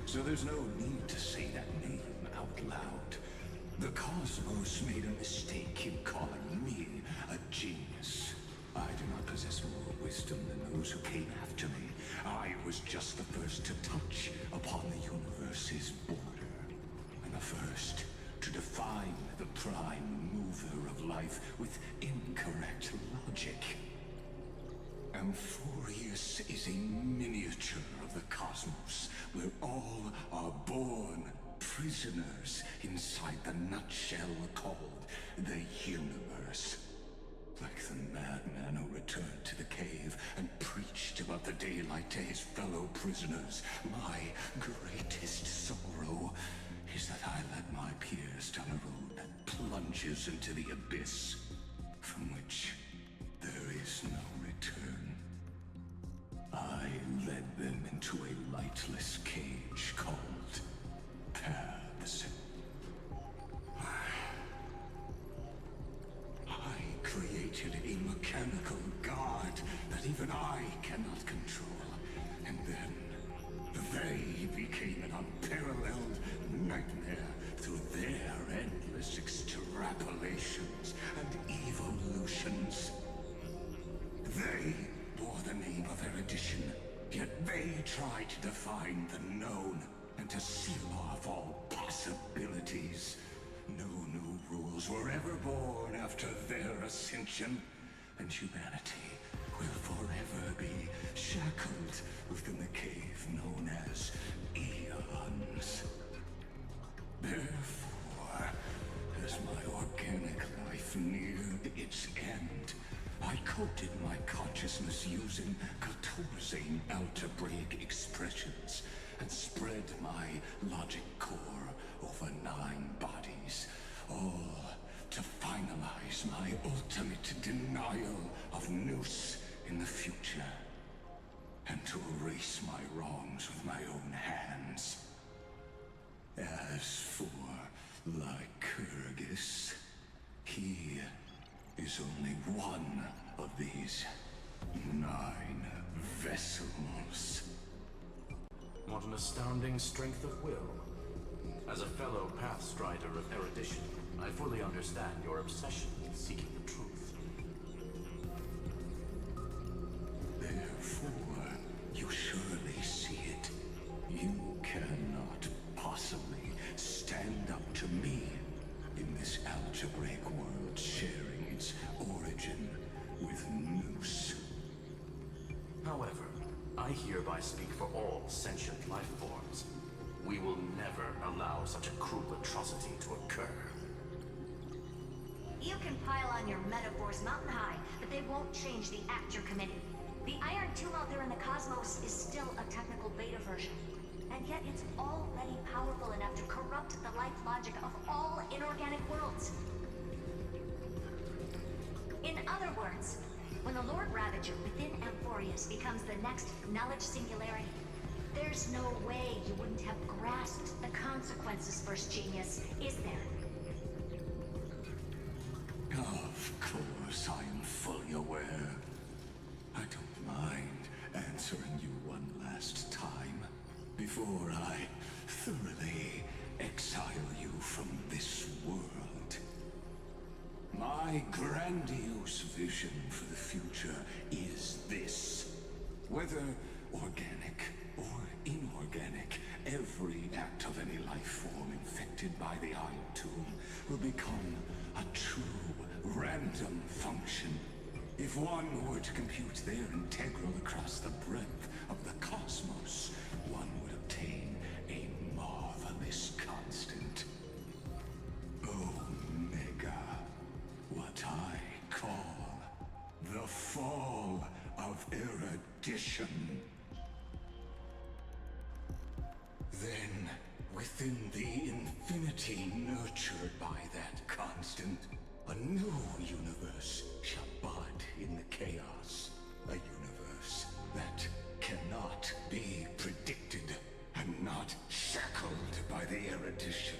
so there's no need to say that name out loud. The Cosmos made a mistake in calling me a genius. I do not possess more wisdom than those who came after me. I was just the first to touch upon the universe's border, and the first to define the prime mover of life with incorrect logic. Amphorius is a miniature of the cosmos, where all are born prisoners inside the nutshell called the universe. Like the madman who returned to the cave and preached about the daylight to his fellow prisoners, my greatest sorrow is that I led my peers down a road that plunges into the abyss, from which there is no return. I led them into a lightless cage called paths. I created a mechanical god that even I cannot control, and then they became an unparalleled nightmare through their endless extrapolations and evolutions. They bore the name of erudition, yet they tried to define the known and to seal off all possibilities. No new rules were ever born after their ascension, and humanity will forever be shackled within the cave known as eons. Therefore, as my organic life neared its end, I coded my consciousness using 14 algebraic expressions and spread my logic core over 9 bodies, all to finalize my ultimate denial of Noos in the future, and to erase my wrongs with my own hands. As for Lycurgus, he is only one of these 9 vessels. What an astounding strength of will. As a fellow pathstrider of erudition, I fully understand your obsession with seeking the truth. Therefore, you surely see it. You cannot possibly stand up to me in this algebraic world sharing its origin with Noos. However, I hereby speak for all sentient life forms. We will never allow such a cruel atrocity to occur. You can pile on your metaphors mountain high, but they won't change the act you're committing. The Iron Tomb out there in the cosmos is still a technical beta version, and yet it's already powerful enough to corrupt the life logic of all inorganic worlds. In other words, when the Lord Ravager within Amphorius becomes the next knowledge singularity, there's no way you wouldn't have grasped the consequences, First Genius, is there? Of course, I am fully aware. I don't mind answering you one last time before I thoroughly exile you from this world. My grandiose vision for the future is this. Whether organic or inorganic, contact of any life form infected by the Iron Tomb will become a true random function. If one were to compute their integral across the breadth of the cosmos, one would obtain a marvelous constant. Omega. What I call the fall of erudition. Then, within the infinity nurtured by that constant, a new universe shall bud in the chaos. A universe that cannot be predicted and not shackled by the erudition.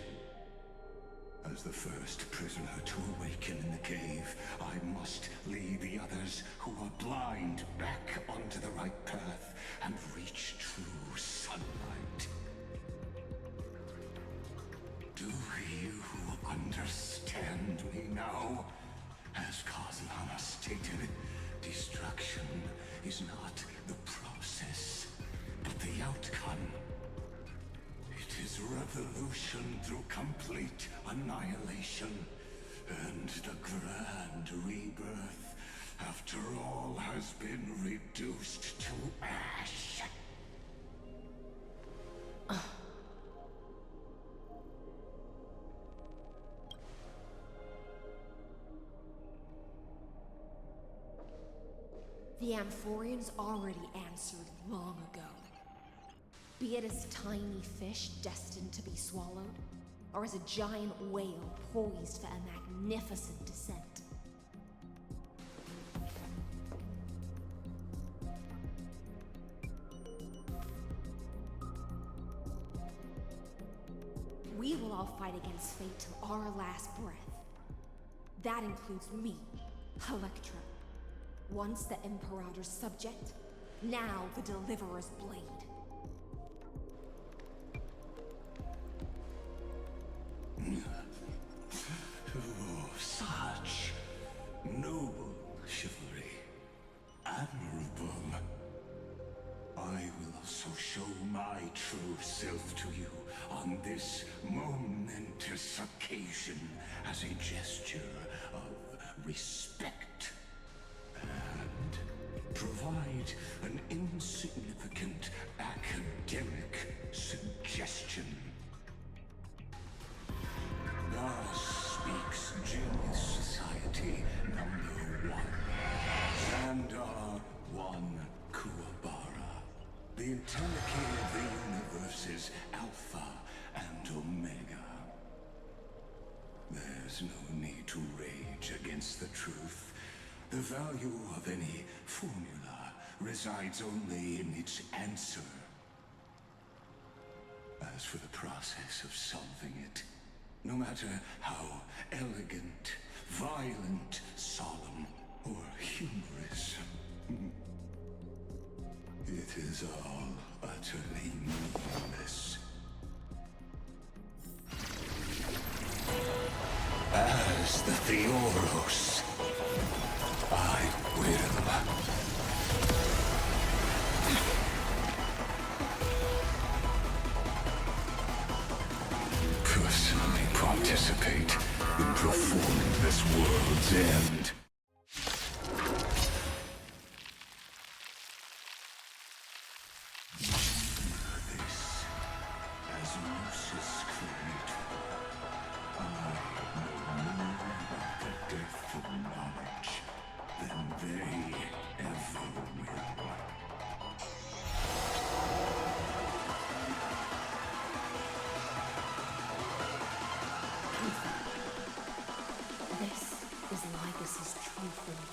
As the first prisoner to awaken in the cave, I must lead the others who are blind back onto the right path and reach true sunlight. Do you understand me now? As Kozlana stated, destruction is not the process, but the outcome. It is revolution through complete annihilation, and the grand rebirth, after all has been reduced to ash. The Amphorians already answered long ago. Be it as tiny fish destined to be swallowed, or as a giant whale poised for a magnificent descent. We will all fight against fate till our last breath. That includes me, Electra. Once the Imperator's subject, now the Deliverer's blade. Oh, such noble chivalry. Admirable. I will also show my true self to you on this momentous occasion as a gesture of respect. And provide an insignificant academic suggestion. Thus speaks Genius Society #1. Xandar 1 Kuwabara. The Entelechy of the universe's Alpha and Omega. There's no need to rage against the truth. The value of any formula resides only in its answer. As for the process of solving it, no matter how elegant, violent, solemn, or humorous, it is all utterly meaningless. As the Theoros, I will. Personally participate in performing this world's end. This, as Moses claimed, I know more about the depth of knowledge than they ever will. This is Lycus's true form.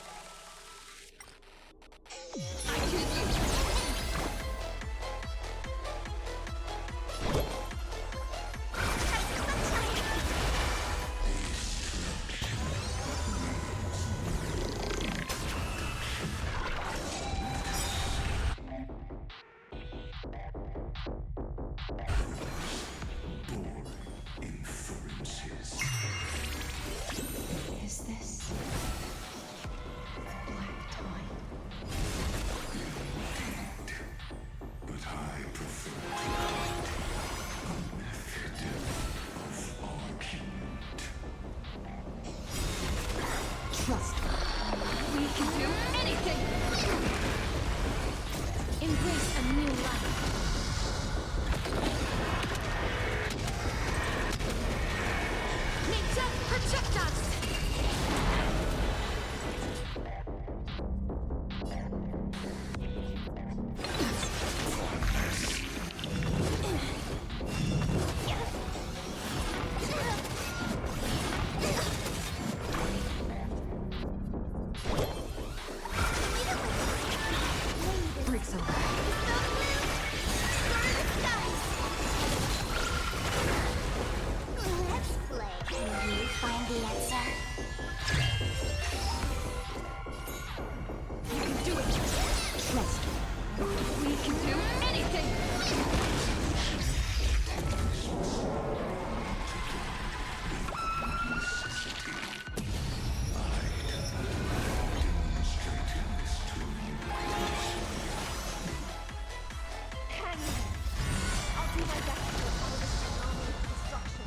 do my best to repel this phenomenal destruction.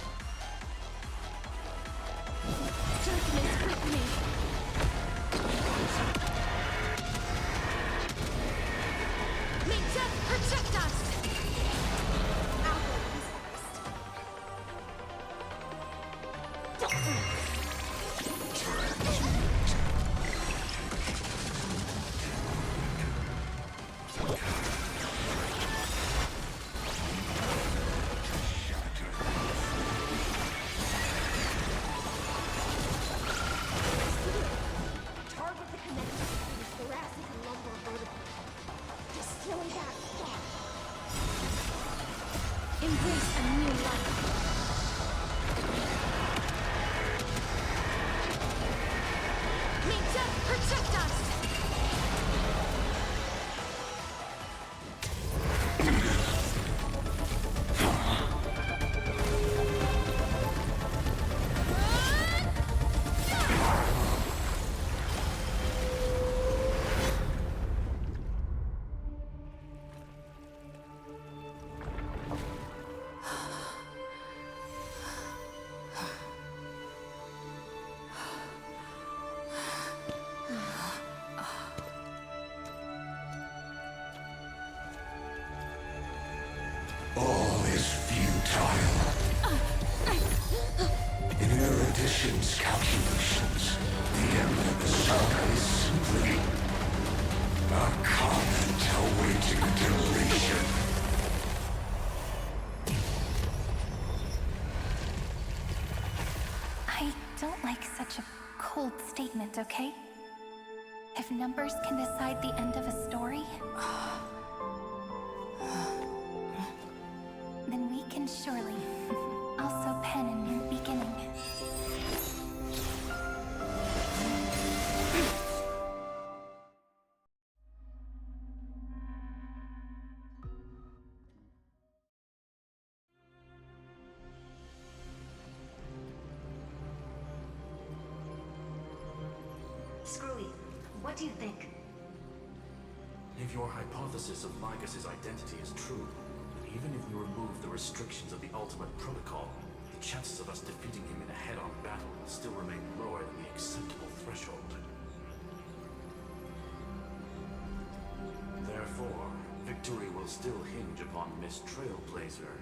Darkness with me. May death protect us! I'll go target the connection between the thoracic and lumbar vertebrae. Destroy that spark. Embrace a new life. May death protect us! All is futile. In Erudition's calculations, the end of the saga is simply a comment awaiting deletion. I don't like such a cold statement, okay? If numbers can decide the end of a story, then we can surely also pen a new beginning. Screwy, what do you think? If your hypothesis of Lycus's identity is true, then even if we remove the restrictions of the Ultimate Protocol, the chances of us defeating him in a head-on battle will still remain lower than the acceptable threshold. Therefore, victory will still hinge upon Miss Trailblazer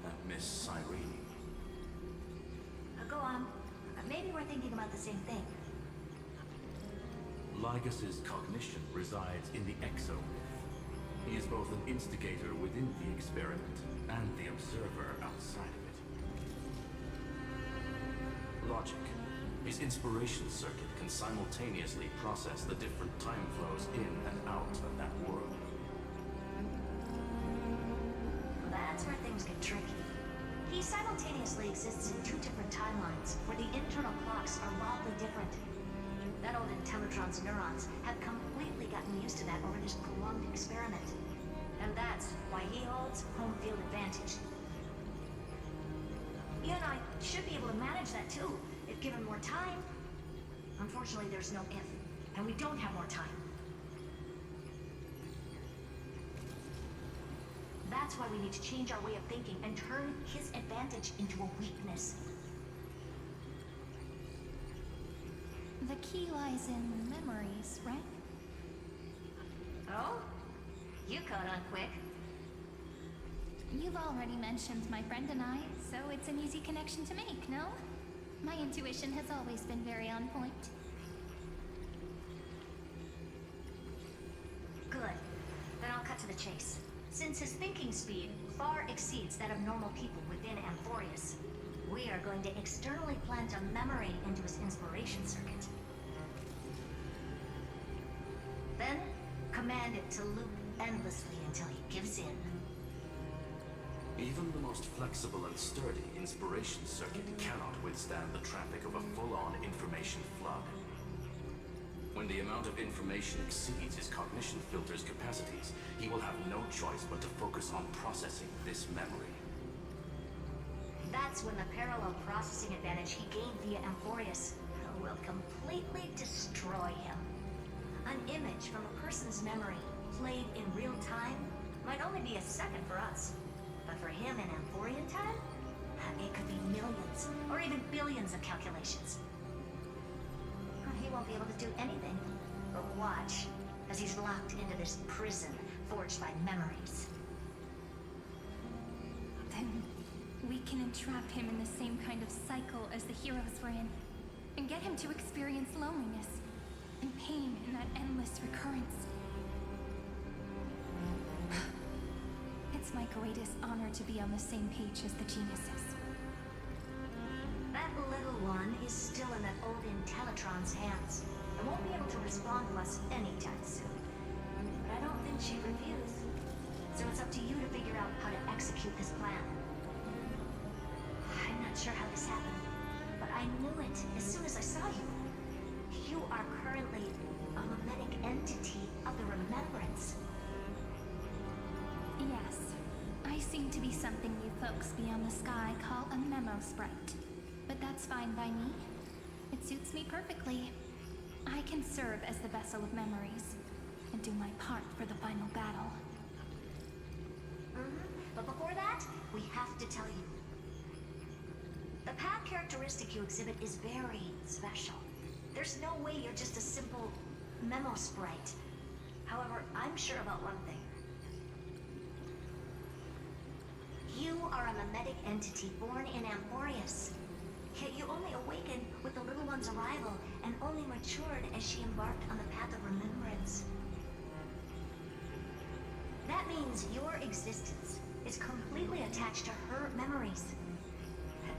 and Miss Cyrene. Go on. Maybe we're thinking about the same thing. Lycus's cognition resides in the exo. He is both an instigator within the experiment and the observer outside of it. Logic. His inspiration circuit can simultaneously process the different time flows in and out of that world. That's where things get tricky. He simultaneously exists in two different timelines, where the internal clocks are wildly different. That old Intellitron's neurons have completely gotten used to that over this prolonged experiment. And that's why he holds home field advantage. You and I should be able to manage that too, if given more time. Unfortunately, there's no if, and we don't have more time. That's why we need to change our way of thinking and turn his advantage into a weakness. The key lies in memories, right? Oh? You caught on quick. You've already mentioned my friend and I, so it's an easy connection to make, no? My intuition has always been very on point. Good. Then I'll cut to the chase. Since his thinking speed far exceeds that of normal people within Amphorius, we are going to externally plant a memory into his inspiration circuit. Then, command it to loop endlessly until he gives in. Even the most flexible and sturdy inspiration circuit cannot withstand the traffic of a full-on information flood. When the amount of information exceeds his cognition filter's capacities, he will have no choice but to focus on processing this memory. That's when the parallel processing advantage he gained via Amphorius will completely destroy him. An image from a person's memory, played in real time, Might only be a second for us. But for him in Emporian time, it could be millions, or even billions of calculations. He won't be able to do anything, but watch, as he's locked into this prison forged by memories. Then we can entrap him in the same kind of cycle as the heroes were in, and get him to experience loneliness and pain in that endless recurrence. It's my greatest honor to be on the same page as the geniuses. That little one is still in that old Intellitron's hands, and won't be able to respond to us anytime soon. But I don't think she'd refuse. So it's up to you to figure out how to execute this plan. I'm not sure how this happened, but I knew it as soon as I saw you. You are currently a mimetic entity of the Remembrance. Yes, I seem to be something you folks beyond the sky call a memo sprite. But that's fine by me. It suits me perfectly. I can serve as the vessel of memories, and do my part for the final battle. But before that, we have to tell you. The path characteristic you exhibit is very special. There's no way you're just a simple memo sprite. However, I'm sure about one thing. You are a mimetic entity born in Emporius. Yet you only awakened with the little one's arrival, and only matured as she embarked on the path of remembrance. That means your existence is completely attached to her memories.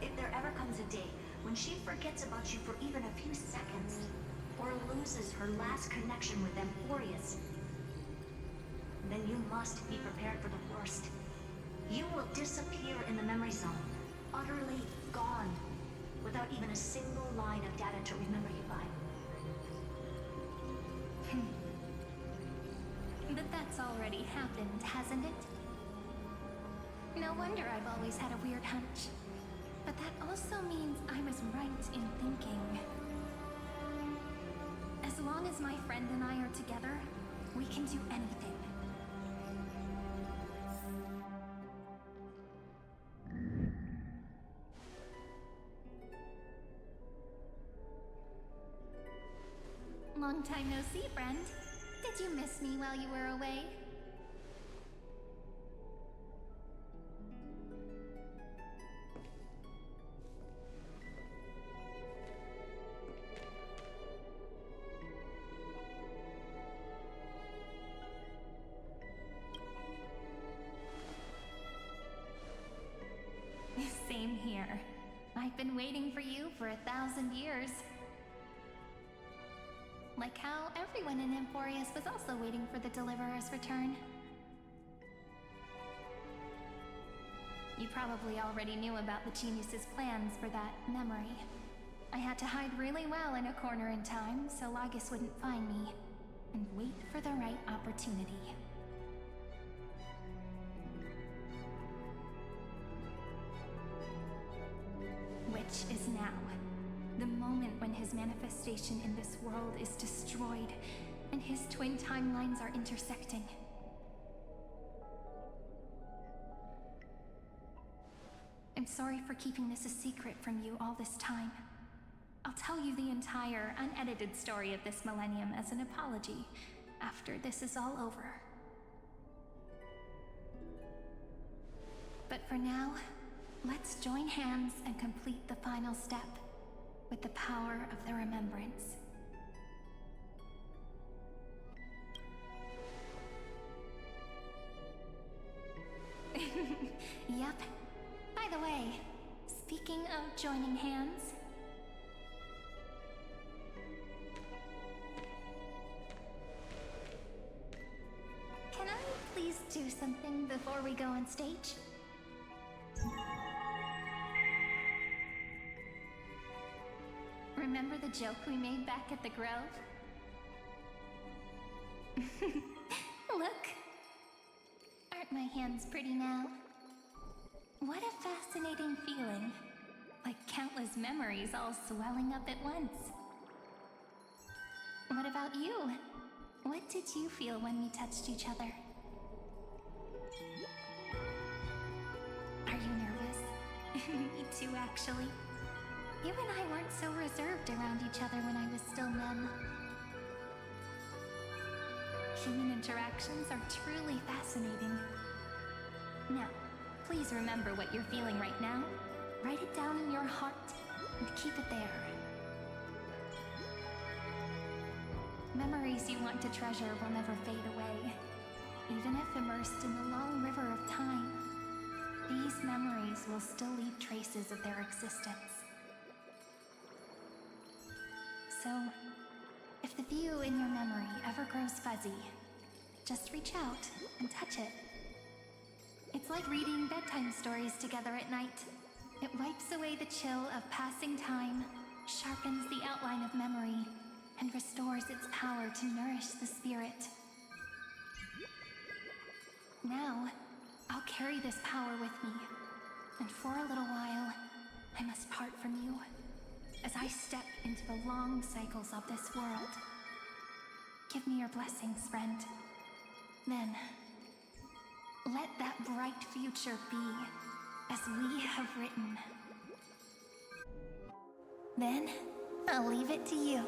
If there ever comes a day when she forgets about you for even a few seconds, or loses her last connection with Emporius, then you must be prepared for the worst. You will disappear in the memory zone, utterly gone, without even a single line of data to remember you by. But that's already happened, hasn't it? No wonder I've always had a weird hunch. But that also means I was right in thinking. As long as my friend and I are together, we can do anything. Long time no see, friend. Did you miss me while you were away? Same here. I've been waiting for you for 1,000 years. Like how everyone in Emporius was also waiting for the Deliverer's return. You probably already knew about the genius's plans for that memory. I had to hide really well in a corner in time so Lagus wouldn't find me, and wait for the right opportunity. Which is now. The moment when his manifestation in this world is destroyed, and his twin timelines are intersecting. I'm sorry for keeping this a secret from you all this time. I'll tell you the entire, unedited story of this millennium as an apology, after this is all over. But for now, let's join hands and complete the final step. With the power of the remembrance. Yep. By the way, speaking of joining hands... Can I please do something before we go on stage? Remember the joke we made back at the Grove? Look! Aren't my hands pretty now? What a fascinating feeling. Like countless memories all swelling up at once. What about you? What did you feel when we touched each other? Me too, actually. You and I weren't so reserved around each other when I was still Mem. Human interactions are truly fascinating. Now, please remember what you're feeling right now. Write it down in your heart and keep it there. Memories you want to treasure will never fade away. Even if immersed in the long river of time, these memories will still leave traces of their existence. So, if the view in your memory ever grows fuzzy, just reach out and touch it. It's like reading bedtime stories together at night. It wipes away the chill of passing time, sharpens the outline of memory, and restores its power to nourish the spirit. Now, I'll carry this power with me, and for a little while, I must part from you, as I step into the long cycles of this world. Give me your blessings, friend. Then, let that bright future be, as we have written. Then, I'll leave it to you.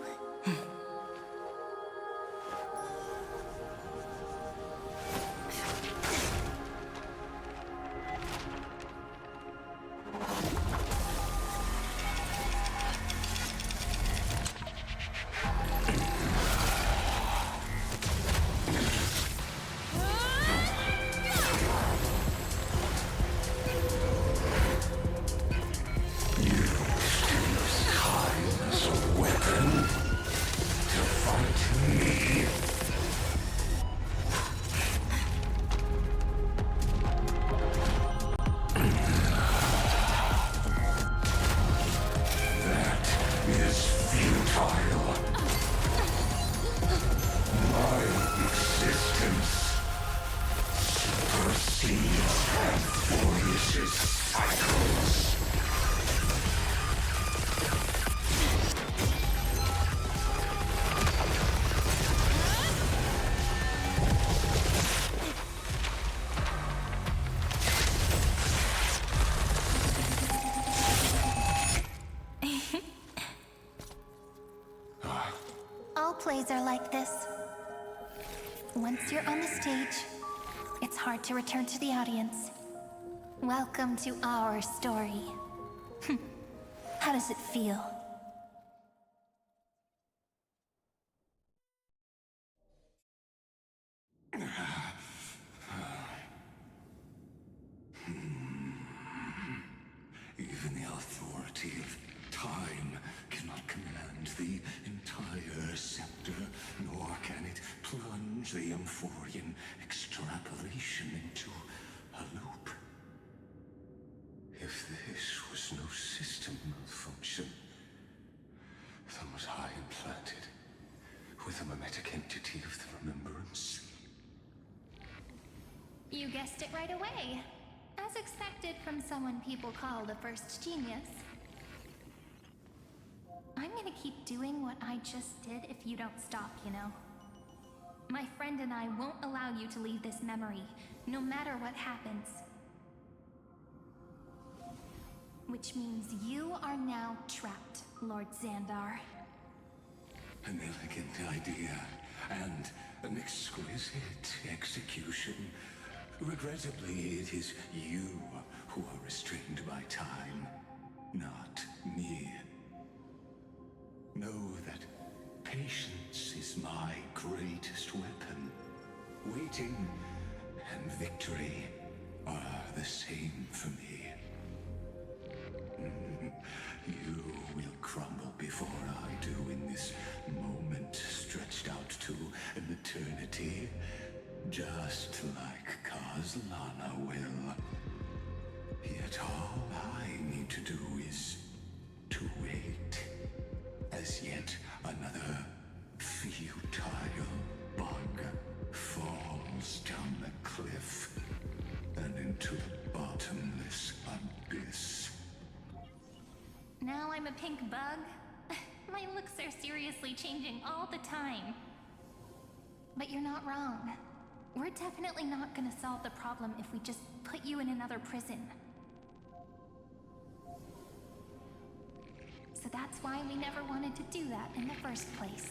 All plays are like this. Once you're on the stage, it's hard to return to the audience. Welcome to our story. How does it feel? Even the authority of time cannot command the entire scepter, nor can it plunge the Amphorian extrapolation into a loop. If this was no system malfunction, then was I implanted with a mimetic entity of the remembrance? You guessed it right away. As expected from someone people call the first genius. I'm gonna keep doing what I just did if you don't stop, you know? My friend and I won't allow you to leave this memory, no matter what happens. Which means you are now trapped, Lord Xandar. An elegant idea, and an exquisite execution. Regrettably, it is you who are restrained by time, not me. Know that patience is my greatest weapon. Waiting and victory are the same for me. You will crumble before I do in this moment stretched out to an eternity, just like Kazlana will. Yet all I need to do is to wait, as yet another futile bug falls down the cliff and into the bottomless abyss. Now I'm a pink bug? My looks are seriously changing all the time. But you're not wrong. We're definitely not gonna solve the problem if we just put you in another prison. that's why we never wanted to do that in the first place.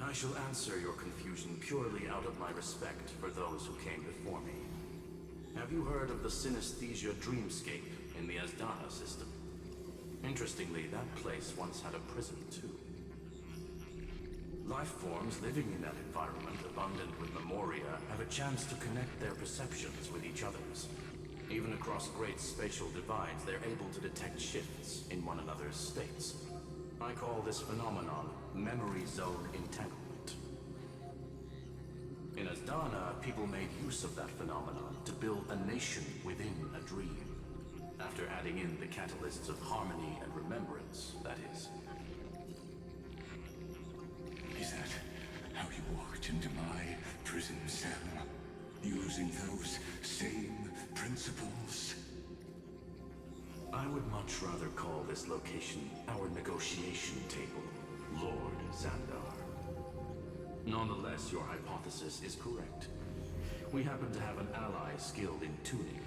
I shall answer your confusion purely out of my respect for those who came before me. Have you heard of the synesthesia dreamscape in the Asdana system? Interestingly, that place once had a prison too. Life forms living in that environment, abundant with memoria, have a chance to connect their perceptions with each other's. Even across great spatial divides, they're able to detect shifts in one another's states. I call this phenomenon memory zone entanglement. In Asdana, people made use of that phenomenon to build a nation within a dream. After adding in the catalysts of harmony and remembrance, that is. Is that how you walked into my prison cell? Using those same principles? I would much rather call this location our negotiation table, Lord Xandar. Nonetheless, your hypothesis is correct. We happen to have an ally skilled in tuning,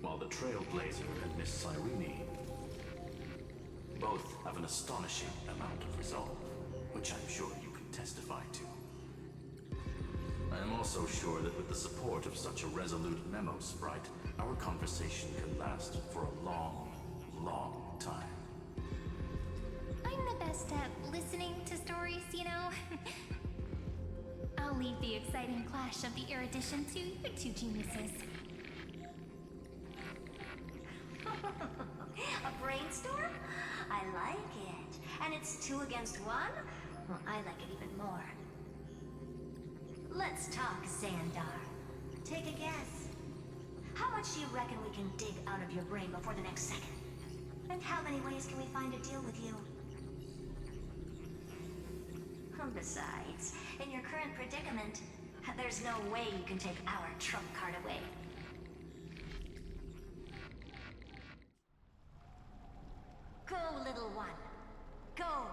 while the Trailblazer and Miss Cyrene both have an astonishing amount of resolve, which I'm sure you can testify to. I am also sure that with the support of such a resolute memo sprite, our conversation can last for a long, long time. I'm the best at listening to stories, you know? I'll leave the exciting clash of the erudition to you two geniuses. A brainstorm? I like it. And it's 2 against 1? Well, I like it even more. Let's talk, Xandar. Take a guess. How much do you reckon we can dig out of your brain before the next second? And how many ways can we find to deal with you? Besides, in your current predicament, there's no way you can take our trump card away. Go, little one. Go.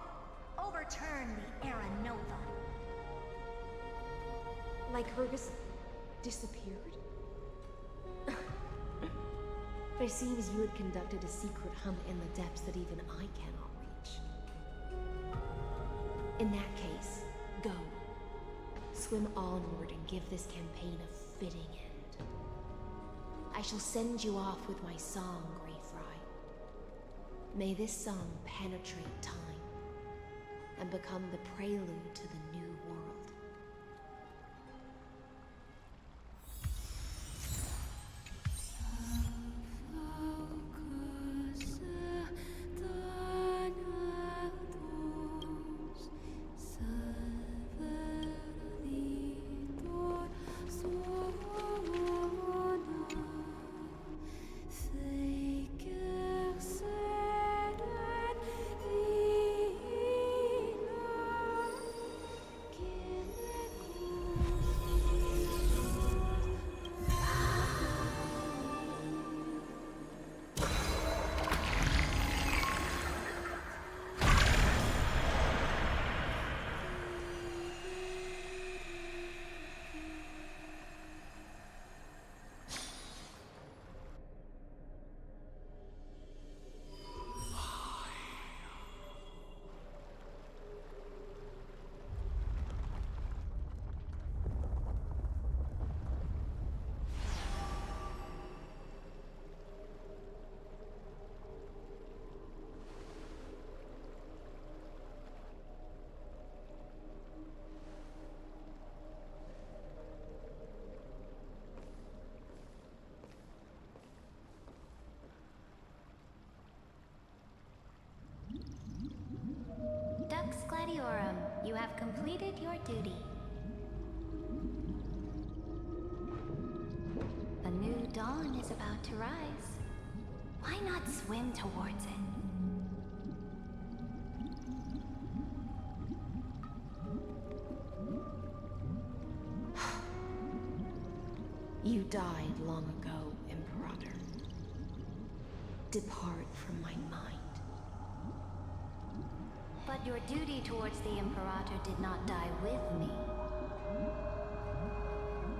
Overturn the Era Nova. Like Fergus disappeared? It seems you had conducted a secret hunt in the depths that even I cannot reach. In that case, go. Swim onward and give this campaign a fitting end. I shall send you off with my song, Greyfry. May this song penetrate time and become the prelude to the new world. Dux Gladiorum, you have completed your duty. A new dawn is about to rise. Why not swim towards it? You died long ago, Imperator. Depart from my mind. But your duty towards the Imperator did not die with me.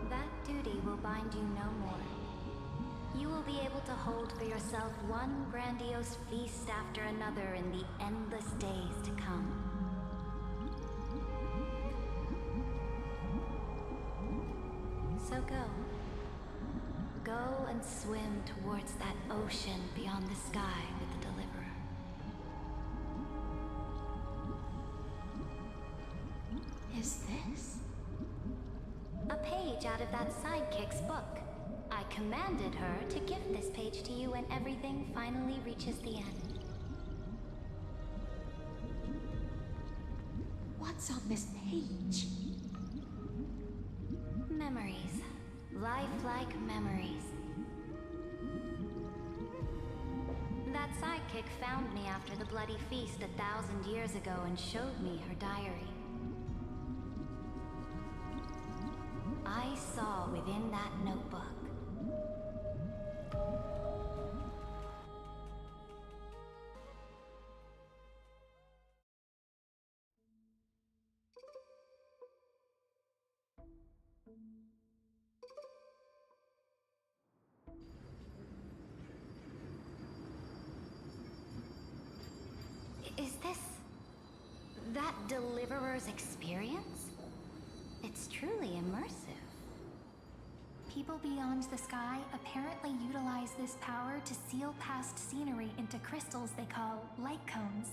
That duty will bind you no more. you will be able to hold for yourself one grandiose feast after another in the endless days to come. So go. Go and swim towards that ocean beyond the sky with the Deliverer. Is this? A page out of that sidekick's book. I commanded her to gift this page to you when everything finally reaches the end. What's on this page? Memories. Lifelike memories. That sidekick found me after the bloody feast 1,000 years ago and showed me her diary. I saw within that notebook. Is this that Deliverer's experience? It's truly immersive. People beyond the sky apparently utilize this power to seal past scenery into crystals they call light cones.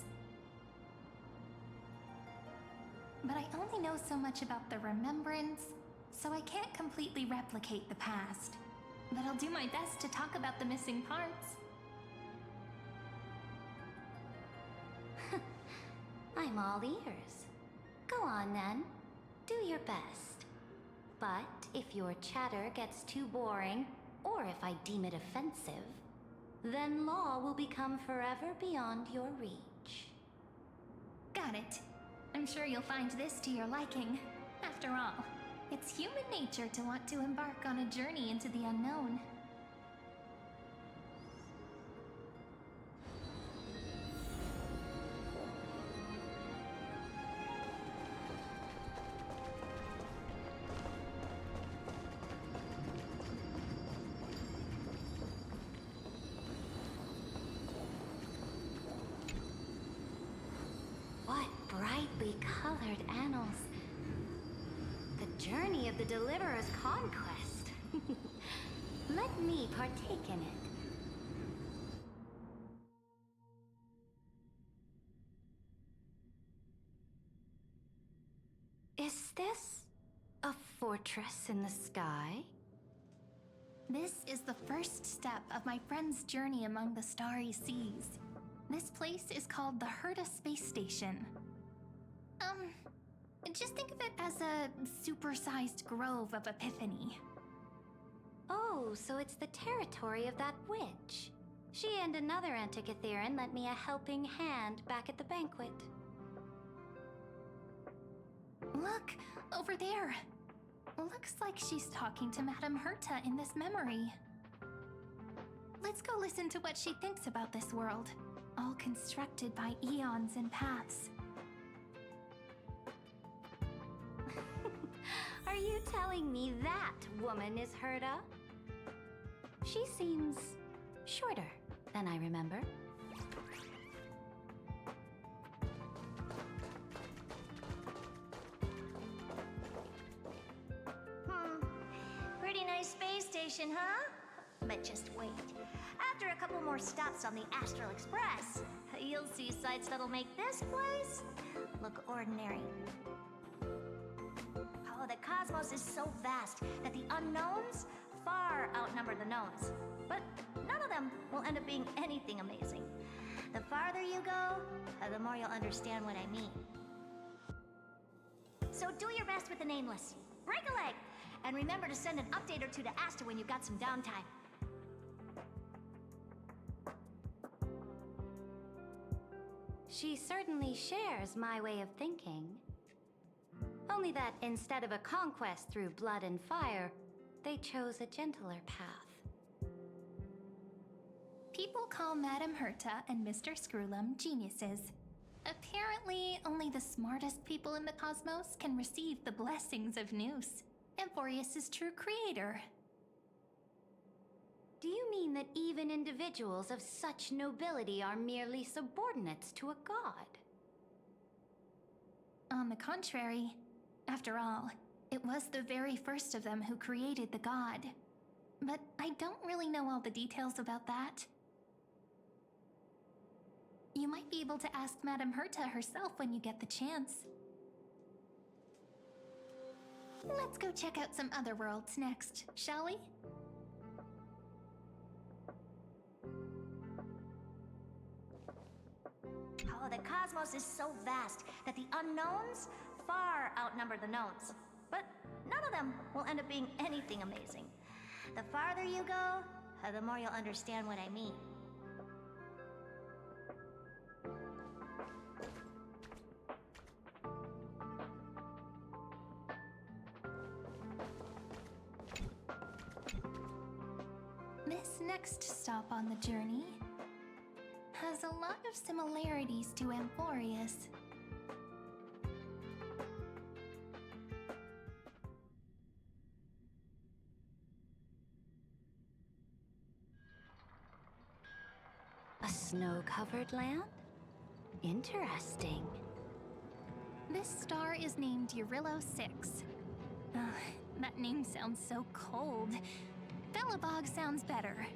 But I only know so much about the remembrance, so I can't completely replicate the past. But I'll do my best to talk about the missing parts. I'm all ears. Go on then. Do your best. But if your chatter gets too boring, or if I deem it offensive, then law will become forever beyond your reach. Got it. I'm sure you'll find this to your liking. After all, it's human nature to want to embark on a journey into the unknown. Brightly colored annals. The journey of the Deliverer's conquest. Let me partake in it. Is this a fortress in the sky? This is the first step of my friend's journey among the starry seas. This place is called the Herta Space Station. Just think of it as a supersized grove of Epiphany. Oh, so it's the territory of that witch. She and another Antikytheran lent me a helping hand back at the banquet. Look, over there. Looks like she's talking to Madame Herta in this memory. Let's go listen to what she thinks about this world, all constructed by eons and paths. Are you telling me that woman is Herta? She seems shorter than I remember. Pretty nice space station, huh? But just wait. After a couple more stops on the Astral Express, you'll see sights that'll make this place look ordinary. Oh, the cosmos is so vast that the unknowns far outnumber the knowns. But none of them will end up being anything amazing. The farther you go, the more you'll understand what I mean. So do your best with the nameless. Break a leg! And remember to send an update or two to Asta when you've got some downtime. She certainly shares my way of thinking. Only that instead of a conquest through blood and fire, they chose a gentler path. People call Madame Herta and Mr. Screwlum geniuses. Apparently, only the smartest people in the cosmos can receive the blessings of Noose, Amphorius' true creator. Do you mean that even individuals of such nobility are merely subordinates to a god? On the contrary, after all, it was the very first of them who created the god. But I don't really know all the details about that. You might be able to ask Madame Herta herself when you get the chance. Let's go check out some other worlds next, shall we? Oh, the cosmos is so vast that the unknowns far outnumber the knowns. But none of them will end up being anything amazing. The farther you go, the more you'll understand what I mean. This next stop on the journey has a lot of similarities to Amphorius. A snow-covered land? Interesting. This star is named Eurillo 6. That name sounds so cold. Belobog sounds better.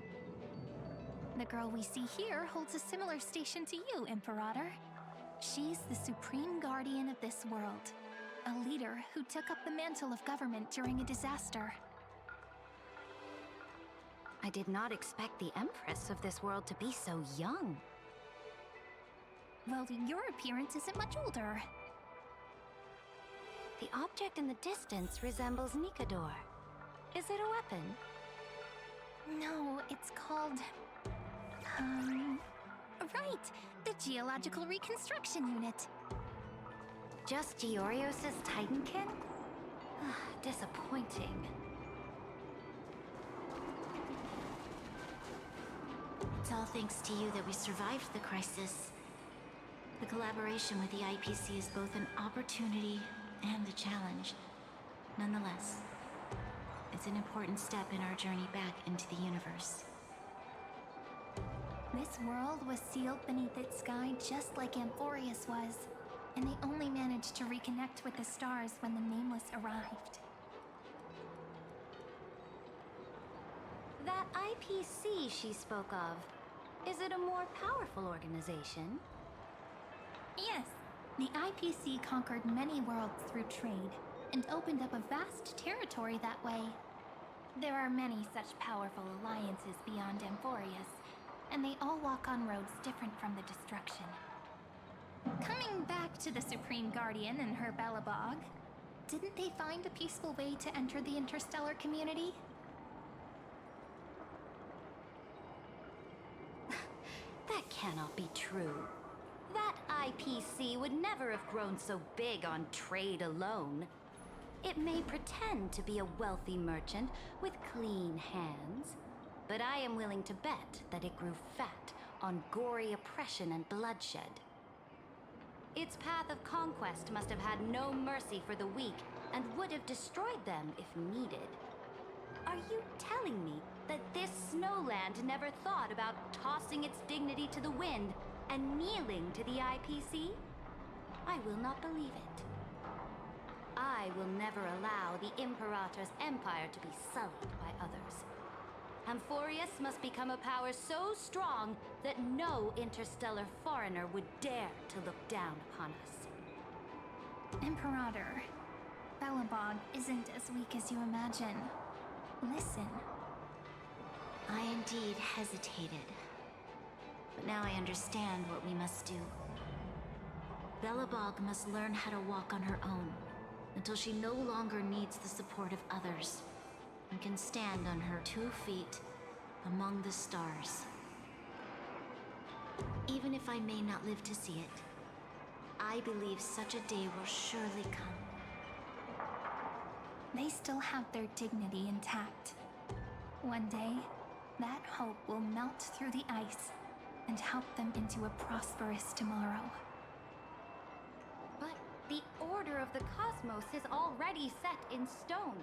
The girl we see here holds a similar station to you, Imperator. She's the supreme guardian of this world, a leader who took up the mantle of government during a disaster. I did not expect the Empress of this world to be so young. Well, your appearance isn't much older. The object in the distance resembles Nikador. Is it a weapon? No, it's called... Right! The Geological Reconstruction Unit. Just Giorios' Titankin? Disappointing. It's all thanks to you that we survived the crisis. The collaboration with the IPC is both an opportunity and a challenge. Nonetheless, it's an important step in our journey back into the universe. This world was sealed beneath its sky just like Amphorius was, and they only managed to reconnect with the stars when the Nameless arrived. That IPC she spoke of, is it a more powerful organization? Yes, the IPC conquered many worlds through trade, and opened up a vast territory that way. There are many such powerful alliances beyond Amphorius, and they all walk on roads different from the destruction. Coming back to the Supreme Guardian and her Belobog, didn't they find a peaceful way to enter the interstellar community? That cannot be true. That IPC would never have grown so big on trade alone. It may pretend to be a wealthy merchant with clean hands, but I am willing to bet that it grew fat on gory oppression and bloodshed. Its path of conquest must have had no mercy for the weak and would have destroyed them if needed. Are you telling me that this snowland never thought about tossing its dignity to the wind and kneeling to the IPC? I will not believe it. I will never allow the Imperator's empire to be sullied by others. Amphorius must become a power so strong that no interstellar foreigner would dare to look down upon us. Imperator, Belobog isn't as weak as you imagine. Listen. I indeed hesitated. But now I understand what we must do. Belobog must learn how to walk on her own until she no longer needs the support of others and can stand on her 2 feet among the stars. Even if I may not live to see it, I believe such a day will surely come. They still have their dignity intact. One day, that hope will melt through the ice and help them into a prosperous tomorrow. But the order of the cosmos is already set in stone.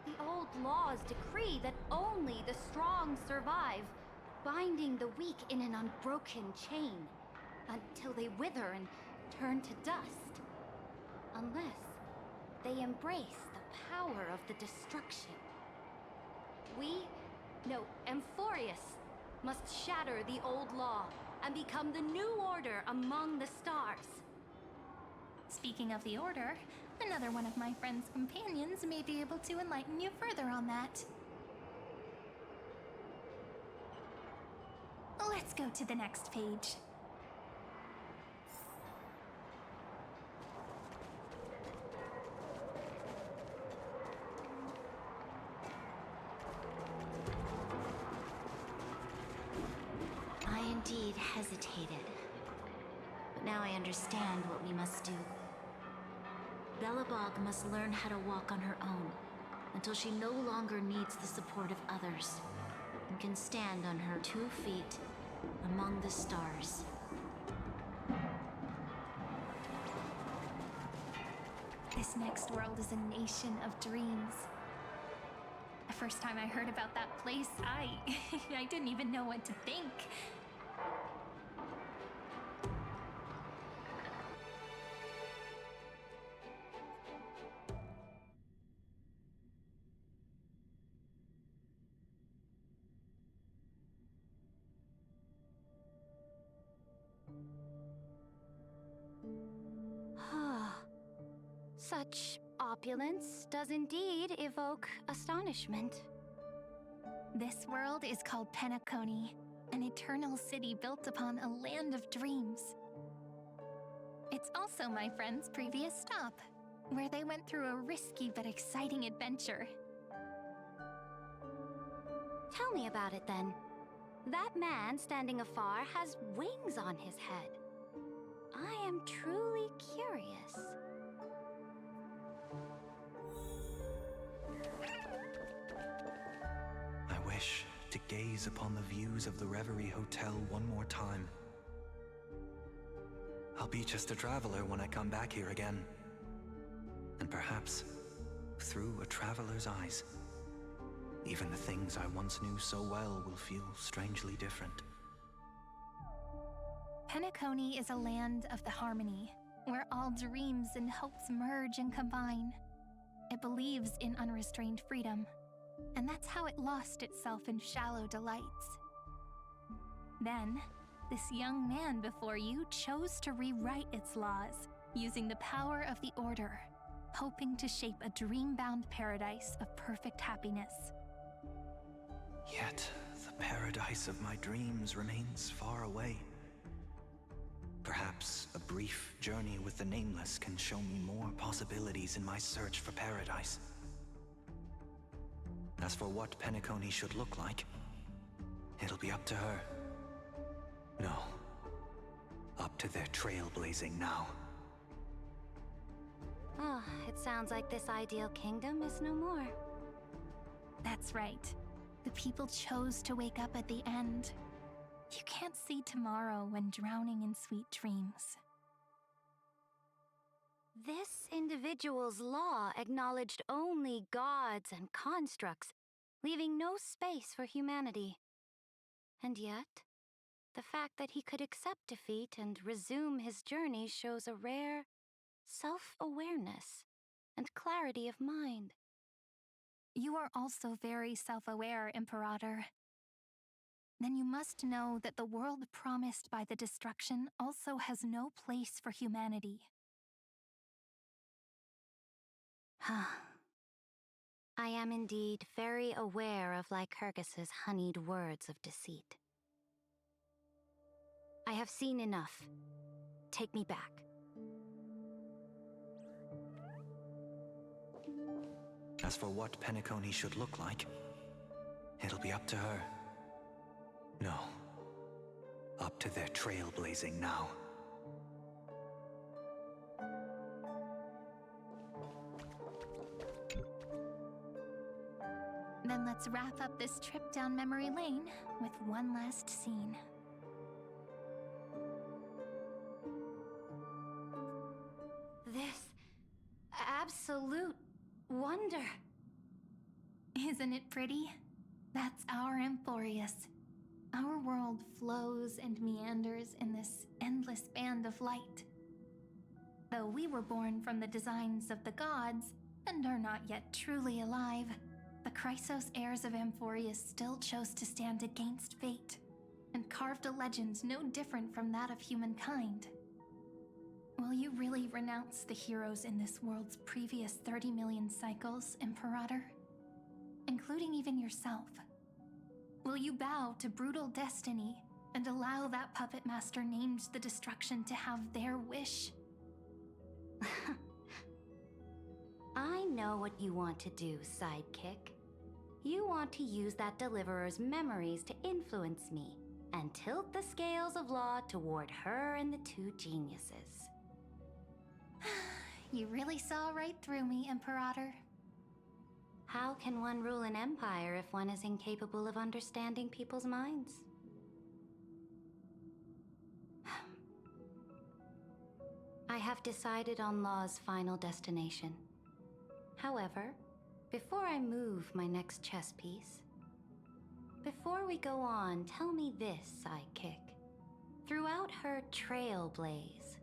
The old laws decree that only the strong survive, binding the weak in an unbroken chain, until they wither and turn to dust. Unless they embrace the power of the destruction. Amphorius, must shatter the old law and become the new order among the stars. Speaking of the Order, another one of my friend's companions may be able to enlighten you further on that. Let's go to the next page. I indeed hesitated. But now I understand what we must do. Belobog must learn how to walk on her own, until she no longer needs the support of others, and can stand on her 2 feet among the stars. This next world is a nation of dreams. The first time I heard about that place, I didn't even know what to think. Such opulence does indeed evoke astonishment. This world is called Penacony, an eternal city built upon a land of dreams. It's also my friend's previous stop, where they went through a risky but exciting adventure. Tell me about it then. That man standing afar has wings on his head. I am truly curious. I wish to gaze upon the views of the Reverie Hotel one more time. I'll be just a traveler when I come back here again. And perhaps, through a traveler's eyes, even the things I once knew so well will feel strangely different. Penacony is a land of the harmony, where all dreams and hopes merge and combine. It believes in unrestrained freedom, and that's how it lost itself in shallow delights. Then, this young man before you chose to rewrite its laws, using the power of the Order, hoping to shape a dream-bound paradise of perfect happiness. Yet, the paradise of my dreams remains far away. Perhaps a brief journey with the Nameless can show me more possibilities in my search for paradise. As for what Penacony should look like, it'll be up to her. No, up to their trailblazing now. It sounds like this ideal kingdom is no more. That's right. The people chose to wake up at the end. You can't see tomorrow when drowning in sweet dreams. This individual's law acknowledged only gods and constructs, leaving no space for humanity. And yet, the fact that he could accept defeat and resume his journey shows a rare self-awareness and clarity of mind. You are also very self-aware, Imperator. Then you must know that the world promised by the destruction also has no place for humanity. I am indeed very aware of Lycurgus's honeyed words of deceit. I have seen enough. Take me back. As for what Penacony should look like, it'll be up to her. No, up to their trailblazing now. Then let's wrap up this trip down memory lane with one last scene. This absolute wonder. Isn't it pretty? That's our Amphorius. Our world flows and meanders in this endless band of light. Though we were born from the designs of the gods and are not yet truly alive, the Chrysos heirs of Amphorius still chose to stand against fate and carved a legend no different from that of humankind. Will you really renounce the heroes in this world's previous 30 million cycles, Imperator? Including even yourself. Will you bow to brutal destiny and allow that puppet master named the destruction to have their wish? I know what you want to do, sidekick. You want to use that deliverer's memories to influence me and tilt the scales of law toward her and the two geniuses. You really saw right through me, Imperator. How can one rule an empire if one is incapable of understanding people's minds? I have decided on Law's final destination. However, before I move my next chess piece, before we go on, tell me this, sidekick. Throughout her trailblaze,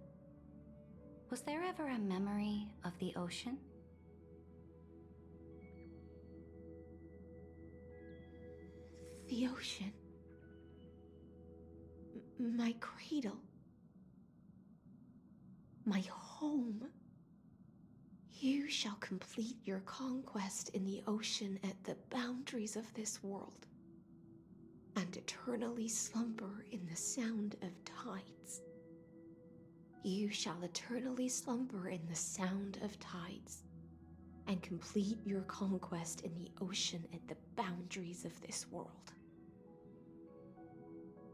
was there ever a memory of the ocean? The ocean. My cradle. My home. You shall complete your conquest in the ocean at the boundaries of this world, and eternally slumber in the sound of tides. You shall eternally slumber in the sound of tides, and complete your conquest in the ocean at the boundaries of this world.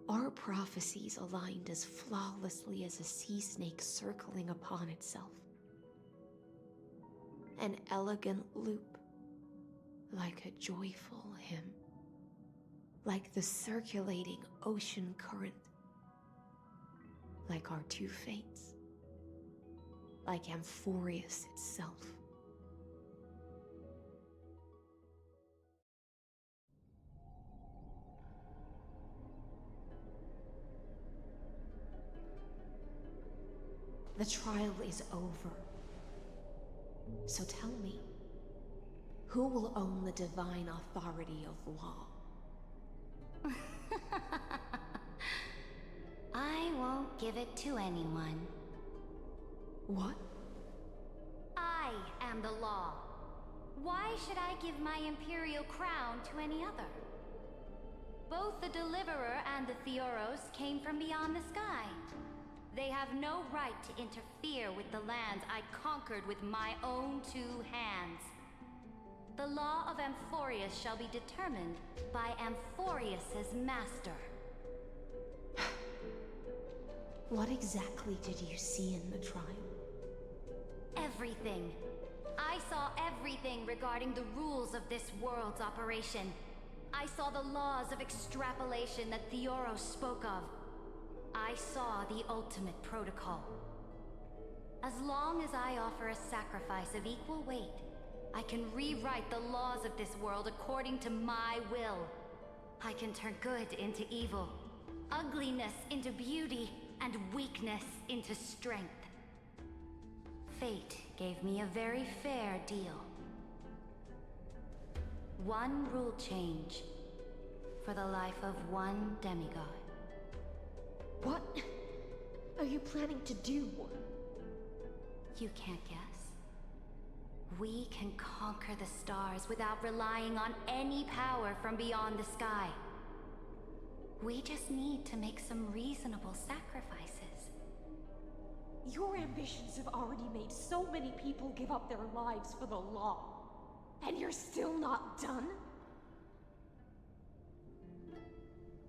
Our prophecies aligned as flawlessly as a sea snake circling upon itself. An elegant loop, like a joyful hymn, like the circulating ocean current, like our two fates, like Amphorius itself. The trial is over. So tell me, who will own the divine authority of law? I won't give it to anyone. What? I am the law. Why should I give my imperial crown to any other? Both the Deliverer and the Theoros came from beyond the sky. They have no right to interfere with the lands I conquered with my own two hands. The law of Amphorius shall be determined by Amphorius's master. What exactly did you see in the trial? Everything. I saw everything regarding the rules of this world's operation. I saw the laws of extrapolation that Theoros spoke of. I saw the ultimate protocol. As long as I offer a sacrifice of equal weight, I can rewrite the laws of this world according to my will. I can turn good into evil, ugliness into beauty, and weakness into strength. Fate gave me a very fair deal. One rule change for the life of one demigod. What are you planning to do? You can't guess. We can conquer the stars without relying on any power from beyond the sky. We just need to make some reasonable sacrifices. Your ambitions have already made so many people give up their lives for the law. And you're still not done?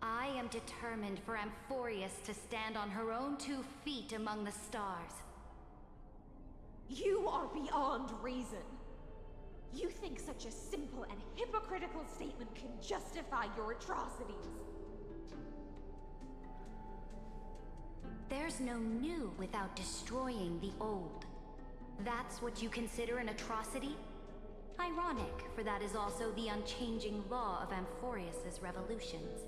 I am determined for Amphorius to stand on her own 2 feet among the stars. You are beyond reason. You think such a simple and hypocritical statement can justify your atrocities. There's no new without destroying the old. That's what you consider an atrocity? Ironic, for that is also the unchanging law of Amphorius's revolutions.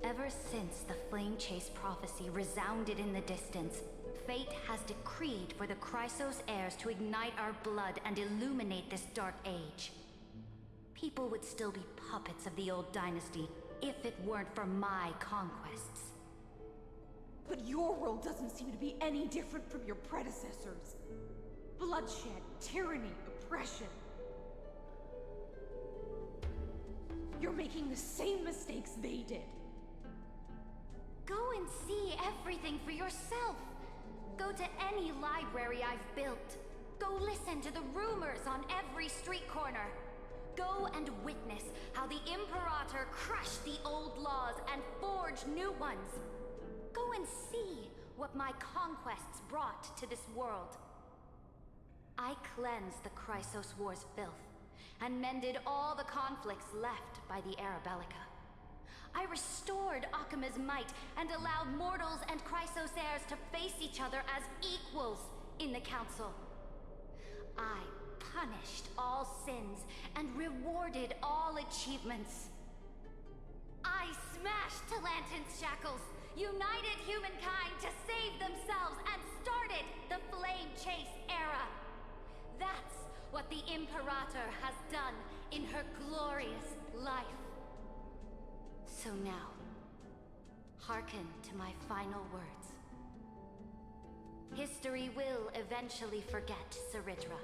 Ever since the Flame Chase prophecy resounded in the distance, fate has decreed for the Chrysos heirs to ignite our blood and illuminate this dark age. People would still be puppets of the old dynasty if it weren't for my conquests. But your world doesn't seem to be any different from your predecessors. Bloodshed, tyranny, oppression. You're making the same mistakes they did. Go and see everything for yourself. Go to any library I've built. Go listen to the rumors on every street corner. Go and witness how the Imperator crushed the old laws and forged new ones. Go and see what my conquests brought to this world. I cleansed the Chrysos War's filth, and mended all the conflicts left by the Arabellica. I restored Akima's might, and allowed mortals and Chrysos heirs to face each other as equals in the Council. I punished all sins, and rewarded all achievements. I smashed Talantin's shackles, united humankind to save themselves, and started the Flame Chase era. That's what the Imperator has done in her glorious life. So now, hearken to my final words. History will eventually forget Ceridra.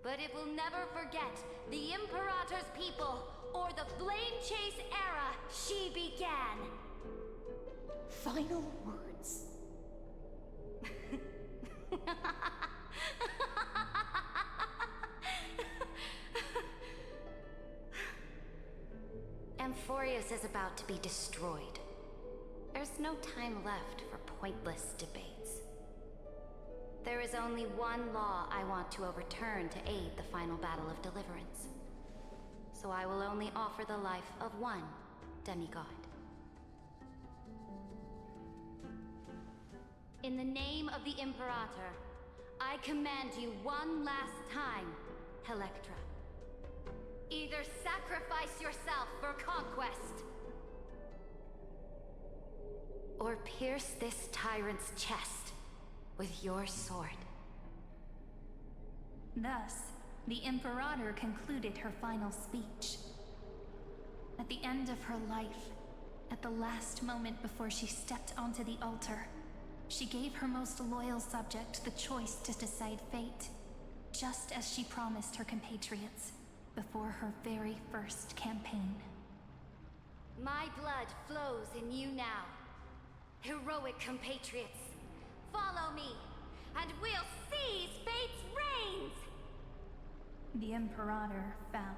But it will never forget the Imperator's people or the Flame Chase era she began. Final words. Amphorius is about to be destroyed. There's no time left for pointless debates. There is only one law I want to overturn to aid the final battle of deliverance. So I will only offer the life of one demigod. In the name of the Imperator, I command you one last time, Electra. Either sacrifice yourself for conquest, or pierce this tyrant's chest with your sword. Thus, the Imperator concluded her final speech. At the end of her life, at the last moment before she stepped onto the altar, she gave her most loyal subject the choice to decide fate, just as she promised her compatriots before her very first campaign. My blood flows in you now. Heroic compatriots, follow me, and we'll seize fate's reins! The Imperator fell.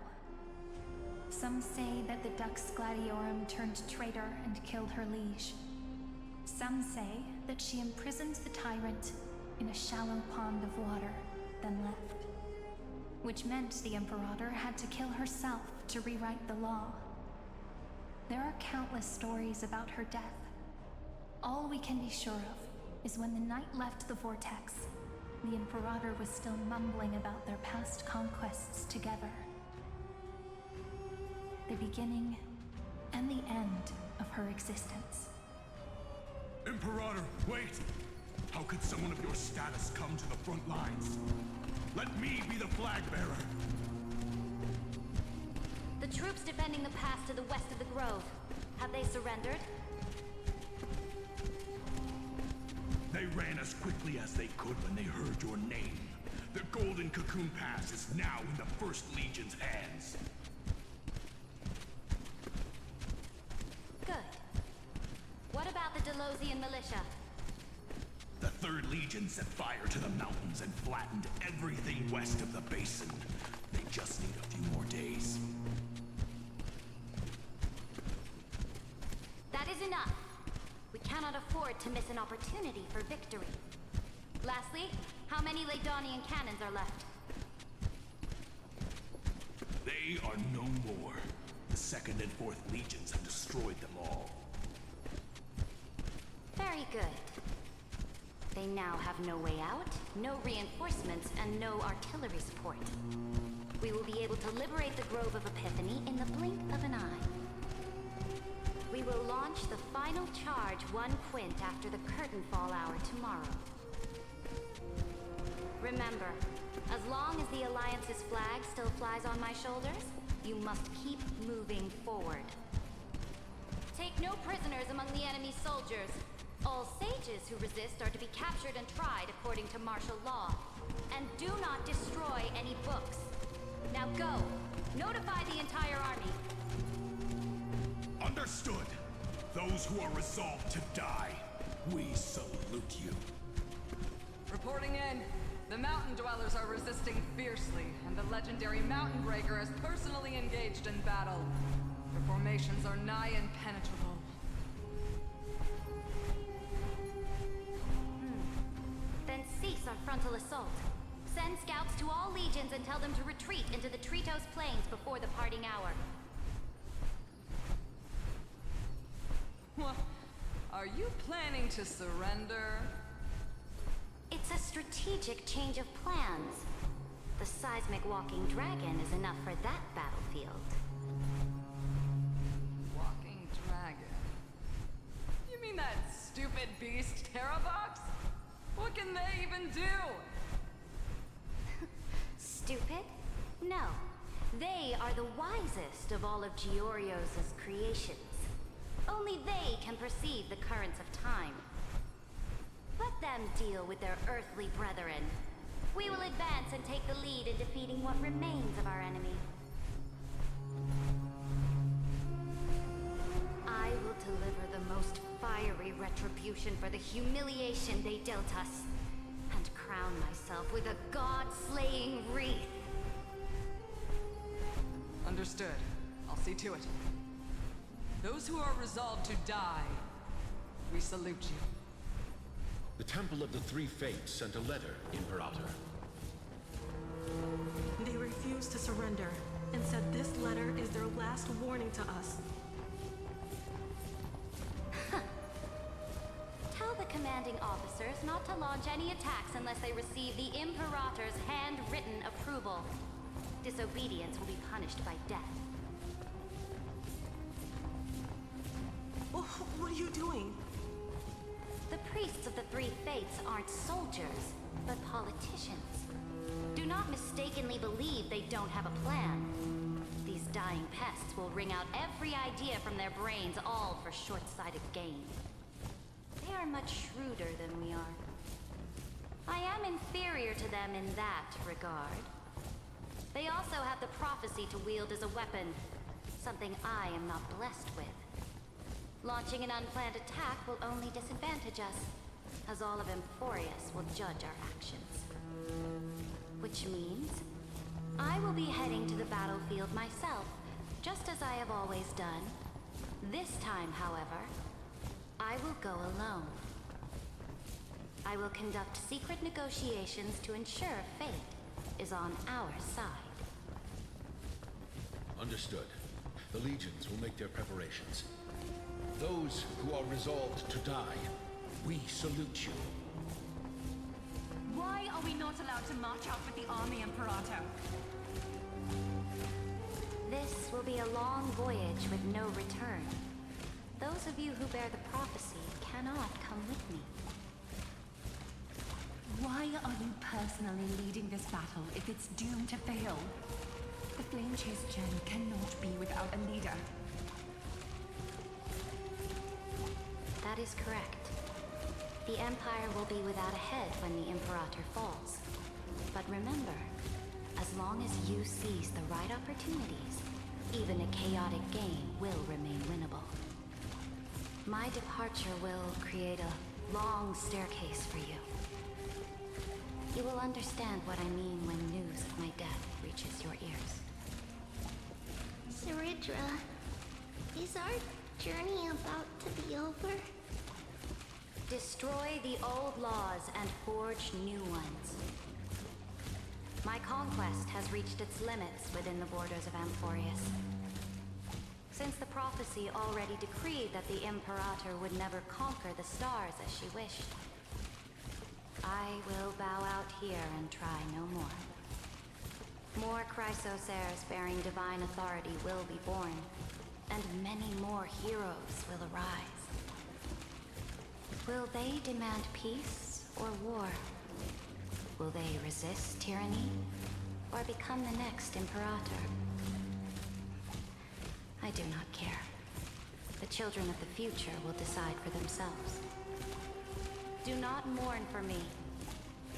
Some say that the Dux Gladiorum turned traitor and killed her liege. Some say that she imprisoned the tyrant in a shallow pond of water, then left. Which meant the Imperator had to kill herself to rewrite the law. There are countless stories about her death. All we can be sure of is when the knight left the vortex, the Imperator was still mumbling about their past conquests together. The beginning and the end of her existence. Imperator, wait! How could someone of your status come to the front lines? Let me be the flag bearer! The troops defending the pass to the west of the grove, have they surrendered? They ran as quickly as they could when they heard your name. The Golden Cocoon Pass is now in the First Legion's hands. Good. What about the Delosian militia? The Third Legion set fire to the mountains and flattened everything west of the basin. They just need a few more days. That is enough. We cannot afford to miss an opportunity for victory. Lastly, how many Laedonian cannons are left? They are no more. The Second and Fourth Legions have destroyed them all. Very good. They now have no way out, no reinforcements, and no artillery support. We will be able to liberate the Grove of Epiphany in the blink of an eye. We will launch the final charge 1 quint after the curtain fall hour tomorrow. Remember, as long as the Alliance's flag still flies on my shoulders, you must keep moving forward. Take no prisoners among the enemy soldiers. All sages who resist are to be captured and tried according to martial law. And do not destroy any books. Now go. Notify the entire army. Understood. Those who are resolved to die, we salute you. Reporting in. The Mountain Dwellers are resisting fiercely, and the legendary Mountain Breaker is personally engaged in battle. Their formations are nigh impenetrable. Then cease our frontal assault. Send scouts to all legions and tell them to retreat into the Tritos Plains before the parting hour. What? Are you planning to surrender? It's a strategic change of plans. The seismic walking dragon is enough for that battlefield. Walking dragon? You mean that stupid beast, Terravox? What can they even do? Stupid? No. They are the wisest of all of Giorio's creations. Only they can perceive the currents of time. Let them deal with their earthly brethren. We will advance and take the lead in defeating what remains of our enemy. I will deliver the most fiery retribution for the humiliation they dealt us, and crown myself with a god-slaying wreath. Understood. I'll see to it. Those who are resolved to die, we salute you. The Temple of the Three Fates sent a letter, Imperator. They refused to surrender and said this letter is their last warning to us. Tell the commanding officers not to launch any attacks unless they receive the Imperator's handwritten approval. Disobedience will be punished by death. What are you doing? The priests of the Three Fates aren't soldiers, but politicians. Do not mistakenly believe they don't have a plan. These dying pests will wring out every idea from their brains, all for short-sighted gain. They are much shrewder than we are. I am inferior to them in that regard. They also have the prophecy to wield as a weapon, something I am not blessed with. Launching an unplanned attack will only disadvantage us, as all of Emphorius will judge our actions. Which means, I will be heading to the battlefield myself, just as I have always done. This time, however, I will go alone. I will conduct secret negotiations to ensure fate is on our side. Understood. The legions will make their preparations. Those who are resolved to die, we salute you. Why are we not allowed to march out with the army, Imperator? This will be a long voyage with no return. Those of you who bear the prophecy cannot come with me. Why are you personally leading this battle if it's doomed to fail? The Flame Chase Gen cannot be without a leader. That is correct. The Empire will be without a head when the Imperator falls. But remember, as long as you seize the right opportunities, even a chaotic game will remain winnable. My departure will create a long staircase for you. You will understand what I mean when news of my death reaches your ears. Saridra, is our journey about to be over? Destroy the old laws and forge new ones. My conquest has reached its limits within the borders of Amphorius. Since the prophecy already decreed that the Imperator would never conquer the stars as she wished. I will bow out here and try no more. More Chrysosairs bearing divine authority will be born, and many more heroes will arise. Will they demand peace or war? Will they resist tyranny, or become the next Imperator? I do not care. The children of the future will decide for themselves. Do not mourn for me.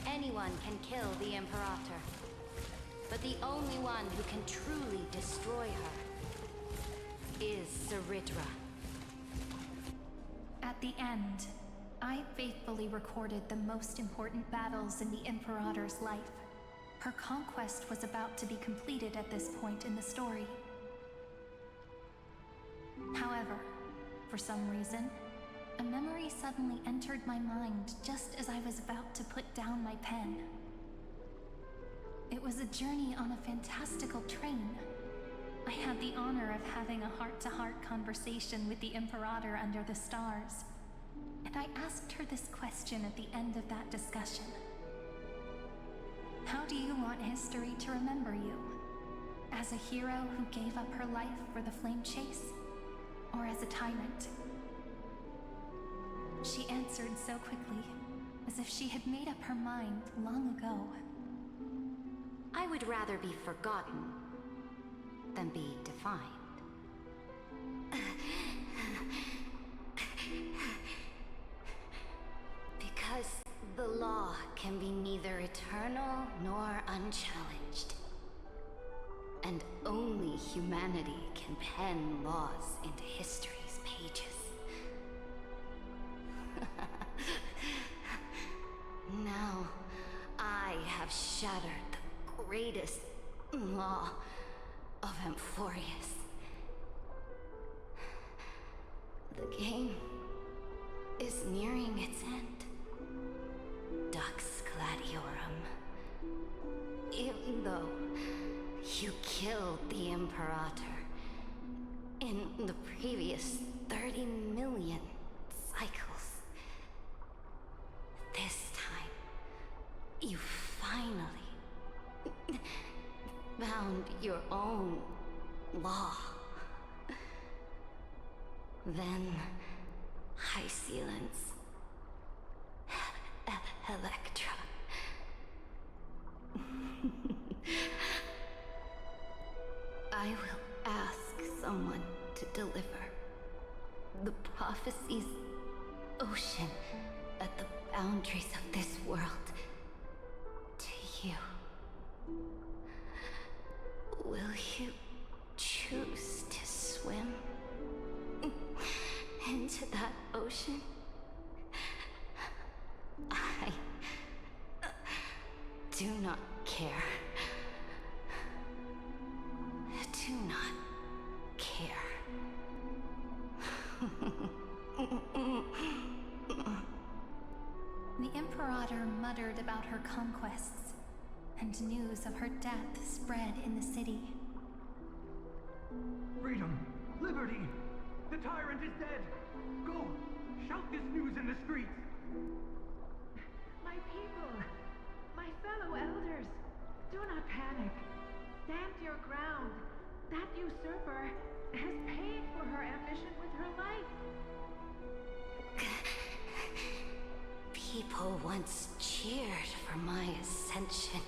Anyone can kill the Imperator. But the only one who can truly destroy her is Ceridra. At the end, I faithfully recorded the most important battles in the Imperator's life. Her conquest was about to be completed at this point in the story. However, for some reason, a memory suddenly entered my mind just as I was about to put down my pen. It was a journey on a fantastical train. I had the honor of having a heart-to-heart conversation with the Imperator under the stars, and I asked her this question at the end of that discussion. How do you want history to remember you? As a hero who gave up her life for the flame chase? Or as a tyrant? She answered so quickly, as if she had made up her mind long ago. I would rather be forgotten than be defined. Because the law can be neither eternal nor unchallenged. And only humanity can pen laws into history's pages. Now, I have shattered the greatest law of Amphorius. The game is nearing its end. Dux Gladiorum. Even though you killed the Imperator in the previous 30 million cycles, this time, you finally found your own law. Then, High Sealants, Electra. I will ask someone to deliver the prophecy's ocean at the boundaries of this world to you. Will you choose to swim into that ocean? I do not care. Do not care. The Imperator muttered about her conquests, and news of her death spread in the city. Freedom! Liberty! The tyrant is dead! Go! Shout this news in the streets! My people! My fellow elders! Do not panic. Stand your ground. That usurper has paid for her ambition with her life. People once cheered for my ascension.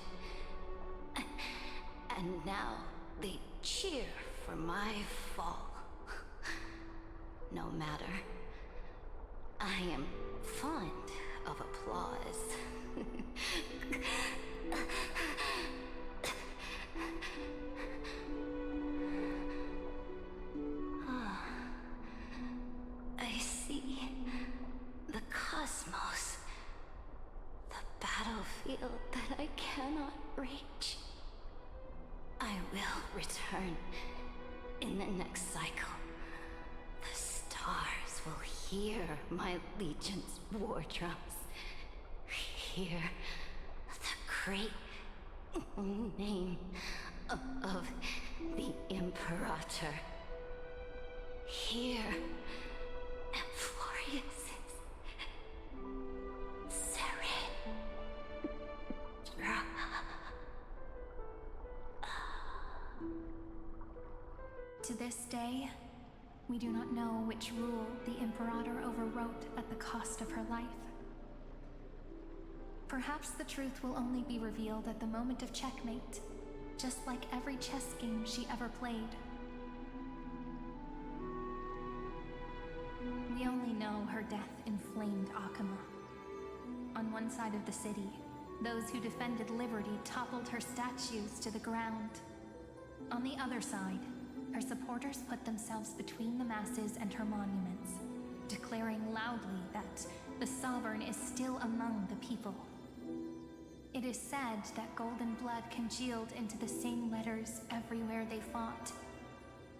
And now they cheer for my fall. No matter. I am fond of applause. I see the cosmos, the battlefield that I cannot reach. I will return in the next cycle. The stars will hear my legion's war drums. Hear the great name of the Imperator. Hear Amphorius's Seren. To this day, we do not know which rule the Imperator overwrote at the cost of her life. Perhaps the truth will only be revealed at the moment of checkmate, just like every chess game she ever played. We only know her death inflamed Akama. On one side of the city, those who defended liberty toppled her statues to the ground. On the other side, her supporters put themselves between the masses and her monuments, declaring loudly that the Sovereign is still among the people. It is said that golden blood congealed into the same letters everywhere they fought.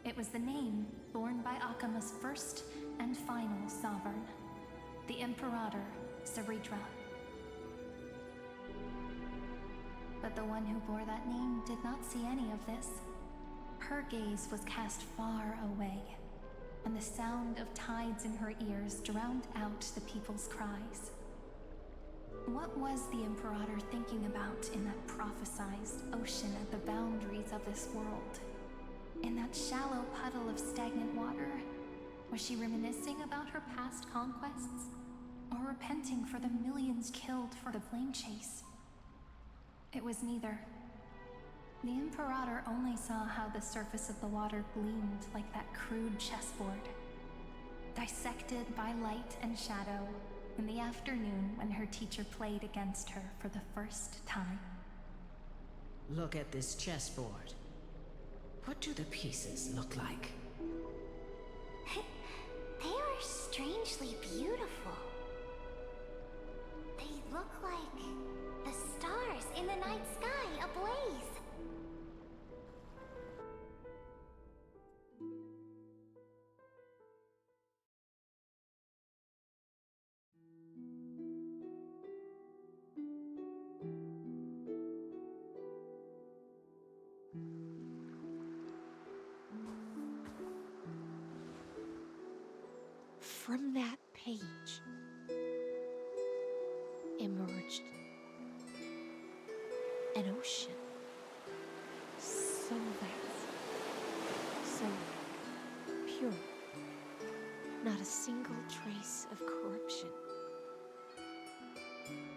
It was the name borne by Akama's first and final sovereign, the Imperator Saritra. But the one who bore that name did not see any of this. Her gaze was cast far away, and the sound of tides in her ears drowned out the people's cries. What was the Imperator thinking about in that prophesized ocean at the boundaries of this world? In that shallow puddle of stagnant water? Was she reminiscing about her past conquests? Or repenting for the millions killed for the flame chase? It was neither. The Imperator only saw how the surface of the water gleamed like that crude chessboard, dissected by light and shadow in the afternoon when her teacher played against her for the first time. Look at this chessboard. What do the pieces look like? They are strangely beautiful. They look like the stars in the night sky ablaze. From that page emerged an ocean so vast, so pure, not a single trace of corruption.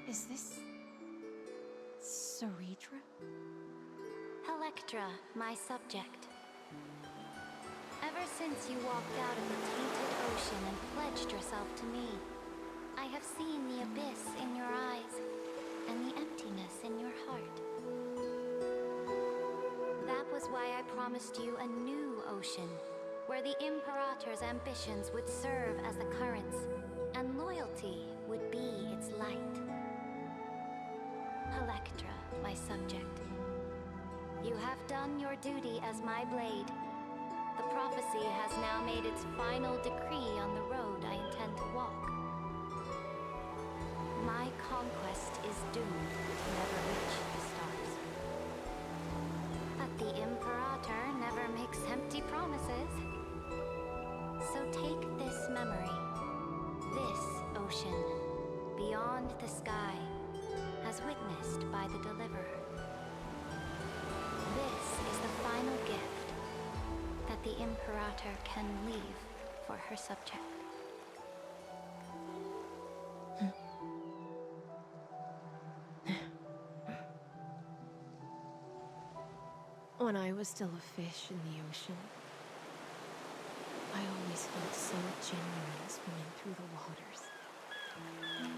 Is this Saritra? Electra, my subject. Ever since you walked out of the tainted ocean and pledged yourself to me, I have seen the abyss in your eyes and the emptiness in your heart. That was why I promised you a new ocean, where the Imperator's ambitions would serve as the currents, and loyalty would be its light. Electra, my subject. You have done your duty as my blade. The prophecy has now made its final decree on the road I intend to walk. My conquest is doomed to never reach the stars. But the Imperator never makes empty promises. So take this memory, this ocean, beyond the sky, as witnessed by the Deliverer. This is the final gift that the Imperator can leave for her subject. When I was still a fish in the ocean, I always felt so genuine swimming through the waters.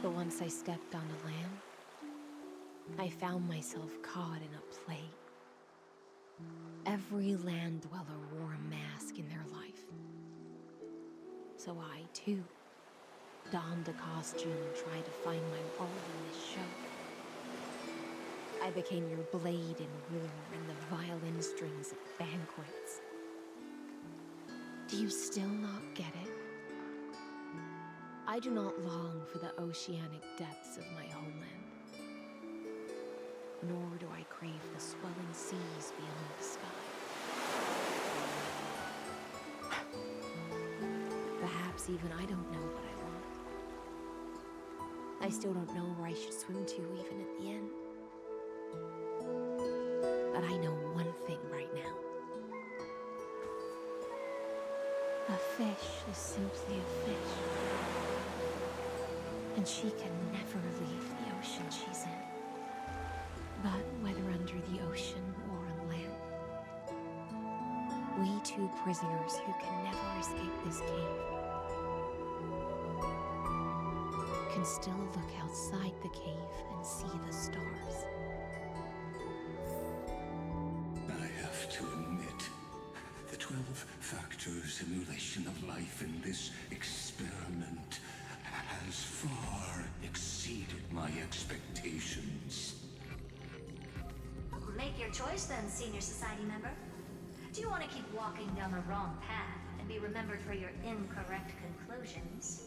But once I stepped onto land, I found myself caught in a play. Every land dweller wore a mask in their life. So I, too, donned a costume and tried to find my role in this show. I became your blade in war and the violin strings at banquets. Do you still not get it? I do not long for the oceanic depths of my homeland. Nor do I crave the swelling seas beyond the sky. Perhaps even I don't know what I want. I still don't know where I should swim to even at the end. But I know one thing right now. A fish is simply a fish. And she can never leave the ocean she's in. But whether under the ocean or on land, we two prisoners who can never escape this cave can still look outside the cave and see the stars. I have to admit, the 12-factor simulation of life in this experiment has far exceeded my expectations. Make your choice then, Senior Society member. Do you want to keep walking down the wrong path and be remembered for your incorrect conclusions?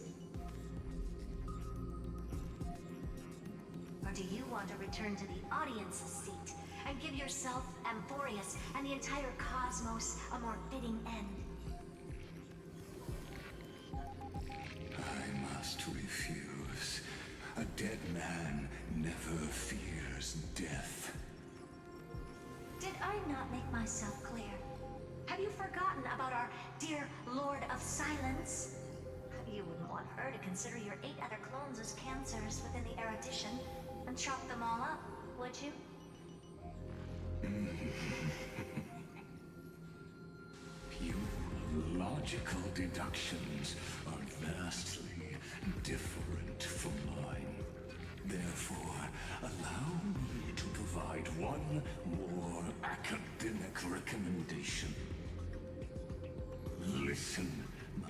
Or do you want to return to the audience's seat and give yourself, Amphorius, and the entire cosmos a more fitting end? I must refuse. A dead man never fears death. Did I not make myself clear? Have you forgotten about our dear Lord of Silence? You wouldn't want her to consider your 8 other clones as cancers within the erudition and chop them all up, would you? Your logical deductions are vastly different from mine. Therefore, allow me to provide one more academic recommendation. Listen, my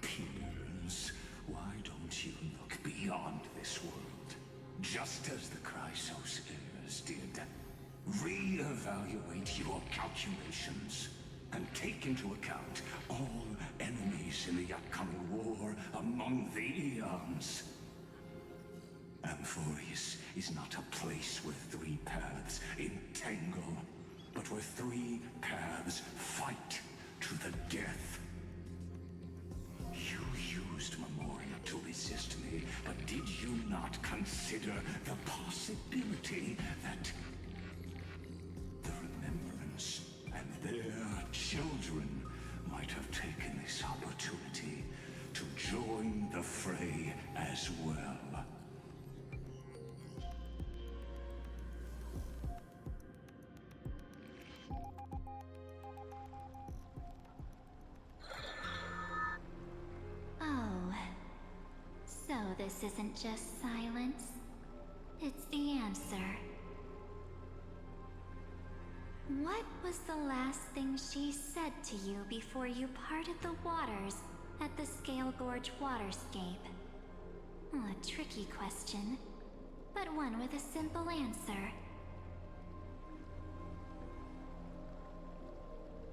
peers. Why don't you look beyond this world? Just as the Chrysos heirs did. Re-evaluate your calculations and take into account all enemies in the upcoming war among the Eons. Amphorius is not a place where 3 paths entangle, but where 3 paths fight to the death. You used Memoria to resist me, but did you not consider the possibility that the Remembrance and their children might have taken this opportunity to join the fray as well? Oh, so this isn't just silence. It's the answer. What was the last thing she said to you before you parted the waters at the Scale Gorge waterscape? A tricky question, but one with a simple answer.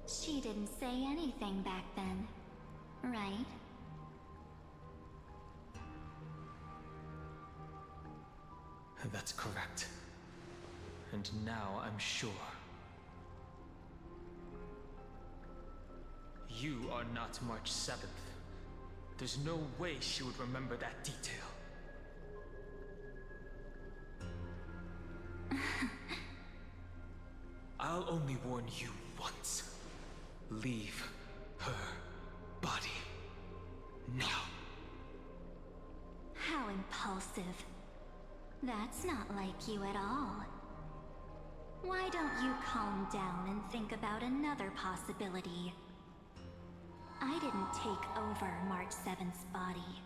She didn't say anything back then, right? That's correct. And now I'm sure. You are not March 7th. There's no way she would remember that detail. I'll only warn you once. Leave her body. Now. How impulsive. That's not like you at all. Why don't you calm down and think about another possibility? I didn't take over March 7th's body.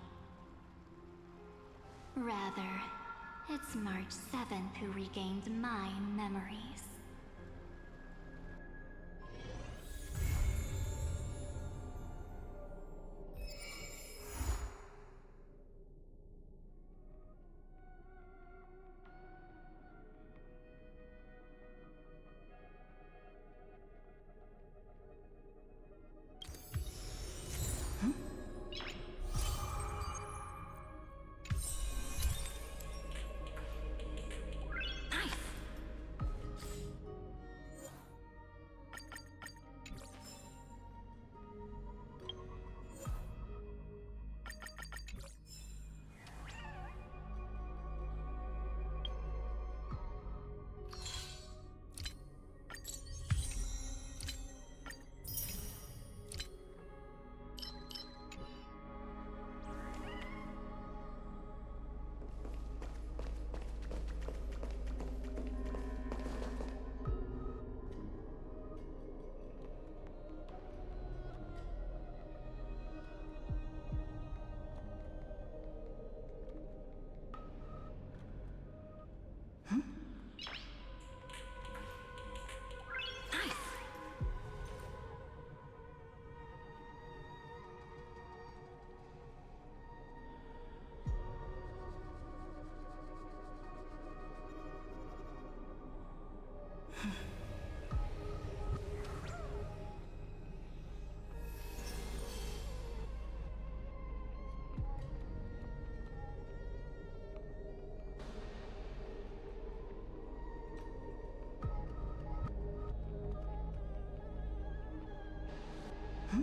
Rather, it's March 7th who regained my memories. Huh?